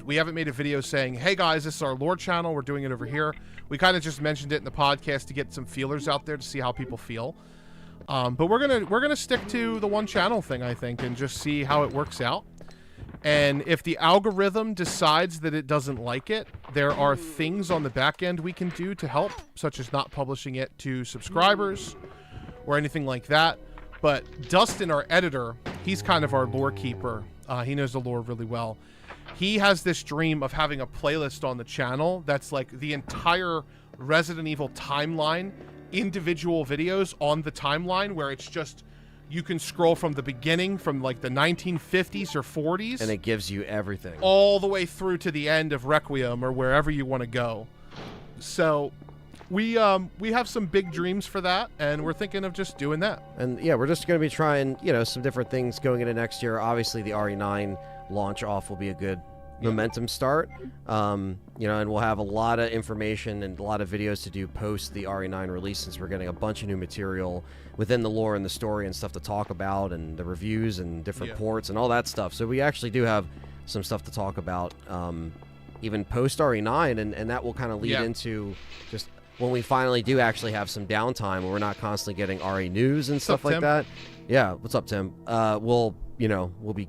made a video saying, hey guys, this is our lore channel. We're doing it over here. We kind of just mentioned it in the podcast to get some feelers out there to see how people feel. But we're gonna stick to the one channel thing, I think, and just see how it works out. And if the algorithm decides that it doesn't like it, there are things on the back end we can do to help, such as not publishing it to subscribers or anything like that. But Dustin, our editor, he's kind of our lore keeper. He knows the lore really well. He has this dream of having a playlist on the channel that's like the entire Resident Evil timeline, individual videos on the timeline, where it's just, you can scroll from the beginning, from like the 1950s or 40s. And it gives you everything. All the way through to the end of Requiem or wherever you want to go. So we have some big dreams for that, and we're thinking of just doing that. And yeah, we're just going to be trying, some different things going into next year. Obviously, the RE9 launch off will be a good momentum start. And we'll have a lot of information and a lot of videos to do post the RE9 release, since we're getting a bunch of new material within the lore and the story and stuff to talk about, and the reviews and different ports and all that stuff. So we actually do have some stuff to talk about even post RE9, and that will kind of lead into just when we finally do actually have some downtime where we're not constantly getting RE news and stuff like that. Yeah, what's up, Tim? We'll be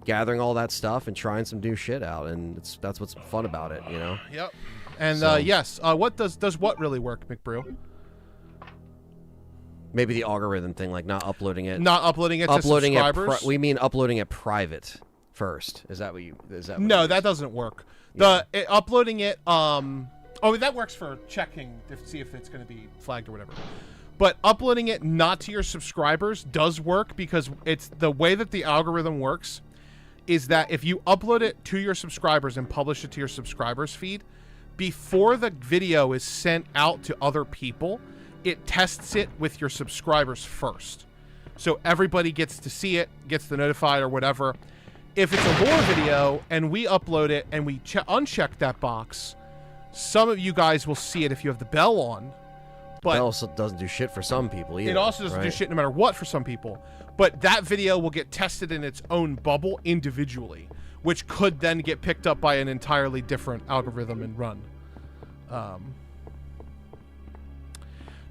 gathering all that stuff and trying some new shit out, and that's what's fun about it, Yep. And yes, what does what really work, McBrew? Maybe the algorithm thing, like not uploading it to subscribers. We mean uploading it private first. Is that what you? No, that doesn't work. Uploading it. That works for checking to see if it's going to be flagged or whatever. But uploading it not to your subscribers does work, because it's the way that the algorithm works is that if you upload it to your subscribers and publish it to your subscribers feed, before the video is sent out to other people, it tests it with your subscribers first. So everybody gets to see it, gets the notified or whatever. If it's a lore video and we upload it and we uncheck that box, some of you guys will see it if you have the bell on. But it also doesn't do shit for some people either. It also doesn't do shit no matter what for some people. But that video will get tested in its own bubble individually, which could then get picked up by an entirely different algorithm and run.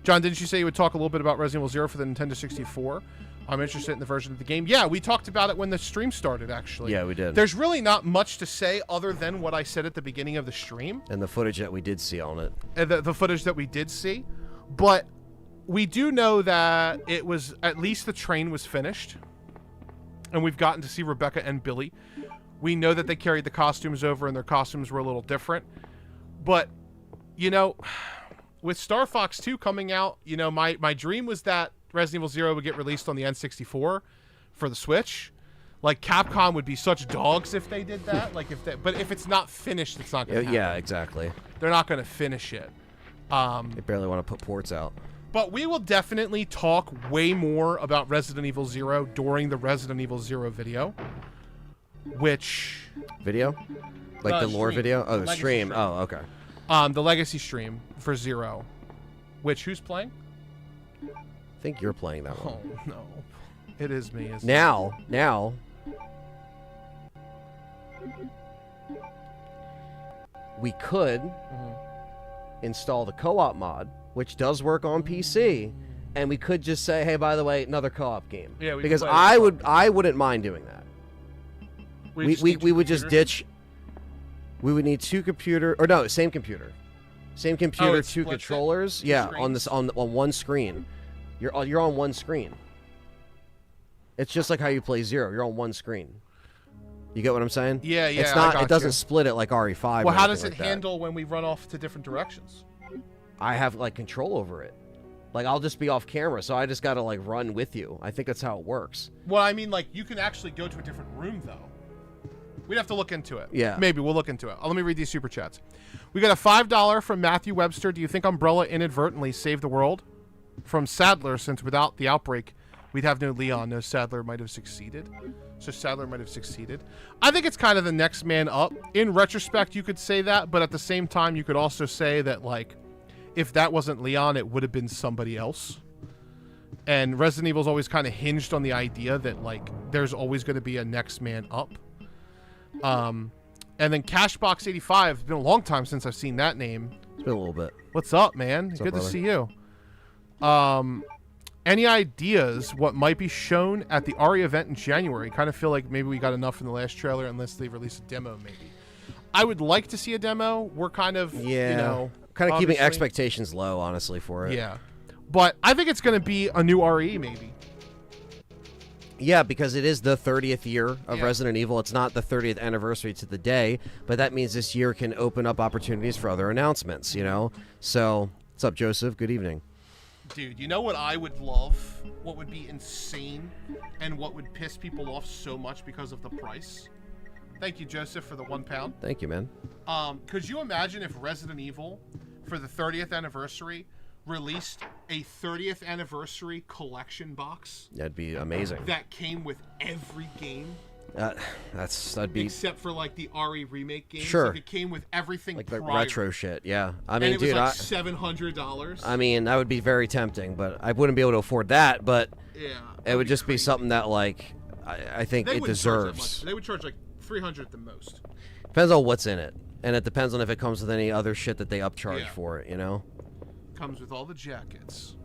John, didn't you say you would talk a little bit about Resident Evil 0 for the Nintendo 64? I'm interested in the version of the game. Yeah, we talked about it when the stream started, actually. Yeah, we did. There's really not much to say other than what I said at the beginning of the stream. And the footage that we did see on it. And the footage that we did see. But we do know that it was, at least the train was finished. And we've gotten to see Rebecca and Billy. We know that they carried the costumes over and their costumes were a little different. But, with Star Fox 2 coming out, my dream was that Resident Evil 0 would get released on the N64 for the Switch. Like, Capcom would be such dogs if they did that. But if it's not finished, it's not going to happen. Yeah, exactly. They're not going to finish it. They barely want to put ports out. But we will definitely talk way more about Resident Evil 0 during the Resident Evil 0 video. Which... Video? Like the lore video? Oh, the stream. Oh, okay. The Legacy stream for 0. Which, who's playing? I think you're playing that one. Oh, no. It is me, isn't Now, we could install the co-op mod, which does work on PC, and we could just say, hey, by the way, another co-op game. Yeah, we because I wouldn't mind doing that. We would just ditch. We would need same computer. Same computer, two controllers. Yeah, on one screen. You're on one screen. It's just like how you play 0. You're on one screen. You get what I'm saying? Yeah. It's not. It doesn't split it like RE5. Well, how does it handle when we run off to different directions? I have control over it. I'll just be off camera, so I just gotta run with you. I think that's how it works. Well, I mean, you can actually go to a different room though. We'd have to look into it. Yeah. Maybe we'll look into it. Let me read these super chats. We got a $5 from Matthew Webster. Do you think Umbrella inadvertently saved the world? From Sadler, since without the outbreak, we'd have no Leon. No, Sadler might have succeeded. So Sadler might have succeeded. I think it's kind of the next man up. In retrospect, you could say that, but at the same time, you could also say that, if that wasn't Leon, it would have been somebody else. And Resident Evil's always kind of hinged on the idea that, there's always going to be a next man up. And then Cashbox85, it's been a long time since I've seen that name. It's been a little bit. What's up, man? What's Good up, to brother? see you. Any ideas what might be shown at the RE event in January? Kind of feel like maybe we got enough in the last trailer unless they release a demo, maybe. I would like to see a demo. We're kind of, you know... kind of keeping obviously- expectations low, honestly, for it. Yeah. But I think it's going to be a new RE, maybe. Yeah, because it is the 30th year of Yeah. Resident Evil. It's not the 30th anniversary to the day, but that means this year can open up opportunities for other announcements, you know? So, what's up, Joseph? Good evening. Dude, you know what I would love? What would be insane and what would piss people off so much because of the price? Thank you, Joseph, for the £1. Thank you, man. Could you imagine if Resident Evil, for the 30th anniversary, released a 30th anniversary collection box That'd be amazing. that came with every game? That'd be Except for, like, the RE remake games. Sure. Like, it came with everything like the prior. retro shit. Yeah, I And mean, it was dude, like $700. I mean, that would be very tempting, but I wouldn't be able to afford that. But Yeah, it would just be something that, like, I think they it wouldn't charge that much. deserves. They would charge like $300 at the most. Depends on what's in it, and it depends on if it comes with any other shit that they upcharge Yeah. for it. You know. Comes with all the jackets.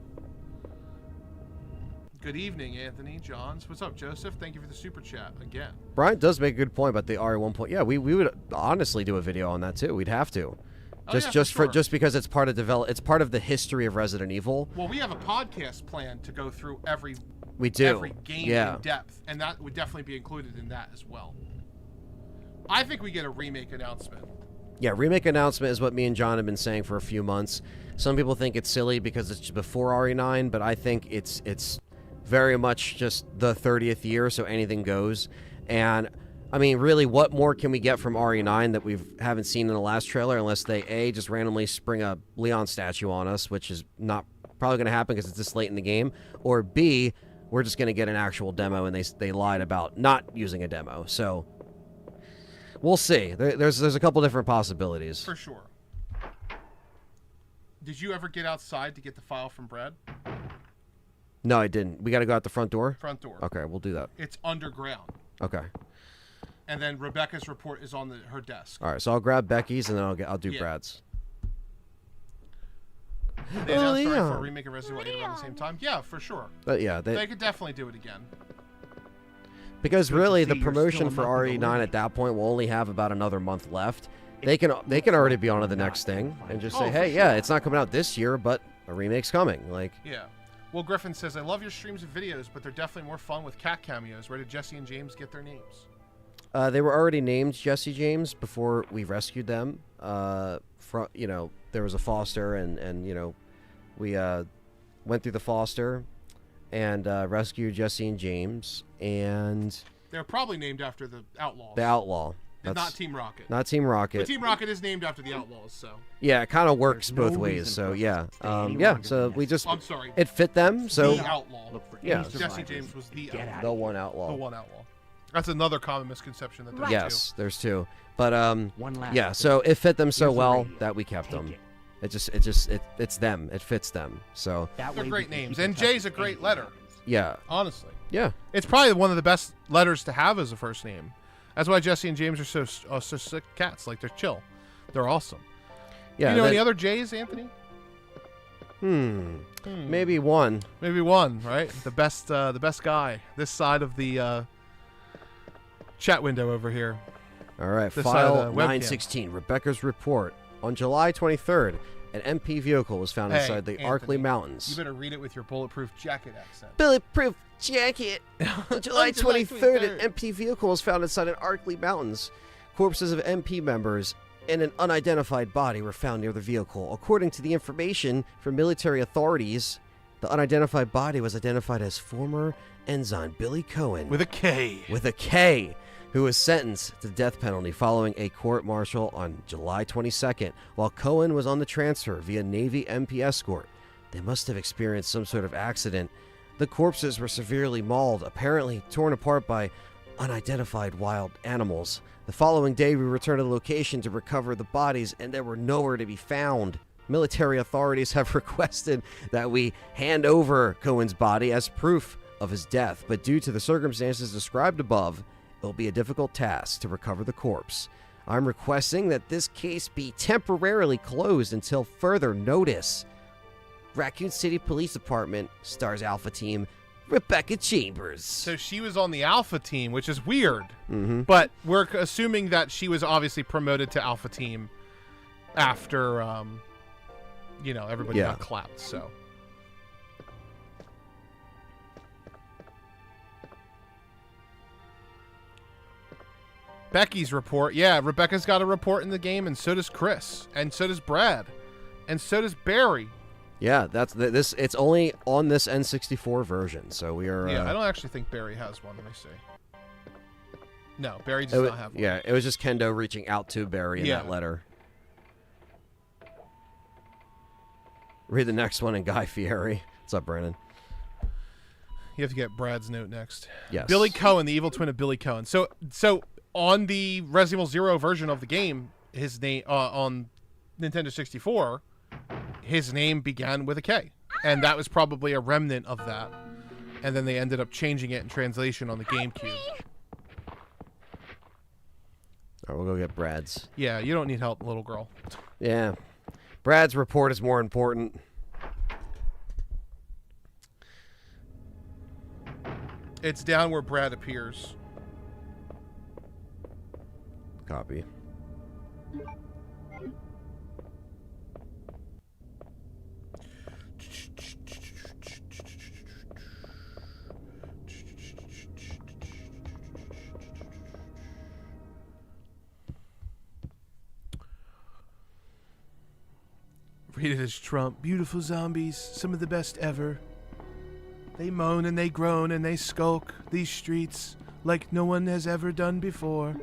Good evening, Anthony Johns. What's up, Joseph? Thank you for the super chat again. Brian does make a good point about the RE1 point. Yeah, we would honestly do a video on that too. We'd have to. Oh, Just yeah, just for sure. just because it's part of it's part of the history of Resident Evil. Well, we have a podcast plan to go through every We game Yeah. in depth, and that would definitely be included in that as well. I think we get a remake announcement. Yeah, remake announcement is what me and John have been saying for a few months. Some people think it's silly because it's before RE9, but I think it's very much just the 30th year, so anything goes. And I mean, really, what more can we get from RE9 that we haven't seen in the last trailer, unless they A, just randomly spring a Leon statue on us, which is not probably going to happen because it's this late in the game, or B, we're just going to get an actual demo, and they lied about not using a demo. So we'll see. There's a couple different possibilities. For sure. Did you ever get outside to get the file from Brad? No, I didn't. We got to go out the front door? Front door. Okay, we'll do that. It's underground. Okay. And then Rebecca's report is on her desk. All right, so I'll grab Becky's, and then I'll do Yeah. Brad's. They announced for a Leon. remake of Resident Evil 8 around the same time. Yeah, for sure. But yeah, They could definitely do it again. because Good to really see the you're promotion still for not in the RE9 lead. at that point will only have about another month left. They can already be on to the next thing and just say, Oh, for hey, yeah, sure. it's not coming out this year, but a remake's coming. Like, Yeah. Well, Griffin says, I love your streams and videos, but they're definitely more fun with cat cameos. Where did Jesse and James get their names? they were already named Jesse James before we rescued them. There was a foster, and we went through the foster and rescued Jesse and James and They're probably named after the Outlaws. the Outlaw. And not Team Rocket. Not Team Rocket. But Team Rocket is named after the Outlaws, so. Yeah, it kind of works There's no both ways. reason So for us yeah, to stay any yeah. longer So than we this. just I'm sorry. it fit them. So The Outlaw. Look for Yeah. any Jesse survivors. James was the Get Outlaw. out the of here. one Outlaw. The one Outlaw. That's another common misconception that there's Yes, there's two. But One last yeah. thing. So it fit them so Here's the well radio. that we kept Take them. it. It's them. It fits them. So That They're way great we can names. keep in And touch Jay's a if great anything letter. happens. yeah, Honestly. yeah. It's probably one of the best letters to have as a first name. That's why Jesse and James are so sick cats. Like, they're chill. They're awesome. Yeah. you know that- any other Jays, Anthony? Maybe one. Maybe one, right? The best guy. This side of the chat window over here. All right. This side of File the webcam. 916. Rebecca's report. On July 23rd, an MP vehicle was found Hey, inside the Anthony, Arkley You Mountains. better read it with your bulletproof jacket accent. Bulletproof jacket. On July On July 23rd, an 23rd. MP vehicle was found inside an Arkley Mountains. Corpses of MP members and an unidentified body were found near the vehicle. According to the information from military authorities, the unidentified body was identified as former Ensign Billy Cohen With a K. who was sentenced to the death penalty following a court-martial on July 22nd. While Cohen was on the transfer via Navy MP escort, they must have experienced some sort of accident. The corpses were severely mauled, apparently torn apart by unidentified wild animals. The following day, we returned to the location to recover the bodies, and they were nowhere to be found. Military authorities have requested that we hand over Cohen's body as proof of his death, but due to the circumstances described above, it will be a difficult task to recover the corpse. I'm requesting that this case be temporarily closed until further notice. Raccoon City Police Department stars Alpha Team Rebecca Chambers. So she was on the Alpha Team, which is weird. Mm-hmm. But we're assuming that she was obviously promoted to Alpha Team after, everybody got clapped, so. Becky's report. Yeah, Rebecca's got a report in the game, and so does Chris, and so does Brad, and so does Barry. Yeah, that's this. It's only on this N64 version, so we are. Yeah, I don't actually think Barry has one. Let me see. No, Barry does not have one. Yeah, it was just Kendo reaching out to Barry in that letter. Read the next one in Guy Fieri. What's up, Brandon? You have to get Brad's note next. Yes. Billy Cohen, the evil twin of Billy Cohen. So on the Resident Evil 0 version of the game, his name on Nintendo 64, his name began with a K, and that was probably a remnant of that. And then they ended up changing it in translation on the GameCube. All right, we'll go get Brad's. Yeah, you don't need help, little girl. Yeah. Brad's report is more important. It's down where Brad appears. Copy. Read it as Trump. Beautiful zombies, some of the best ever. They moan and they groan and they skulk these streets like no one has ever done before.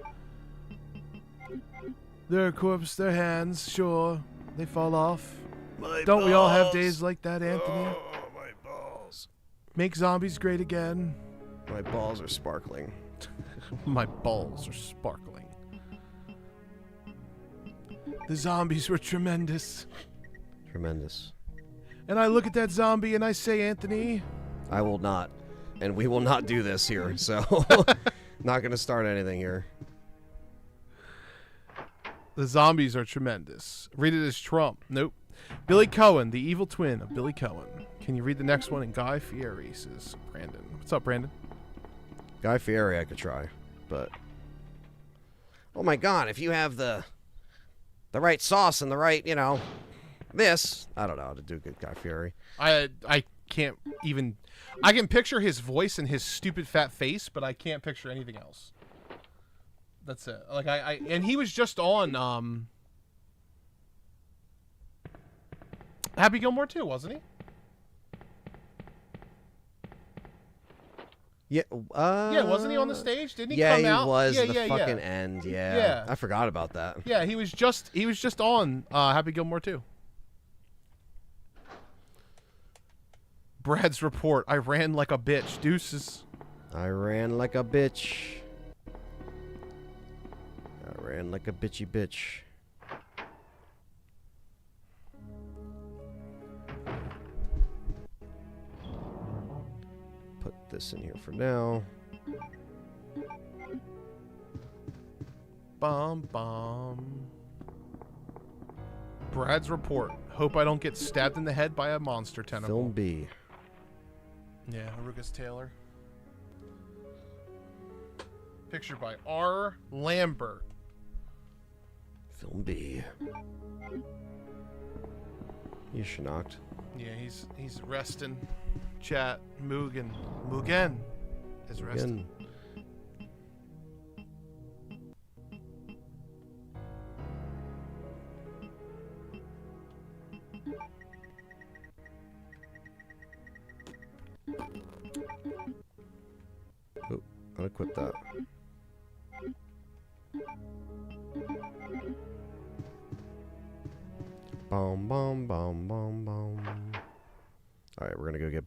Their corpse, their hands, sure, they fall off. Don't we all have days like that, Anthony? Oh, my balls. Make zombies great again. My balls are sparkling. My balls are sparkling. The zombies were tremendous. Tremendous. And I look at that zombie and I say, Anthony... I will not. And we will not do this here, so... not going to start anything here. The zombies are tremendous. Read it as Trump. Nope. Billy Cohen, the evil twin of Billy Cohen. Can you read the next one in Guy Fieri, says Brandon. What's up, Brandon? Guy Fieri I could try, but... Oh my god, if you have the right sauce and the right, this... I don't know how to do good Guy Fieri. I can't even... I can picture his voice and his stupid fat face, but I can't picture anything else. That's it. Like and he was just on Happy Gilmore 2, wasn't he? Yeah. Yeah, wasn't he on the stage? Didn't he yeah, come out? Yeah, he was. Yeah, the fucking end. Yeah. I forgot about that. Yeah, he was just on Happy Gilmore 2. Brad's report. I ran like a bitch. Deuces. I ran like a bitch. I ran like a bitchy bitch. Put this in here for now. Bomb. Brad's report. Hope I don't get stabbed in the head by a monster tentacle. Film B. Yeah, Arugas Taylor. Pictured by R. Lambert. Film B. You schnocked. Yeah, he's resting. Chat. Mugen is resting. Oh, I'll equip that. Boom, boom, boom, boom, boom. All right, we're gonna go get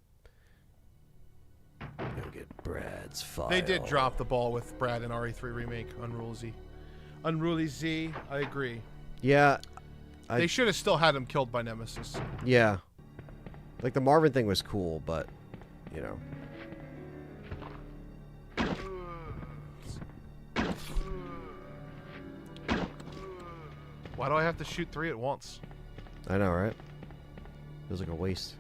Brad's file. They did drop the ball with Brad and RE3 remake. Unruly Z. I agree. Yeah, they should have still had him killed by Nemesis. Yeah, like the Marvin thing was cool, but you know. Why do I have to shoot 3 at once? I know, right? Feels like a waste.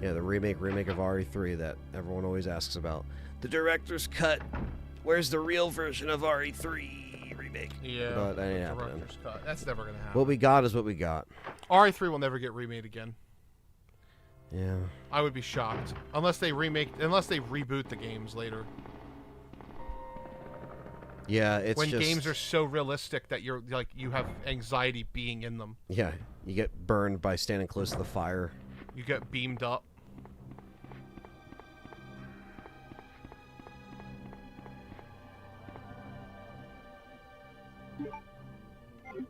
Yeah, the remake of RE3 that everyone always asks about. The director's cut. Where's the real version of RE3 remake? Yeah, but that ain't the happening. director's cut. That's never gonna happen. What we got is what we got. RE3 will never get remade again. Yeah. I would be shocked unless they reboot the games later. Yeah, it's when just... games are so realistic that you're like you have anxiety being in them. Yeah, you get burned by standing close to the fire. You get beamed up.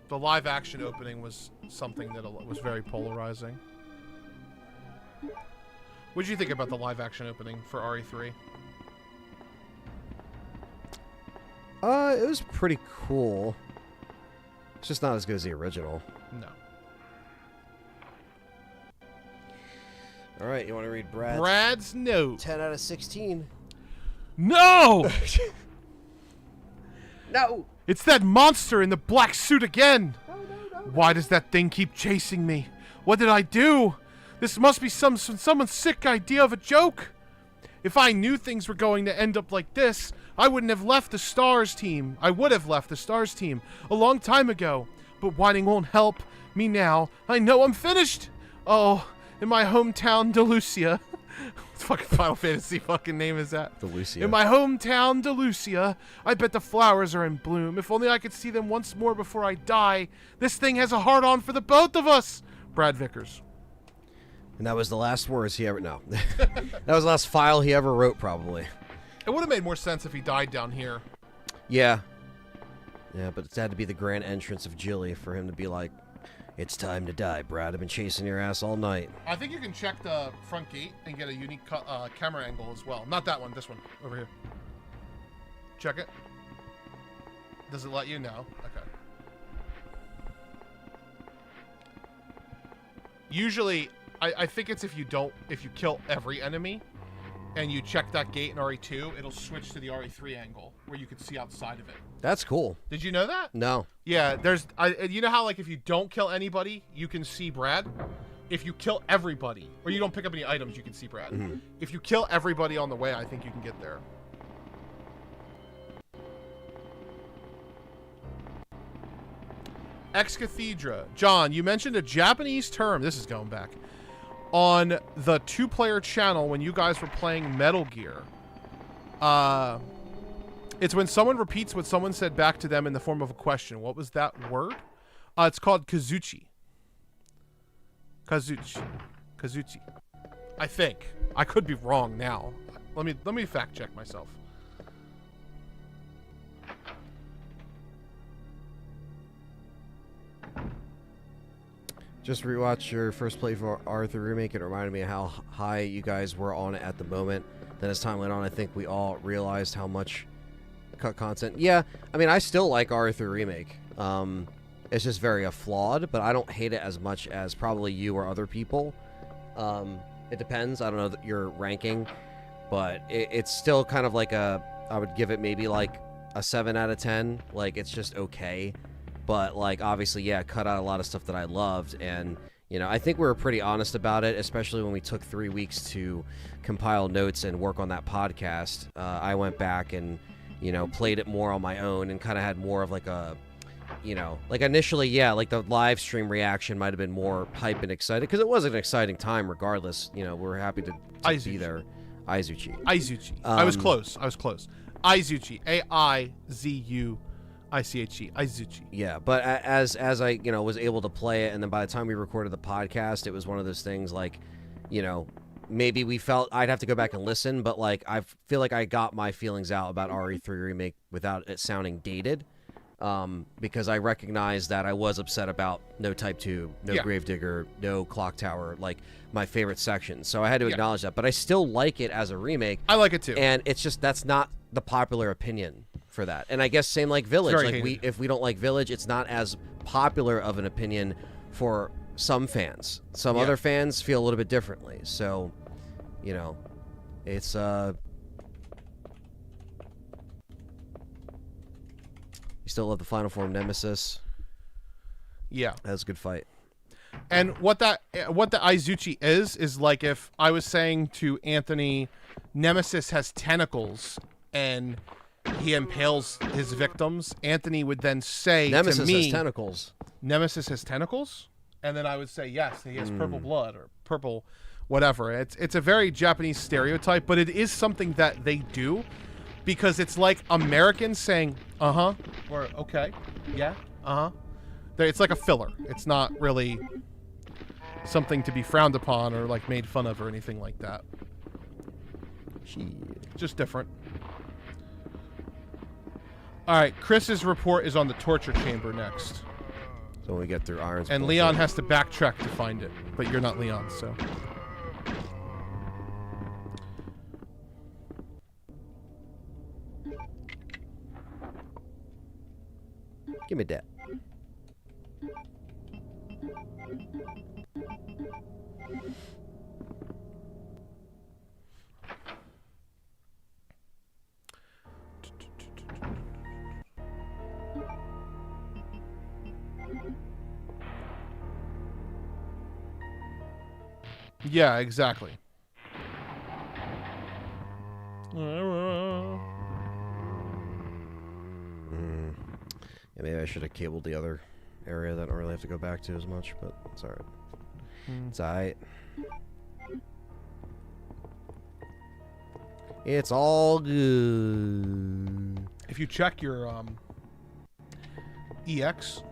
The live action opening was something that was very polarizing. What did you think about the live action opening for RE3? It was pretty cool. It's just not as good as the original. No. All right, you want to read Brad's note? 10 out of 16. No! No! It's that monster in the black suit again! No. Why does that thing keep chasing me? What did I do? This must be someone's sick idea of a joke. If I knew things were going to end up like this, I wouldn't have left the S.T.A.R.S team. I would have left the S.T.A.R.S team a long time ago. But whining won't help me now. I know I'm finished. Oh, in my hometown, Delucia. What fucking Final Fantasy fucking name is that? Delucia. In my hometown, Delucia. I bet the flowers are in bloom. If only I could see them once more before I die. This thing has a hard-on for the both of us. Brad Vickers. And that was the last words he ever... No. That was the last file he ever wrote, probably. It would have made more sense if he died down here. Yeah. Yeah, but it's had to be the grand entrance of Jilly for him to be like, it's time to die, Brad. I've been chasing your ass all night. I think you can check the front gate and get a unique camera angle as well. Not that one, this one. Over here. Check it. Does it let you? No. Okay. Usually, I think it's if you kill every enemy and you check that gate in RE2, it'll switch to the RE3 angle where you can see outside of it. That's cool. Did you know that? No. Yeah, you know how like if you don't kill anybody, you can see Brad? If you kill everybody, or you don't pick up any items, you can see Brad. Mm-hmm. If you kill everybody on the way, I think you can get there. Ex Cathedra. John, you mentioned a Japanese term, this is going back, on the 2-player channel when you guys were playing Metal Gear. It's when someone repeats what someone said back to them in the form of a question. What was that word? It's called kazuchi. Kazuchi. I think. I could be wrong now. Let me fact check myself. Just rewatched your first play for R3 Remake. It reminded me of how high you guys were on it at the moment. Then as time went on, I think we all realized how much cut content. Yeah, I mean, I still like R3 Remake. It's just very flawed, but I don't hate it as much as probably you or other people. It depends. I don't know your ranking, but it's still kind of like I would give it maybe like a 7 out of 10. Like, it's just okay. But, like, obviously, yeah, cut out a lot of stuff that I loved. And, you know, I think we were pretty honest about it, especially when we took 3 weeks to compile notes and work on that podcast. I went back and, you know, played it more on my own and kind of had more of like a, you know, like initially, yeah, like the live stream reaction might have been more hype and excited because it was an exciting time regardless. You know, we were happy to be there. Aizuchi. I was close. Aizuchi. A-I-Z-U. I-C-H-E. Aizuchi. Yeah, but as I, you know, was able to play it, and then by the time we recorded the podcast, it was one of those things like, you know, maybe we felt I'd have to go back and listen, but like I feel like I got my feelings out about RE3 Remake without it sounding dated, because I recognized that I was upset about no Type 2, no Gravedigger, no Clock Tower, like my favorite sections. So I had to acknowledge that, but I still like it as a remake. I like it too. And it's just that's not the popular opinion. for that. And I guess same like Village. Very Like hated. if we don't like Village, it's not as popular of an opinion for some fans. Some other fans feel a little bit differently. So, you know, it's you still love the Final Form Nemesis. Yeah. That was a good fight. And what the Izuchi is like if I was saying to Anthony, Nemesis has tentacles and he impales his victims, Anthony would then say Nemesis to me, has tentacles. Nemesis has tentacles? And then I would say, yes, he has purple blood or purple whatever. It's a very Japanese stereotype, but it is something that they do because it's like Americans saying, uh-huh, or okay, yeah, uh-huh. It's like a filler. It's not really something to be frowned upon or like made fun of or anything like that. Just different. All right, Chris's report is on the torture chamber next. So when we get through Iron's and bullshit. Leon has to backtrack to find it, but you're not Leon, so. Give me that. Yeah, exactly. Yeah, maybe I should have cabled the other area that I don't really have to go back to as much, but it's alright. It's alright. It's all good. If you check your EX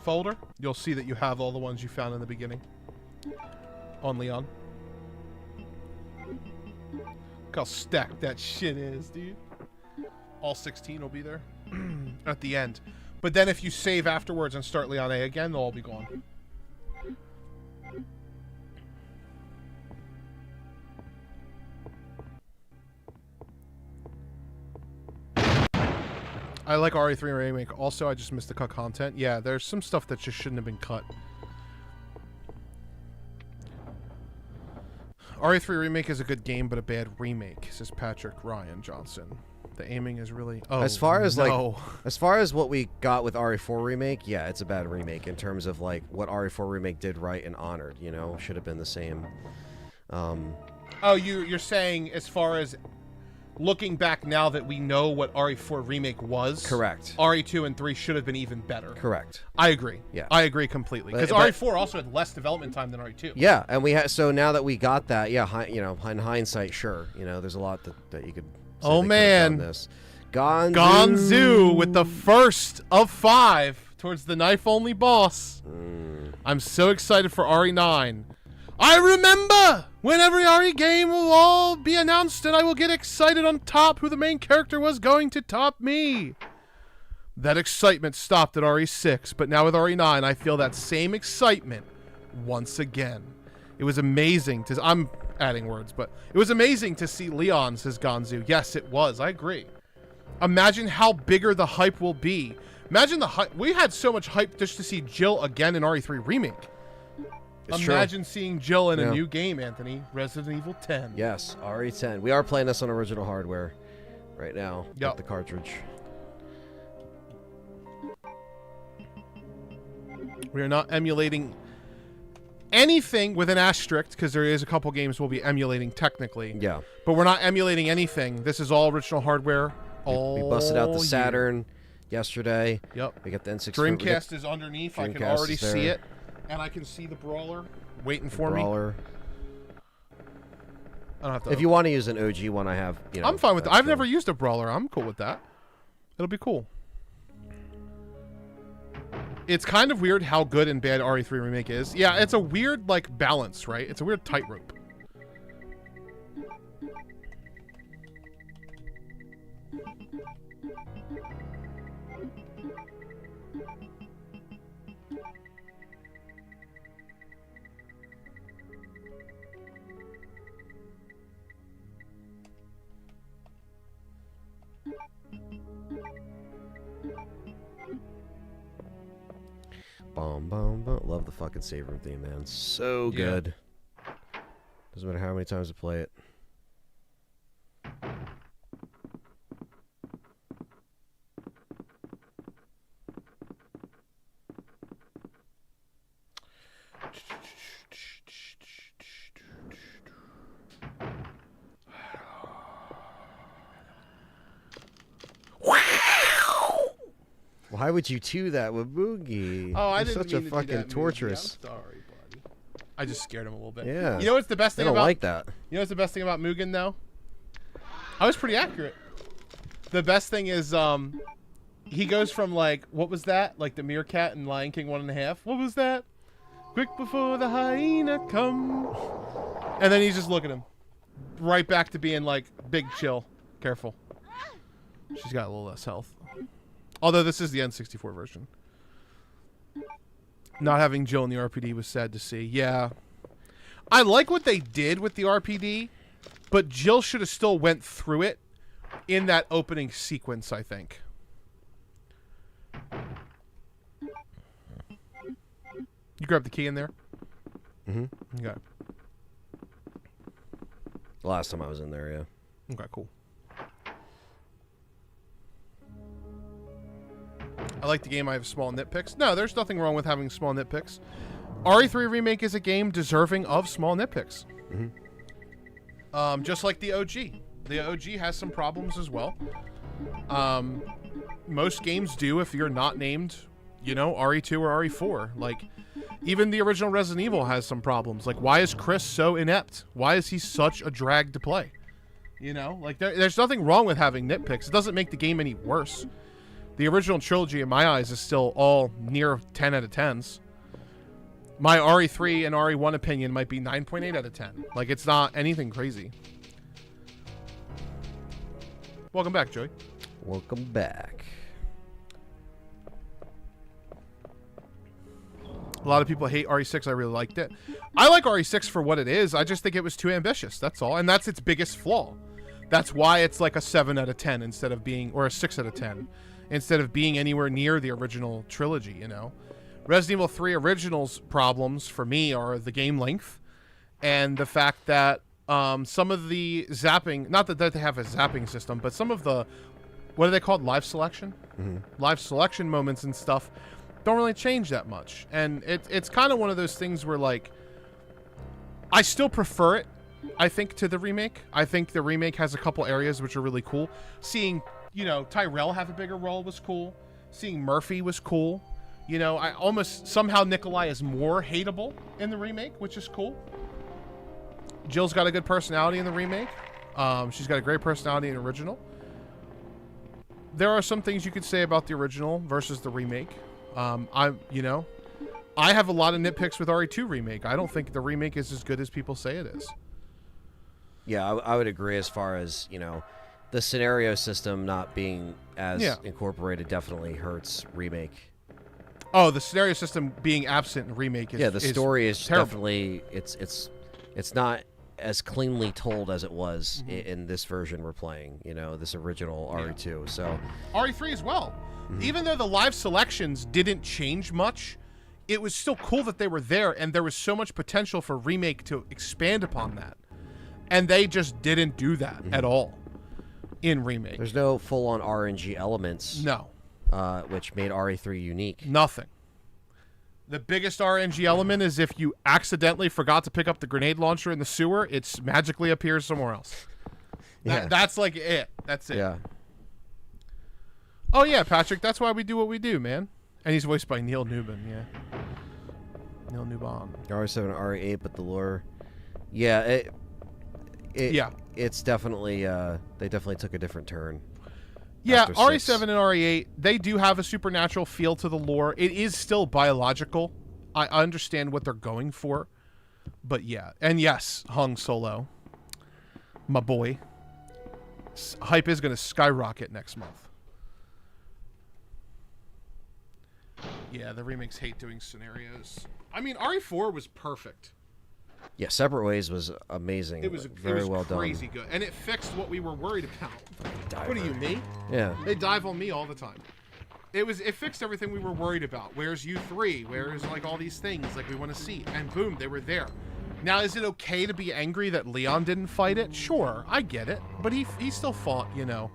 folder, you'll see that you have all the ones you found in the beginning on Leon. Look how stacked that shit is, dude. All 16 will be there at the end. But then if you save afterwards and start Leon A again, they'll all be gone. I like RE3 Remake. Also, I just missed the cut content. Yeah, there's some stuff that just shouldn't have been cut. RE3 Remake is a good game, but a bad remake, says Patrick Ryan Johnson. The aiming is really... Oh, as far as no. like, as far as what we got with RE4 Remake, yeah, it's a bad remake in terms of like what RE4 Remake did right and honored. You know, should have been the same. Oh, you're saying as far as looking back now that we know what RE4 Remake was. Correct. RE2 and 3 should have been even better. Correct. I agree. Yeah. I agree completely. Because RE4 also had less development time than RE2. Yeah, and we had so now that we got that, yeah, you know, in hindsight, sure, you know, there's a lot that you could. Oh man, this. Gonzu with the first of 5 towards the knife-only boss. I'm so excited for RE9. I remember when every RE game will all be announced and I will get excited on top who the main character was going to top me. That excitement stopped at RE6, but now with RE9, I feel that same excitement once again. It was amazing to... I'm adding words, but it was amazing to see Leon, says Gonzu. Yes, it was. I agree. Imagine how bigger the hype will be. Imagine the hype. We had so much hype just to see Jill again in RE3 Remake. Imagine seeing Jill in a new game, Anthony. Resident Evil 10. Yes, RE10. We are playing this on original hardware right now. Yep. With the cartridge. We are not emulating anything with an asterisk, because there is a couple games we'll be emulating technically. Yeah. But we're not emulating anything. This is all original hardware. We busted out the Saturn yesterday. Yep. We got the N64. Dreamcast is underneath. I can already see it. And I can see the Brawler waiting for me. I don't have to. If you want to use an OG one, I have. You know, I'm fine with that. I've never used a Brawler. I'm cool with that. It'll be cool. It's kind of weird how good and bad RE3 Remake is. Yeah, it's a weird like balance, right? It's a weird tightrope. Bum, bum, bum. Love the fucking save room theme, man. So good. Doesn't matter how many times I play it. Why would you do that with Boogie? Oh, I You're didn't such mean a to fucking do that, torturous. Moogie. I'm sorry, buddy. I just scared him a little bit. Yeah. You know what's the best thing I don't about like that. You know what's the best thing about Mugen though? I was pretty accurate. The best thing is he goes from like what was that? Like the meerkat in Lion King 1.5. What was that? Quick before the hyena come. And then he's just looking at him. Right back to being like big chill. Careful. She's got a little less health. Although this is the N64 version. Not having Jill in the RPD was sad to see. Yeah. I like what they did with the RPD, but Jill should have still went through it in that opening sequence, I think. You grab the key in there? Mm-hmm. Okay. The last time I was in there, yeah. Okay, cool. I like the game. I have small nitpicks. No, there's nothing wrong with having small nitpicks. RE3 Remake is a game deserving of small nitpicks. Just like the OG. The OG has some problems as well. Most games do if you're not named, you know, RE2 or RE4. Like, even the original Resident Evil has some problems. Like, why is Chris so inept? Why is he such a drag to play? You know, like, there's nothing wrong with having nitpicks. It doesn't make the game any worse. The original trilogy, in my eyes, is still all near 10 out of 10s. My RE3 and RE1 opinion might be 9.8 out of 10. Like, it's not anything crazy. Welcome back, Joey. Welcome back. A lot of people hate RE6. I really liked it. I like RE6 for what it is. I just think it was too ambitious. That's all. And that's its biggest flaw. That's why it's like a 7 out of 10 instead of being, or a 6 out of 10. Instead of being anywhere near the original trilogy, you know. Resident Evil 3 Original's problems, for me, are the game length. And the fact that some of the zapping, not that they have a zapping system, but some of the, what are they called? Live selection? Live selection moments and stuff don't really change that much. And it's kind of one of those things where, like, I still prefer it, I think, to the remake. I think the remake has a couple areas which are really cool. Seeing, you know, Tyrell have a bigger role was cool. Seeing Murphy was cool. You know, I almost, somehow Nikolai is more hateable in the remake, which is cool. Jill's got a good personality in the remake. She's got a great personality in the original. There are some things you could say about the original versus the remake. You know, I have a lot of nitpicks with RE2 remake. I don't think the remake is as good as people say it is. Yeah, I would agree as far as, you know, the scenario system not being as incorporated definitely hurts remake. Oh, the scenario system being absent in remake is the story is terrible. Definitely it's not as cleanly told as it was in this version we're playing, you know, this original RE2. So RE3 as well. Even though the live selections didn't change much, it was still cool that they were there, and there was so much potential for remake to expand upon that. And they just didn't do that at all in remake. There's no full-on RNG elements. No. Which made RE3 unique. Nothing. The biggest RNG element is if you accidentally forgot to pick up the grenade launcher in the sewer, it magically appears somewhere else. That's like it. That's it. Yeah. Oh, yeah, Patrick, that's why we do what we do, man. And he's voiced by Neil Newman, yeah. Neil Newman. RE7, RE8, but the lore... Yeah, it's definitely... they definitely took a different turn. Yeah, RE7 and RE8, they do have a supernatural feel to the lore. It is still biological. I understand what they're going for. But yeah. And yes, Hung Solo. My boy. Hype is going to skyrocket next month. Yeah, the remakes hate doing scenarios. I mean, RE4 was perfect. Yeah, Separate Ways was amazing. It was very well done. Crazy good, and it fixed what we were worried about. What are you, me? Yeah. They dive on me all the time. It fixed everything we were worried about. Where's U3? Where's like all these things like we want to see? And boom, they were there. Now, is it okay to be angry that Leon didn't fight it? Sure, I get it, but he still fought. You know,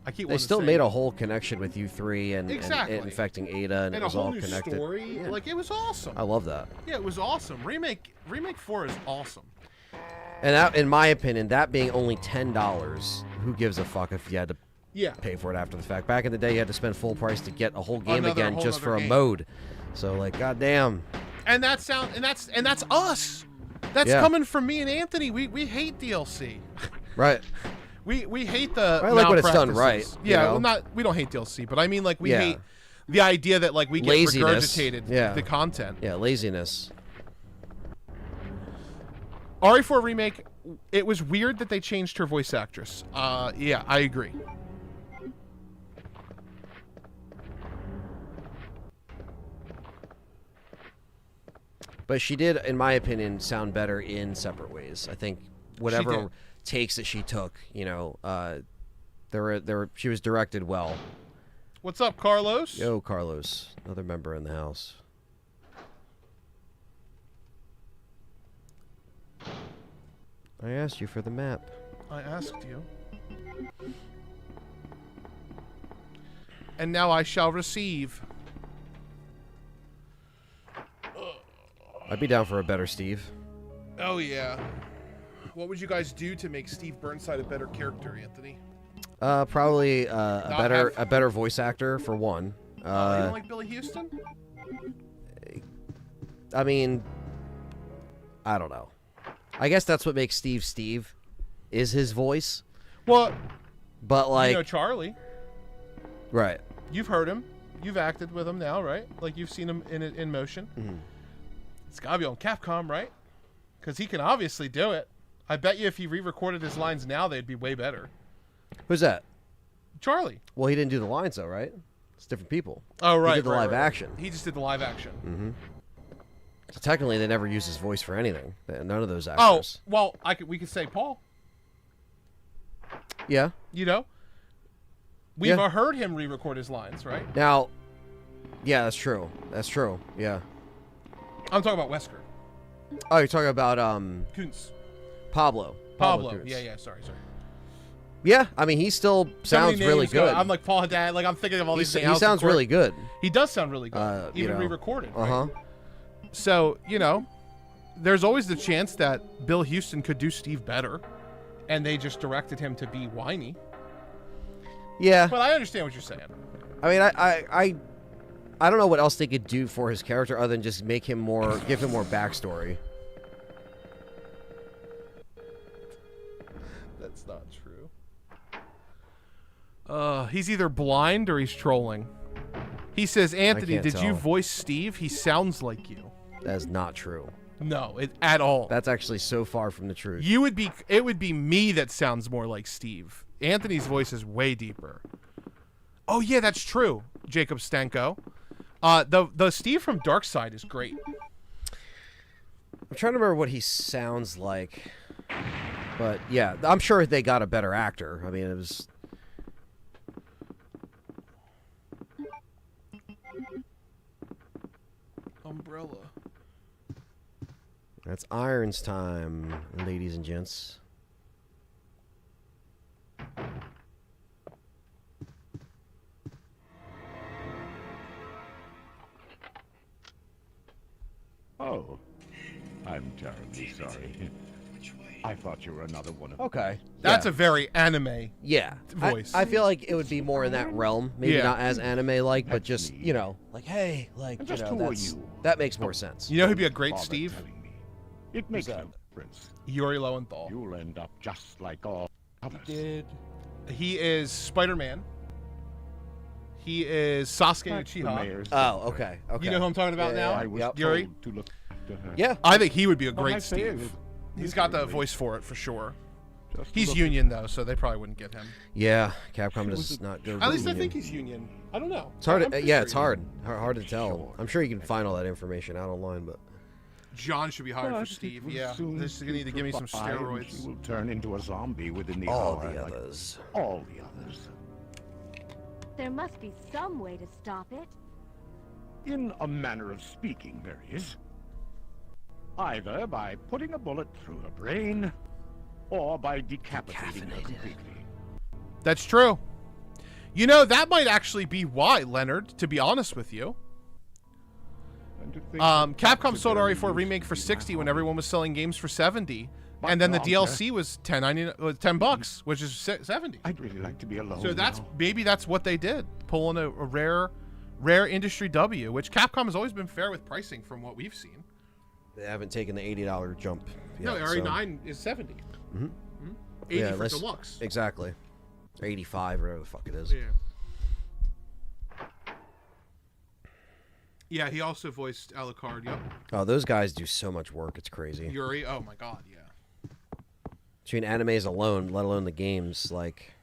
They still made a whole connection with U3 and infecting Ada, and it was a whole all new connected. Story. Yeah. Like it was awesome. I love that. Yeah, it was awesome. Remake 4 is awesome. And that, in my opinion, that being only $10, who gives a fuck if you had to pay for it after the fact? Back in the day, you had to spend full price to get a whole game again just for a mode. So, like, goddamn. And that's us. That's coming from me and Anthony. We hate DLC. Right. We hate the. I like when it's done right. Yeah, we don't hate DLC, but I mean, like, we hate the idea that like we get regurgitated the content. Yeah, laziness. RE4 remake. It was weird that they changed her voice actress. Yeah, I agree. But she did, in my opinion, sound better in separate ways. I think whatever takes that she took, you know, she was directed well. What's up, Carlos? Yo, Carlos, another member in the house. I asked you for the map. I asked you. And now I shall receive. I'd be down for a better Steve. Oh, yeah. What would you guys do to make Steve Burnside a better character, Anthony? Probably a better voice actor, for one. You don't like Billy Houston? I mean, I don't know. I guess that's what makes Steve Steve, is his voice. Well, but like, you know Charlie. Right. You've heard him. You've acted with him now, right? Like you've seen him in motion. Mm-hmm. It's gotta be on Capcom, right? Because he can obviously do it. I bet you if he re-recorded his lines now, they'd be way better. Who's that? Charlie. Well, he didn't do the lines though, right? It's different people. Oh, right. He did the live action. He just did the live action. Mm-hmm. So technically, they never used his voice for anything. None of those Oh, actors. well, we could say Paul. Yeah. You know, we've heard him re-record his lines, right? Now, yeah, that's true. That's true. Yeah. I'm talking about Wesker. Oh, you're talking about Kuntz. Pablo. Pablo. Kuntz. Yeah. Sorry. Yeah, I mean, he still sounds really good. I'm like Paul Haddad. Like I'm thinking of all these things. He sounds really good. He does sound really good, even re-recorded. Uh-huh. Right? So, you know, there's always the chance that Bill Houston could do Steve better, and they just directed him to be whiny. Yeah. But I understand what you're saying. I mean, I don't know what else they could do for his character other than just make him more, give him more backstory. That's not true. He's either blind or he's trolling. He says, Anthony, did you voice Steve? He sounds like you. That is not true. No, at all. That's actually so far from the truth. It would be me that sounds more like Steve. Anthony's voice is way deeper. Oh yeah, that's true. Jacob Stanko. The Steve from Darkside is great. I'm trying to remember what he sounds like. But yeah, I'm sure they got a better actor. I mean, it was Umbrella. That's Irons time, ladies and gents. Oh, I'm terribly sorry. I thought you were another one of them. Okay. That's a very anime voice. I feel like it would be more in that realm. Maybe not as anime-like, but just, you know, like, hey, like, you know, that makes more sense. You know who'd be a great Steve? It makes no difference. Yuri Lowenthal. You'll end up just like all others. He is Spider-Man. He is Sasuke Uchiha. Oh, okay. You know who I'm talking about now? I was Yuri? told to look to her. Yeah. I think he would be a great Steve. He's got the voice for it, for sure. He's union, though, so they probably wouldn't get him. Yeah, Capcom does not go. At least I think he's union. I don't know. It's hard. It's hard to tell. I'm sure you can find all that information out online, but John should be hired for Steve. Yeah, this is gonna need to give me some steroids. She will turn into a zombie within the all hour. The others. All the others. There must be some way to stop it. In a manner of speaking, there is. Either by putting a bullet through her brain, or by decapitating her completely. That's true. You know, that might actually be why, Leonard, to be honest with you. Capcom sold RE4 remake for 60 when everyone was selling games for 70. And then the DLC was $10, which is 70. I'd really like to be alone. So maybe that's what they did, pulling a rare industry W, which Capcom has always been fair with pricing from what we've seen. They haven't taken the $80 jump yet. No, RE9 is 70. 80 for deluxe. Exactly. Or 85, whatever the fuck it is. Yeah. Yeah, he also voiced Alucard, yep. Oh, those guys do so much work, it's crazy. Yuri, oh my god, yeah. Between animes alone, let alone the games, like...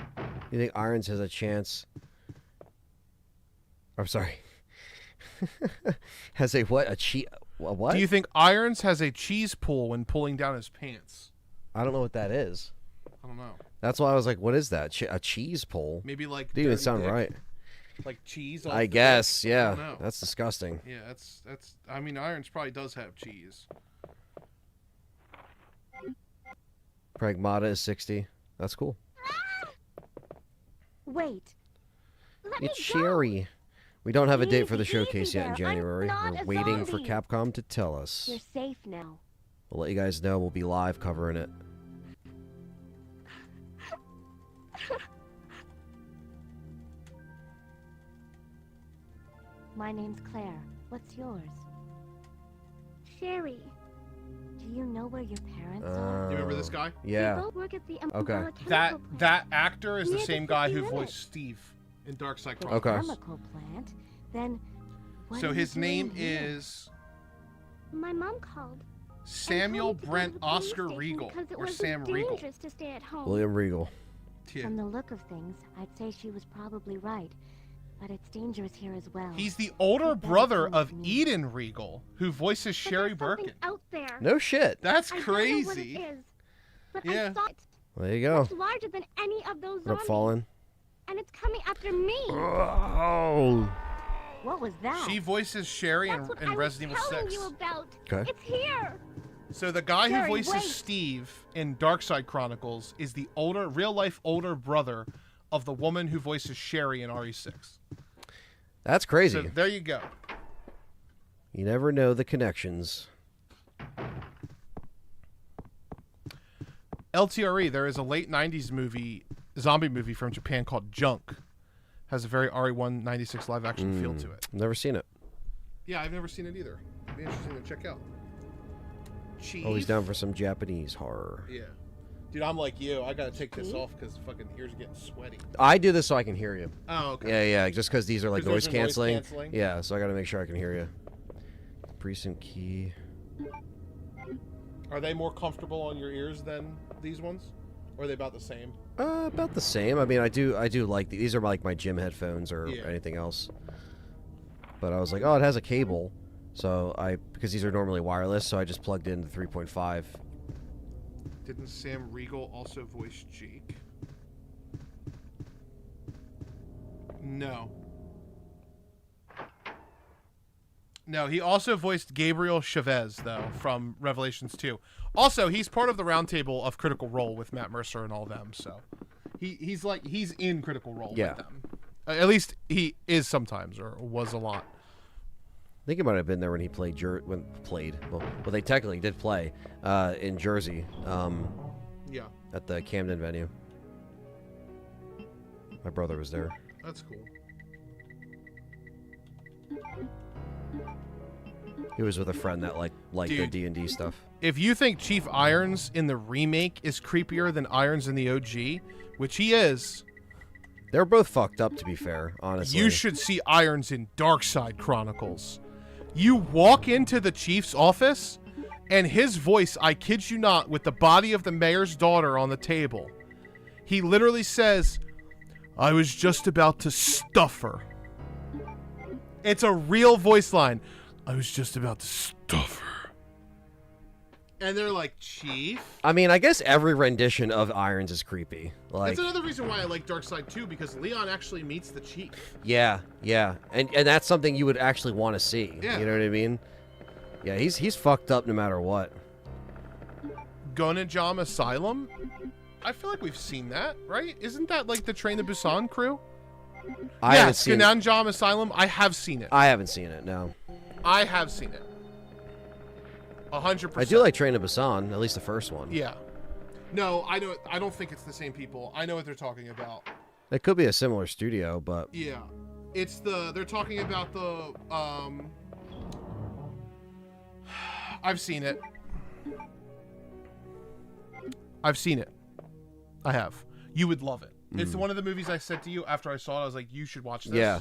You think Irons has a chance... I'm sorry. Has a what? A what? Do you think Irons has a cheese pull when pulling down his pants? I don't know what that is. I don't know. That's why I was like, what is that? A cheese pull? Maybe like... Didn't even sound right. Like cheese? I guess, dick? yeah. I don't know. That's disgusting. Yeah, that's... I mean, Irons probably does have cheese. Pragmata is 60. That's cool. Wait. It's Sherry. We don't have a date for the showcase yet in January. We're waiting for Capcom to tell us. You're safe now. We'll let you guys know. We'll be live covering it. My name's Claire. What's yours? Sherry. Do you know where your parents are? You remember this guy? Yeah. They both work at the Okay. That actor is the Near the same guy who 50 voiced minutes. Steve in Darkside The Chronicles. Okay. chemical plant. Then what So are you his name doing here? is My mom called. Samuel and told me to go Brent to the police Oscar station Regal, because it or was Sam Regal. dangerous to stay at home. William Regal. Yeah. From the look of things, I'd say she was probably right. But it's dangerous here as well. He's the older better brother come of with me. Eden Regal, who voices But Sherry there's something Birkin. out there. No shit. That's I don't know what crazy. it is, but Yeah. I saw it. There you go. Much larger than any of those What up, zombies. Fallen? And it's coming after me. Oh. What was that? She voices Sherry That's what in I Resident was Evil telling 6. you about. Okay. It's here. So the guy who Sherry, voices wait. Steve in Darkside Chronicles is the real-life older brother of the woman who voices Sherry in RE6. That's crazy. So there you go. You never know the connections. LTRE, there is a late 90s zombie movie from Japan called Junk. Has a very RE1 96 live action feel to it. Never seen it. Yeah, I've never seen it either. It'd be interesting to check out. Cheese. Always down for some Japanese horror. Yeah. Dude, I'm like you. I gotta take this off because fucking ears are getting sweaty. I do this so I can hear you. Oh, okay. Yeah, just because these are like 'Cause those noise are noise canceling. canceling? Yeah, so I gotta make sure I can hear you. Precinct key. Are they more comfortable on your ears than these ones? Or are they about the same? About the same. I mean, I do like these are like my gym headphones or Yeah. anything else. But I was like, oh, it has a cable, so because these are normally wireless, so I just plugged in the 3.5. Didn't Sam Regal also voice Jake? No. No, he also voiced Gabriel Chavez, though, from Revelations 2. Also, he's part of the roundtable of Critical Role with Matt Mercer and all them, so he's in Critical Role Yeah. with them. At least he is sometimes, or was a lot. I think he might have been there when he played well, they technically did play in Jersey. Yeah. At the Camden venue. My brother was there. That's cool. He was with a friend that liked the Dude. D&D stuff. If you think Chief Irons in the remake is creepier than Irons in the OG, which he is, They're both fucked up, to be fair, honestly. you should see Irons in Darkside Chronicles. You walk into the Chief's office, and his voice, I kid you not, with the body of the mayor's daughter on the table, he literally says, I was just about to stuff her. It's a real voice line. I was just about to stuff her. And they're like, Chief? I mean, I guess every rendition of Irons is creepy. Like, that's another reason why I like Darkseid 2, because Leon actually meets the Chief. Yeah, yeah. And that's something you would actually want to see. Yeah. You know what I mean? Yeah, he's fucked up no matter what. Gonajam Asylum? I feel like we've seen that, right? Isn't that like the Train to Busan crew? I haven't seen it. Gonajam Asylum, I have seen it. I haven't seen it, no. I have seen it. 100%. I do like Train to Busan, at least the first one. Yeah. No, I don't think it's the same people. I know what they're talking about. It could be a similar studio, but... Yeah. They're talking about the, I've seen it. I've seen it. I have. You would love it. It's one of the movies I said to you after I saw it. I was like, you should watch this. Yeah.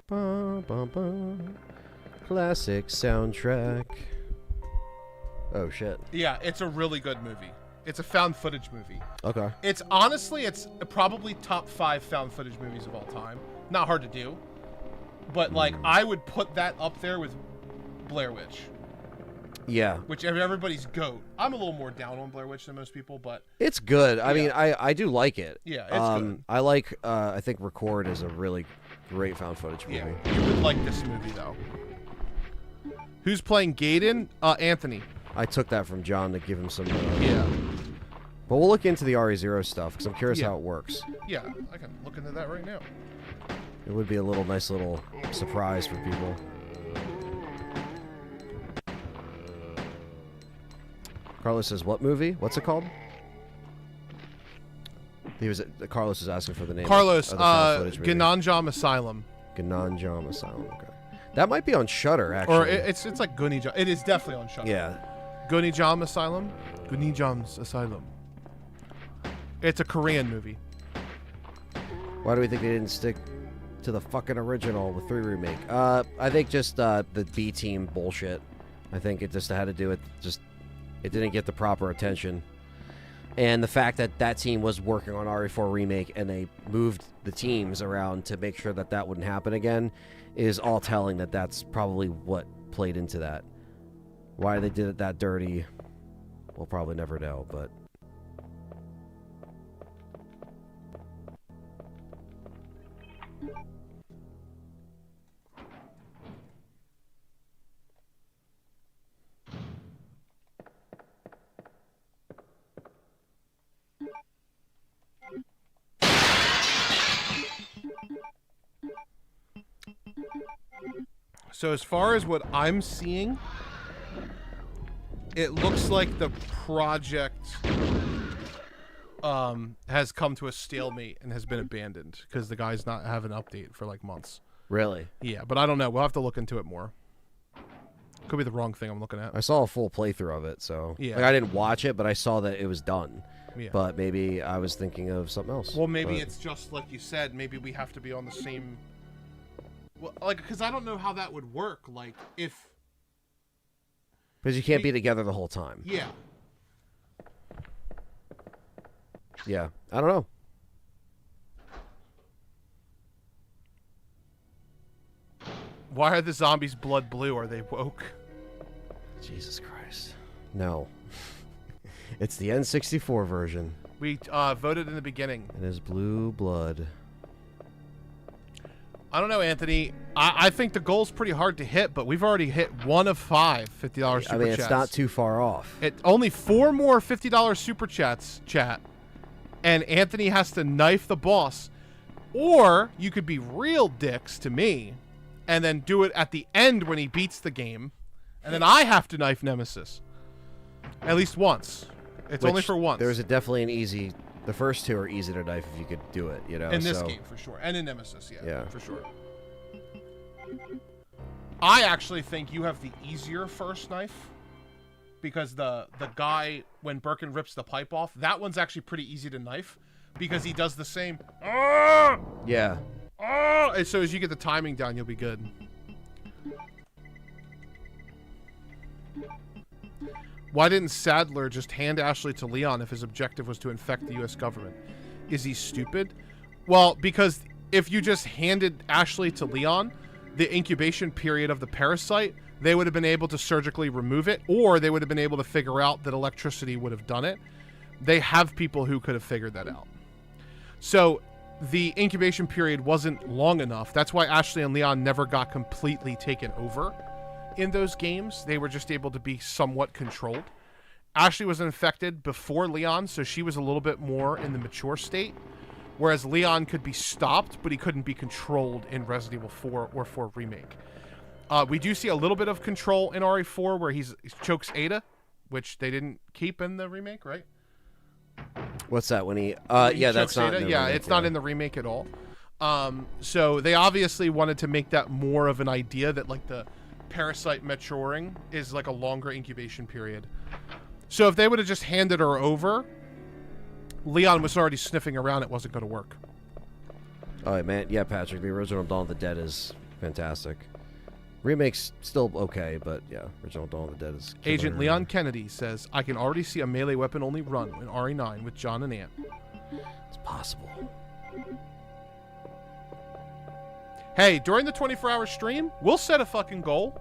Ba, ba, ba. Classic soundtrack. Oh, shit. Yeah, it's a really good movie. It's a found footage movie. Okay. It's honestly, it's probably top 5 found footage movies of all time. Not hard to do. But, like, I would put that up there with Blair Witch. Yeah. Which everybody's goat. I'm a little more down on Blair Witch than most people, but... It's good. I mean, I do like it. Yeah, it's good. I like, I think Record is a really great found footage movie. Yeah, you would like this movie, though. Who's playing Gaiden? Anthony. I took that from John to give him some... yeah. But we'll look into the RE0 stuff, because I'm curious how it works. Yeah, I can look into that right now. It would be a nice little surprise for people. Carlos says, what movie? What's it called? Carlos was asking for the name. Carlos, of the found footage movie. Gonajam Asylum. Gonajam Asylum, okay. That might be on Shudder, actually. Or it's like Gonijam. It is definitely on Shudder. Yeah. Gonijam Asylum? Gonijam's Asylum. It's a Korean movie. Why do we think they didn't stick to the fucking original with 3 remake? I think just the B-team bullshit. I think it just had to do with it didn't get the proper attention. And the fact that that team was working on RE4 remake and they moved the teams around to make sure that that wouldn't happen again is all telling that that's probably what played into that. Why they did it that dirty, we'll probably never know, but... So as far as what I'm seeing, it looks like the project has come to a stalemate and has been abandoned because the guys not have an update for like months. Really? Yeah, but I don't know. We'll have to look into it more. Could be the wrong thing I'm looking at. I saw a full playthrough of it, so... Yeah. Like, I didn't watch it, but I saw that it was done. Yeah. But maybe I was thinking of something else. Well, maybe it's just like you said. Maybe we have to be on the same... Well, like, because I don't know how that would work. Like, if... Because you can't be together the whole time. Yeah. Yeah. I don't know. Why are the zombies blood blue? Are they woke? Jesus Christ. No. It's the N64 version. We voted in the beginning. It is blue blood. I don't know, Anthony. I think the goal's pretty hard to hit, but we've already hit 1 of 5 $50 super chats. I mean, it's not too far off. Only 4 more $50 super chats, chat. And Anthony has to knife the boss. Or you could be real dicks to me and then do it at the end when he beats the game. And then I have to knife Nemesis. At least once. It's only for once. There's definitely an easy... The first 2 are easy to knife if you could do it, you know? In this game, for sure. And in Nemesis, yeah. For sure. I actually think you have the easier first knife. Because the guy, when Birkin rips the pipe off, that one's actually pretty easy to knife. Because he does the same... Yeah. And so as you get the timing down, you'll be good. Why didn't Sadler just hand Ashley to Leon if his objective was to infect the U.S. government? Is he stupid? Well, because if you just handed Ashley to Leon, the incubation period of the parasite, they would have been able to surgically remove it, or they would have been able to figure out that electricity would have done it. They have people who could have figured that out. So the incubation period wasn't long enough. That's why Ashley and Leon never got completely taken over in those games. They were just able to be somewhat controlled. Ashley was infected before Leon, so she was a little bit more in the mature state, whereas Leon could be stopped, but he couldn't be controlled in Resident Evil 4 or 4 Remake. We do see a little bit of control in RE4 where he chokes Ada, which they didn't keep in the remake, right? What's that when he yeah, that's not in the yeah, remake, it's not in the remake at all. So they obviously wanted to make that more of an idea that like the parasite maturing is like a longer incubation period. So if they would have just handed her over, Leon was already sniffing around, it wasn't going to work. Oh man, yeah, Patrick, the original Dawn of the Dead is fantastic. Remake's still okay, but yeah, original Dawn of the Dead is killer. Agent Leon Kennedy says, I can already see a melee weapon only run in RE9 with John and Ant. It's possible. Hey, during the 24-hour stream, we'll set a fucking goal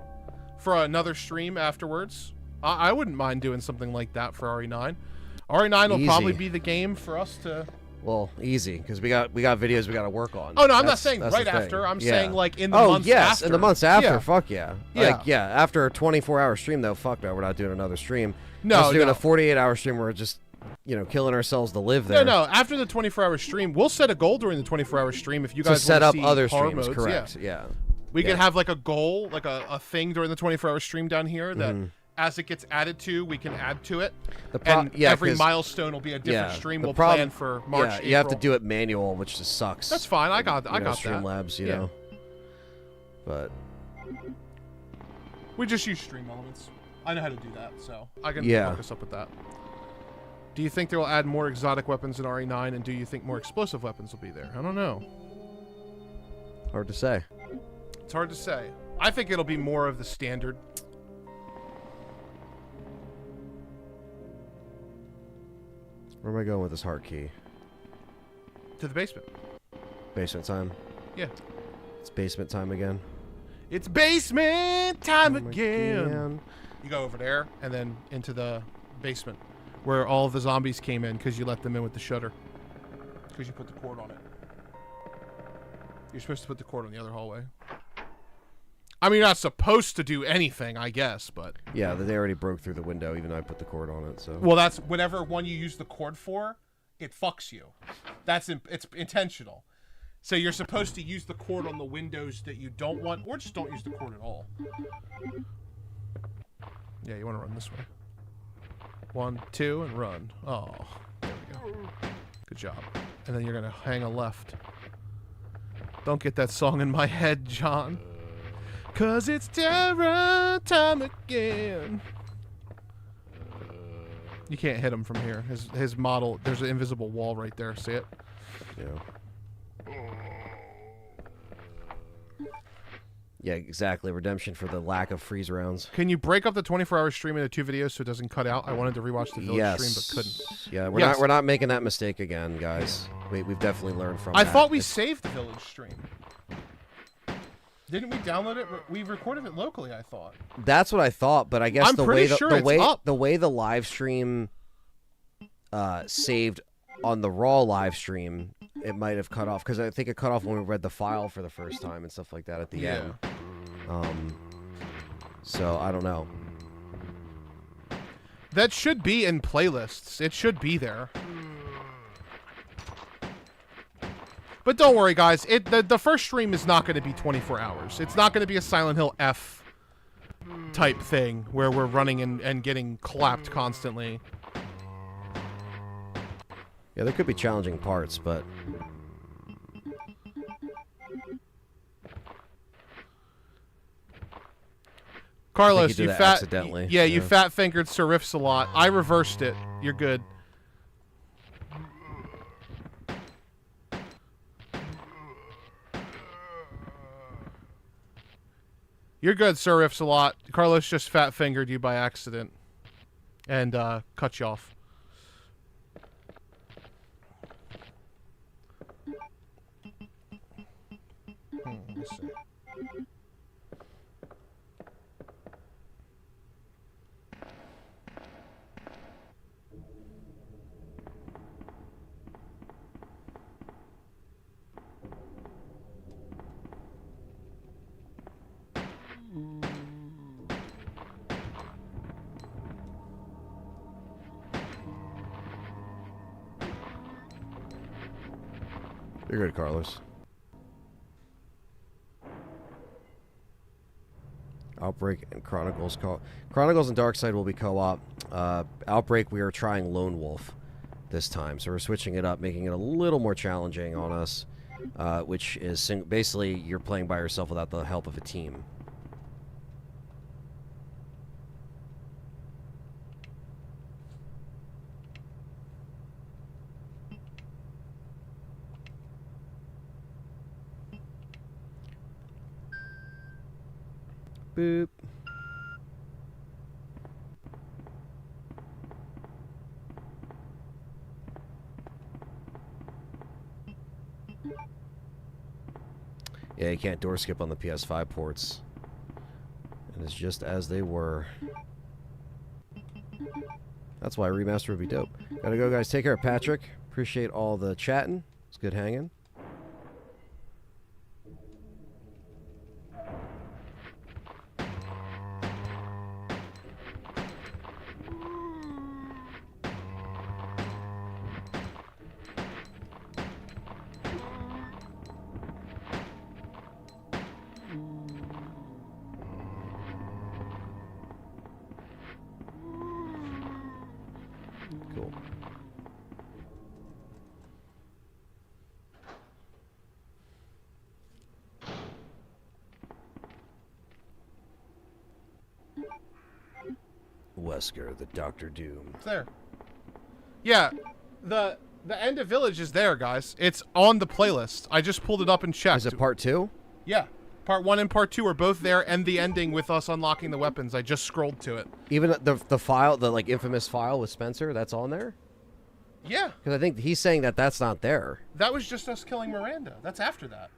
for another stream afterwards. I wouldn't mind doing something like that for RE9. RE9 will probably be the game for us to... Well, easy, because we got videos we got to work on. Oh, no, I'm not saying right after. I'm saying, like, in the months after. Oh, yes, after. in the months after. Yeah. Fuck yeah. Like, yeah, after a 24-hour stream, though, fuck no, we're not doing another stream. No, we're doing a 48-hour stream where we're just, you know, killing ourselves to live there. No, after the 24-hour stream, we'll set a goal during the 24-hour stream if you guys set up see other horror streams, modes. correct, yeah. We can have, like, a goal, like a thing during the 24-hour stream down here that... As it gets added to, we can add to it. Every milestone will be a different stream. We'll plan for March, April. You have to do it manual, which just sucks. That's fine. I got that. Streamlabs, you know. But we just use stream elements. I know how to do that, so I can hook us up with that. Do you think they will add more exotic weapons in RE9, and do you think more explosive weapons will be there? I don't know. Hard to say. It's hard to say. I think it'll be more of the standard. Where am I going with this heart key? To the basement. Basement time? Yeah. It's basement time again. It's basement time again. You go over there and then into the basement where all of the zombies came in because you let them in with the shutter. Because you put the cord on it. You're supposed to put the cord on the other hallway. I mean, you're not supposed to do anything, I guess, but... Yeah, they already broke through the window, even though I put the cord on it, so... Well, that's... Whatever one you use the cord for, it fucks you. It's intentional. So you're supposed to use the cord on the windows that you don't want, or just don't use the cord at all. Yeah, you want to run this way. 1, 2, and run. Oh, there we go. Good job. And then you're going to hang a left. Don't get that song in my head, John. 'Cause it's terror time again. You can't hit him from here. His model, there's an invisible wall right there. See it? Yeah. Yeah, exactly. Redemption for the lack of freeze rounds. Can you break up the 24-hour stream into 2 videos so it doesn't cut out? I wanted to rewatch the village stream but couldn't. Yeah, we're not making that mistake again, guys. We've definitely learned from I that. thought we saved the village stream. Didn't we download it? We recorded it locally, I thought. That's what I thought, but I guess I'm pretty sure the way the live stream saved on the raw live stream, it might have cut off because I think it cut off when we read the file for the first time and stuff like that at the end. So I don't know. That should be in playlists. It should be there. But don't worry, guys. The first stream is not going to be 24 hours. It's not going to be a Silent Hill F type thing where we're running and getting clapped constantly. Yeah, there could be challenging parts, but... Carlos, you fat... accidentally. Yeah, you fat-fingered Sir Riffs a lot. I reversed it. You're good. You're good, Sir Riffs a lot. Carlos just fat-fingered you by accident. and cut you off. Let's see. You're good, Carlos. Outbreak and Chronicles. Chronicles and Darkside will be co-op. Outbreak, we are trying Lone Wolf this time. So we're switching it up, making it a little more challenging on us, which is basically you're playing by yourself without the help of a team. Boop. Yeah, you can't door skip on the PS5 ports. And it's just as they were. That's why a remaster would be dope. Gotta go, guys. Take care, Patrick. Appreciate all the chatting. It's good hanging. Cool. Wesker, the Doctor Doom. It's there. Yeah, the end of Village is there, guys. It's on the playlist. I just pulled it up and checked. Is it part 2? Yeah. Part 1 and Part 2 are both there, and the ending with us unlocking the weapons. I just scrolled to it. Even the file, the like infamous file with Spencer, that's on there? Yeah. Because I think he's saying that that's not there. That was just us killing Miranda. That's after that.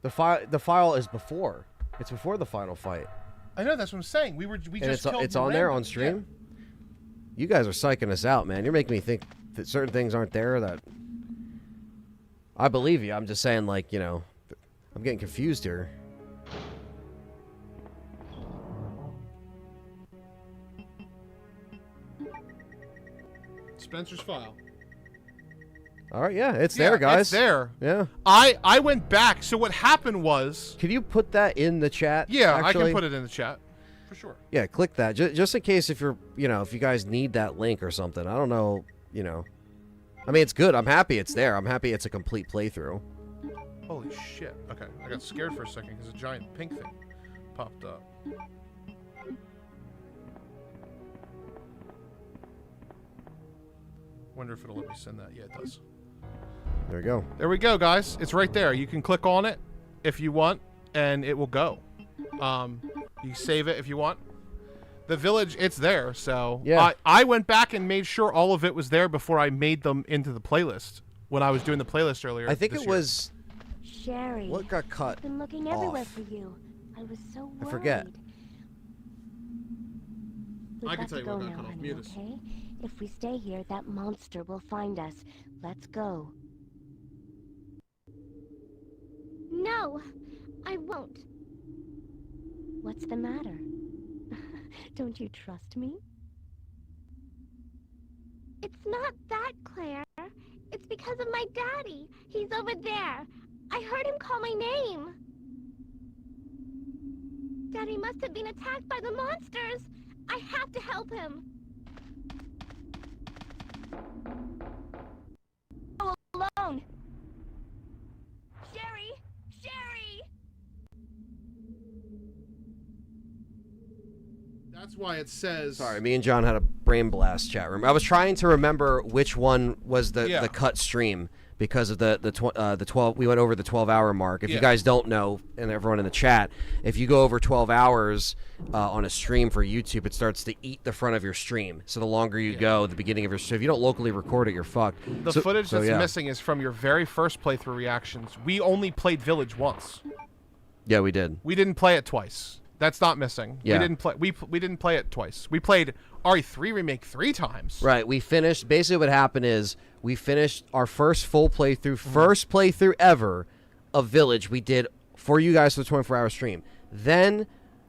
The file is before. It's before the final fight. I know, that's what I'm saying. We just killed it's on Miranda. there on stream? Yeah. You guys are psyching us out, man. You're making me think that certain things aren't there that... I believe you. I'm just saying, like, you know, I'm getting confused here. Spencer's file. All right, yeah, it's there, guys. It's there. Yeah. I went back. So what happened was... Can you put that in the chat? Yeah, actually? I can put it in the chat. For sure. Yeah, click that. Just in case if you're, you know, if you guys need that link or something. I don't know, you know. I mean, it's good. I'm happy it's there. I'm happy it's a complete playthrough. Holy shit. Okay, I got scared for a second because a giant pink thing popped up. Wonder if it'll let me send that. Yeah, it does. There we go. There we go, guys. It's right there. You can click on it if you want, and it will go. You save it if you want. The Village, it's there. So yeah. I went back and made sure all of it was there before I made them into the playlist when I was doing the playlist earlier. I think it was... Sherry. What got cut I've been looking everywhere for you. I was so worried. I forget. We've I can got tell to you what go got now, cut off. honey, Mute us. okay? If we stay here, that monster will find us. Let's go. No, I won't. What's the matter? Don't you trust me? It's not that, Claire. It's because of my daddy. He's over there. I heard him call my name. Daddy must have been attacked by the monsters. I have to help him. Go alone. Sherry! Sherry! That's why it says... Sorry, me and John had a Brain Blast chat room. I was trying to remember which one was the cut stream because of the 12. We went over the 12-hour mark. If you guys don't know, and everyone in the chat, if you go over 12 hours on a stream for YouTube, it starts to eat the front of your stream. So the longer you go, the beginning of your stream, if you don't locally record it, you're fucked. The footage that's missing is from your very first playthrough reactions. We only played Village once. Yeah, we did. We didn't play it twice. That's not missing. Yeah. We didn't play it twice. We played RE3 Remake 3 times. Right. We finished. Basically, what happened is we finished our first full playthrough, first playthrough ever of Village. We did for you guys for the 24-hour stream. Then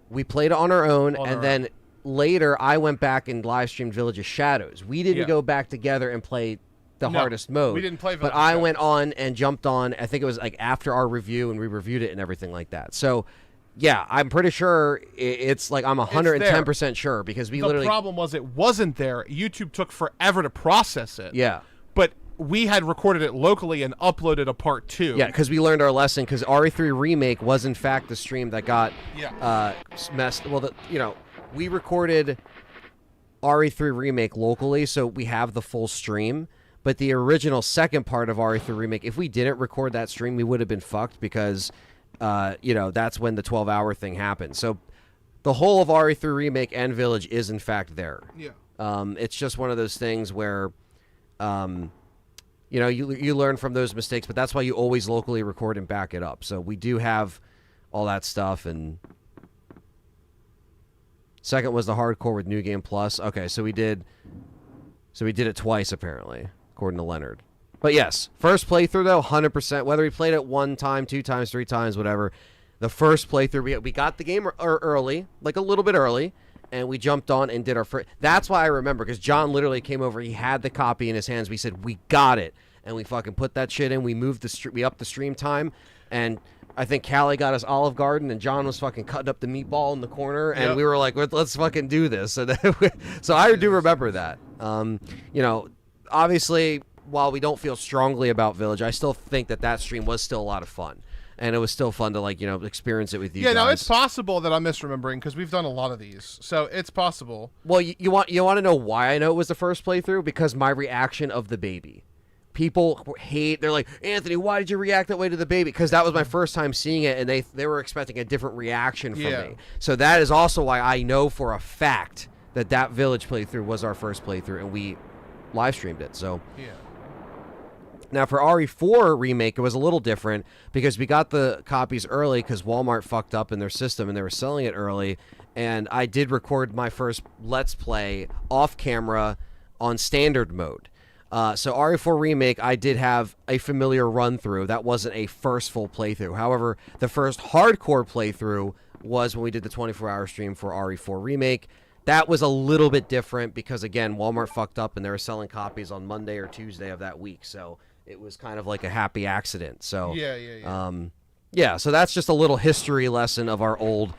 we played it on our own, and then later I went back and live streamed Village of Shadows. We didn't go back together and play the hardest mode. We didn't play Village but I went on and jumped on. I think it was like after our review, and we reviewed it and everything like that. So. Yeah, I'm pretty sure it's like I'm 110% sure because we literally... The problem was it wasn't there. YouTube took forever to process it. Yeah. But we had recorded it locally and uploaded a part 2. Yeah, because we learned our lesson because RE3 Remake was in fact the stream that got messed... Well, we recorded RE3 Remake locally, so we have the full stream. But the original second part of RE3 Remake, if we didn't record that stream, we would have been fucked because... that's when the 12-hour thing happened. So the whole of RE3 Remake and Village is in fact there. Yeah. It's just one of those things where, you learn from those mistakes, but that's why you always locally record and back it up. So we do have all that stuff. And second was the hardcore with New Game Plus. Okay, so we did it twice apparently, according to Leonard. But yes, first playthrough though, 100%. Whether we played it 1 time, 2 times, 3 times, whatever. The first playthrough, we got the game early, like a little bit early, and we jumped on and did our first. That's why I remember, because John literally came over. He had the copy in his hands. We said we got it, and we fucking put that shit in. We moved we upped the stream time, and I think Callie got us Olive Garden, and John was fucking cutting up the meatball in the corner, and we were like, let's fucking do this. So I do remember that. Obviously. While we don't feel strongly about Village, I still think that stream was still a lot of fun. And it was still fun to, experience it with you guys. Yeah, no, it's possible that I'm misremembering because we've done a lot of these. So it's possible. Well, you want to know why I know it was the first playthrough? Because my reaction of the baby. People they're like, Anthony, why did you react that way to the baby? Because that was my first time seeing it, and they were expecting a different reaction from me. So that is also why I know for a fact that Village playthrough was our first playthrough, and we live streamed it. So yeah. Now, for RE4 Remake, it was a little different because we got the copies early because Walmart fucked up in their system and they were selling it early. And I did record my first Let's Play off camera on standard mode. So RE4 Remake, I did have a familiar run-through. That wasn't a first full playthrough. However, the first hardcore playthrough was when we did the 24-hour stream for RE4 Remake. That was a little bit different because, again, Walmart fucked up and they were selling copies on Monday or Tuesday of that week. So it was kind of like a happy accident. So yeah. So that's just a little history lesson of our old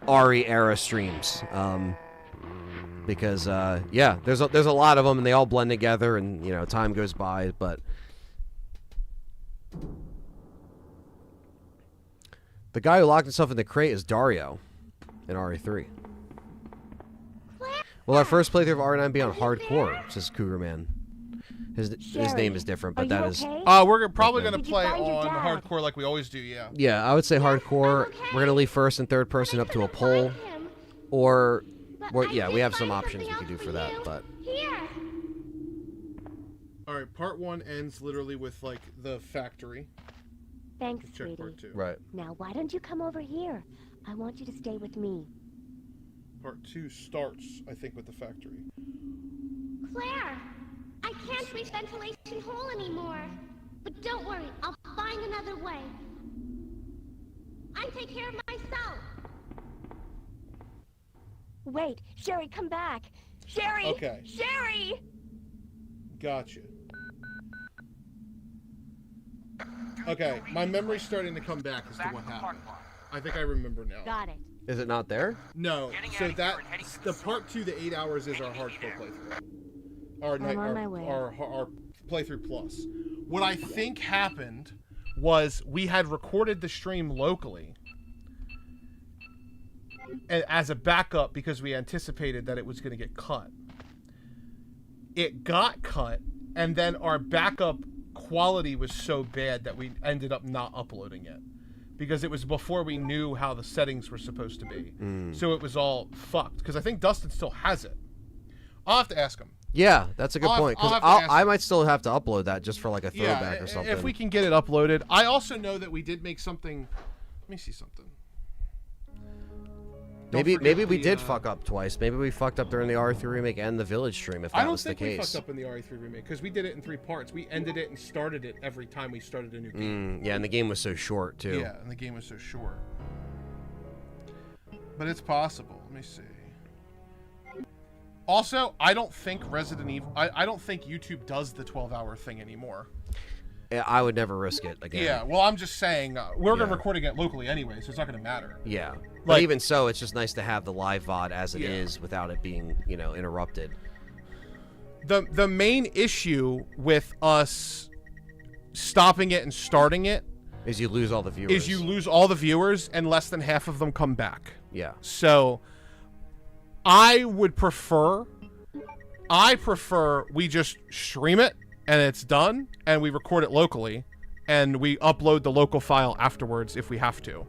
RE era streams. Because there's a lot of them and they all blend together and time goes by. But the guy who locked himself in the crate is Dario in RE3. Well, our first playthrough of R9B on hardcore, says Cougar Man. His name is different, but that is... We're probably going to play on hardcore like we always do, yeah. Yeah, I would say hardcore. We're going to leave first and third person up to a poll. Or we have some options we could do for that, but... Alright, part 1 ends literally with, the factory. Thanks, sweetie. Part 2. Right. Now, why don't you come over here? I want you to stay with me. Part 2 starts, I think, with the factory. Claire! I can't reach ventilation hole anymore. But don't worry, I'll find another way. I take care of myself. Wait, Sherry, come back. Sherry! Okay. Sherry! Gotcha. Okay, my memory's starting to come back as to what happened. I think I remember now. Got it. Is it not there? No. So the part 2, the 8 hours, is our hardcore playthrough. Our playthrough plus. What I think happened was we had recorded the stream locally as a backup because we anticipated that it was going to get cut. it got cut, and then our backup quality was so bad that we ended up not uploading it because it was before we knew how the settings were supposed to be. So it was all fucked. Because I think Dustin still has it. I'll have to ask him. Yeah, that's a good point. Because I might still have to upload that just for like a throwback or something. If we can get it uploaded. I also know that we did make something. Let me see something. Maybe we did fuck up twice. Maybe we fucked up during the RE3 remake and the Village stream, if that was the case. I don't think we fucked up in the RE3 remake, because we did it in 3 parts. We ended it and started it every time we started a new game. Yeah, and the game was so short, too. Yeah, and the game was so short. But it's possible. Let me see. Also, I don't think Resident Evil... I don't think YouTube does the 12-hour thing anymore. I would never risk it again. Yeah, well, I'm just saying, we're recording it locally anyway, so it's not going to matter. Yeah. But even so, it's just nice to have the live VOD as it is without it being, you know, interrupted. The main issue with us stopping it and starting it is you lose all the viewers. And less than half of them come back. Yeah. So I prefer we just stream it and it's done and we record it locally and we upload the local file afterwards if we have to.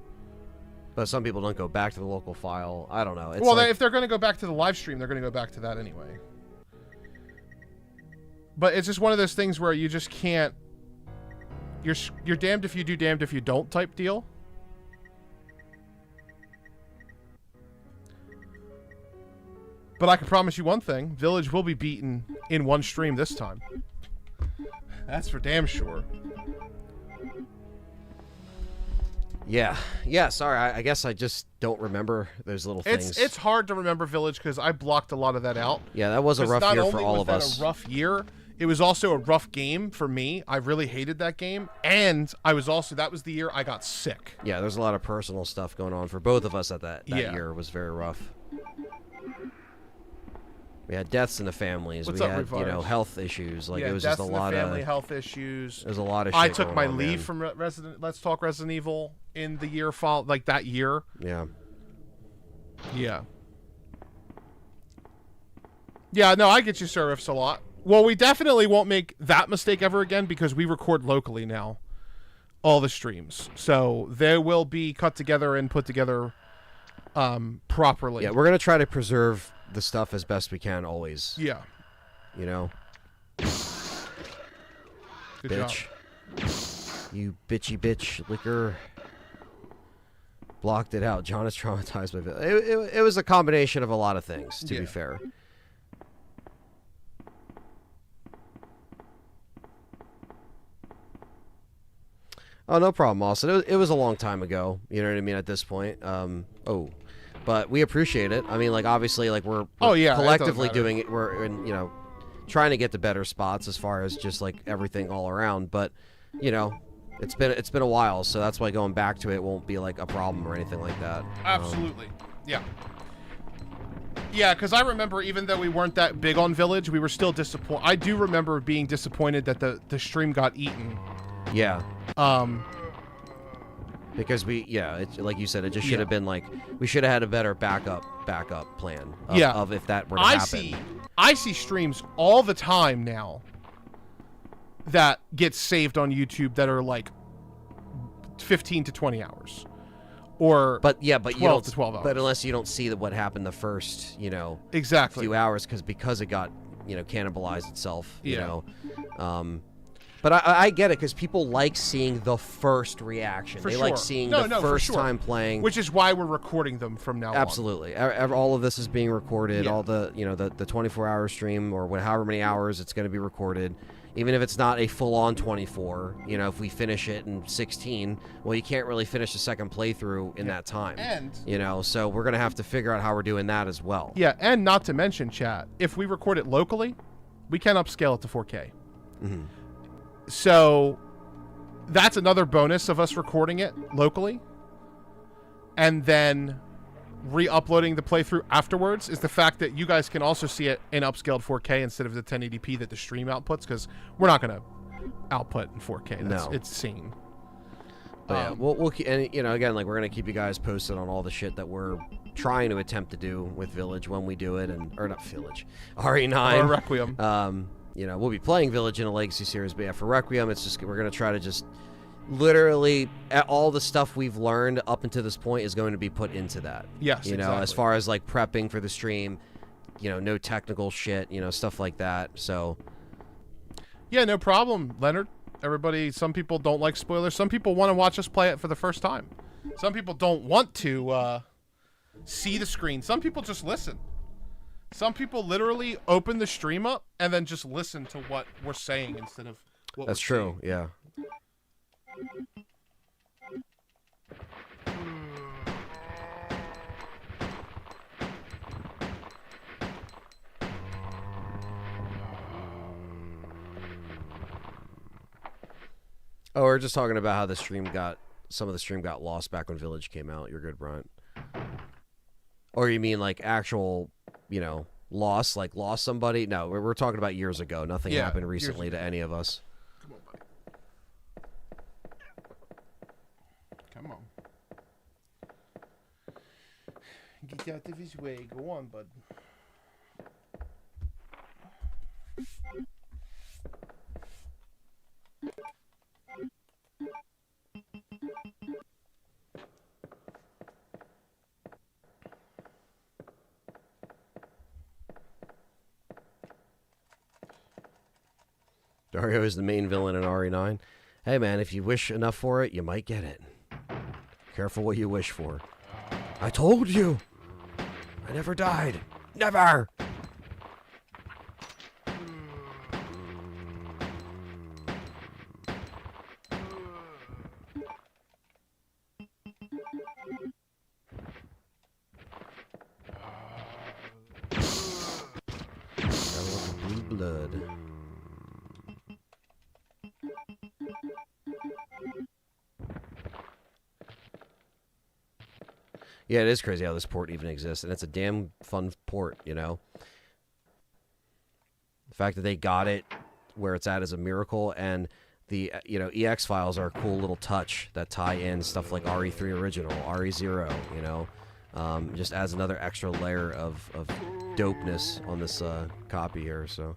But some people don't go back to the local file. I don't know. It's well, if they're going to go back to the live stream, they're going to go back to that anyway. But it's just one of those things where you just can't... You're damned if you do, damned if you don't type deal. But I can promise you one thing. Village will be beaten in one stream this time. That's for damn sure. Yeah. Sorry, I guess I just don't remember those little things. It's hard to remember Village because I blocked a lot of that out. Yeah, that was a rough year for all of us. A rough year. It was also a rough game for me. I really hated that game, and that was the year I got sick. Yeah, there's a lot of personal stuff going on for both of us at that year. It was very rough. We had deaths in the families. We had, health issues. Like it was just a lot of family health issues. There's a lot of shit I took my on, leave from Let's Talk Resident Evil in the year that year. Yeah. Yeah. Yeah, no, I get you, Sir Ifs, a lot. Well, we definitely won't make that mistake ever again because we record locally now. All the streams. So they will be cut together and put together properly. Yeah, we're going to try to preserve the stuff as best we can always. Yeah. You know? Good bitch. Job. You bitchy bitch liquor. Blocked it out. John is traumatized by it. It was a combination of a lot of things, to be fair. Oh, no problem, Austin. It was a long time ago. You know what I mean? At this point. But we appreciate it. I mean, like, obviously, like, we're collectively doing it. We're, trying to get to better spots as far as just, like, everything all around. But, it's been a while, so that's why going back to it won't be, like, a problem or anything like that. Absolutely. Yeah. Yeah, because I remember even though we weren't that big on Village, we were still disappointed. I do remember being disappointed that the stream got eaten. Yeah. Because like you said, it just should have been like, we should have had a better backup plan of if that were to happen. I see streams all the time now that get saved on YouTube that are like 15 to 20 hours. But you 12 to 12 hours. But unless you don't see what happened the first, exactly few hours because it got, cannibalized itself, you know. But I get it because people like seeing the first reaction. They like seeing the first time playing. Which is why we're recording them from now on. Absolutely. All of this is being recorded. All the, the 24-hour stream or however many hours it's going to be recorded. Even if it's not a full-on 24, if we finish it in 16, well, you can't really finish the second playthrough in that time. And so we're going to have to figure out how we're doing that as well. Yeah, and not to mention, chat, if we record it locally, we can upscale it to 4K. Mm-hmm. So that's another bonus of us recording it locally and then re-uploading the playthrough afterwards is the fact that you guys can also see it in upscaled 4K instead of the 1080p that the stream outputs, because we're not going to output in 4K. It's insane. But we'll and again, like, we're going to keep you guys posted on all the shit that we're trying to attempt to do with Village when we do it, or not Village, RE9 or Requiem. You know, we'll be playing Village in a Legacy series, but yeah, for Requiem, it's just we're gonna try to just literally all the stuff we've learned up until this point is going to be put into that. Yes, you know, exactly. as far as like prepping for the stream, you know, no technical shit, you know, stuff like that. So yeah, no problem, Leonard. Everybody, some people don't like spoilers. Some people want to watch us play it for the first time. Some people don't want to see the screen. Some people just listen. Some people literally open the stream up and then just listen to what we're saying instead of what that's we're true, saying. yeah. Oh, we're just talking about how some of the stream got lost back when Village came out. You're good, Bryant. Or you mean like actual, you know, loss, like lost somebody? No, we're talking about years ago. Nothing happened recently to any of us. Come on, buddy. Come on. Get out of his way. Go on, bud. Dario is the main villain in RE9. Hey, man, if you wish enough for it, you might get it. Careful what you wish for. I told you! I never died. Never! Blue blood. Yeah, it is crazy how this port even exists, and it's a damn fun port, you know? The fact that they got it where it's at is a miracle, and the, you know, EX files are a cool little touch that tie in stuff like RE3 original, RE0, you know? Just adds another extra layer of dopeness on this copy here, so...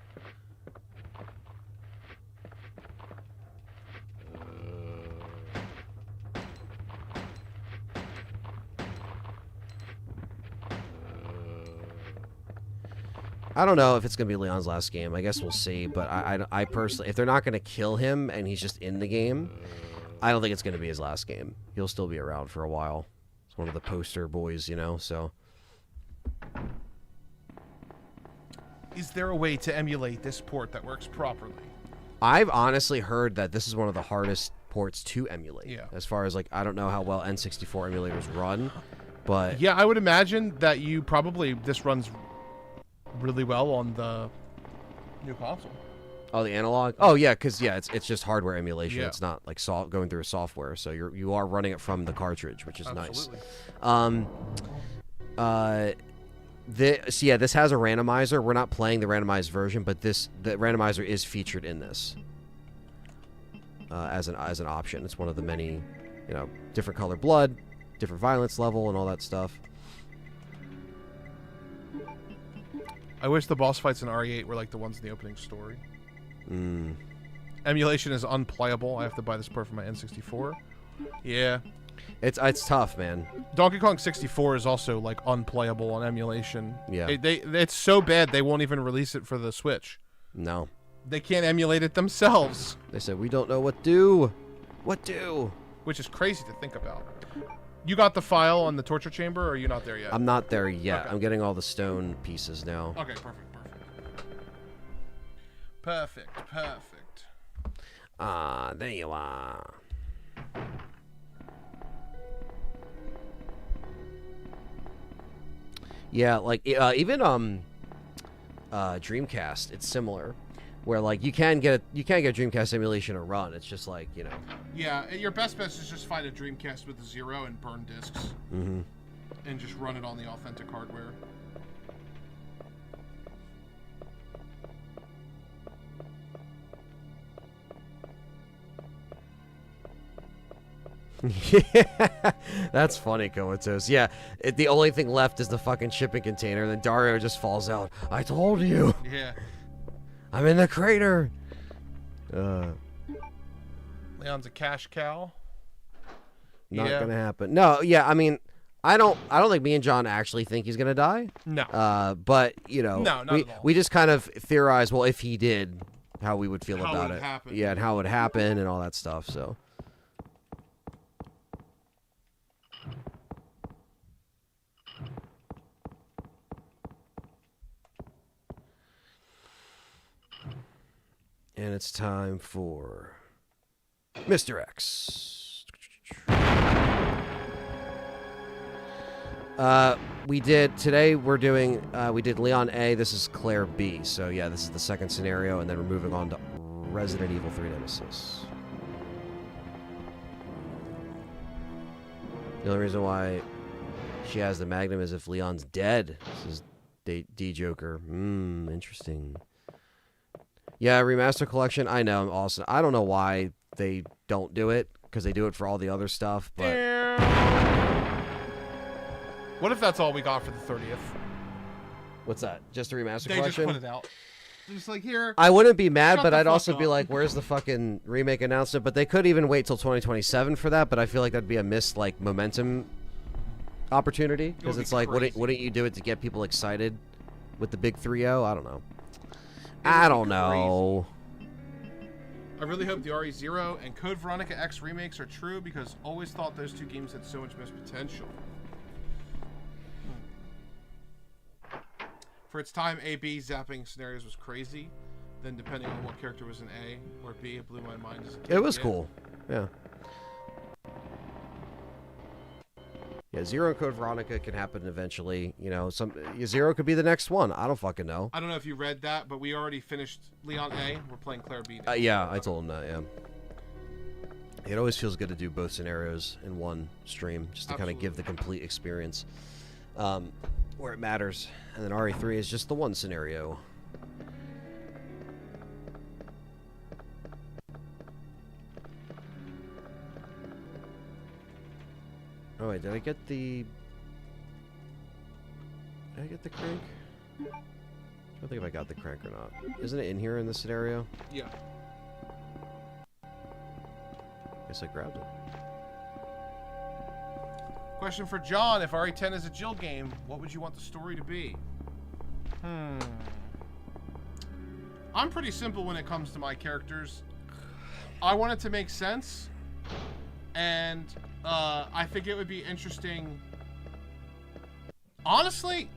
I don't know if it's going to be Leon's last game. I guess we'll see. But I personally, if they're not going to kill him and he's just in the game, I don't think it's going to be his last game. He'll still be around for a while. It's one of the poster boys, you know, so. Is there a way to emulate this port that works properly? I've honestly heard that this is one of the hardest ports to emulate. Yeah. As far as, like, I don't know how well N64 emulators run, but... Yeah, I would imagine that this runs really well on the new console. Oh, the analog? Oh, yeah, because, yeah, it's just hardware emulation. Yeah. It's not, like, going through a software, so you are running it from the cartridge, which is Absolutely. nice. This has a randomizer. We're not playing the randomized version, but the randomizer is featured in this as an option. It's one of the many, you know, different color blood, different violence level, and all that stuff. I wish the boss fights in RE8 were like the ones in the opening story. Emulation is unplayable. I have to buy this port for my N64. Yeah. It's tough, man. Donkey Kong 64 is also like unplayable on emulation. Yeah. It's so bad they won't even release it for the Switch. No. They can't emulate it themselves. They said, we don't know what do. What do? Which is crazy to think about. You got the file on the torture chamber, or are you not there yet? I'm not there yet. Okay. I'm getting all the stone pieces now. Okay, perfect. Ah, there you are. Yeah, like even Dreamcast, it's similar, where like you can't get a Dreamcast emulation to run. It's just like, you know. Yeah, your best bet is just find a Dreamcast with a 0 and burn discs, and just run it on the authentic hardware. Yeah, that's funny, Comatose. Yeah, the only thing left is the fucking shipping container, and then Dario just falls out. I told you. Yeah. I'm in the crater. Leon's a cash cow. Not gonna happen. No, yeah, I mean, I don't think me and John actually think he's gonna die. No. But you know, no, not at all. We just kind of theorize. Well, if he did, how we would feel about it. Happen. Yeah, and how it would happen and all that stuff. So. And it's time for Mr. X. We did Leon A. This is Claire B. So yeah, this is the second scenario, and then we're moving on to Resident Evil 3 Nemesis. The only reason why she has the Magnum is if Leon's dead. This is D Joker. Interesting. Yeah, remaster collection. I know, Austin. I don't know why they don't do it, because they do it for all the other stuff, but... What if that's all we got for the 30th? What's that? Just a remaster they collection? They just put it out. They're just like, here. I wouldn't be mad, but I'd also be like, where's the fucking remake announcement? But they could even wait till 2027 for that, but I feel like that'd be a missed, like, momentum opportunity, because it's like, wouldn't you do it to get people excited with the big 3-0? I don't know. I don't know. I really hope the RE0 and Code Veronica X remakes are true, because always thought those two games had so much missed potential. For its time, A/B zapping scenarios was crazy. Then, depending on what character was in A or B, it blew my mind as a kid. It was cool. Yeah. Yeah, Zero and Code Veronica can happen eventually. You know, Zero could be the next one. I don't fucking know. I don't know if you read that, but we already finished Leon A. We're playing Claire B. Yeah, I told him that, yeah. It always feels good to do both scenarios in one stream, just to kind of give the complete experience where it matters. And then RE3 is just the one scenario. Oh wait, did I get the crank? I don't think if I got the crank or not. Isn't it in here in this scenario? Yeah. Guess I grabbed it. Question for John: if RE10 is a Jill game, what would you want the story to be? I'm pretty simple when it comes to my characters. I want it to make sense, and I think it would be interesting. Honestly,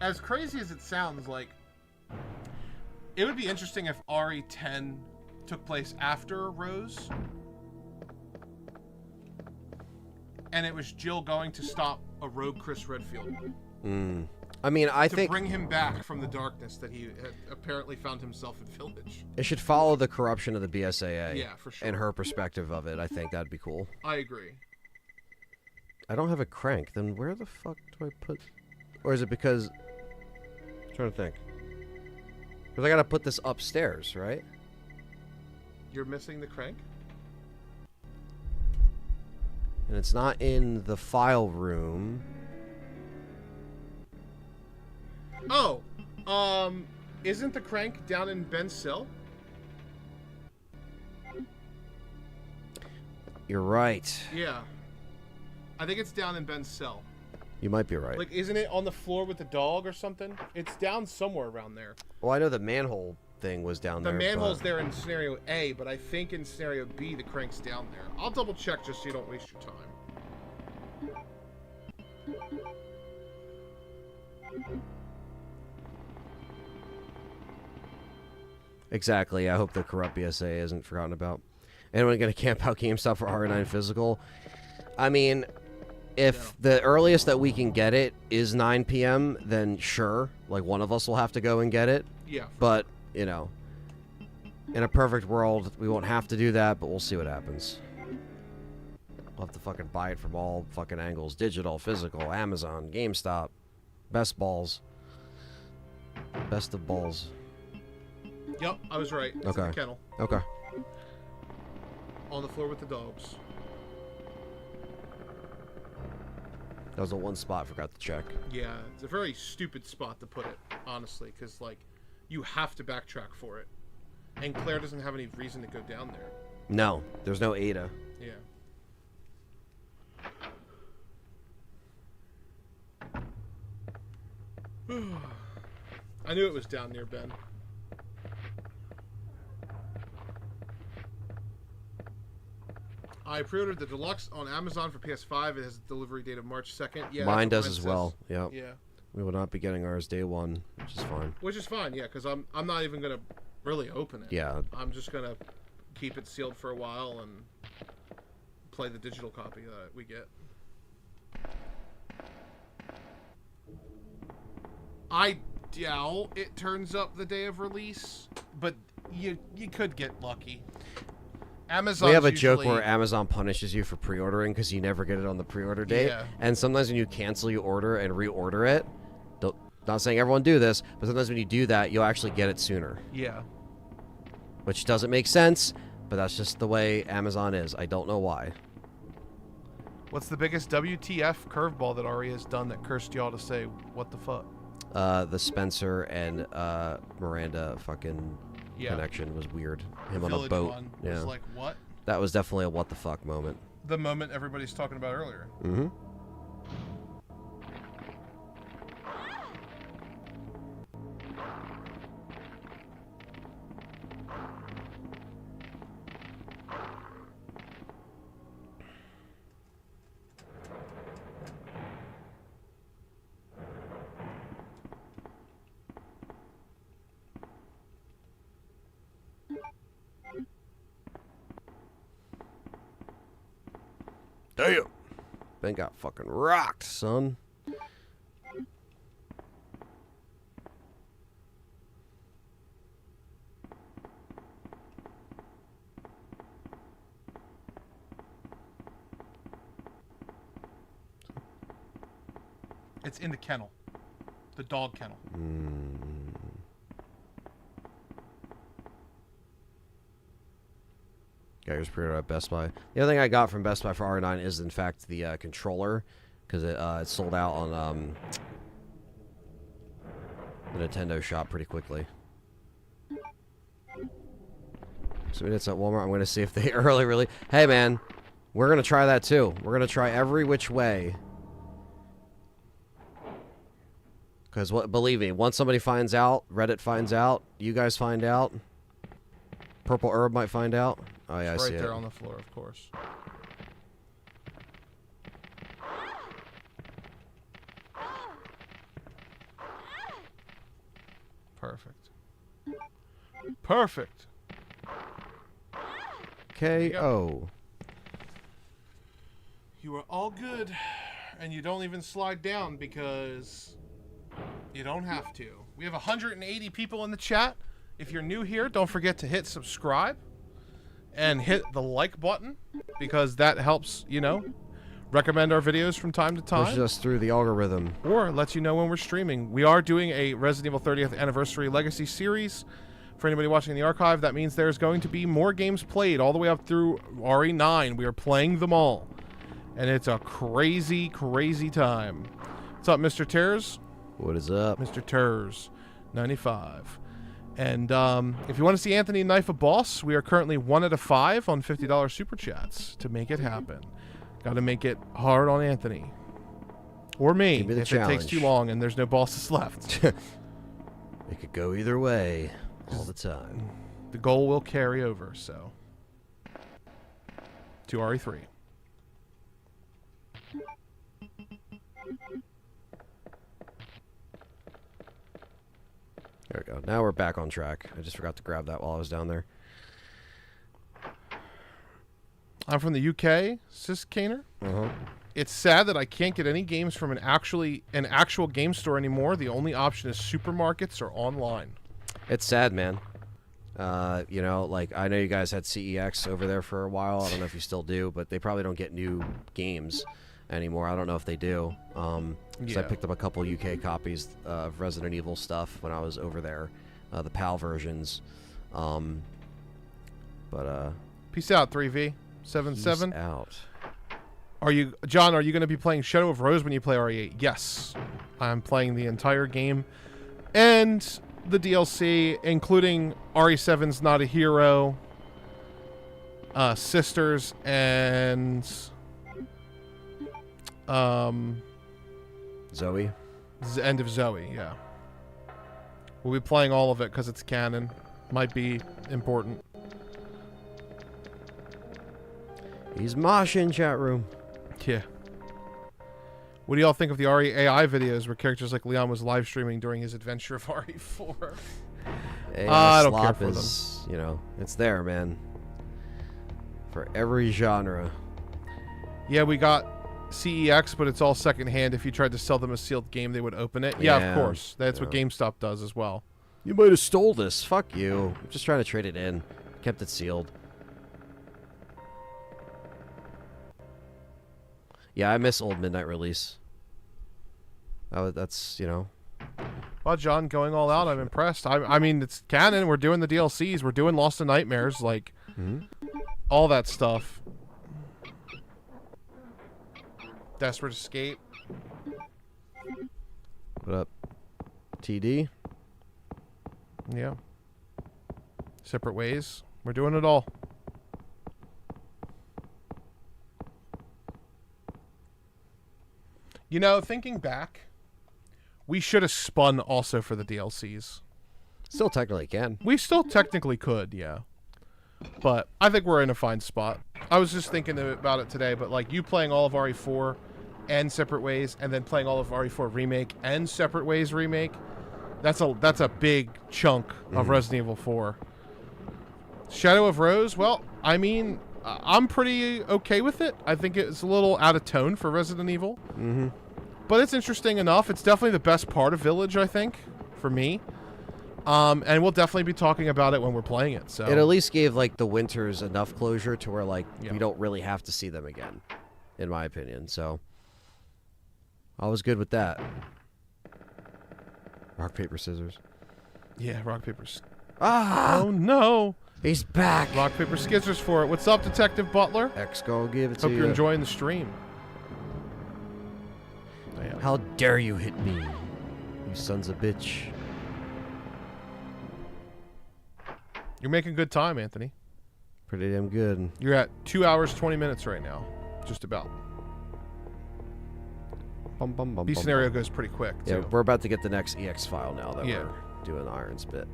as crazy as it sounds, like, it would be interesting if RE10 took place after Rose, and it was Jill going to stop a rogue Chris Redfield. I mean, I think... to bring him back from the darkness that he had apparently found himself in Village. It should follow the corruption of the BSAA. Yeah, for sure. And her perspective of it. I think that'd be cool. I agree. I don't have a crank. Then where the fuck do I put... Or is it because... I'm trying to think. Because I gotta put this upstairs, right? You're missing the crank? And it's not in the file room. Oh, isn't the crank down in Ben's cell? You're right. Yeah. I think it's down in Ben's cell. You might be right. Like, isn't it on the floor with the dog or something? It's down somewhere around there. Well, I know the manhole thing was down there. The manhole's there in scenario A, but I think in scenario B, the crank's down there. I'll double check just so you don't waste your time. Exactly. I hope the corrupt BSA isn't forgotten about. Anyone gonna camp out GameStop for R9 physical? I mean, if the earliest that we can get it is 9 p.m., then sure. Like, one of us will have to go and get it. Yeah. But, you know, in a perfect world, we won't have to do that, but we'll see what happens. We'll have to fucking buy it from all fucking angles. Digital, physical, Amazon, GameStop. Best balls. Best of balls. Yep, I was right. It's okay. in the kennel. Okay. On the floor with the dogs. That was the one spot I forgot to check. Yeah, it's a very stupid spot to put it, honestly, because, like, you have to backtrack for it. And Claire doesn't have any reason to go down there. No, there's no Ada. Yeah. I knew it was down near Ben. I pre-ordered the deluxe on Amazon for PS5. It has a delivery date of March 2nd. Yeah, mine does as well. Yeah. Yeah. We will not be getting ours day one, which is fine. Which is fine, yeah, because I'm not even gonna really open it. Yeah. I'm just gonna keep it sealed for a while and play the digital copy that we get. I doubt it turns up the day of release, but you could get lucky. Amazon. We have a joke where Amazon punishes you for pre-ordering because you never get it on the pre-order date. Yeah. And sometimes when you cancel your order and reorder it, not saying everyone do this, but sometimes when you do that, you'll actually get it sooner. Yeah. Which doesn't make sense, but that's just the way Amazon is. I don't know why. What's the biggest WTF curveball that Ari has done that cursed y'all to say, what the fuck? The Spencer and Miranda fucking connection was weird. Him on a boat. One was like, what? That was definitely a what the fuck moment. The moment everybody's talking about earlier. Mm-hmm. Damn. Ben got fucking rocked, son. It's in the kennel. The dog kennel. Got yours pre-ordered at Best Buy. The other thing I got from Best Buy for R9 is, in fact, the controller, because it sold out on the Nintendo shop pretty quickly. So it's at Walmart. I'm going to see if they early release. Hey, man, we're going to try that too. We're going to try every which way. Because, believe me, once somebody finds out, Reddit finds out, you guys find out, Purple Herb might find out. Oh, yeah, it's I see right there it. on the floor, of course. Perfect. Perfect. KO. You are all good, and you don't even slide down because you don't have to. We have 180 people in the chat. If you're new here, don't forget to hit subscribe and hit the like button because that helps, you know, recommend our videos from time to time. Pushes us through the algorithm. Or lets you know when we're streaming. We are doing a Resident Evil 30th Anniversary Legacy series. For anybody watching the archive, that means there's going to be more games played all the way up through RE9. We are playing them all. And it's a crazy, crazy time. What's up, Mr. Tears? What is up? Mr. Tears, 95. And if you want to see Anthony knife a boss, we are currently 1 out of 5 on $50 super chats to make it happen. Got to make it hard on Anthony. Or me, if challenge. It takes too long and there's no bosses left. It could go either way all the time. The goal will carry over, so. To RE3. There we go. Now we're back on track. I just forgot to grab that while I was down there. I'm from the UK, Siskaner. It's sad that I can't get any games from an actual game store anymore. The only option is supermarkets or online. It's sad, man. You know, like, I know you guys had CEX over there for a while. I don't know if you still do, but they probably don't get new games anymore. I don't know if they do. 'Cause I picked up a couple UK copies of Resident Evil stuff when I was over there, the PAL versions. Peace out, 3V77. Peace out. John, are you going to be playing Shadow of Rose when you play RE8? Yes. I'm playing the entire game. And the DLC, including RE7's Not a Hero, Sisters, and Zoe. End of Zoe, yeah. We'll be playing all of it because it's canon. Might be important. He's moshing, chat room. Yeah. What do y'all think of the RE AI videos where characters like Leon was live streaming during his adventure of RE4? I don't care for them. You know, it's there, man. For every genre. Yeah, we got CEX, but it's all secondhand. If you tried to sell them a sealed game, they would open it. Yeah, of course. That's what GameStop does as well. You might have stole this. Fuck you. I'm just trying to trade it in. Kept it sealed. Yeah, I miss old Midnight Release. That's, you know. Well, John, going all out, I'm impressed. I mean, it's canon. We're doing the DLCs. We're doing Lost in Nightmares. Like, all that stuff. Desperate Escape. What up? TD? Yeah. Separate Ways. We're doing it all. You know, thinking back, we should have spun also for the DLCs. Still technically can. We still technically could, yeah. But I think we're in a fine spot. I was just thinking about it today, but like you playing all of RE4 and Separate Ways, and then playing all of RE4 Remake and Separate Ways Remake, that's a big chunk of Resident Evil 4. Shadow of Rose, well, I mean, I'm pretty okay with it. I think it's a little out of tone for Resident Evil. But it's interesting enough. It's definitely the best part of Village, I think, for me. And we'll definitely be talking about it when we're playing it. So it at least gave like the Winters enough closure to where like we don't really have to see them again, in my opinion. So I was good with that. Rock, paper, scissors. Yeah, rock, paper. Ah! Oh no! He's back. Rock, paper, scissors for it. What's up, Detective Butler? X gonna give it to you. Hope you're enjoying the stream. How dare you hit me, you sons of bitch. You're making good time, Anthony. Pretty damn good. You're at 2 hours, 20 minutes right now. Just about. B scenario goes pretty quick, too. Yeah, we're about to get the next EX file now that we're doing Iron Spit.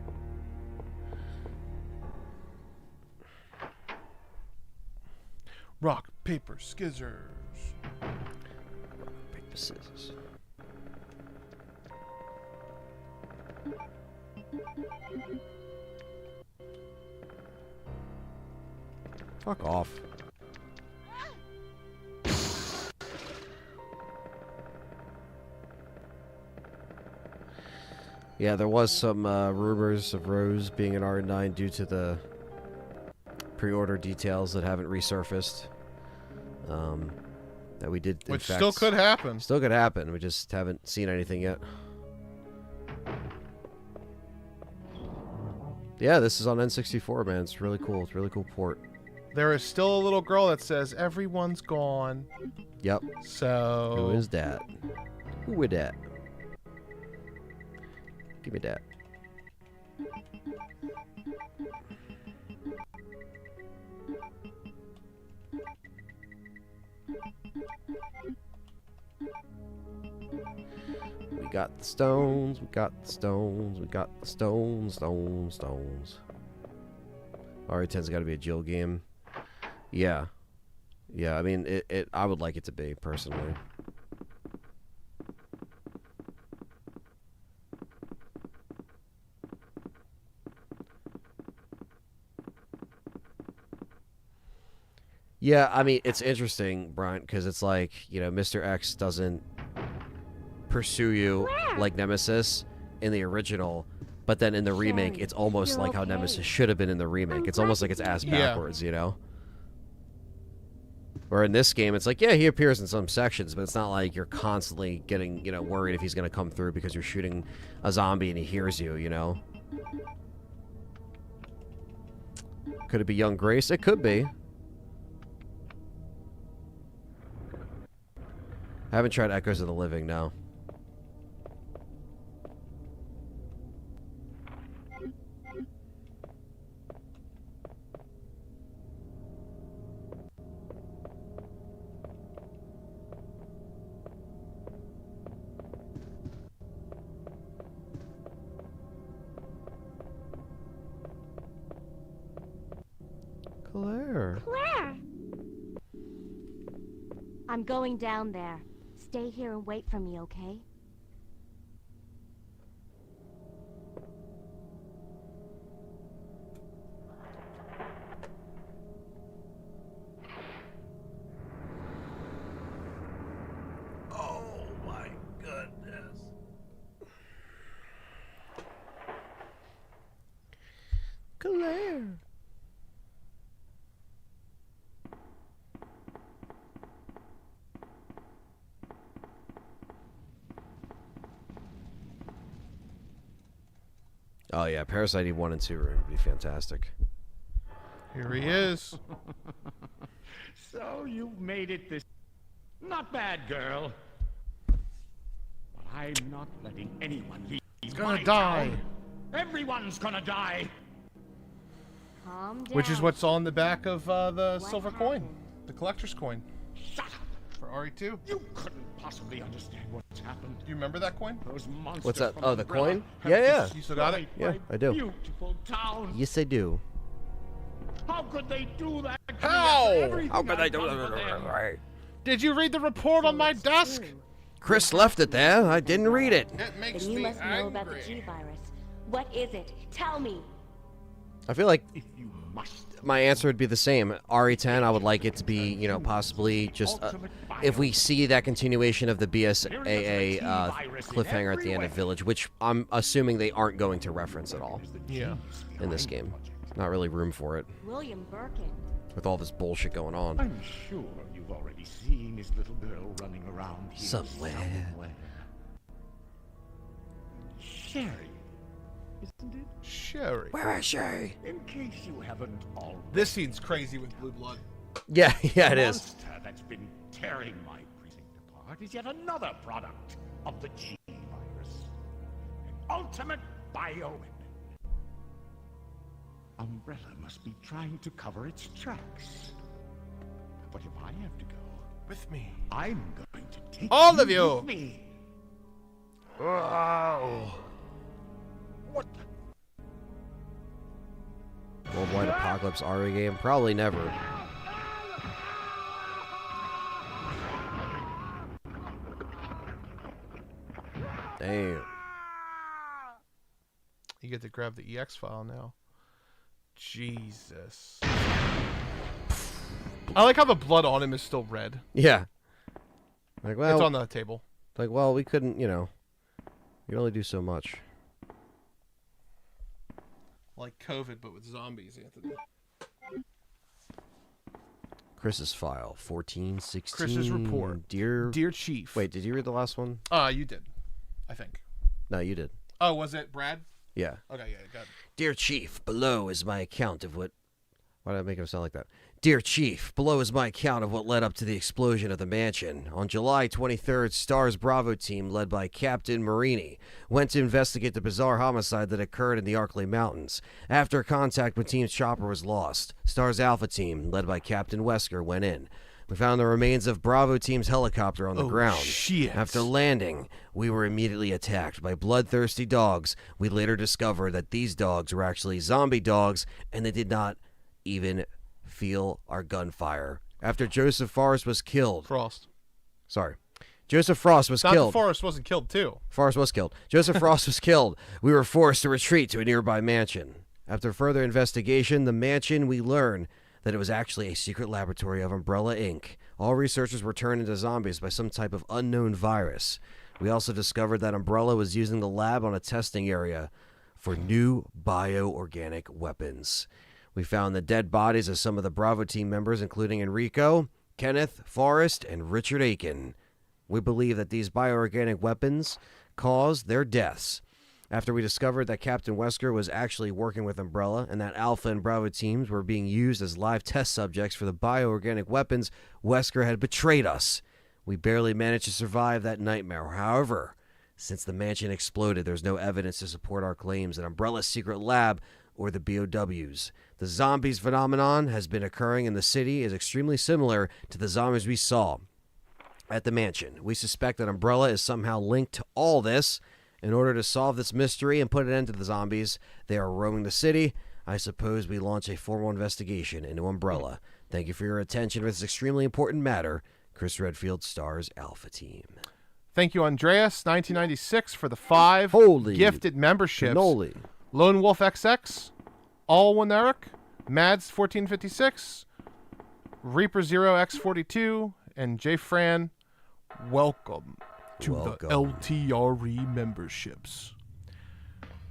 Rock, paper, scissors. Rock, paper, scissors. Fuck off. Yeah, there was some rumors of Rose being an R9 due to the pre-order details that haven't resurfaced. That we did, which still could happen. Still could happen. We just haven't seen anything yet. Yeah, this is on N64, man. It's really cool. It's a really cool port. There is still a little girl that says, everyone's gone. Yep. So... who is that? Who is that? Give me that. We got the stones, we got the stones, we got the stones, stones. RE10's got to be a Jill game. Yeah. Yeah, I mean, I would like it to be, personally. Yeah, I mean, it's interesting, Brian, because it's like, you know, Mr. X doesn't pursue you like Nemesis in the original, but then in the remake, it's almost like how Nemesis should have been in the remake. It's almost like it's ass backwards, you know? Or in this game, it's like, yeah, he appears in some sections, but it's not like you're constantly getting, you know, worried if he's going to come through because you're shooting a zombie and he hears you, you know? Could it be Young Grace? It could be. haven't tried Echoes of the Living, no. Claire. Claire! I'm going down there. Stay here and wait for me, okay? Oh my goodness. Claire. Oh yeah, Parasite 1 and 2 would be fantastic. Here he is. So you've made it this... Not bad, girl. But I'm not letting anyone leave. He's gonna die. Town. Everyone's gonna die. Calm down. Which is what's on the back of the What silver happened? coin. The collector's coin. Shut up. For RE2. You couldn't possibly understand what's happened. Do you remember that coin? Those monsters What's that? from Oh, the Umbrella coin? have Yeah. You still got it? destroyed Yeah, my I do. Beautiful town. Yes, I do. How could they do that? to me How? after everything How could I've they do done for them? that? Did you read the report on my desk? Chris left it there. I didn't read it. It makes Then you me must know about the angry. G-Virus. What is it? Tell me. I feel like If you must. my answer would be the same. RE10, I would like it to be, you know, possibly just if we see that continuation of the BSAA cliffhanger at the end of Village, which I'm assuming they aren't going to reference at all Yeah. in this game. Not really room for it William Birkin. with all this bullshit going on. I'm sure you've already seen his little girl running around here Somewhere. Sherry, isn't it? Sherry. Where is she? In case you haven't already. This scene's crazy with blue blood. Yeah, yeah, it is. monster that's been tearing my precinct apart is yet another product of the G-Virus. An ultimate bioweapon. Umbrella must be trying to cover its tracks. But if I have to go, With me. I'm going to take All of you. with me. Wow. What? Worldwide Apocalypse RE game? Probably never. Damn. You get to grab the EX file now. Jesus. I like how the blood on him is still red. Yeah. Like, well, It's on the table. like, well, we couldn't, you know, we could only do so much. Like COVID, but with zombies, Anthony. Chris's file, 1416. Chris's report. Dear Chief. Wait, did you read the last one? You did. I think. No, you did. Oh, was it Brad? Yeah. Okay, yeah, got it. Dear Chief, below is my account of what... Why did I make him sound like that? Dear Chief, below is my account of what led up to the explosion of the mansion. On July 23rd, S.T.A.R.S Bravo team, led by Captain Marini, went to investigate the bizarre homicide that occurred in the Arklay Mountains. After contact with team's chopper was lost, S.T.A.R.S Alpha team, led by Captain Wesker, went in. We found the remains of Bravo team's helicopter on the ground. Shit. After landing, we were immediately attacked by bloodthirsty dogs. We later discovered that these dogs were actually zombie dogs, and they did not even feel our gunfire. After Joseph Forrest was killed... Joseph Frost was killed. Forrest wasn't killed, too. Forrest was killed. Joseph Frost was killed. We were forced to retreat to a nearby mansion. After further investigation, the mansion, we learned that it was actually a secret laboratory of Umbrella Inc. All researchers were turned into zombies by some type of unknown virus. We also discovered that Umbrella was using the lab on a testing area for new bioorganic weapons. We found the dead bodies of some of the Bravo team members, including Enrico, Kenneth, Forrest, and Richard Aiken. We believe that these bioorganic weapons caused their deaths. After we discovered that Captain Wesker was actually working with Umbrella and that Alpha and Bravo teams were being used as live test subjects for the bioorganic weapons, Wesker had betrayed us. We barely managed to survive that nightmare. However, since the mansion exploded, there's no evidence to support our claims that Umbrella's secret lab or the BOWs. The zombies phenomenon has been occurring in the city is extremely similar to the zombies we saw at the mansion. We suspect that Umbrella is somehow linked to all this. In order to solve this mystery and put an end to the zombies, they are roaming the city. I suppose we launch a formal investigation into Umbrella. Thank you for your attention with this extremely important matter. Chris Redfield, S.T.A.R.S Alpha Team. Thank you, Andreas, 1996, for the 5 gifted memberships. Cannoli. Lone Wolf XX, Alwyn Eric, Mads 1456, Reaper 0x42, and J Fran. Welcome to the LTRE memberships.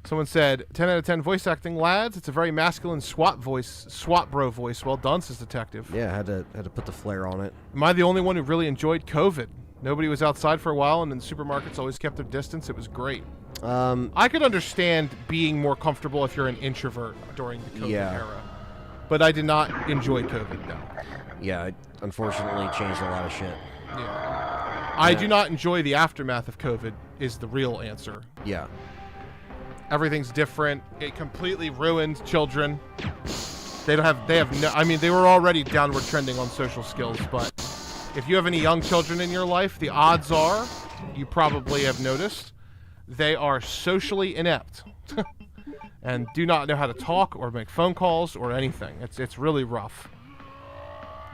Someone said, 10 out of 10 voice acting, lads. It's a very masculine SWAT bro voice. Well done, says Detective. Yeah, had to put the flair on it. Am I the only one who really enjoyed COVID? Nobody was outside for a while, and then supermarkets always kept their distance. It was great. I could understand being more comfortable if you're an introvert during the COVID era. But I did not enjoy COVID, no. Yeah, it unfortunately changed a lot of shit. Yeah. I do not enjoy the aftermath of COVID is the real answer. Yeah. Everything's different. It completely ruined children. They have no, I mean, they were already downward trending on social skills, but if you have any young children in your life, the odds are, you probably have noticed, they are socially inept and do not know how to talk or make phone calls or anything. It's really rough.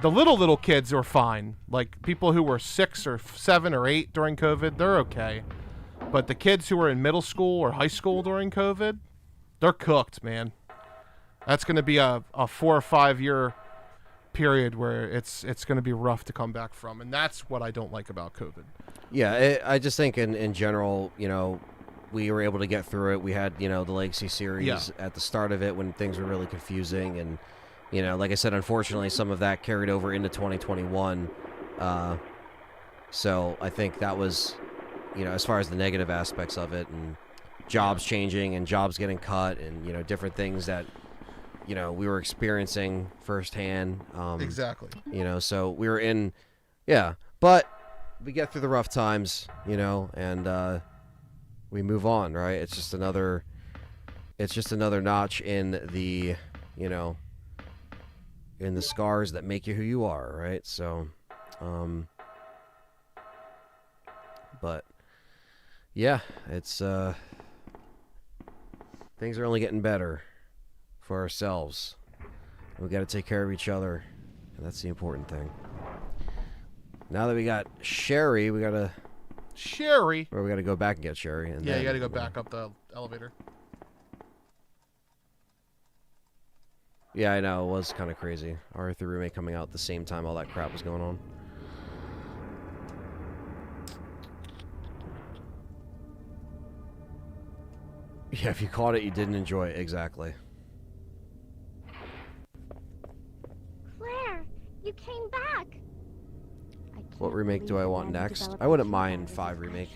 The little kids are fine. Like people who were 6 or 7 or 8 during COVID, they're okay. But the kids who were in middle school or high school during COVID, they're cooked, man. That's going to be a 4 or 5 year period where it's going to be rough to come back from, and that's what I don't like about COVID. Yeah, I just think in general, you know, we were able to get through it. We had, you know, the Legacy series at the start of it when things were really confusing, and you know, like I said, unfortunately, some of that carried over into 2021. So I think that was, you know, as far as the negative aspects of it, and jobs changing and jobs getting cut, and you know, different things that, you know, we were experiencing firsthand. Exactly. You know, so we were in, but we get through the rough times, you know, and we move on, right? It's just another notch in the, you know, in the scars that make you who you are, right? So, but yeah, it's things are only getting better for ourselves. We got to take care of each other, and that's the important thing. Now that we got Sherry, we got to go back and get Sherry. And you got to go back up the elevator. Yeah, I know. It was kind of crazy. R3 remake coming out at the same time all that crap was going on. Yeah, if you caught it, you didn't enjoy it. Exactly. Claire, you came back. What remake do I want next? I wouldn't mind 5 remake.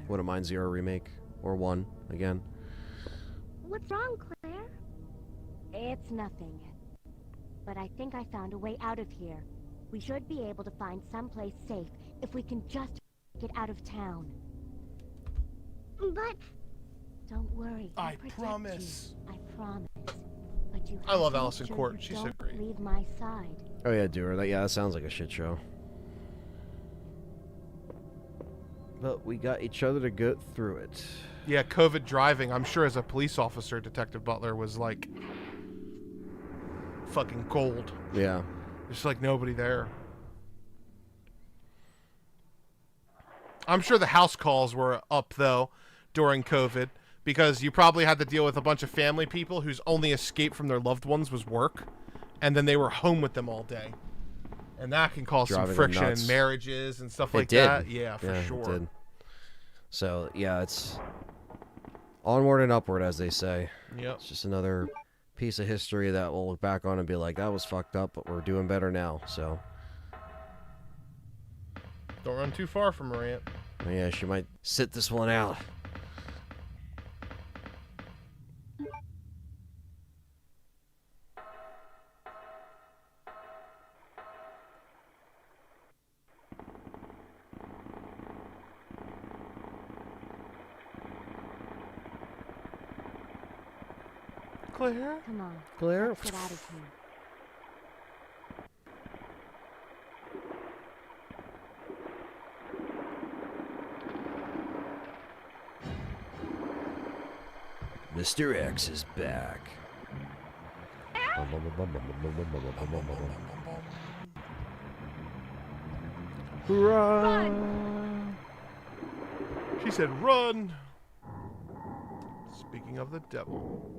Wouldn't mind 0 remake. Or 1, again. What's wrong, Claire? It's nothing. But I think I found a way out of here. We should be able to find someplace safe if we can just get out of town. But... Don't worry. I promise. I promise. But you I love Allison Court. She's so great. Leave my side. Oh yeah, do her. That sounds like a shit show. But we got each other to go through it. Yeah, COVID driving. I'm sure as a police officer, Detective Butler was like fucking gold. Yeah. There's like nobody there. I'm sure the house calls were up though during COVID because you probably had to deal with a bunch of family people whose only escape from their loved ones was work, and then they were home with them all day. And that can cause some friction in marriages and stuff like that. Yeah, for sure. It did. So, yeah, it's onward and upward, as they say. Yep. It's just another piece of history that we'll look back on and be like, that was fucked up, but we're doing better now, so. Don't run too far from Morant. Yeah, she might sit this one out. Claire? Come on. Claire? Let's get out of here. Mr. X is back. Run! She said, run! Speaking of the devil.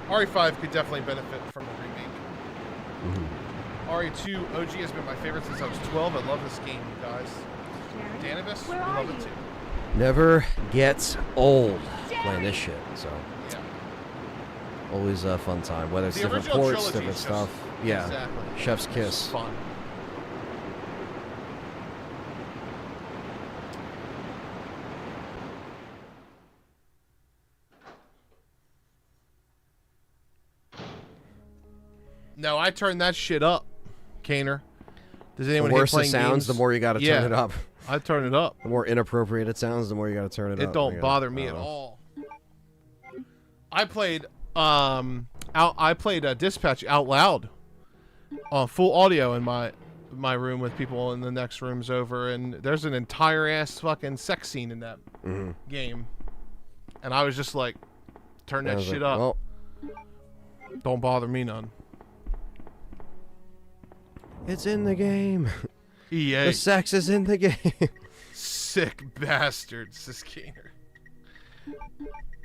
RE5 could definitely benefit from a remake. RE2 OG has been my favorite since I was 12. I love this game, you guys. Danibus, we love it too. Never gets old playing this shit, so. Yeah. Always a fun time, whether it's The different original ports, trilogy different is stuff. just- Yeah. Exactly. Chef's It's kiss. fun. No, I turned that shit up, Kaner. Does anyone The hate worse it playing sounds, games? the more you got to turn it up. I turn it up. The more inappropriate it sounds, the more you got to turn it up. It don't bother me at all. I played Dispatch out loud, full audio in my room with people in the next rooms over, and there's an entire ass fucking sex scene in that game, and I was just like, turn that shit up. Well, don't bother me none. it's in the game. EA. The sex is in the game. Sick bastards, says Kaner.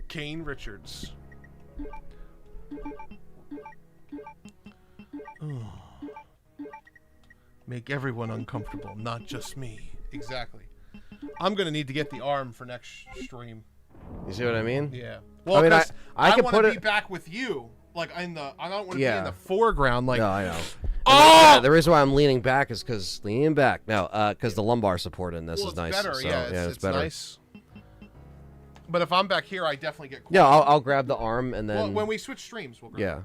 Kane Richards. Make everyone uncomfortable, not just me. Exactly. I'm gonna need to get the arm for next stream. You see what I mean? Yeah. Well, I mean, I could want put to it be back with you, like I don't want to be Yeah. in the foreground. Like, No, I know. oh, The reason why I'm leaning back is because the lumbar support in this well, is it's nice. better. So, Yeah, it's better. nice. But if I'm back here, I definitely get. Yeah, I'll grab the arm and then. Well, when we switch streams, we'll grab Yeah. it.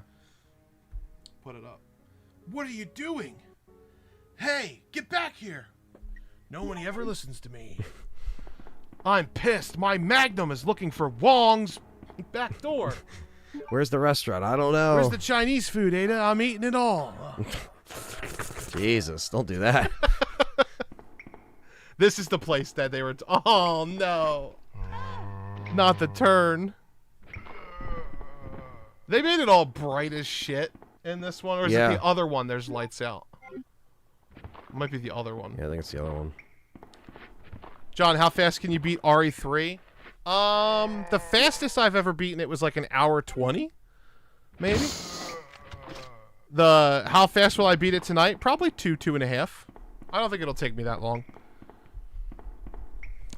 Put it up. What are you doing? Hey, get back here! Nobody ever listens to me. I'm pissed. My Magnum is looking for Wong's back door. Where's the restaurant? I don't know. Where's the Chinese food, Ada? I'm eating it all. Jesus, don't do that. This is the place that they were. Oh no! Not the turn. They made it all bright as shit in this one, or is it the other one? There's lights out. Might be the other one. Yeah, I think it's the other one. John, how fast can you beat RE3? The fastest I've ever beaten it was like an hour 20, maybe. How fast will I beat it tonight? Probably 2.5. I don't think it'll take me that long.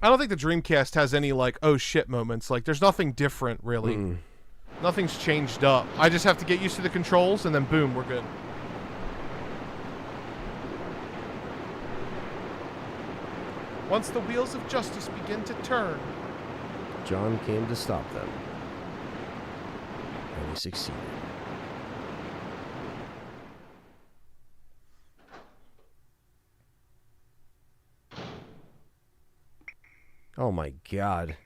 I don't think the Dreamcast has any like oh shit moments. Like there's nothing different really. Nothing's changed up. I just have to get used to the controls and then boom, we're good. Once the wheels of justice begin to turn. John came to stop them. And he succeeded. Oh my god.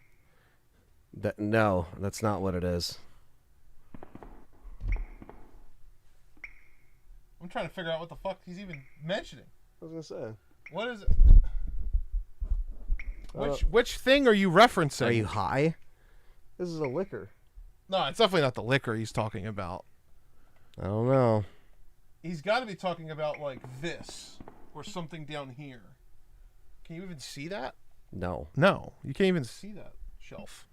No, that's not what it is. I'm trying to figure out what the fuck he's even mentioning. I was gonna say. What is it? Which thing are you referencing? Are you high? This is a liquor. No, it's definitely not the liquor he's talking about. I don't know. He's got to be talking about like this or something down here. Can you even see that? No. No, you can't even see that shelf.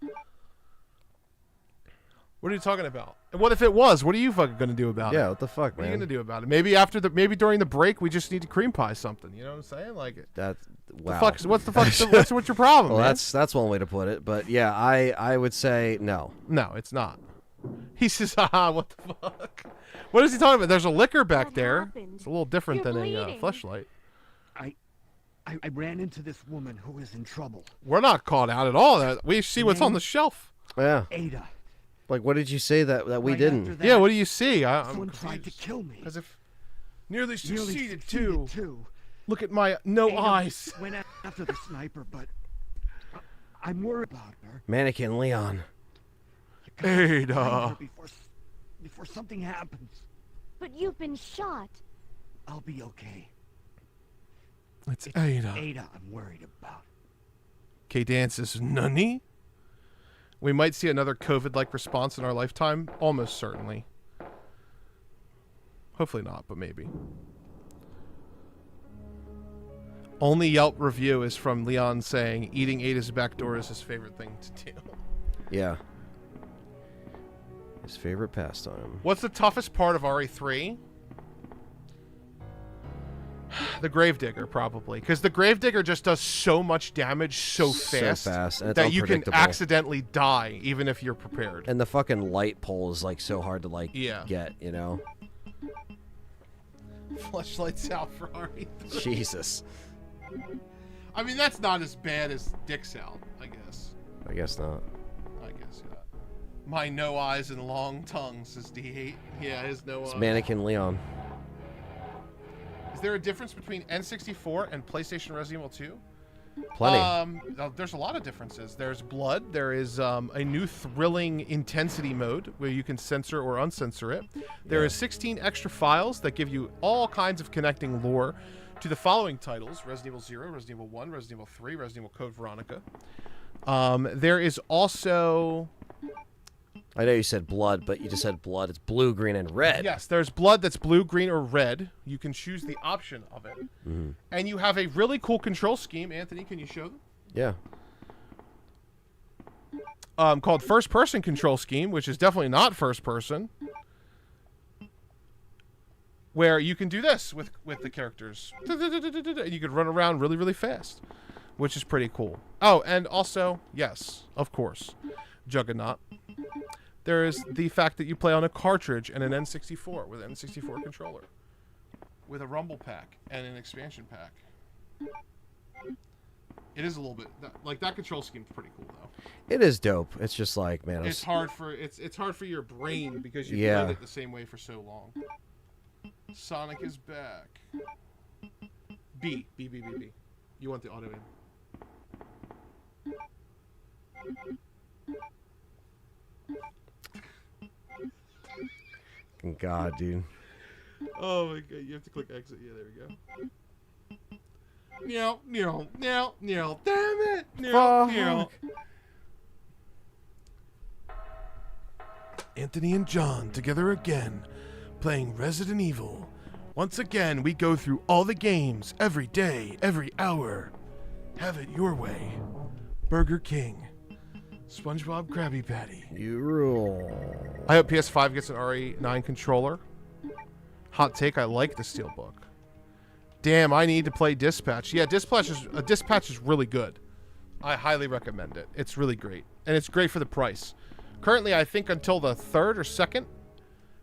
What are you talking about? And what if it was? What are you fucking gonna do about it? Yeah, what the fuck, What man? are you gonna do about it? Maybe maybe during the break we just need to cream pie something. You know what I'm saying? Like that. Wow. What's your problem? Well, man? that's one way to put it. But yeah, I would say no. No, it's not. He says, "Ah, what the fuck? What is he talking about? There's a liquor back there. It's a little different than a fleshlight." I ran into this woman who was in trouble. We're not caught out at all. We see what's on the shelf. Yeah. Ada. Like, what did you say that we didn't? Yeah, what do you see? Someone tried to kill me. As if nearly succeeded too. Look at my no Ada eyes. went after the sniper, but I'm worried about her. Mannequin Leon. Ada. Before something happens. But you've been shot. I'll be okay. It's Ada. Ada I'm worried about. K-Dance is nani? We might see another COVID-like response in our lifetime. Almost certainly. Hopefully not, but maybe. Only Yelp review is from Leon saying eating Ada's backdoor is his favorite thing to do. Yeah. His favorite pastime. What's the toughest part of RE3? The Gravedigger, probably. Because the Gravedigger just does so much damage so fast, and it's that you can unpredictable. accidentally die, even if you're prepared. And the fucking light pole is like so hard to like get, you know? Fleshlights out for RE3. Jesus. I mean, that's not as bad as Dick's out, I guess. I guess not. I guess, yeah. My no eyes and long tongue, says D8. Yeah, his no It's eyes. Mannequin Leon. Is there a difference between N64 and PlayStation Resident Evil 2? Plenty. There's a lot of differences. There's blood. There is a new thrilling intensity mode where you can censor or uncensor it. There is 16 extra files that give you all kinds of connecting lore to the following titles: Resident Evil 0, Resident Evil 1, Resident Evil 3, Resident Evil Code Veronica. There is also... I know you said blood, but you just said blood. It's blue, green, and red. Yes, there's blood that's blue, green, or red. You can choose the option of it. Mm-hmm. And you have a really cool control scheme. Anthony, can you show them? Yeah. Called first-person control scheme, which is definitely not first-person. Where you can do this with the characters. And you could run around really, really fast. Which is pretty cool. Oh, and also, yes, of course, Juggernaut. There is the fact that you play on a cartridge and an N64 with an N64 controller. With a rumble pack and an expansion pack. It is a little bit... Like, that control scheme's pretty cool, though. It is dope. It's just like, man... It's hard for your brain because you've played it the same way for so long. Sonic is back. B. You want the auto in. God, dude. Oh my god, you have to click exit. Yeah, there we go. No. Damn it! No. Anthony and John together again, playing Resident Evil. Once again, we go through all the games, every day, every hour. Have it your way. Burger King. SpongeBob Krabby Patty. You rule. I hope PS5 gets an RE9 controller. Hot take, I like the Steelbook. Damn, I need to play Dispatch. Yeah, Dispatch is really good. I highly recommend it. It's really great. And it's great for the price. Currently, I think until the 3rd or 2nd,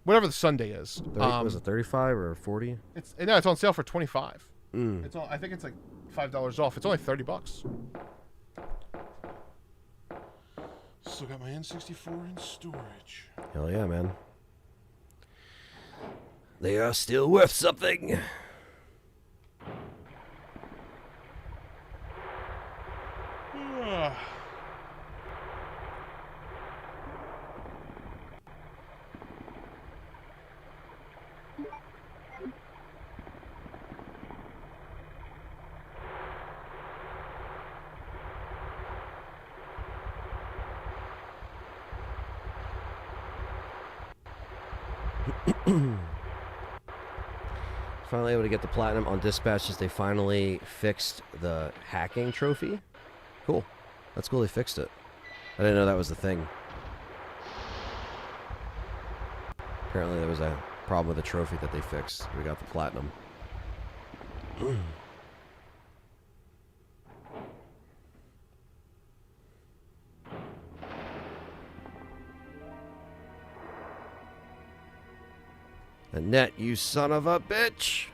whatever the Sunday is. 30, was it 35 or 40? It's on sale for 25. I think it's like $5 off. It's only $30. Still got my N64 in storage. Hell yeah, man. They are still worth something. Finally able to get the platinum on Dispatch as they finally fixed the hacking trophy. Cool. That's cool they fixed it. I didn't know that was the thing. Apparently there was a problem with the trophy that they fixed. We got the platinum. Annette, you son of a bitch!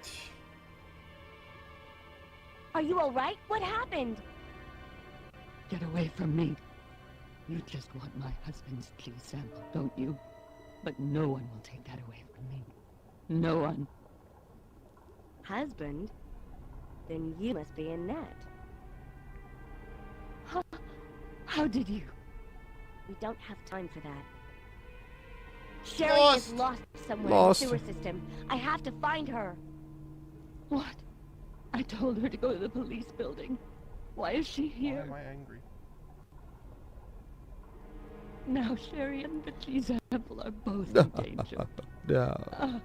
Are you alright? What happened? Get away from me. You just want my husband's key sample, don't you? But no one will take that away from me. No one. Husband? Then you must be Annette. Huh. How did you? We don't have time for that. Sherry Lost. is lost somewhere Lost. in the sewer system. I have to find her. What? I told her to go to the police building. Why is she Why here? am I angry? Now Sherry and the G sample are both in danger. No.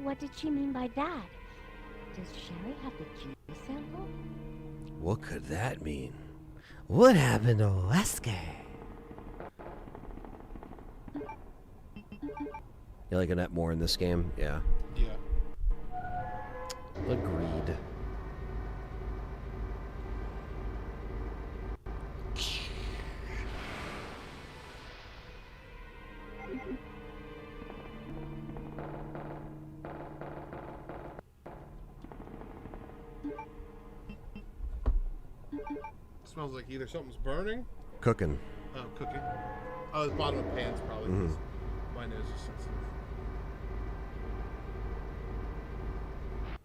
What did she mean by that? Does Sherry have the G sample? What could that mean? What happened to Wesker? You like Annette more in this game? Yeah. Yeah. Agreed. Smells like either something's burning. Cooking. Oh, cooking. Oh, the bottom of the pan's probably. 'Cause my nose is sensitive.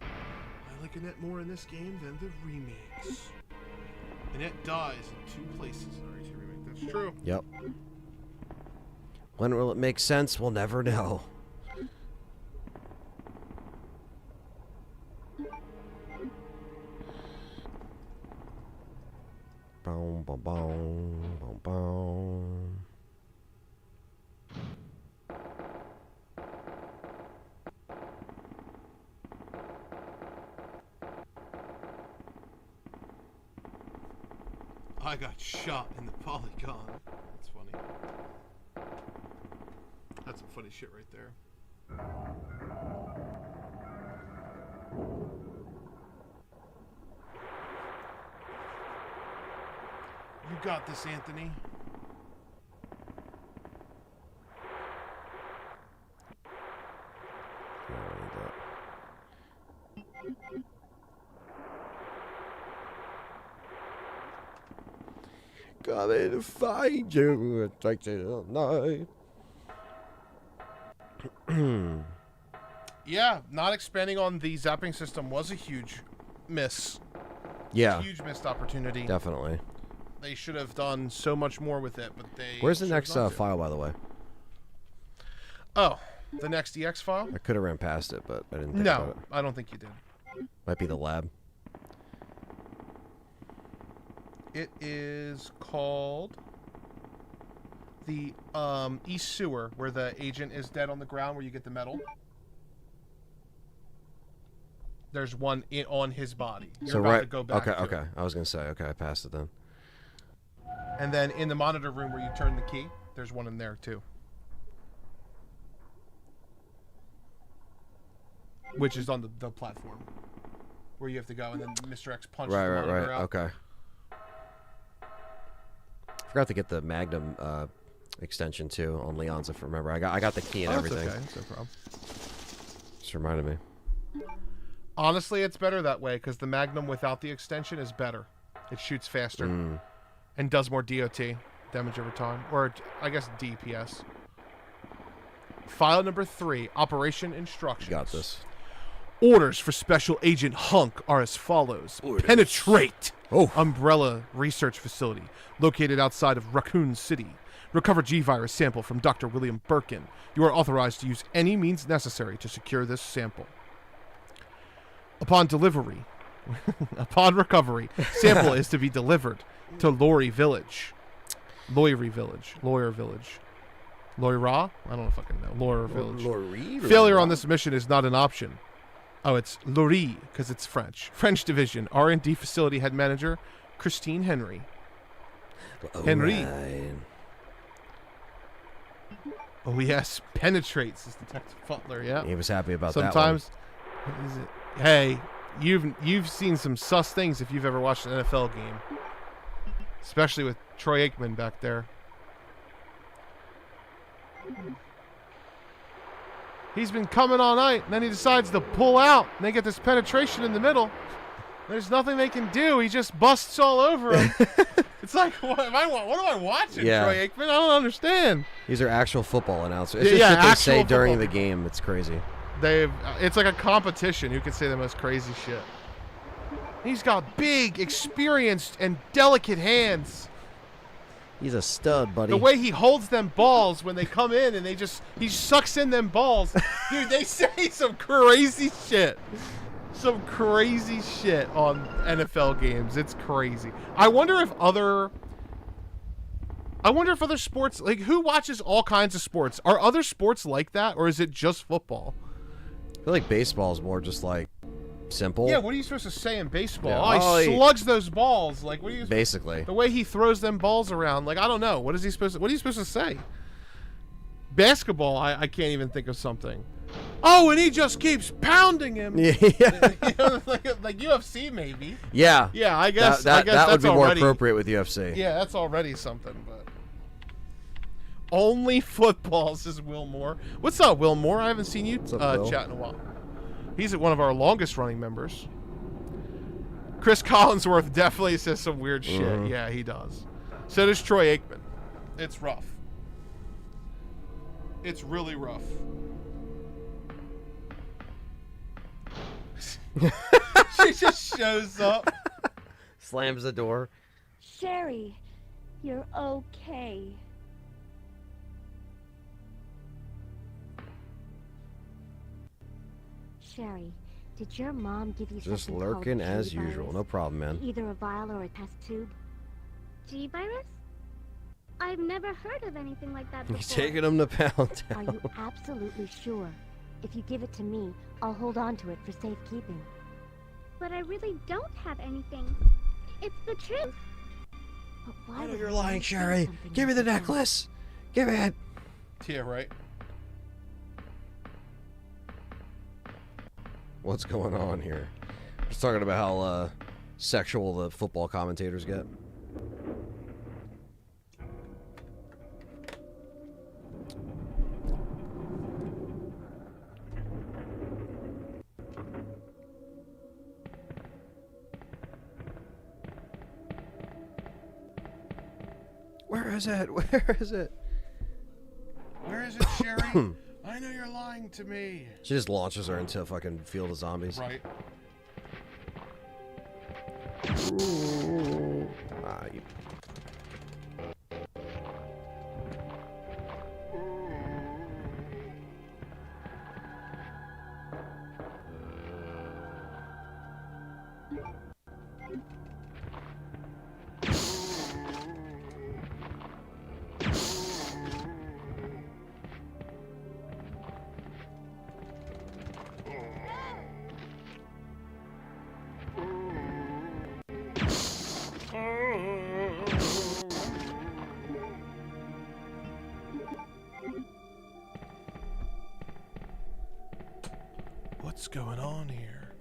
I like Annette more in this game than the remakes. Annette dies in 2 places in the RE2 remake. That's true. Yep. When will it make sense? We'll never know. Boom, boom, boom, boom, boom. I got shot in the polygon. That's funny. That's some funny shit right there. You got this, Anthony. Coming to find you. It takes all night. Yeah, not expanding on the zapping system was a huge miss. Yeah. Huge missed opportunity. Definitely. They should have done so much more with it, but they... Where's the chose next not to. file, by the way? Oh, the next EX file? I could have ran past it, but I didn't think about No, it. I don't think you did. Might be the lab. It is called the East Sewer, where the agent is dead on the ground, where you get the medal. There's one on his body. You're So about right. to go back Okay. to Okay. it. I was gonna say. Okay, I passed it then. And then in the monitor room where you turn the key, there's one in there too. Which is on the platform. Where you have to go, and then Mr. X punches the monitor out. Okay. Forgot to get the Magnum extension too on Leon's, if I remember. I got the key and everything. That's okay. That's no problem. Just reminded me. Honestly, it's better that way, because the Magnum without the extension is better. It shoots faster. And does more DOT, damage over time. Or, I guess, DPS. File number 3, Operation Instructions. You got this. Orders for Special Agent Hunk are as follows. Penetrate Umbrella Research Facility, located outside of Raccoon City. Recover G-Virus sample from Dr. William Birkin. You are authorized to use any means necessary to secure this sample. Upon delivery, upon recovery, sample is to be delivered to Lawyer Village. Lawyer Village. Loira? I don't fucking know. Lawyer Village. Failure on this mission is not an option. Oh, it's Lori, because it's French. French Division, R&D Facility Head Manager, Christine Henry. Henry. Right. Oh, yes. Penetrates, says Detective Butler, yeah. He was happy about Sometimes, hey, you've seen some sus things if you've ever watched an NFL game. Especially with Troy Aikman back there. He's been coming all night, and then he decides to pull out, and they get this penetration in the middle. There's nothing they can do. He just busts all over him. It's like, what am I watching, Yeah. Troy Aikman? I don't understand. These are actual football announcers. It's Yeah, just shit they actual say during football. the game. It's crazy. It's like a competition who can say the most crazy shit. He's got big, experienced, and delicate hands. He's a stud, buddy. The way he holds them balls when they come in and he sucks in them balls. Dude, they say some crazy shit. Some crazy shit on NFL games. It's crazy. I wonder if other sports, like, who watches all kinds of sports? Are other sports like that, or is it just football? I feel like baseball is more just like simple. Yeah, what are you supposed to say in baseball? Yeah. Oh, he slugs those balls. Like, what are you basically the way he throws them balls around? Like, I don't know. What are you supposed to say? Basketball, I can't even think of something. Oh, and he just keeps pounding him. Yeah. You know, like UFC maybe. Yeah. Yeah, I guess that would that's be more already appropriate with UFC. Yeah, that's already something, but only football, says Will Moore. What's up, Will Moore? I haven't seen you chat in a while. He's one of our longest running members. Chris Collinsworth definitely says some weird shit. Yeah, he does. So does Troy Aikman. It's rough. It's really rough. She just shows up. Slams the door. Sherry, you're okay. Sherry, did your mom give you Just something lurking called as G-virus? usual. No problem, man. Either a vial or a test tube? G-virus? I've never heard of anything like that before. He's taking him to pound Are town. you absolutely sure? If you give it to me, I'll hold on to it for safekeeping. But I really don't have anything. It's the truth. But why I know would you're you lying, say Sherry. something Give me the like that? necklace. Give me it. Yeah, right. What's going on here? Just talking about how sexual the football commentators get. Where is it? Where is it? Where is it, Sherry? I know you're lying to me. She just launches her into a fucking field of zombies. Right. Ah, you... What's going on here?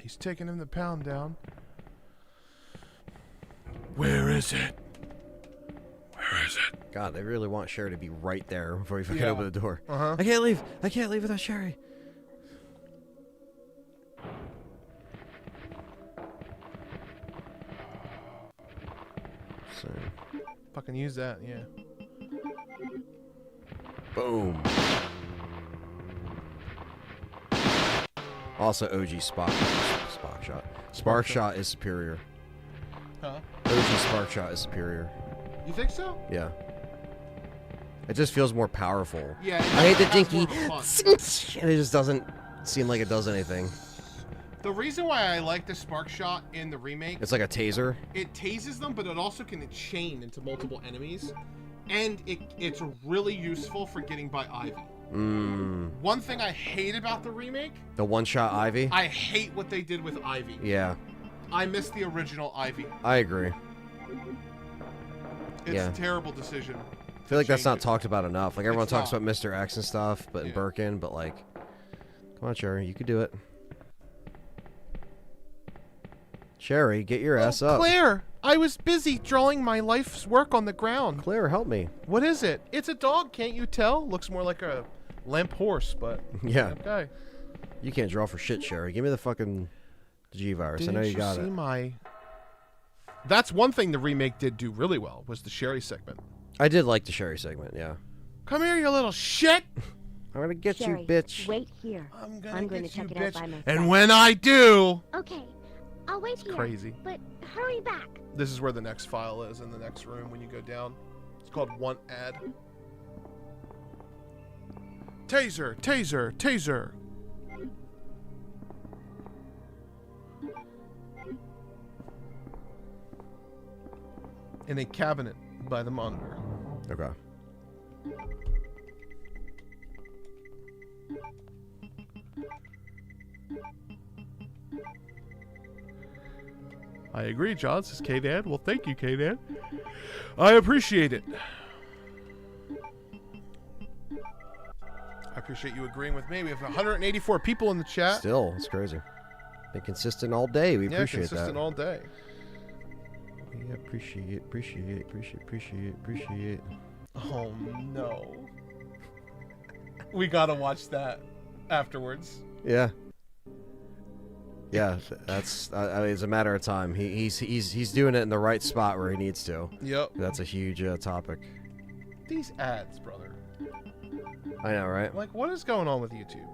He's taking him the pound down. Where is it? Where is it? God, they really want Sherry to be right there before you fucking Yeah. open the door. Uh-huh. I can't leave. I can't leave without Sherry. So, Fucking use that, yeah. boom. Also, OG Spark Shot. Spark Shot is superior. Huh? OG Spark Shot is superior. You think so? Yeah. It just feels more powerful. Yeah. I hate the it has dinky. more of a punch. And it just doesn't seem like it does anything. The reason why I like the spark shot in the remake, It's like a taser. it tases them, but it also can chain into multiple enemies, and it's really useful for getting by Ivy. One thing I hate about the remake, The one-shot Ivy. I hate what they did with Ivy. Yeah, I miss the original Ivy. I agree. It's Yeah. a terrible decision. I feel like that's not talked about enough. Like everyone It's talks not. about Mr. X and stuff, but Yeah. Birkin, but like, come on, Sherry, you could do it. Sherry, get your ass up. Claire, I was busy drawing my life's work on the ground. Claire, help me. What is it? It's a dog, can't you tell? Looks more like a limp horse, but Yeah. okay. You can't draw for shit, Sherry. Give me the fucking G-Virus. I know you got it. My... That's one thing the remake did do really well, was the Sherry segment. I did like the Sherry segment, yeah. Come here, you little shit! I'm gonna get Sherry, you, bitch. Wait here. I'm going to get check you, it out bitch. by myself. And when I do, Okay, I'll wait here. crazy. But hurry back. This is where the next file is in the next room when you go down. It's called want ad. Taser, taser, taser. In a cabinet by the monitor. Okay. I agree, John, says K-Dad. Well, thank you, K-Dad. I appreciate it. I appreciate you agreeing with me. We have 184 people in the chat. Still, it's crazy. Been consistent all day. We appreciate that. Consistent all day. We appreciate. Oh, no. We gotta watch that afterwards. Yeah. Yeah, that's. I mean, it's a matter of time. He's doing it in the right spot where he needs to. Yep. That's a huge topic. These ads, brother. I know, right? Like, what is going on with YouTube?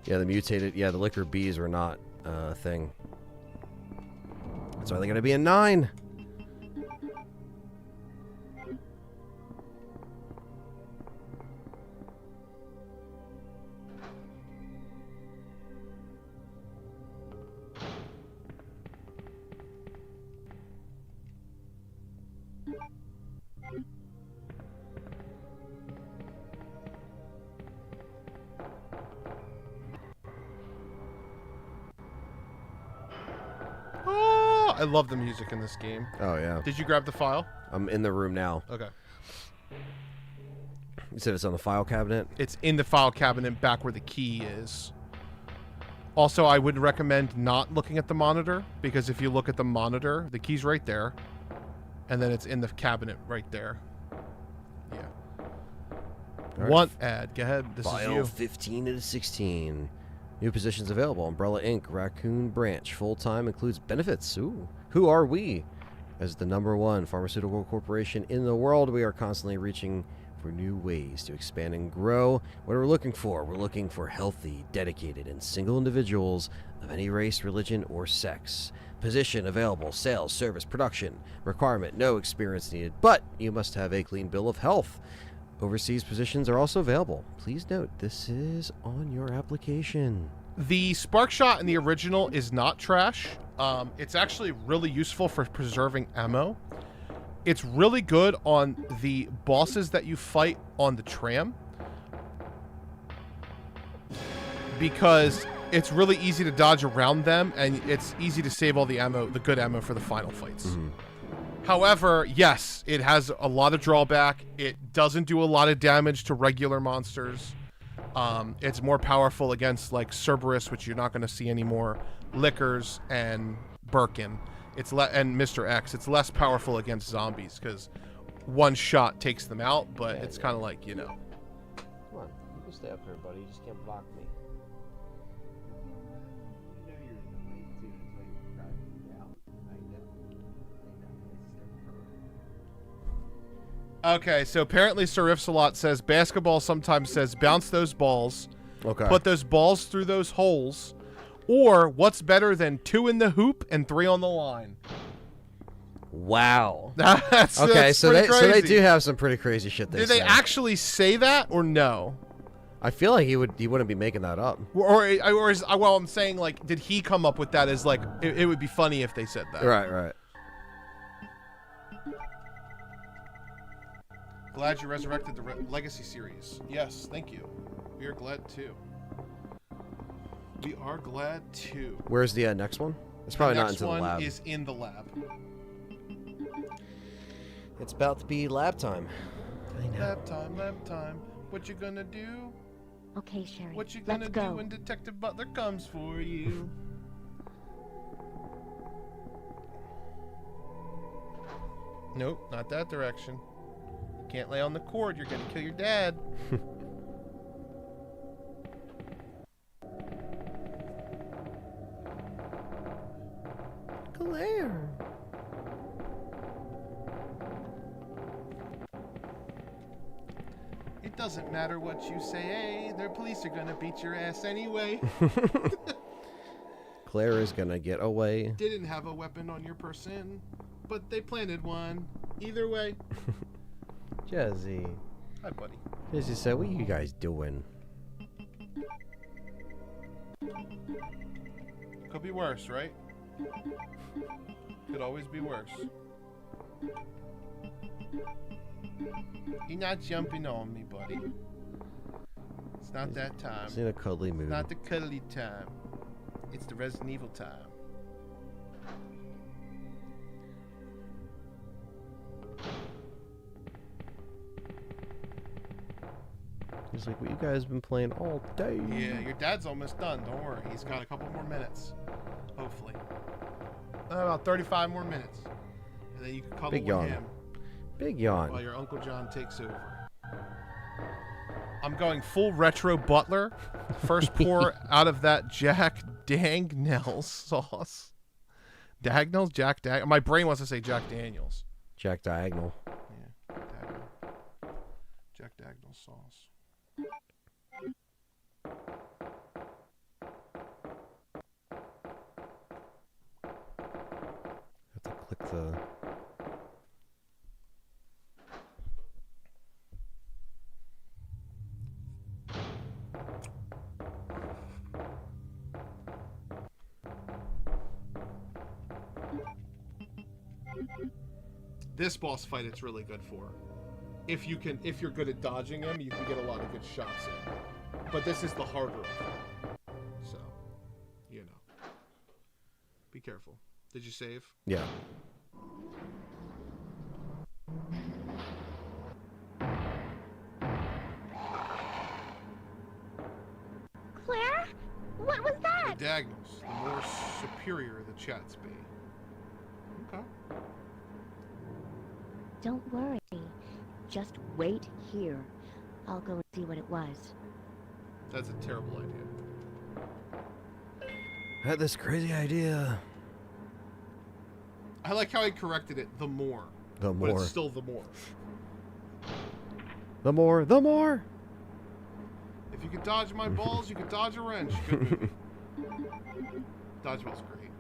Yeah, the mutated. Yeah, the liquor bees were not a thing. So are they going to be a 9? I love the music in this game. Oh, yeah. Did you grab the file? I'm in the room now. Okay. You said it's on the file cabinet? It's in the file cabinet back where the key is. Also, I would recommend not looking at the monitor, because if you look at the monitor, the key's right there, and then it's in the cabinet right there. Yeah. Right. Want ad. Go ahead. This File is you. 15 to 16. New positions available. Umbrella Inc. Raccoon branch. Full-time includes benefits. Ooh. Who are we? As the #1 pharmaceutical corporation in the world, we are constantly reaching for new ways to expand and grow. What are we looking for? We're looking for healthy, dedicated, and single individuals of any race, religion, or sex. Position available. Sales, service, production. Requirement. No experience needed, but you must have a clean bill of health. Overseas positions are also available. Please note, this is on your application. The spark shot in the original is not trash. It's actually really useful for preserving ammo. It's really good on the bosses that you fight on the tram, because it's really easy to dodge around them, and it's easy to save all the ammo, the good ammo, for the final fights. Mm-hmm. However, yes, it has a lot of drawback. It doesn't do a lot of damage to regular monsters. It's more powerful against, like, Cerberus, which you're not going to see anymore, Lickers, and Birkin. And Mr. X. It's less powerful against zombies, because one shot takes them out, but it's kind of like, you know. Come on, you can stay up here, buddy. You just can't block me. Okay, so apparently Sir Ifsalot says basketball sometimes says bounce those balls. Okay. Put those balls through those holes. Or what's better than 2 in the hoop and 3 on the line? Wow. That's so pretty crazy. they do have some pretty crazy shit. Did they actually say that or no? I feel like he wouldn't be making that up. Or is, well, I'm saying, like, did he come up with that as, like, it would be funny if they said that. Right. Glad you resurrected the Legacy series. Yes, thank you. We are glad too. We are glad too. Where's the next one? It's probably not into the lab. The next one is in the lab. It's about to be lab time. I know. Lab time. What you gonna do? Okay, Sherry. What you gonna do when Detective Butler comes for you? Nope, not that direction. You can't lay on the cord. You're gonna kill your dad. Claire. It doesn't matter what you say, hey, their police are gonna beat your ass anyway. Claire is gonna get away. Didn't have a weapon on your person, but they planted one. Either way. Jesse. Hi, buddy. Jesse said, what are you guys doing? Could be worse, right? Could always be worse. You're not jumping on me, buddy. It's not that time. It's in a cuddly mood. It's not the cuddly time. It's the Resident Evil time. He's like, what you guys been playing all day? Yeah, your dad's almost done. Don't worry. He's got a couple more minutes. Hopefully. About 35 more minutes. And then you can cuddle Big with yawn. him. Big yawn. While your Uncle John takes over. I'm going full retro Butler. First pour out of that Jack Daniels sauce. Dagnalls? Jack Dag. My brain wants to say Jack Daniels. Jack Diagonal. Yeah, Dagnall. Jack Dagnall sauce. Have to click the... This boss fight it's really good for. If you're good at dodging him, you can get a lot of good shots in. But this is the harder of them. So, you know. Be careful. Did you save? Yeah. Claire? What was that? The diagonals. The more superior the chats be. Okay. Don't worry. Just wait here. I'll go and see what it was. That's a terrible idea. I had this crazy idea. I like how he corrected it. The more. The more. But it's still the more. The more. The more. If you could dodge my balls, you could dodge a wrench. Good movie. Dodgeball's great.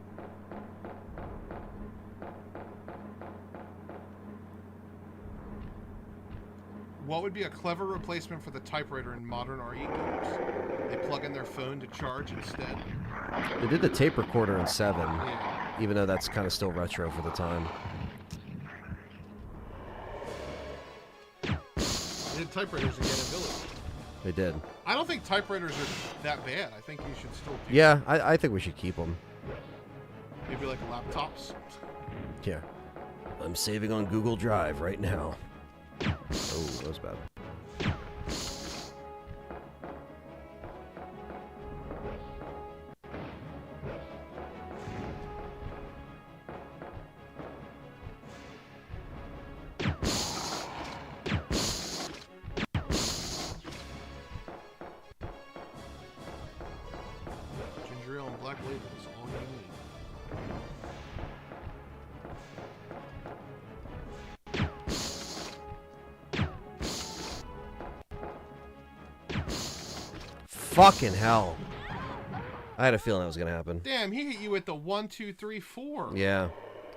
What would be a clever replacement for the typewriter in modern RE games? They plug in their phone to charge instead. They did the tape recorder in 7, Yeah. even though that's kind of still retro for the time. They did typewriters again in Village. They did. I don't think typewriters are that bad. I think you should still do Yeah, I think we should keep them. maybe like laptops. Yeah. I'm saving on Google Drive right now. Oh, that was bad. Ginger ale and black label is all you need. Fucking hell. I had a feeling that was going to happen. Damn, he hit you with the 1, 2, 3, 4. Yeah.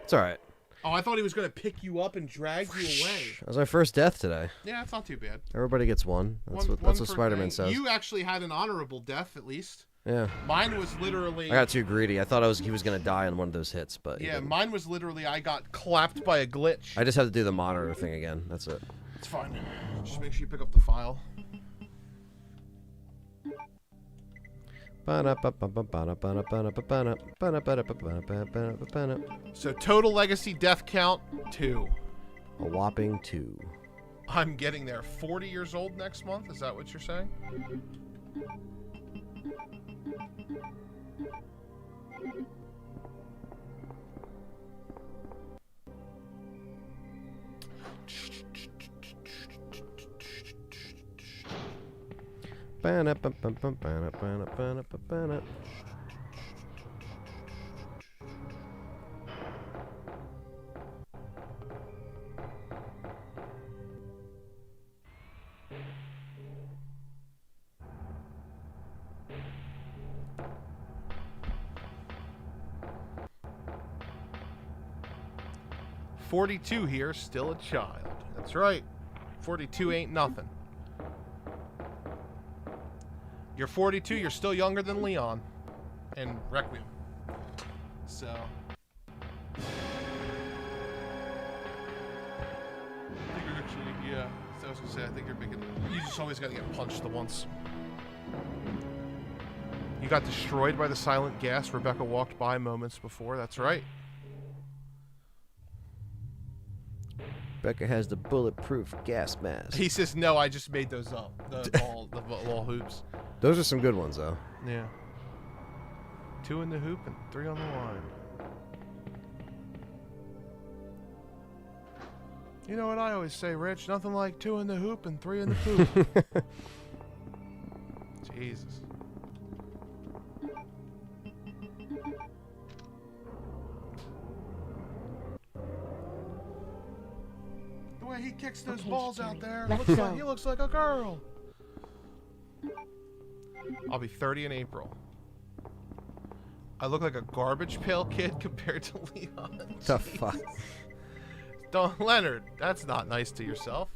It's alright. Oh, I thought he was going to pick you up and drag you away. That was my first death today. Yeah, it's not too bad. Everybody gets one. That's One what per Spider-Man thing. says. You actually had an honorable death, at least. Yeah. Mine was literally... I got too greedy. I thought he was going to die on one of those hits, but he Yeah, didn't. mine was literally I got clapped by a glitch. I just had to do the monitor thing again. That's it. It's fine. Just make sure you pick up the file. So total legacy death count 2. A whopping 2. I'm getting there. 40 years old next month? Is that what you're saying? .42 here, still a child. That's right. 42 ain't nothing. You're 42, you're still younger than Leon and Requiem. So. I think you're actually, yeah. I was gonna say, I think you're making. You just always gotta get punched the once. You got destroyed by the silent gas Rebecca walked by moments before. That's right. Rebecca has the bulletproof gas mask. He says, no, I just made those up. The ball hoops. Those are some good ones, though. Yeah. 2 in the hoop and 3 on the line. You know what I always say, Rich? Nothing like 2 in the hoop and 3 in the poop. Jesus. The way he kicks those balls out there, he looks like a girl. I'll be 30 in April. I look like a garbage pail kid compared to Leon. The fuck? Don Leonard, that's not nice to yourself.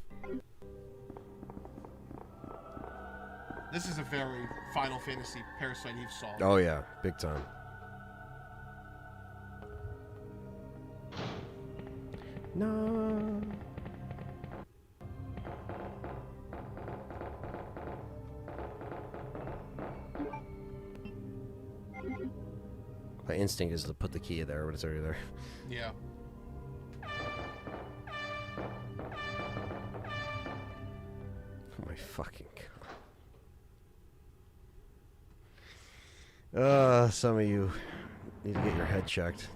This is a very Final Fantasy Parasite Eve song. Oh yeah, big time. No. My instinct is to put the key there, but it's already there. Yeah. Oh my fucking god. Some of you need to get your head checked.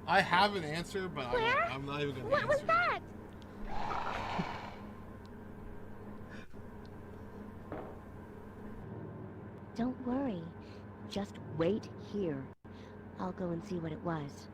I have an answer, but I'm not even going to answer. What was that? Don't worry. Just wait here. I'll go and see what it was.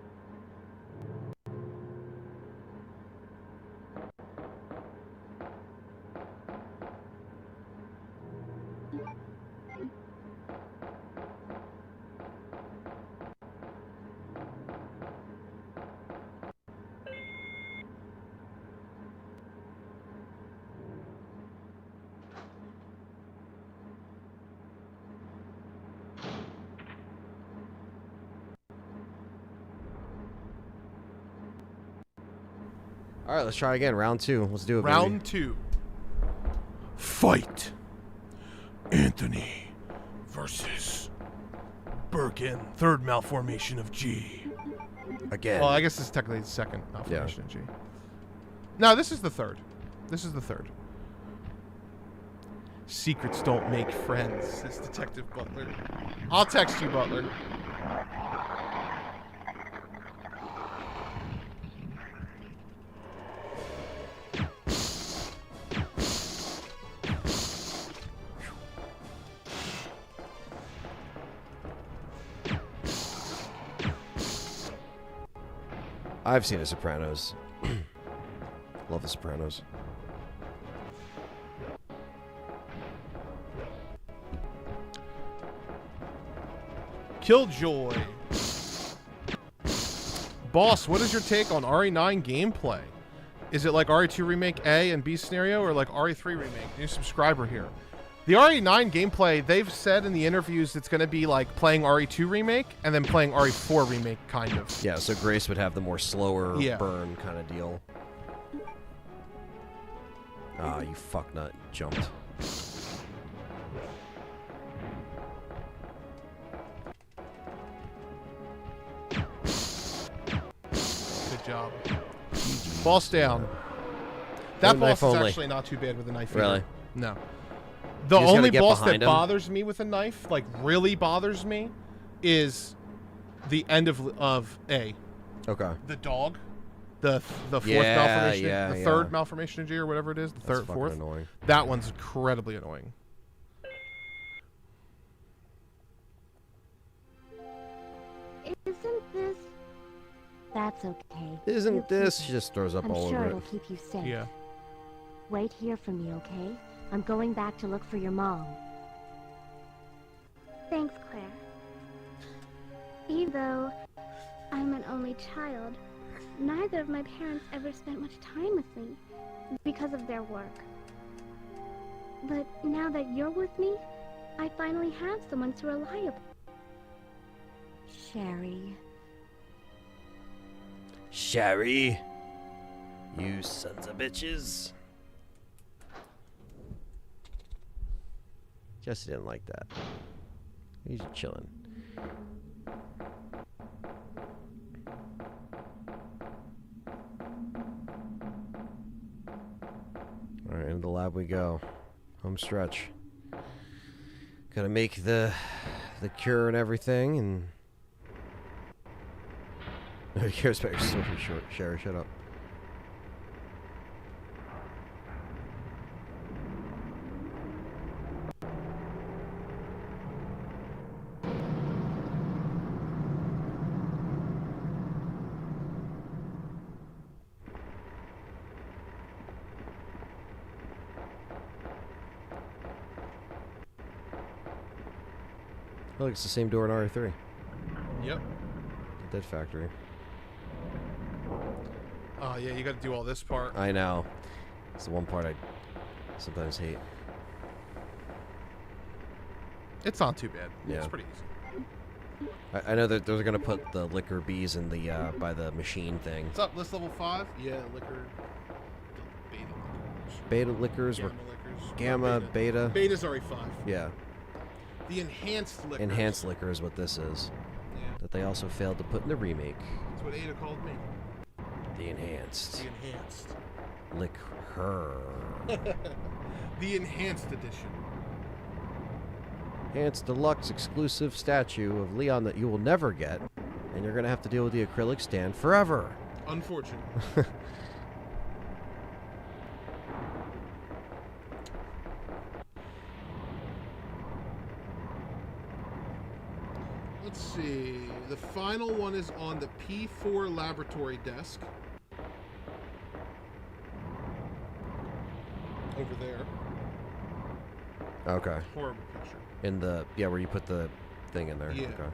All right, let's try again. Round 2. Let's do it. Round 2. Fight. Anthony versus Birkin. Third malformation of G. Again. Well, I guess this is technically the second malformation of G. No, this is the third. This is the third. Secrets don't make friends, says Detective Butler. I'll text you, Butler. I've seen The Sopranos. Love The Sopranos. Killjoy. Boss, what is your take on RE9 gameplay? Is it like RE2 Remake A and B scenario, or like RE3 Remake? New subscriber here. The RE9 gameplay, they've said in the interviews it's going to be like playing RE2 Remake and then playing RE4 Remake, kind of. Yeah, so Grace would have the more slower burn kind of deal. Ah, you fucknut. Jumped. Good job. Boss down. That boss is actually not too bad with a knife. Really? Either. No. The only boss that bothers me with a knife, like really bothers me, is the end of A. Okay. The dog. The fourth malformation. The third malformation G or whatever it is. The fourth. Annoying. That one's incredibly annoying. Isn't this... That's okay. Isn't this? She just throws up I'm all sure over it'll it. keep you safe. Yeah. Wait here for me, okay? I'm going back to look for your mom. Thanks, Claire. Even though I'm an only child, neither of my parents ever spent much time with me because of their work. But now that you're with me, I finally have someone to rely upon. Sherry. Sherry. You sons of bitches. Jesse didn't like that. He's chilling. Alright, into the lab we go. Home stretch. Gotta make the cure and everything, and... Who cares about your story, Sherry? Shut up. Oh, look, it's the same door in RE3. Yep. The Dead Factory. Oh, yeah, you got to do all this part. I know. It's the one part I sometimes hate. It's not too bad. Yeah. It's pretty easy. I know that they're going to put the liquor bees in the by the machine thing. What's up, list level 5? Yeah, liquor. Beta liquors. Gamma liquors. Gamma, beta. Beta's RE5. Yeah. The enhanced liquor. Enhanced liquor is what this is. Yeah. That they also failed to put in the remake. That's what Ada called me. The enhanced. The enhanced. Liquor. The enhanced edition. Enhanced deluxe exclusive statue of Leon that you will never get, and you're going to have to deal with the acrylic stand forever. Unfortunate. Let's see. The final one is on the P4 laboratory desk. Over there. Okay. Horrible picture. In the, yeah, where you put the thing in there. Yeah. Okay.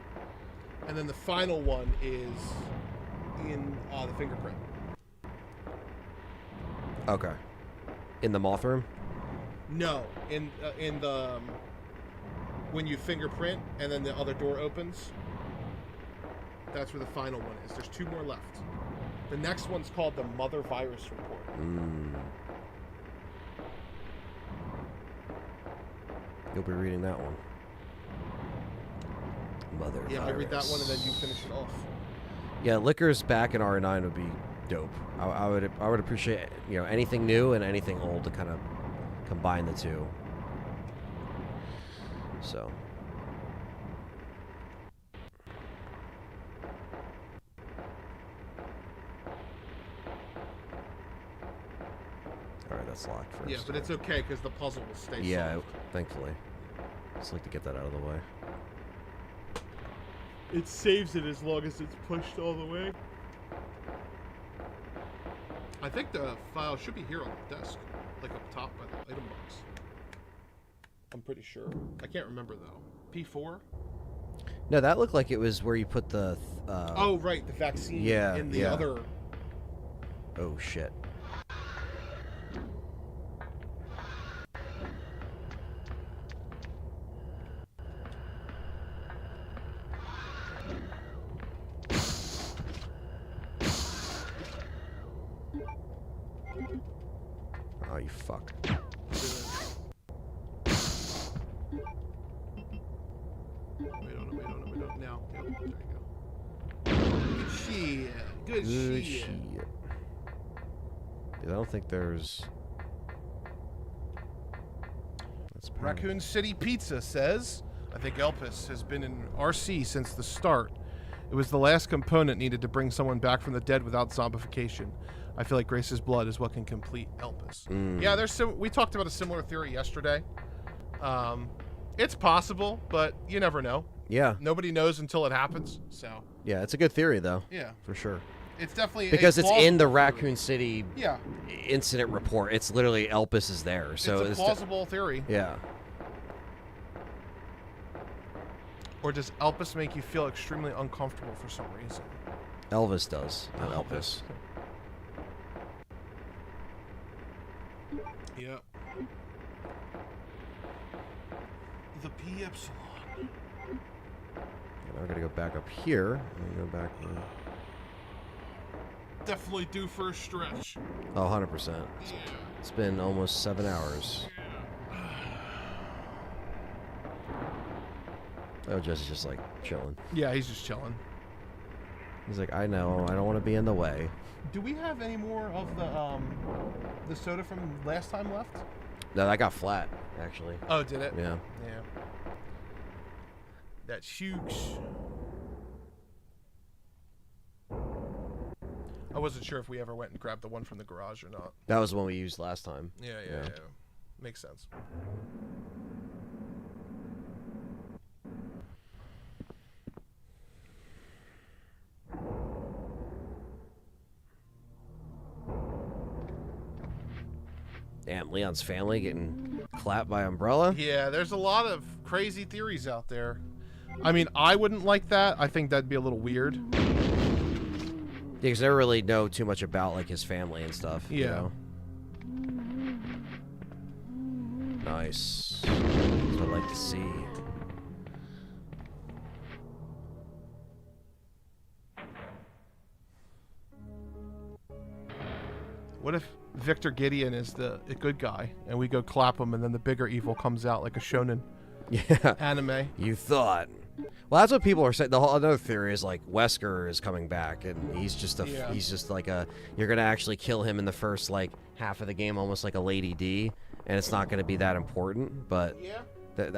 And then the final one is in the fingerprint. Okay. In the moth room? No, in the when you fingerprint and then the other door opens. That's where the final one is. There's 2 more left. The next one's called the Mother Virus Report. You'll be reading that one. Mother Yeah, Virus. I read that one and then you finish it off. Yeah, liquors back in RE9 would be dope. I would appreciate, you know, anything new and anything old to kind of combine the two. So. Alright, that's locked first. Yeah, but it's okay because the puzzle will stay Yeah, solved. thankfully. Just like to get that out of the way. It saves it as long as it's pushed all the way. I think the file should be here on the desk, like up top by the item box. I'm pretty sure. I can't remember though. P4? No, that looked like it was where you put the... oh, right, the vaccine in the other... Oh, shit. Oh, you fuck. Wait on it. Now. Yep, there you go. Good shit. Good shit. I don't think there's... Raccoon City Pizza says, I think Elpis has been in RC since the start. It was the last component needed to bring someone back from the dead without zombification. I feel like Grace's blood is what can complete Elpis. Yeah, we talked about a similar theory yesterday. It's possible, but you never know. Yeah. Nobody knows until it happens, so. Yeah, it's a good theory, though. Yeah. For sure. It's definitely because it's in the Raccoon City yeah. incident report. It's literally Elpis is there. So it's a plausible theory. Yeah. Or does Elpis make you feel extremely uncomfortable for some reason? Elvis does, not Elpis. Yep. The P Epsilon. Now I gotta go back up here. I'm gonna go back. Definitely due for a stretch. Oh, 100%. Yeah. It's been almost 7 hours. Oh, Jesse's just like chilling. Yeah, he's just chilling. He's like, I know, I don't want to be in the way. Do we have any more of the soda from last time left? No, that got flat, actually. Oh, did it? Yeah. Yeah. That's huge. I wasn't sure if we ever went and grabbed the one from the garage or not. That was the one we used last time. Yeah. Makes sense. Damn, Leon's family getting clapped by Umbrella? Yeah, there's a lot of crazy theories out there. I mean, I wouldn't like that. I think that'd be a little weird. Yeah, because they don't really know too much about, like, his family and stuff. Yeah. You know? Nice. That's what I'd like to see. What if Victor Gideon is the good guy, and we go clap him, and then the bigger evil comes out like a shonen anime? You thought. Well, that's what people are saying. The whole other theory is like Wesker is coming back, and he's just he's just like a. You're gonna actually kill him in the first like half of the game, almost like a Lady D, and it's not gonna be that important. But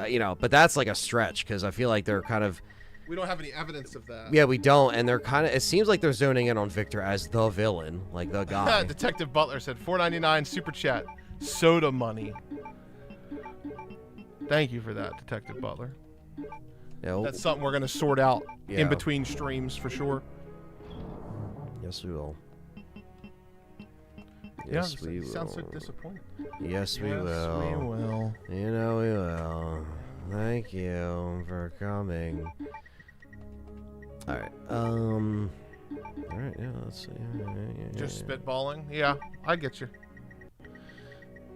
you know, but that's like a stretch because I feel like they're kind of. We don't have any evidence of that. Yeah, we don't, and they're kind of. It seems like they're zoning in on Victor as the villain, like the guy. Detective Butler said $4.99 super chat, soda money. Thank you for that, Detective Butler. Yeah, that's something we're gonna sort out in between streams for sure. Yes, we will. Yes, we will. Sounds so disappointed. Yes, we will. Yes, we will. You know we will. Thank you for coming. All right. All right. Yeah. Let's see. Just spitballing. Yeah, I get you.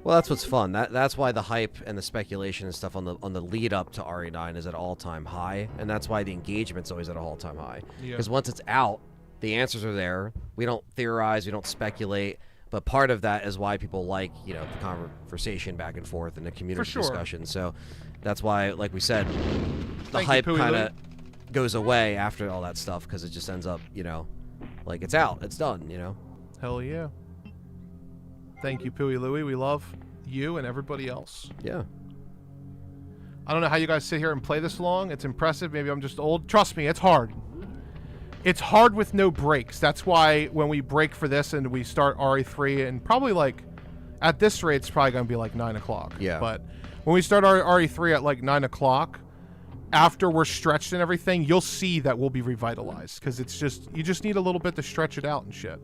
Well, that's what's fun. That's why the hype and the speculation and stuff on the lead up to RE9 is at all-time high, and that's why the engagement's always at an all-time high. Because once it's out, the answers are there. We don't theorize, we don't speculate, but part of that is why people like, you know, the conversation back and forth and the community discussion. So that's why, like we said, the hype kind of goes away after all that stuff because it just ends up, you know, like it's out, it's done, you know. Hell yeah. Thank you, Pooey Louie. We love you and everybody else. Yeah. I don't know how you guys sit here and play this long. It's impressive. Maybe I'm just old. Trust me, it's hard. It's hard with no breaks. That's why when we break for this and we start RE3, and probably like, at this rate, it's probably going to be like 9 o'clock. Yeah. But when we start RE3 at like 9 o'clock, after we're stretched and everything, you'll see that we'll be revitalized. Because it's just, you just need a little bit to stretch it out and shit.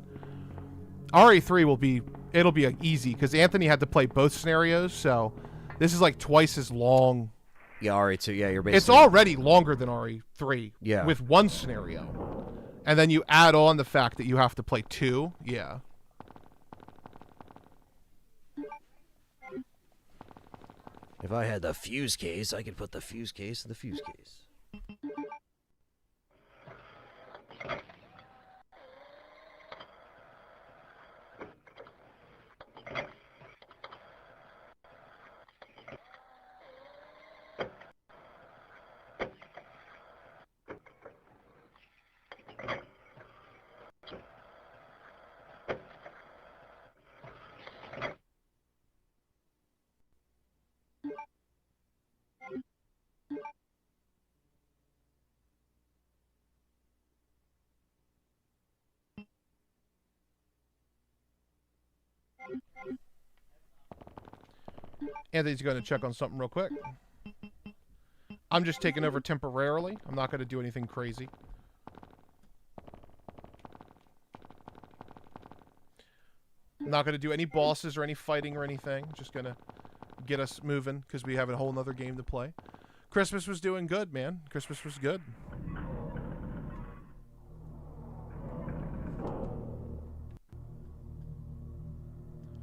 RE3 will be... It'll be easy because Anthony had to play both scenarios, so this is like twice as long. Yeah, RE2. Yeah, you're basically. It's already longer than RE3. Yeah. With one scenario, and then you add on the fact that you have to play two. Yeah. If I had the fuse case, I could put the fuse case in the fuse case. Anthony's going to check on something real quick. I'm just taking over temporarily. I'm not going to do anything crazy. I'm not going to do any bosses or any fighting or anything. Just going to get us moving because we have a whole nother game to play. Christmas was doing good, man. Christmas was good.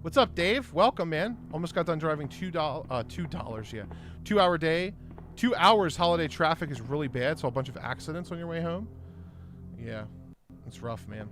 What's up, Dave? Welcome, man. Almost got done driving $2, yeah. 2 hour day. 2 hours holiday traffic is really bad, so a bunch of accidents on your way home. Yeah, it's rough, man.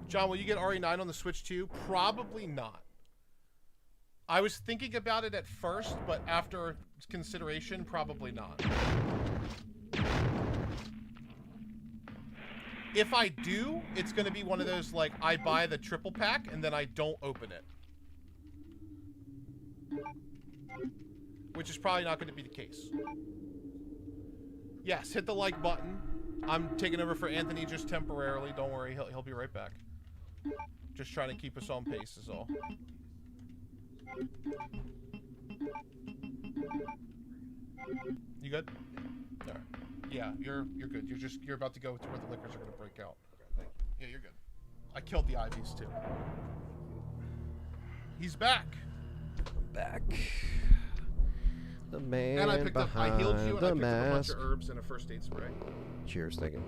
John, will you get RE9 on the Switch 2? Probably not. I was thinking about it at first, but after consideration, probably not. If I do, it's going to be one of those, like, I buy the triple pack and then I don't open it. Which is probably not going to be the case. Yes, hit the like button. I'm taking over for Anthony just temporarily. Don't worry, he'll be right back. Just trying to keep us on pace is all. You good? All right. Yeah, you're good. You're about to go to where the liquors are gonna break out. Okay, thank you. Yeah, you're good. I killed the Ivies too. He's back. I'm back. The man and I picked up. I healed you, and I picked mask. up a bunch of herbs and a first aid spray. Cheers, thank you.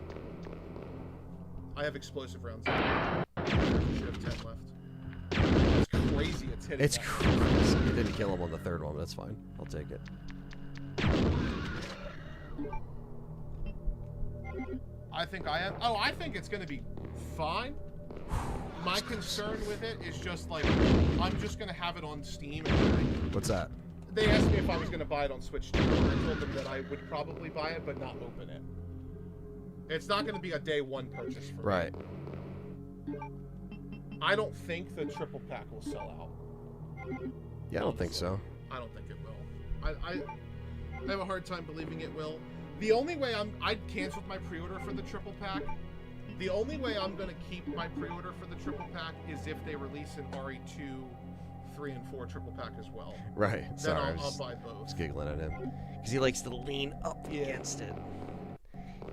I have explosive rounds. You should have 10 left. It's crazy. It's hitting. It's crazy. You didn't kill him on the third one. That's fine. I'll take it. I think I am. Oh, I think it's going to be fine. My concern with it is just like, I'm just going to have it on Steam. And what's that? They asked me if I was going to buy it on Switch 2. And I told them that I would probably buy it, but not open it. It's not going to be a day one purchase for me. Right. I don't think the triple pack will sell out. Yeah, I don't think so. I don't think it will. I have a hard time believing it will. The only way I'd canceled my pre-order for the triple pack. The only way I'm going to keep my pre-order for the triple pack is if they release an RE2, 3, and 4 triple pack as well. Right. Then Sorry, I'll buy both. I was giggling at him because he likes to lean up against it.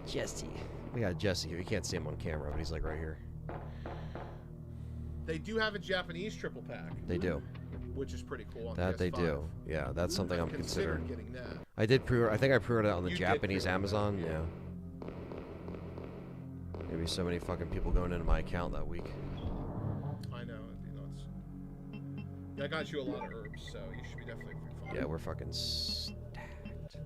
Jesse. We got Jesse here. You can't see him on camera, but he's like right here. They do have a Japanese triple pack. They do. Which is pretty cool on that PS5. They do. Yeah, that's something I'm considering. Getting that. I did pre-order. I think I pre-ordered it on the Japanese Amazon. That, yeah. Maybe so many fucking people going into my account that week. I know. It'd be nuts. Yeah, I got you a lot of herbs, so you should be definitely fine. Yeah, we're fucking stacked.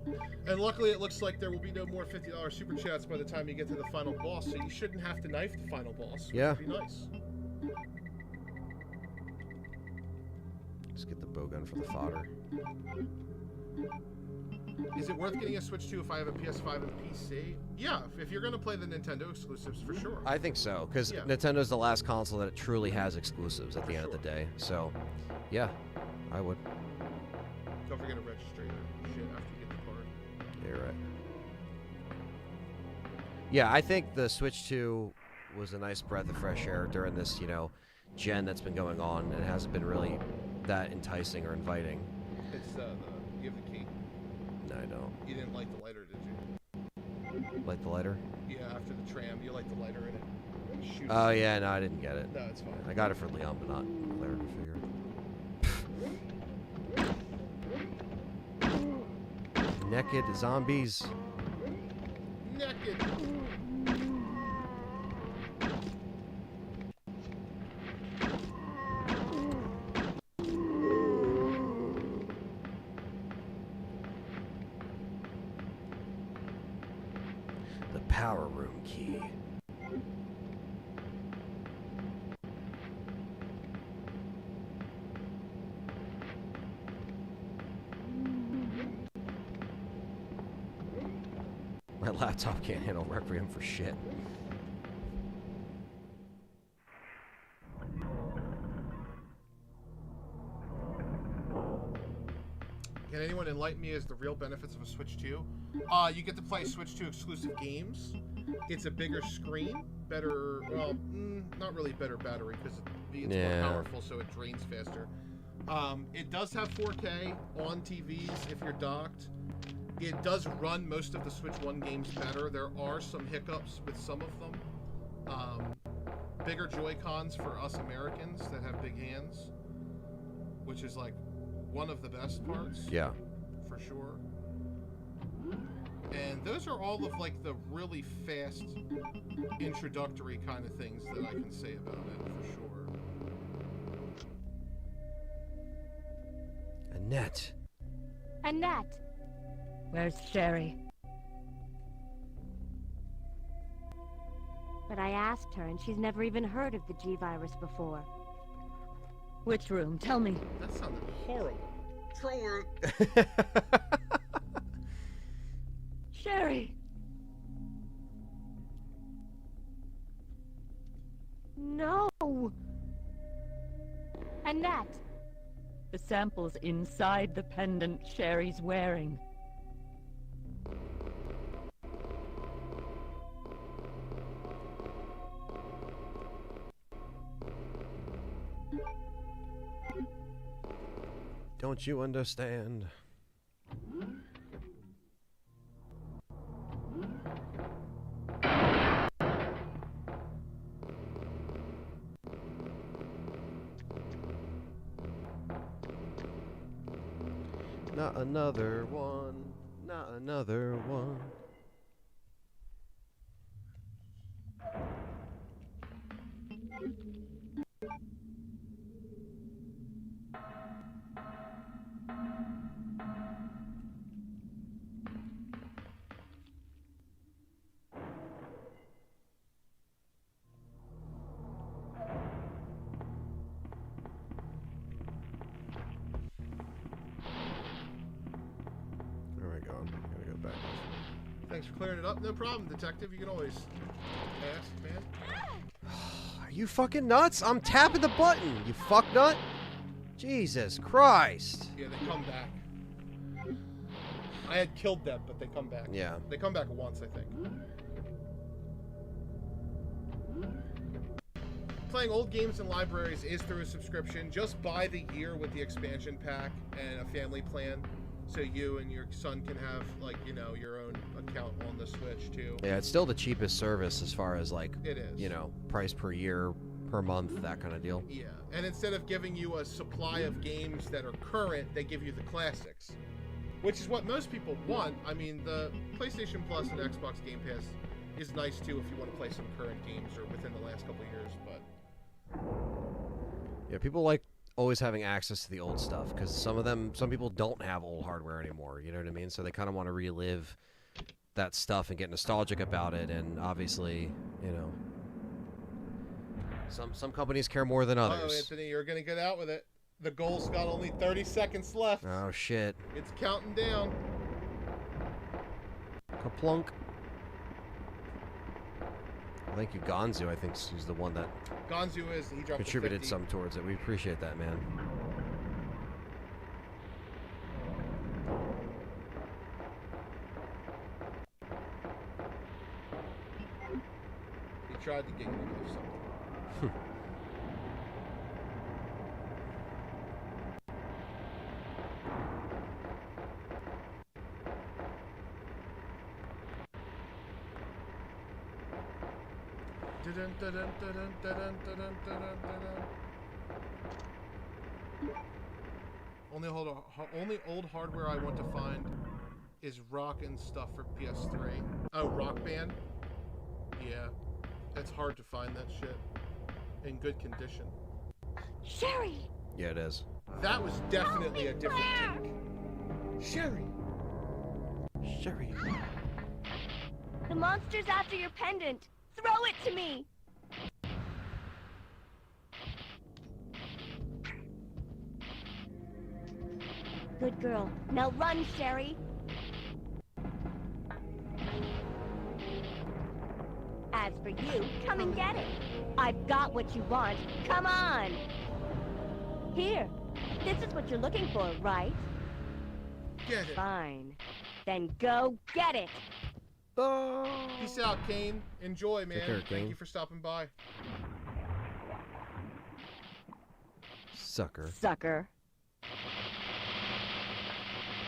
And luckily, it looks like there will be no more $50 super chats by the time you get to the final boss, so you shouldn't have to knife the final boss. Yeah. It'd be nice. Just get the bowgun for the fodder. Is it worth getting a Switch 2 if I have a PS5 and PC? Yeah, if you're going to play the Nintendo exclusives, for sure. I think so, because Nintendo's the last console that it truly has exclusives at the end of the day. So, yeah, I would. Don't forget to register your shit after you get the card. Yeah, you're right. Yeah, I think the Switch 2 was a nice breath of fresh air during this, gen that's been going on. It hasn't been really that enticing or inviting. It's you have the key. No, I don't. You didn't light the lighter, did you? Light the lighter? Yeah, after the tram, you light the lighter in it. Shoot. Oh, yeah, no, I didn't get it. No, it's fine. I got it for Leon, but not Claire, I figured. Naked zombies. Naked. The power room key. My laptop can't handle Requiem for shit. Can anyone enlighten me as the real benefits of a Switch 2? You get to play Switch 2 exclusive games. It's a bigger screen, better, well, not really better battery because it's more powerful, so it drains faster. It does have 4K on TVs if you're docked. It does run most of the Switch 1 games better. There are some hiccups with some of them. Bigger Joy-Cons for us Americans that have big hands, which is like one of the best parts. Yeah. For sure. And those are all of like the really fast introductory kind of things that I can say about it for sure. Annette. Annette! Where's Sherry? But I asked her, and she's never even heard of the G-Virus before. Which room? Tell me. That sounded horrible. Control room. Sherry! No! Annette! The sample's inside the pendant Sherry's wearing. Don't you understand? Not another one. Not another one. Thanks for clearing it up. No problem, detective. You can always ask, man. Are you fucking nuts? I'm tapping the button, you fucknut. Jesus Christ. Yeah, they come back. I had killed them, but they come back. Yeah. They come back once, I think. Playing old games in libraries is through a subscription. Just buy the year with the expansion pack and a family plan. So you and your son can have, like, you know, your own account on the Switch, too. Yeah, it's still the cheapest service as far as, like, it is. You know, price per year, per month, that kind of deal. Yeah, and instead of giving you a supply of games that are current, they give you the classics. Which is what most people want. I mean, the PlayStation Plus and Xbox Game Pass is nice, too, if you want to play some current games or within the last couple of years, but... Yeah, people like always having access to the old stuff, because some people don't have old hardware anymore, you know what I mean? So they kind of want to relive that stuff and get nostalgic about it, and obviously, you know, some companies care more than others. Oh, Anthony, you're going to get out with it. The goal's got only 30 seconds left. Oh, shit. It's counting down. Kaplunk. Thank you, Gonzu. I think he's the one that Gonzu is. He dropped contributed some towards it. We appreciate that, man. He tried to get you to do something. Only old hardware I want to find is rock and stuff for PS3. Oh, Rock Band? Yeah. It's hard to find that shit in good condition. Sherry! Yeah, it is. That was definitely a different take. Sherry! Sherry. The monster's after your pendant. Throw it to me! Good girl. Now run, Sherry! As for you, come and get it. I've got what you want. Come on! Here. This is what you're looking for, right? Get it. Fine. Then go get it! Peace out, Kane. Enjoy, man. Take care, Thank Kane. you for stopping by. Sucker. Sucker.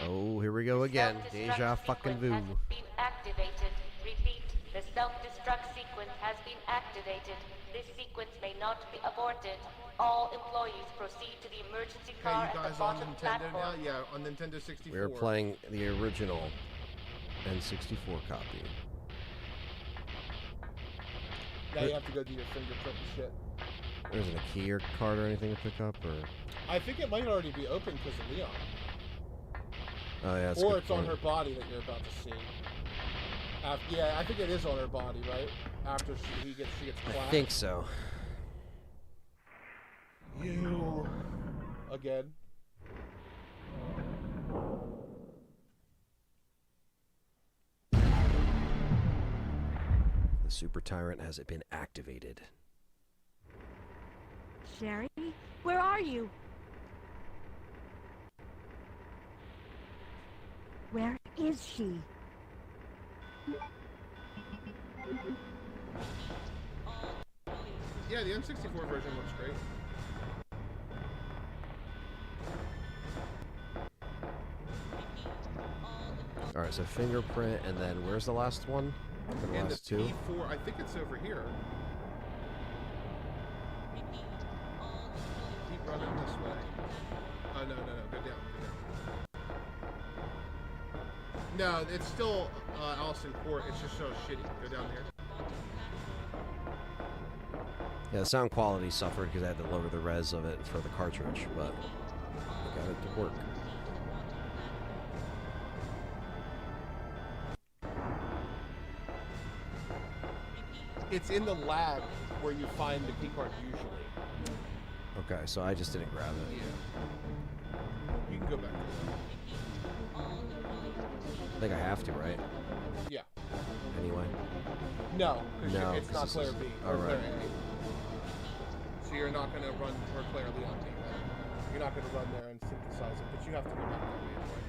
Oh, here we go again. Deja fucking vu. Has been activated. Repeat, the self-destruct sequence has been activated. This sequence may not be aborted. All employees proceed to the emergency car Okay, you at the guys on bottom Nintendo platform. now? Yeah, on Nintendo 64. We're playing the original N64 copy. Now you have to go do your fingerprint and shit. There isn't a key or card or anything to pick up, or... I think it might already be open because of Leon. Oh, yeah, that's a Or good it's on point. her body that you're about to see. Yeah, I think it is on her body, right? After she gets clapped. I think so. You... Again. The Super Tyrant has been activated. Sherry? Where are you? Where is she? Yeah, the N64 version looks great. Alright, so fingerprint, and then where's the last one? The And last the two? P4, I think it's over here. Keep running this way. Oh, no, go down. No, it's still Allison Court. It's just so shitty. Go down there. Yeah, the sound quality suffered because I had to lower the res of it for the cartridge, but I got it to work. It's in the lab where you find the key card usually. Okay, so I just didn't grab it. Yeah. You can go back. I think I have to, right? Yeah. Anyway. No, because No, it's 'cause not this Claire is- B. all Or right. Claire A. So you're not going to run or Claire Leon B. Right? You're not going to run there and synthesize it, but you have to go back that way anyway.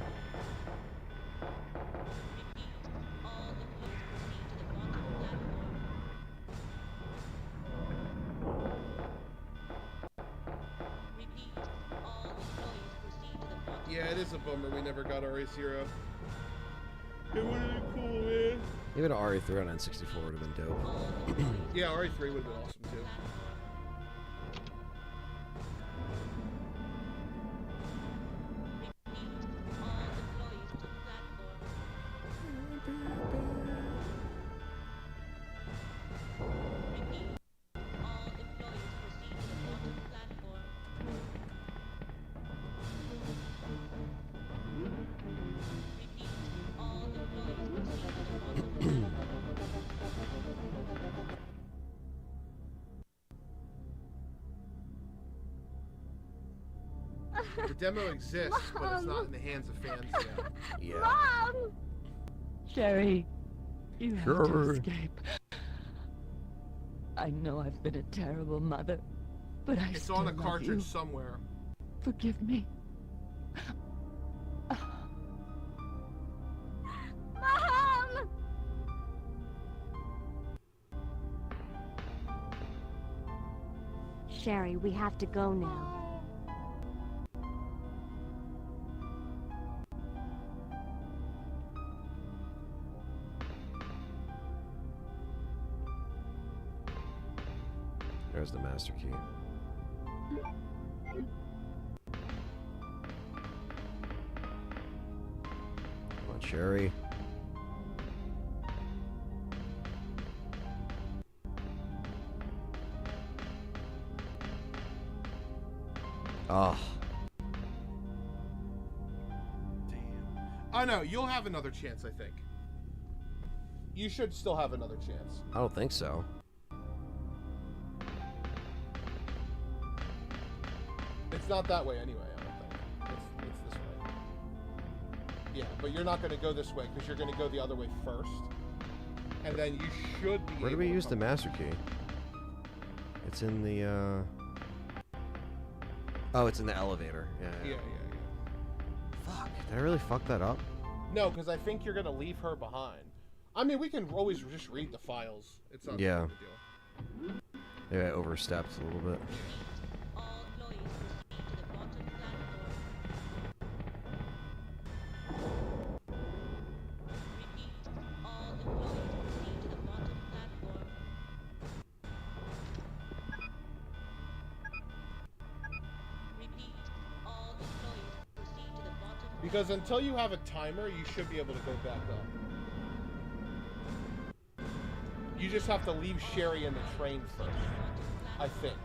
Yeah, it is a bummer we never got RA0. It would have been cool, man. Even an RE3 on N64 would have been dope. Yeah, RA3 would have been awesome too. The demo exists, but it's not in the hands of fans yet. Yeah. Mom! Sherry, you have to Sure. escape. I know I've been a terrible mother, but I It's still on a love cartridge you. somewhere. Forgive me. Mom! Sherry, we have to go now. There's the master key. Come on, Sherry. Oh. Damn. Oh no, you'll have another chance, I think. You should still have another chance. I don't think so. It's not that way anyway, I don't think. It's this way. Yeah, but you're not going to go this way because you're going to go the other way first. And then you should be Where do we use the master key? It's in the, Oh, it's in the elevator. Yeah. Fuck. Did I really fuck that up? No, because I think you're going to leave her behind. I mean, we can always just read the files. It's not yeah. a big deal. Maybe I overstepped a little bit. Because until you have a timer, you should be able to go back up. You just have to leave Sherry in the train first, I think.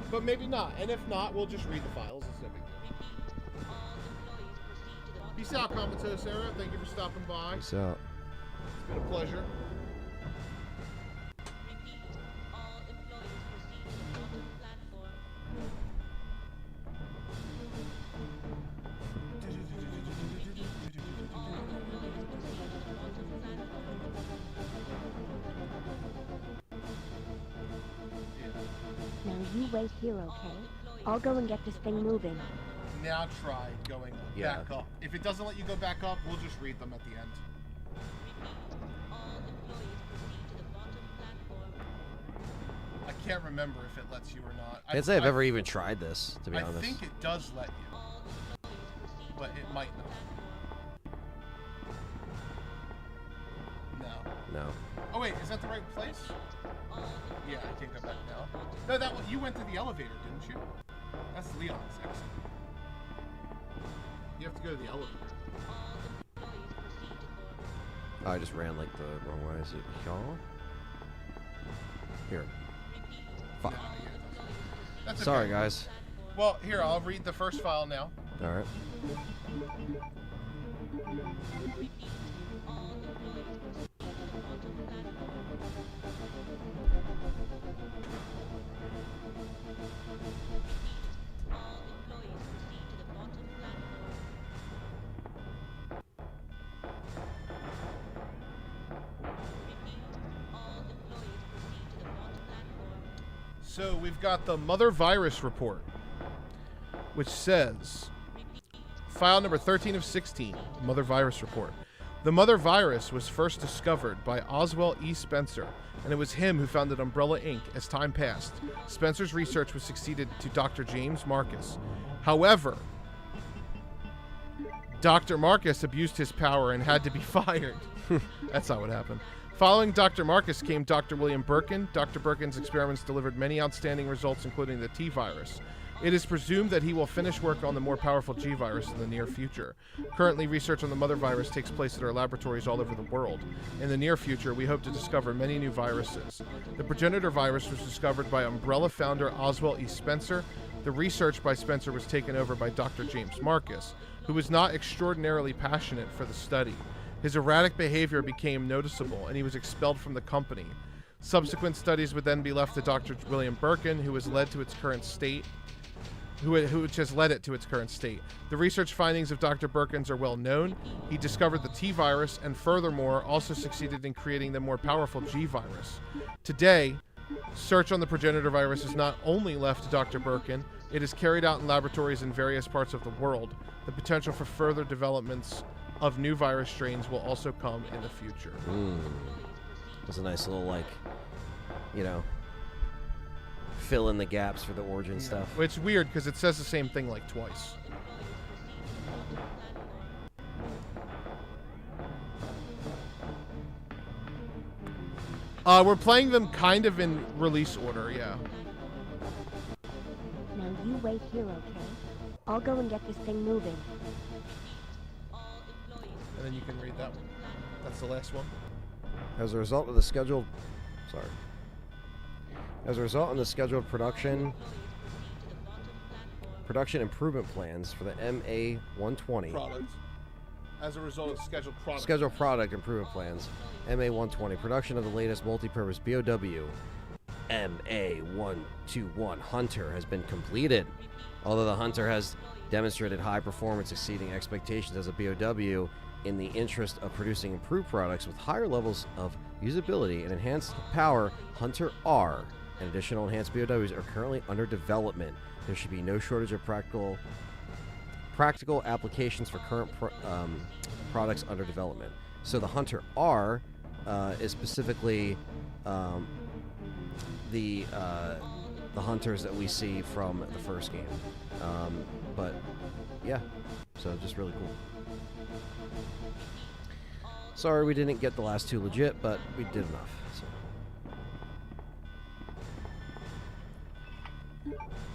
But maybe not. And if not, we'll just read the files. It's no big deal. Peace out, Comatose Sarah. Thank you for stopping by. Peace out. It's been a pleasure. Now you wait here, okay? I'll go and get this thing moving. Now try going back up. If it doesn't let you go back up, we'll just read them at the end. I can't remember if it lets you or not. I can't say I've ever even tried this, to be honest. I think it does let you, but it might not. No. No. Oh wait, is that the right place? Yeah, I can't go back now. No, that one, you went to the elevator, didn't you? That's Leon's exit. You have to go to the elevator. Oh, I just ran like the wrong way. Is it y'all? Here. Fuck. No, yeah, that's Sorry, okay. guys. Well, here, I'll read the first file now. Alright. So we've got the Mother Virus report, which says, file number 13 of 16, Mother Virus report. The Mother Virus was first discovered by Oswell E. Spencer, and it was him who founded Umbrella Inc. As time passed, Spencer's research was succeeded to Dr. James Marcus. However, Dr. Marcus abused his power and had to be fired. That's not what happened. Following Dr. Marcus came Dr. William Birkin. Dr. Birkin's experiments delivered many outstanding results, including the T-virus. It is presumed that he will finish work on the more powerful G-virus in the near future. Currently, research on the Mother Virus takes place at our laboratories all over the world. In the near future, we hope to discover many new viruses. The progenitor virus was discovered by Umbrella founder Oswell E. Spencer. The research by Spencer was taken over by Dr. James Marcus, who was not extraordinarily passionate for the study. His erratic behavior became noticeable, and he was expelled from the company. Subsequent studies would then be left to Dr. William Birkin, which has led to its current state. Which has led it to its current state. The research findings of Dr. Birkin's are well known. He discovered the T-virus and furthermore also succeeded in creating the more powerful G-virus. Today, search on the progenitor virus is not only left to Dr. Birkin, it is carried out in laboratories in various parts of the world. The potential for further developments of new virus strains will also come in the future. That's a nice little, like, you know, fill in the gaps for the origin stuff. It's weird because it says the same thing like twice. We're playing them kind of in release order, yeah. Now you wait here, okay? I'll go and get this thing moving. And then you can read that one. That's the last one. As a result of the scheduled production improvement plans for the MA-120. Products. As a result of scheduled product. Scheduled product improvement plans. MA-120. Production of the latest multi-purpose BOW MA-121 Hunter has been completed. Although the Hunter has demonstrated high performance exceeding expectations as a BOW, in the interest of producing improved products with higher levels of usability and enhanced power, Hunter R and additional enhanced BOWs are currently under development. There should be no shortage of practical applications for current products under development. So the Hunter R is specifically the hunters that we see from the first game. But yeah, so just really cool. Sorry we didn't get the last two legit, but we did enough. So.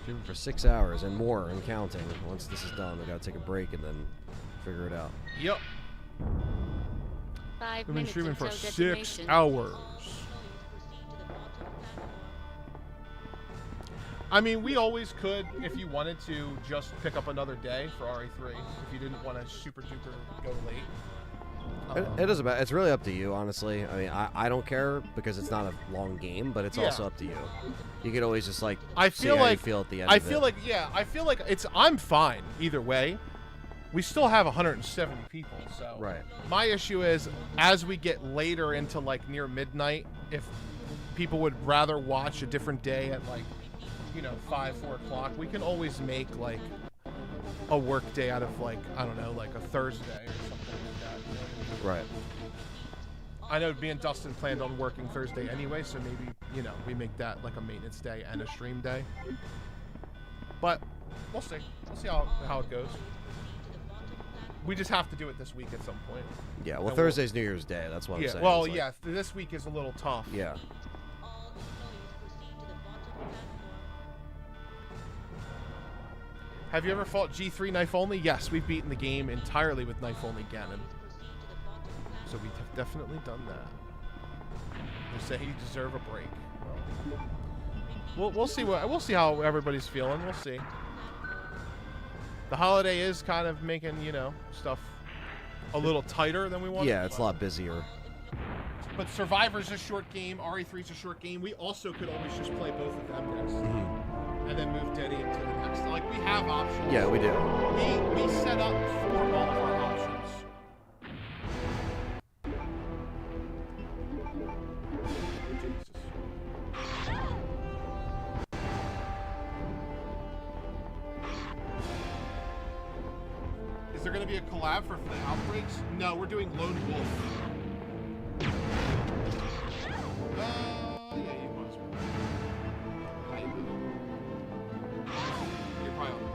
Shooting for 6 hours and more and counting. Once this is done, we gotta take a break and then figure it out. Yep. 5 We've been minutes streaming for until 6 detonation. hours. I mean, we always could, if you wanted to, just pick up another day for RE3, if you didn't want to super duper go late. It doesn't matter. It's really up to you, honestly. I mean, I don't care because it's not a long game, but it's also up to you. You could always just like see how you feel at the end. I feel like I'm fine either way. We still have 170 people, so right. My issue is as we get later into like near midnight, if people would rather watch a different day at like 5, 4 o'clock, we can always make like a work day out of like I don't know, like a Thursday or something like that. Right. I know me and Dustin planned on working Thursday anyway, so maybe, we make that like a maintenance day and a stream day. But we'll see. We'll see how it goes. We just have to do it this week at some point. Yeah, well, Thursday's New Year's Day. That's what I'm saying. Well, yeah, this week is a little tough. Yeah. Have you ever fought G3 knife only? Yes, we've beaten the game entirely with knife only Ganon. So we have definitely done that. They say you deserve a break. Well, we'll see how everybody's feeling. We'll see. The holiday is kind of making stuff a little tighter than we wanted. Yeah, it's a lot busier. But Survivor's a short game. RE3's a short game. We also could always just play both of them next. And then move Denny into the next. Like, we have options. Yeah, we do. We set up for all of our options. Is there going to be a collab for the Outbreaks? No, we're doing Lone Wolf. Yeah, you must be. How you doing? You're probably on the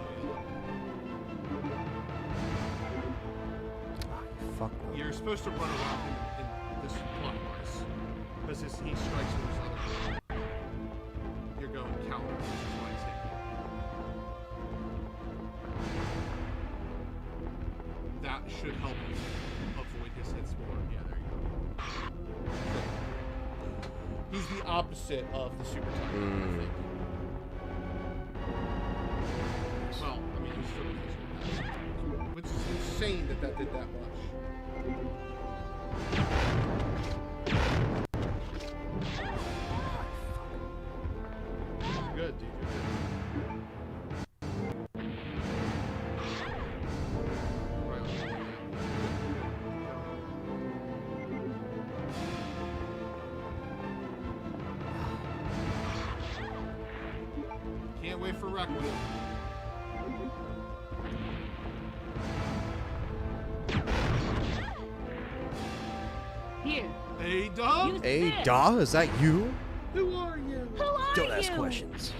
Fuck. You're supposed to run around in this clockwise. Because he strikes with his other. You're going counter, which is why it's hitting. That should help you avoid his hits more. Yeah, there you go. He's the opposite of the Super Tiger, I think. Well, I mean, he's still which is insane that did that much. You're good, dude. Can't wait for Raccoon. Here. A-Duh? A-Duh? Is that you? Who are you? Who are Don't you? ask questions.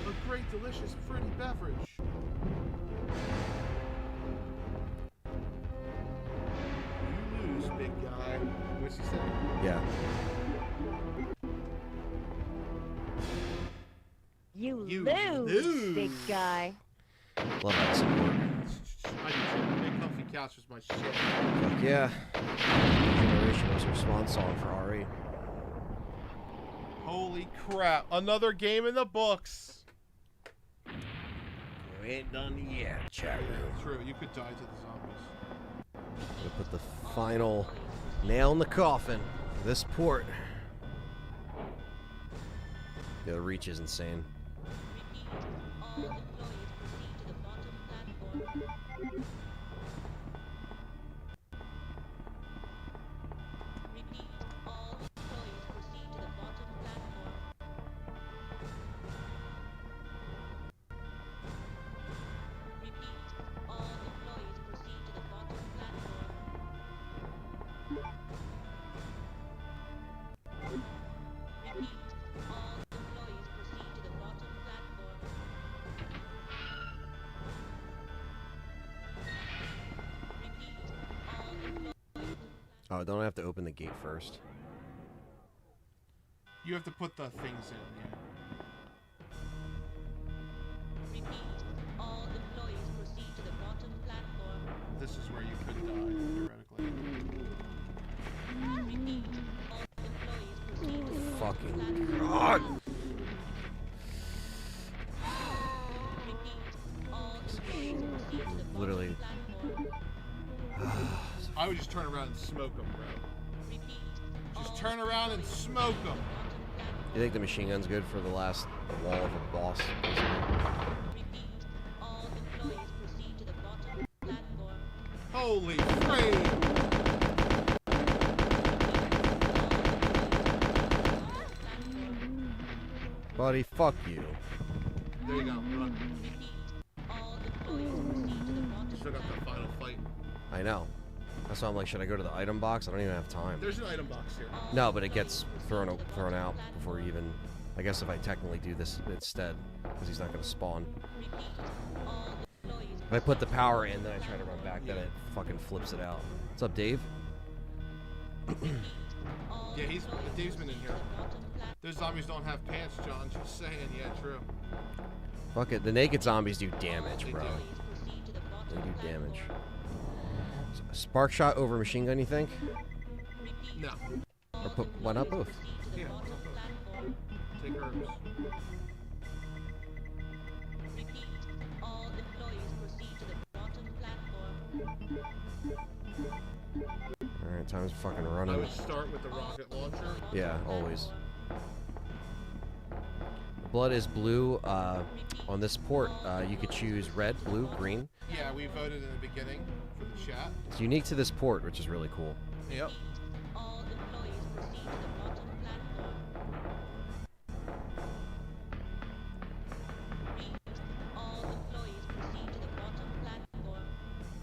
A great, delicious, fruity beverage. You lose, big guy. What's he say? Yeah. You lose, big guy. Love that support. I do too. Big comfy couch was my shit. Fuck yeah. Generation was her swan song for RE. Holy crap. Another game in the books. We ain't done yet, chat room. True, you could die to the zombies. We'll put the final nail in the coffin for this port. Yeah, the reach is insane. Oh, don't I have to open the gate first? You have to put the things in, yeah. This is where you could die, theoretically. Fucking God! Literally. I would just turn around and smoke them, bro. Just turn around and smoke them. You think the machine gun's good for the last wall of a boss? Holy frame! Buddy, fuck you. There you go, run. Still got the final fight. I know. That's why I'm like, should I go to the item box? I don't even have time. There's an item box here. No, but it gets thrown out before you even... I guess if I technically do this instead, because he's not going to spawn. If I put the power in, then I try to run back, then it fucking flips it out. What's up, Dave? Yeah, Dave's been in here. Those zombies don't have pants, John. Just saying. Yeah, true. Fuck it. The naked zombies do damage, bro. They do damage. Spark shot over machine gun, you think? No. Or why not both? Yeah, take herbs. Alright, time's fucking running. I would start with the rocket launcher. Yeah, always. Blood is blue. On this port, you could choose red, blue, green. Yeah, we voted in the beginning for the chat. It's unique to this port, which is really cool. Yep.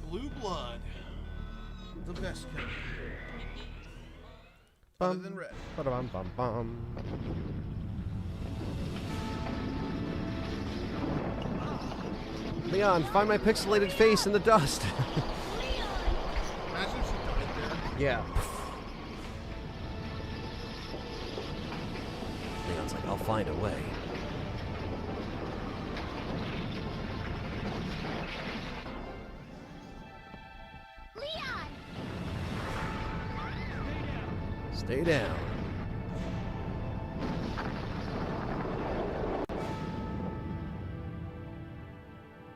Blue blood. The best kind. Other than red. Ba-da-bum, bum, bum. Leon, find my pixelated face in the dust. Imagine if she died there. Yeah. Leon's like, I'll find a way. Leon! Stay down.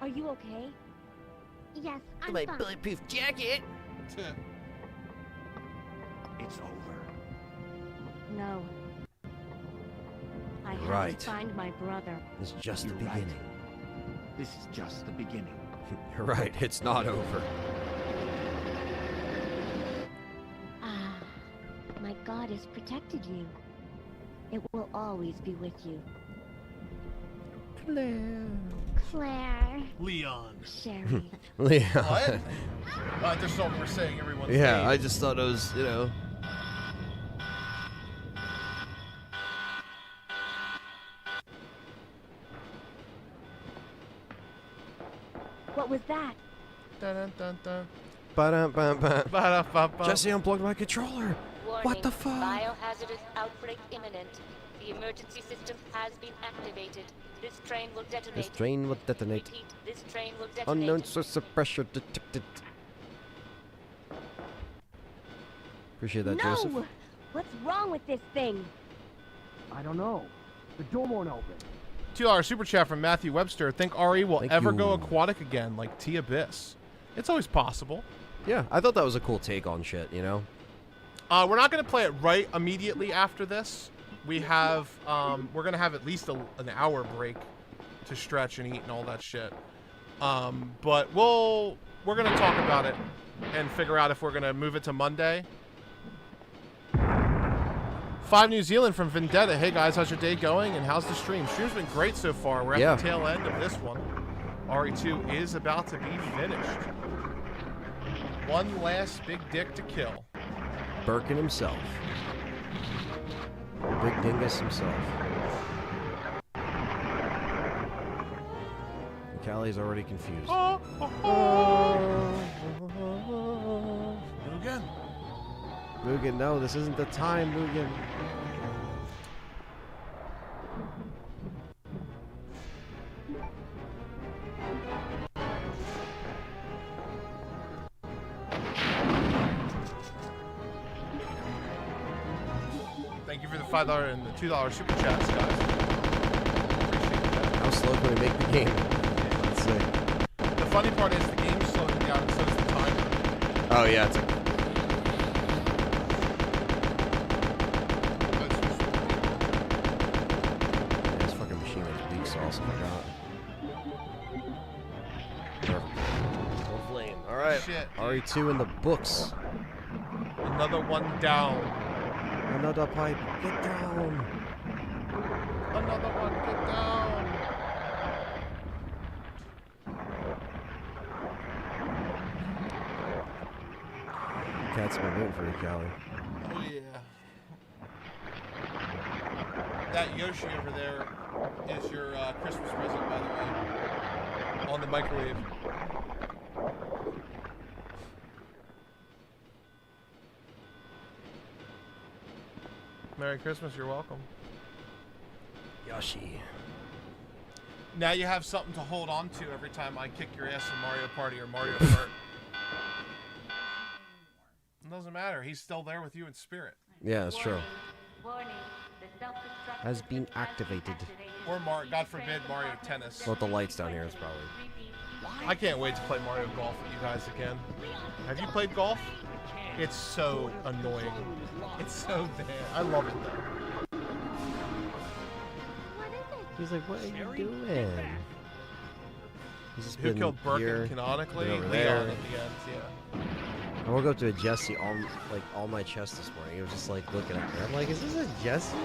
Are you okay? Yes, I'm My fine. bulletproof jacket. It's over. No. I have Right. to find my brother. It's just the You're right. beginning. This is just the beginning. You're right, it's not over. Ah, my God has protected you. It will always be with you. Claire. Leon. Sherry. Leon. What? I just thought we were saying everyone's Yeah, name. I just thought it was, you know. What was that? Dun, dun, dun. Ba-dum-bum-bum. Ba-da-ba-ba. Jesse unplugged my controller. Warning, What the fuck? Biohazardous outbreak imminent. The The emergency system has been activated. This train will detonate. This train will detonate. Repeat, this train will detonate. Unknown source of pressure detected. Appreciate that, Joseph. No! What's wrong with this thing? I don't know. The door won't open. $2 super chat from Matthew Webster. Think RE will Thank ever you. go aquatic again, like T-Abyss? It's always possible. Yeah, I thought that was a cool take on shit, you know? We're not going to play it right immediately after this. We have, we're going to have at least an hour break to stretch and eat and all that shit. But we're going to talk about it and figure out if we're going to move it to Monday. 5 New Zealand from Vendetta. Hey guys, how's your day going and how's the stream? Stream's been great so far. We're at the tail end of this one. RE2 is about to be finished. One last big dick to kill. Birkin himself. Big Dingus himself. Callie's already confused. Mugen. Mugen, no, this isn't the time, Mugen. Thank you for the $5 and the $2 super chats, guys. Appreciate that. How slow can we make the game? Let's see. The funny part is the game's slowing down and so is the timer. Oh yeah, it's a... Yeah, this fucking machine has beak sauce, I forgot. Perfect. Full flame. Alright. Shit. RE2 in the books. Another one down. Another pipe. Get down. Another one, get down. Cat's been waiting for you, Callie. Oh yeah. That Yoshi over there is your Christmas present, by the way. On the microwave. Merry Christmas, you're welcome. Yoshi. Now you have something to hold on to every time I kick your ass in Mario Party or Mario Kart. It doesn't matter. He's still there with you in spirit. Yeah, that's true. Warning. The self-destruct Has been activated. Or, God forbid, Mario Tennis. Well, with the lights down here is probably... I can't wait to play Mario Golf with you guys again. Have you played golf? It's so annoying. It's so bad. I love it though. He's like, what are you doing? He's just Who been killed Birkin here, canonically? been over Leon there. at the end, yeah. I woke up to a Jesse all my chest this morning. He was just like looking at me. I'm like, is this a Jesse?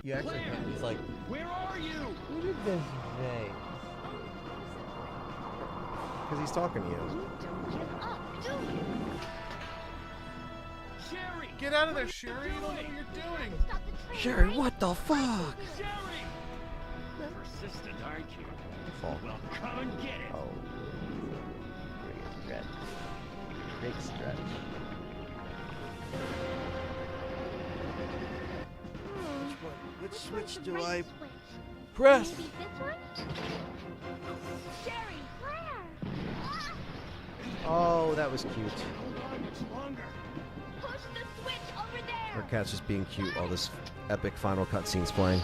You actually he's like, where are you? Who did this say? Because he's talking to you. Sherry! Get out of there, Sherry! You don't know what you're doing! Sherry, what the fuck? Sherry! Persistent, aren't you? Fall. Well, come and get it. Oh. Big stretch. Big stretch. Which switch do I press? Maybe this one? Sherry, Claire! Oh, that was cute. Push the switch over there! Our cat's just being cute while this epic final cutscene's playing.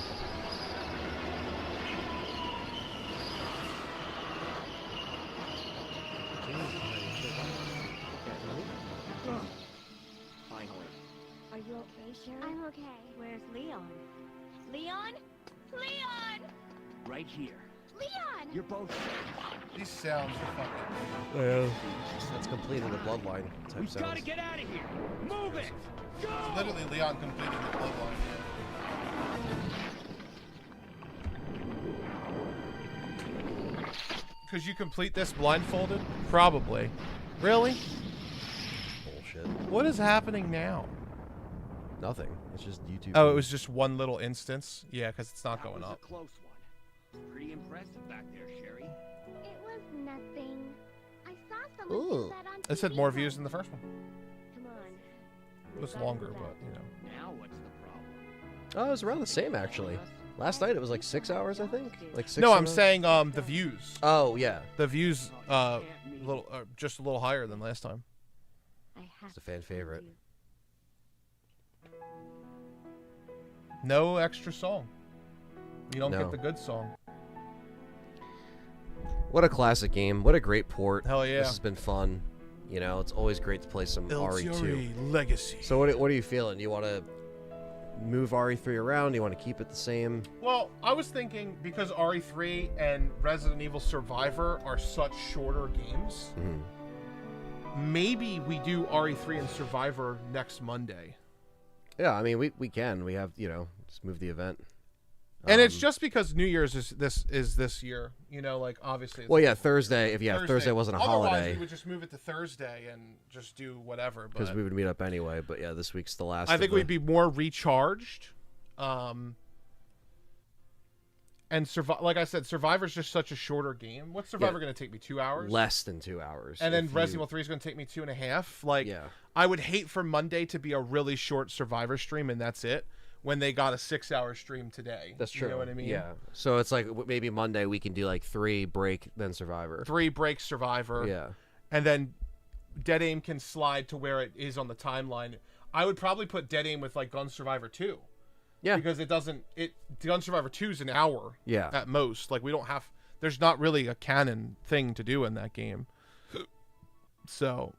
Finally. Are you okay, Sherry? I'm okay. Where's Leon? Leon? Leon! Right here. Leon! You're both These sounds are fucking... Yeah. That's completing the bloodline type We've sounds. got to get out of here. Move it. Go. It's literally Leon completing the bloodline, Could you complete this blindfolded? Probably. Really? Bullshit. What is happening now? Nothing. It's just YouTube. Oh, it was just one little instance? Yeah, because it's not going That was up. a close one. Pretty impressive back there, Sherry. It was nothing. I saw someone Ooh. do that on It said TV more once. views than the first one. Come on. It was longer, but you know. Now what's the problem? Oh, it was around the same actually. Last night it was like 6 hours, I think. Like 6. No, I'm saying the views. Oh yeah. The views just a little higher than last time. It's a fan favorite. No extra song. You don't No. get the good song. What a classic game. What a great port. Hell yeah. This has been fun. You know, it's always great to play some RE2. LTRE Legacy. So what are you feeling? Do you want to move RE3 around? Do you want to keep it the same? Well, I was thinking because RE3 and Resident Evil Survivor are such shorter games, maybe we do RE3 and Survivor next Monday. Yeah, I mean, we can. We have, you know, just move the event. And it's just because New Year's is this year, you know, like obviously. Well, yeah, Thursday. If Thursday wasn't a Otherwise, holiday, we would just move it to Thursday and just do whatever. because we would meet up anyway. But yeah, this week's the last. I think we'd be more recharged. And like I said, Survivor's just such a shorter game. What's Survivor going to take me? 2 hours? Less than 2 hours. And then Resident Evil 3 is going to take me 2.5. Like, I would hate for Monday to be a really short Survivor stream and that's it. When they got a 6-hour stream today. That's true. You know what I mean? Yeah. So it's like maybe Monday we can do like 3 break, then Survivor. 3 break Survivor. Yeah. And then Dead Aim can slide to where it is on the timeline. I would probably put Dead Aim with like Gun Survivor 2. Yeah. Because Gun Survivor 2 is an hour. Yeah. At most. Like we don't have, there's not really a canon thing to do in that game. So.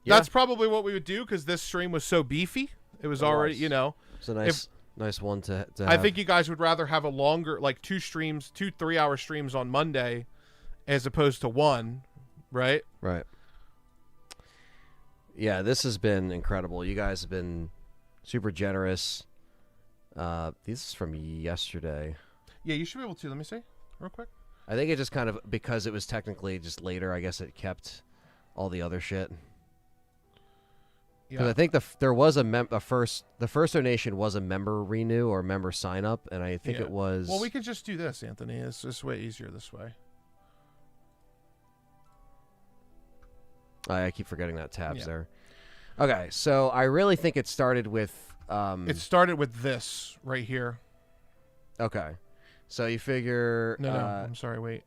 Yeah. That's probably what we would do because this stream was so beefy. It was already, you know. It's a nice one to have. I think you guys would rather have a longer, like 2 3-hour streams on Monday as opposed to 1, right? Right. Yeah, this has been incredible. You guys have been super generous. This is from yesterday. Yeah, you should be able to. Let me see real quick. I think it just kind of, because it was technically just later, I guess it kept all the other shit. Because I think there was the first donation was a member renew or member sign up, and I think it was. Well, we could just do this, Anthony. It's just way easier this way. I keep forgetting that tab's there. Okay, so I really think it started with. It started with this right here. Okay, so you figure. No, I'm sorry. Wait.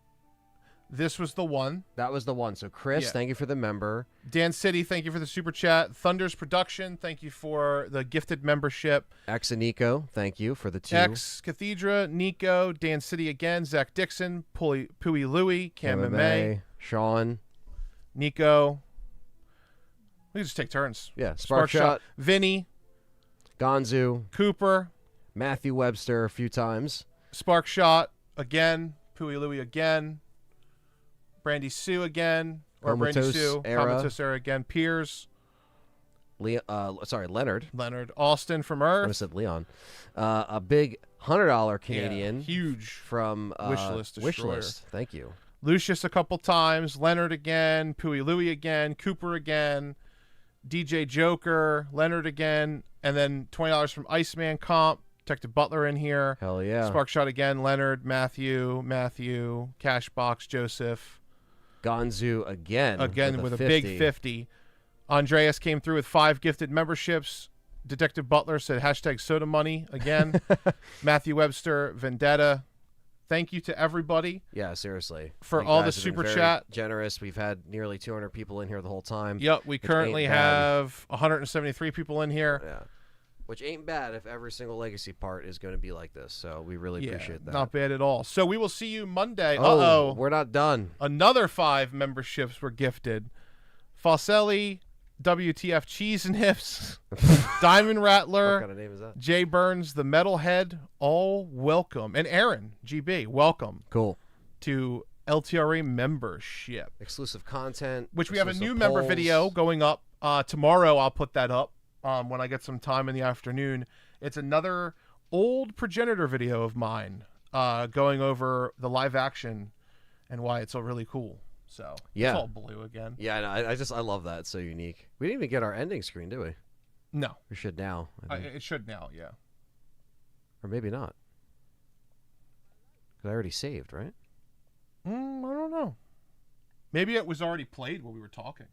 This was the one. That was the one. So, Chris, thank you for the member. Dan City, thank you for the super chat. Thunder's Production, thank you for the gifted membership. X and Nico, thank you for the 2. X, Cathedra, Nico, Dan City again, Zach Dixon, Pui Louie, Cam May, Sean, Nico. We can just take turns. Yeah, Sparkshot, Vinny, Gonzu, Cooper, Matthew Webster a few times. Sparkshot again, Pui Louie again. Brandy Sue again, or Brandy Sue, Comatose Era again. Piers, Leonard. Leonard Austin from Earth. I said Leon. A big $100 Canadian, huge from Wishlist. Thank you. Lucius a couple times. Leonard again. Pui Louie again. Cooper again. DJ Joker. Leonard again, and then $20 from Iceman Comp. Detective Butler in here. Hell yeah. Sparkshot again. Leonard, Matthew, Cashbox, Joseph. Gonzu again with a big 50. Andreas came through with 5 gifted memberships. Detective Butler said #soda money again. Matthew Webster, Vendetta. Thank you to everybody. Yeah, seriously. For all the super chat. Generous. We've had nearly 200 people in here the whole time. Yep, we currently have 173 people in here. Yeah. Which ain't bad if every single Legacy part is going to be like this. So we really appreciate that. Not bad at all. So we will see you Monday. Oh, we're not done. Another 5 memberships were gifted. Fosselli, WTF Cheese and Hips, Diamond Rattler, what kind of name is that? Jay Burns, the Metalhead, all welcome. And Aaron, GB, welcome. Cool. To LTRE membership. Exclusive content. Which we have a new member video going up. Tomorrow I'll put that up. When I get some time in the afternoon. It's another old progenitor video of mine going over the live action and why it's all really cool. So it's all blue again. Yeah, no, I love that. It's so unique. We didn't even get our ending screen, do we? No. We should now. It should now, yeah. Or maybe not. Because I already saved, right? I don't know. Maybe it was already played while we were talking.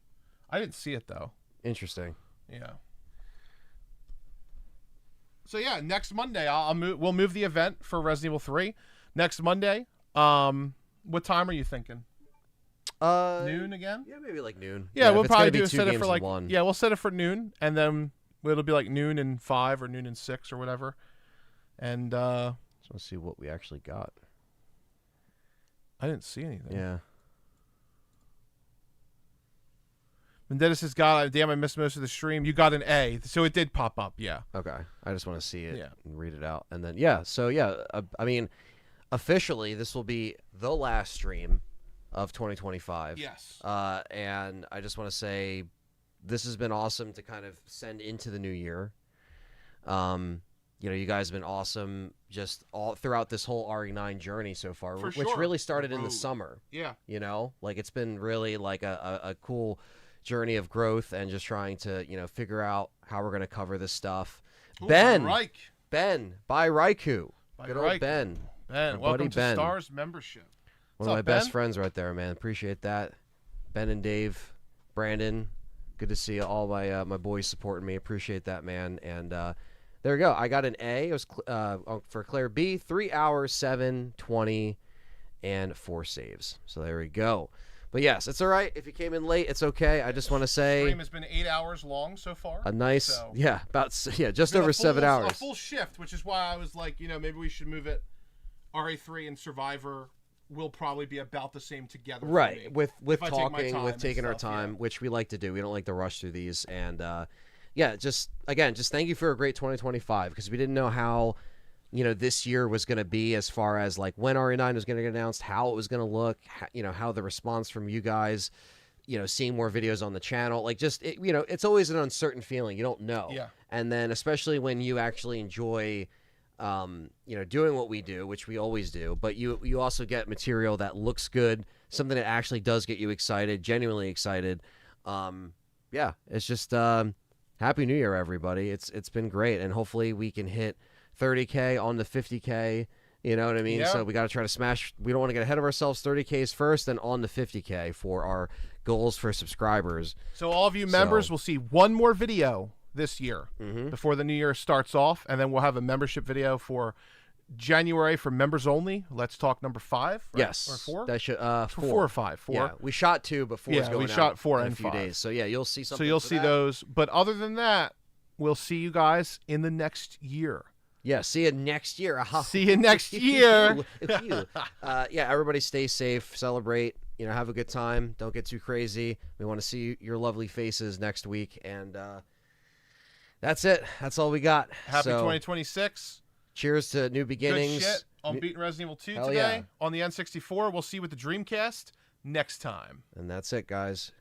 I didn't see it, though. Interesting. Yeah. So yeah, next Monday we'll move the event for Resident Evil 3 next Monday. What time are you thinking? Noon again? Yeah, maybe like noon. Yeah, we'll if it's probably gonna be set it for like one. yeah, we'll set it for noon, and then it'll be like noon and 5 or noon and 6 or whatever. And just want to see what we actually got. I didn't see anything. Yeah. Dennis has got, damn, I missed most of the stream. You got an A, so it did pop up, yeah. Okay. I just want to see it and read it out. And then, yeah, so, yeah, I mean, officially, this will be the last stream of 2025. Yes. And I just want to say this has been awesome to kind of send into the new year. You know, you guys have been awesome just all throughout this whole RE9 journey so far, which really started in the summer. Yeah. You know, like it's been really like a cool journey of growth and just trying to, you know, figure out how we're going to cover this stuff. Ooh, Ben by Raikou. Good old Ben. Welcome to S.T.A.R.S membership. One of my best friends right there, man. Appreciate that. Ben and Dave, Brandon, good to see all my my boys supporting me. Appreciate that, man. And there we go. I got an A. It was for Claire B. 3 hours, 7, 20, and 4 saves. So there we go. But yes, it's all right. If you came in late, it's okay. I just want to say... The stream has been 8 hours long so far. A nice... So just over 7 hours. A full shift, which is why I was like, you know, maybe we should move it. RE3 and Survivor will probably be about the same together. Right, with talking, with taking our time, which we like to do. We don't like to rush through these. And, yeah, just thank you for a great 2025, because we didn't know how... you know, this year was going to be as far as like when RE9 was going to get announced, how it was going to look, you know, how the response from you guys, you know, seeing more videos on the channel, like just, you know, it's always an uncertain feeling. You don't know. Yeah. And then especially when you actually enjoy, you know, doing what we do, which we always do, but you also get material that looks good, something that actually does get you excited, genuinely excited. Yeah, it's just, Happy New Year, everybody. It's been great. And hopefully we can hit 30K on the 50K, you know what I mean? Yeah. So we got to try to smash, we don't want to get ahead of ourselves, 30Ks first, then on the 50K for our goals for subscribers. So all of you members will see one more video this year before the new year starts off, and then we'll have a membership video for January for members only. Let's talk number 5, right? Yes. Or 4? That should, 4 or 5. 4. Yeah, we shot 2, but 4 is going we shot 4 in and a few 5. days. So yeah, you'll see something. So you'll see those. But other than that, we'll see you guys in the next year. Yeah, see you next year. See you next year. Yeah, everybody stay safe, celebrate, you know, have a good time. Don't get too crazy. We want to see your lovely faces next week. And that's it. That's all we got. Happy 2026. Cheers to new beginnings. Good shit on beating Resident Evil 2 Hell today. yeah. On the N64, we'll see you with the Dreamcast next time. And that's it, guys.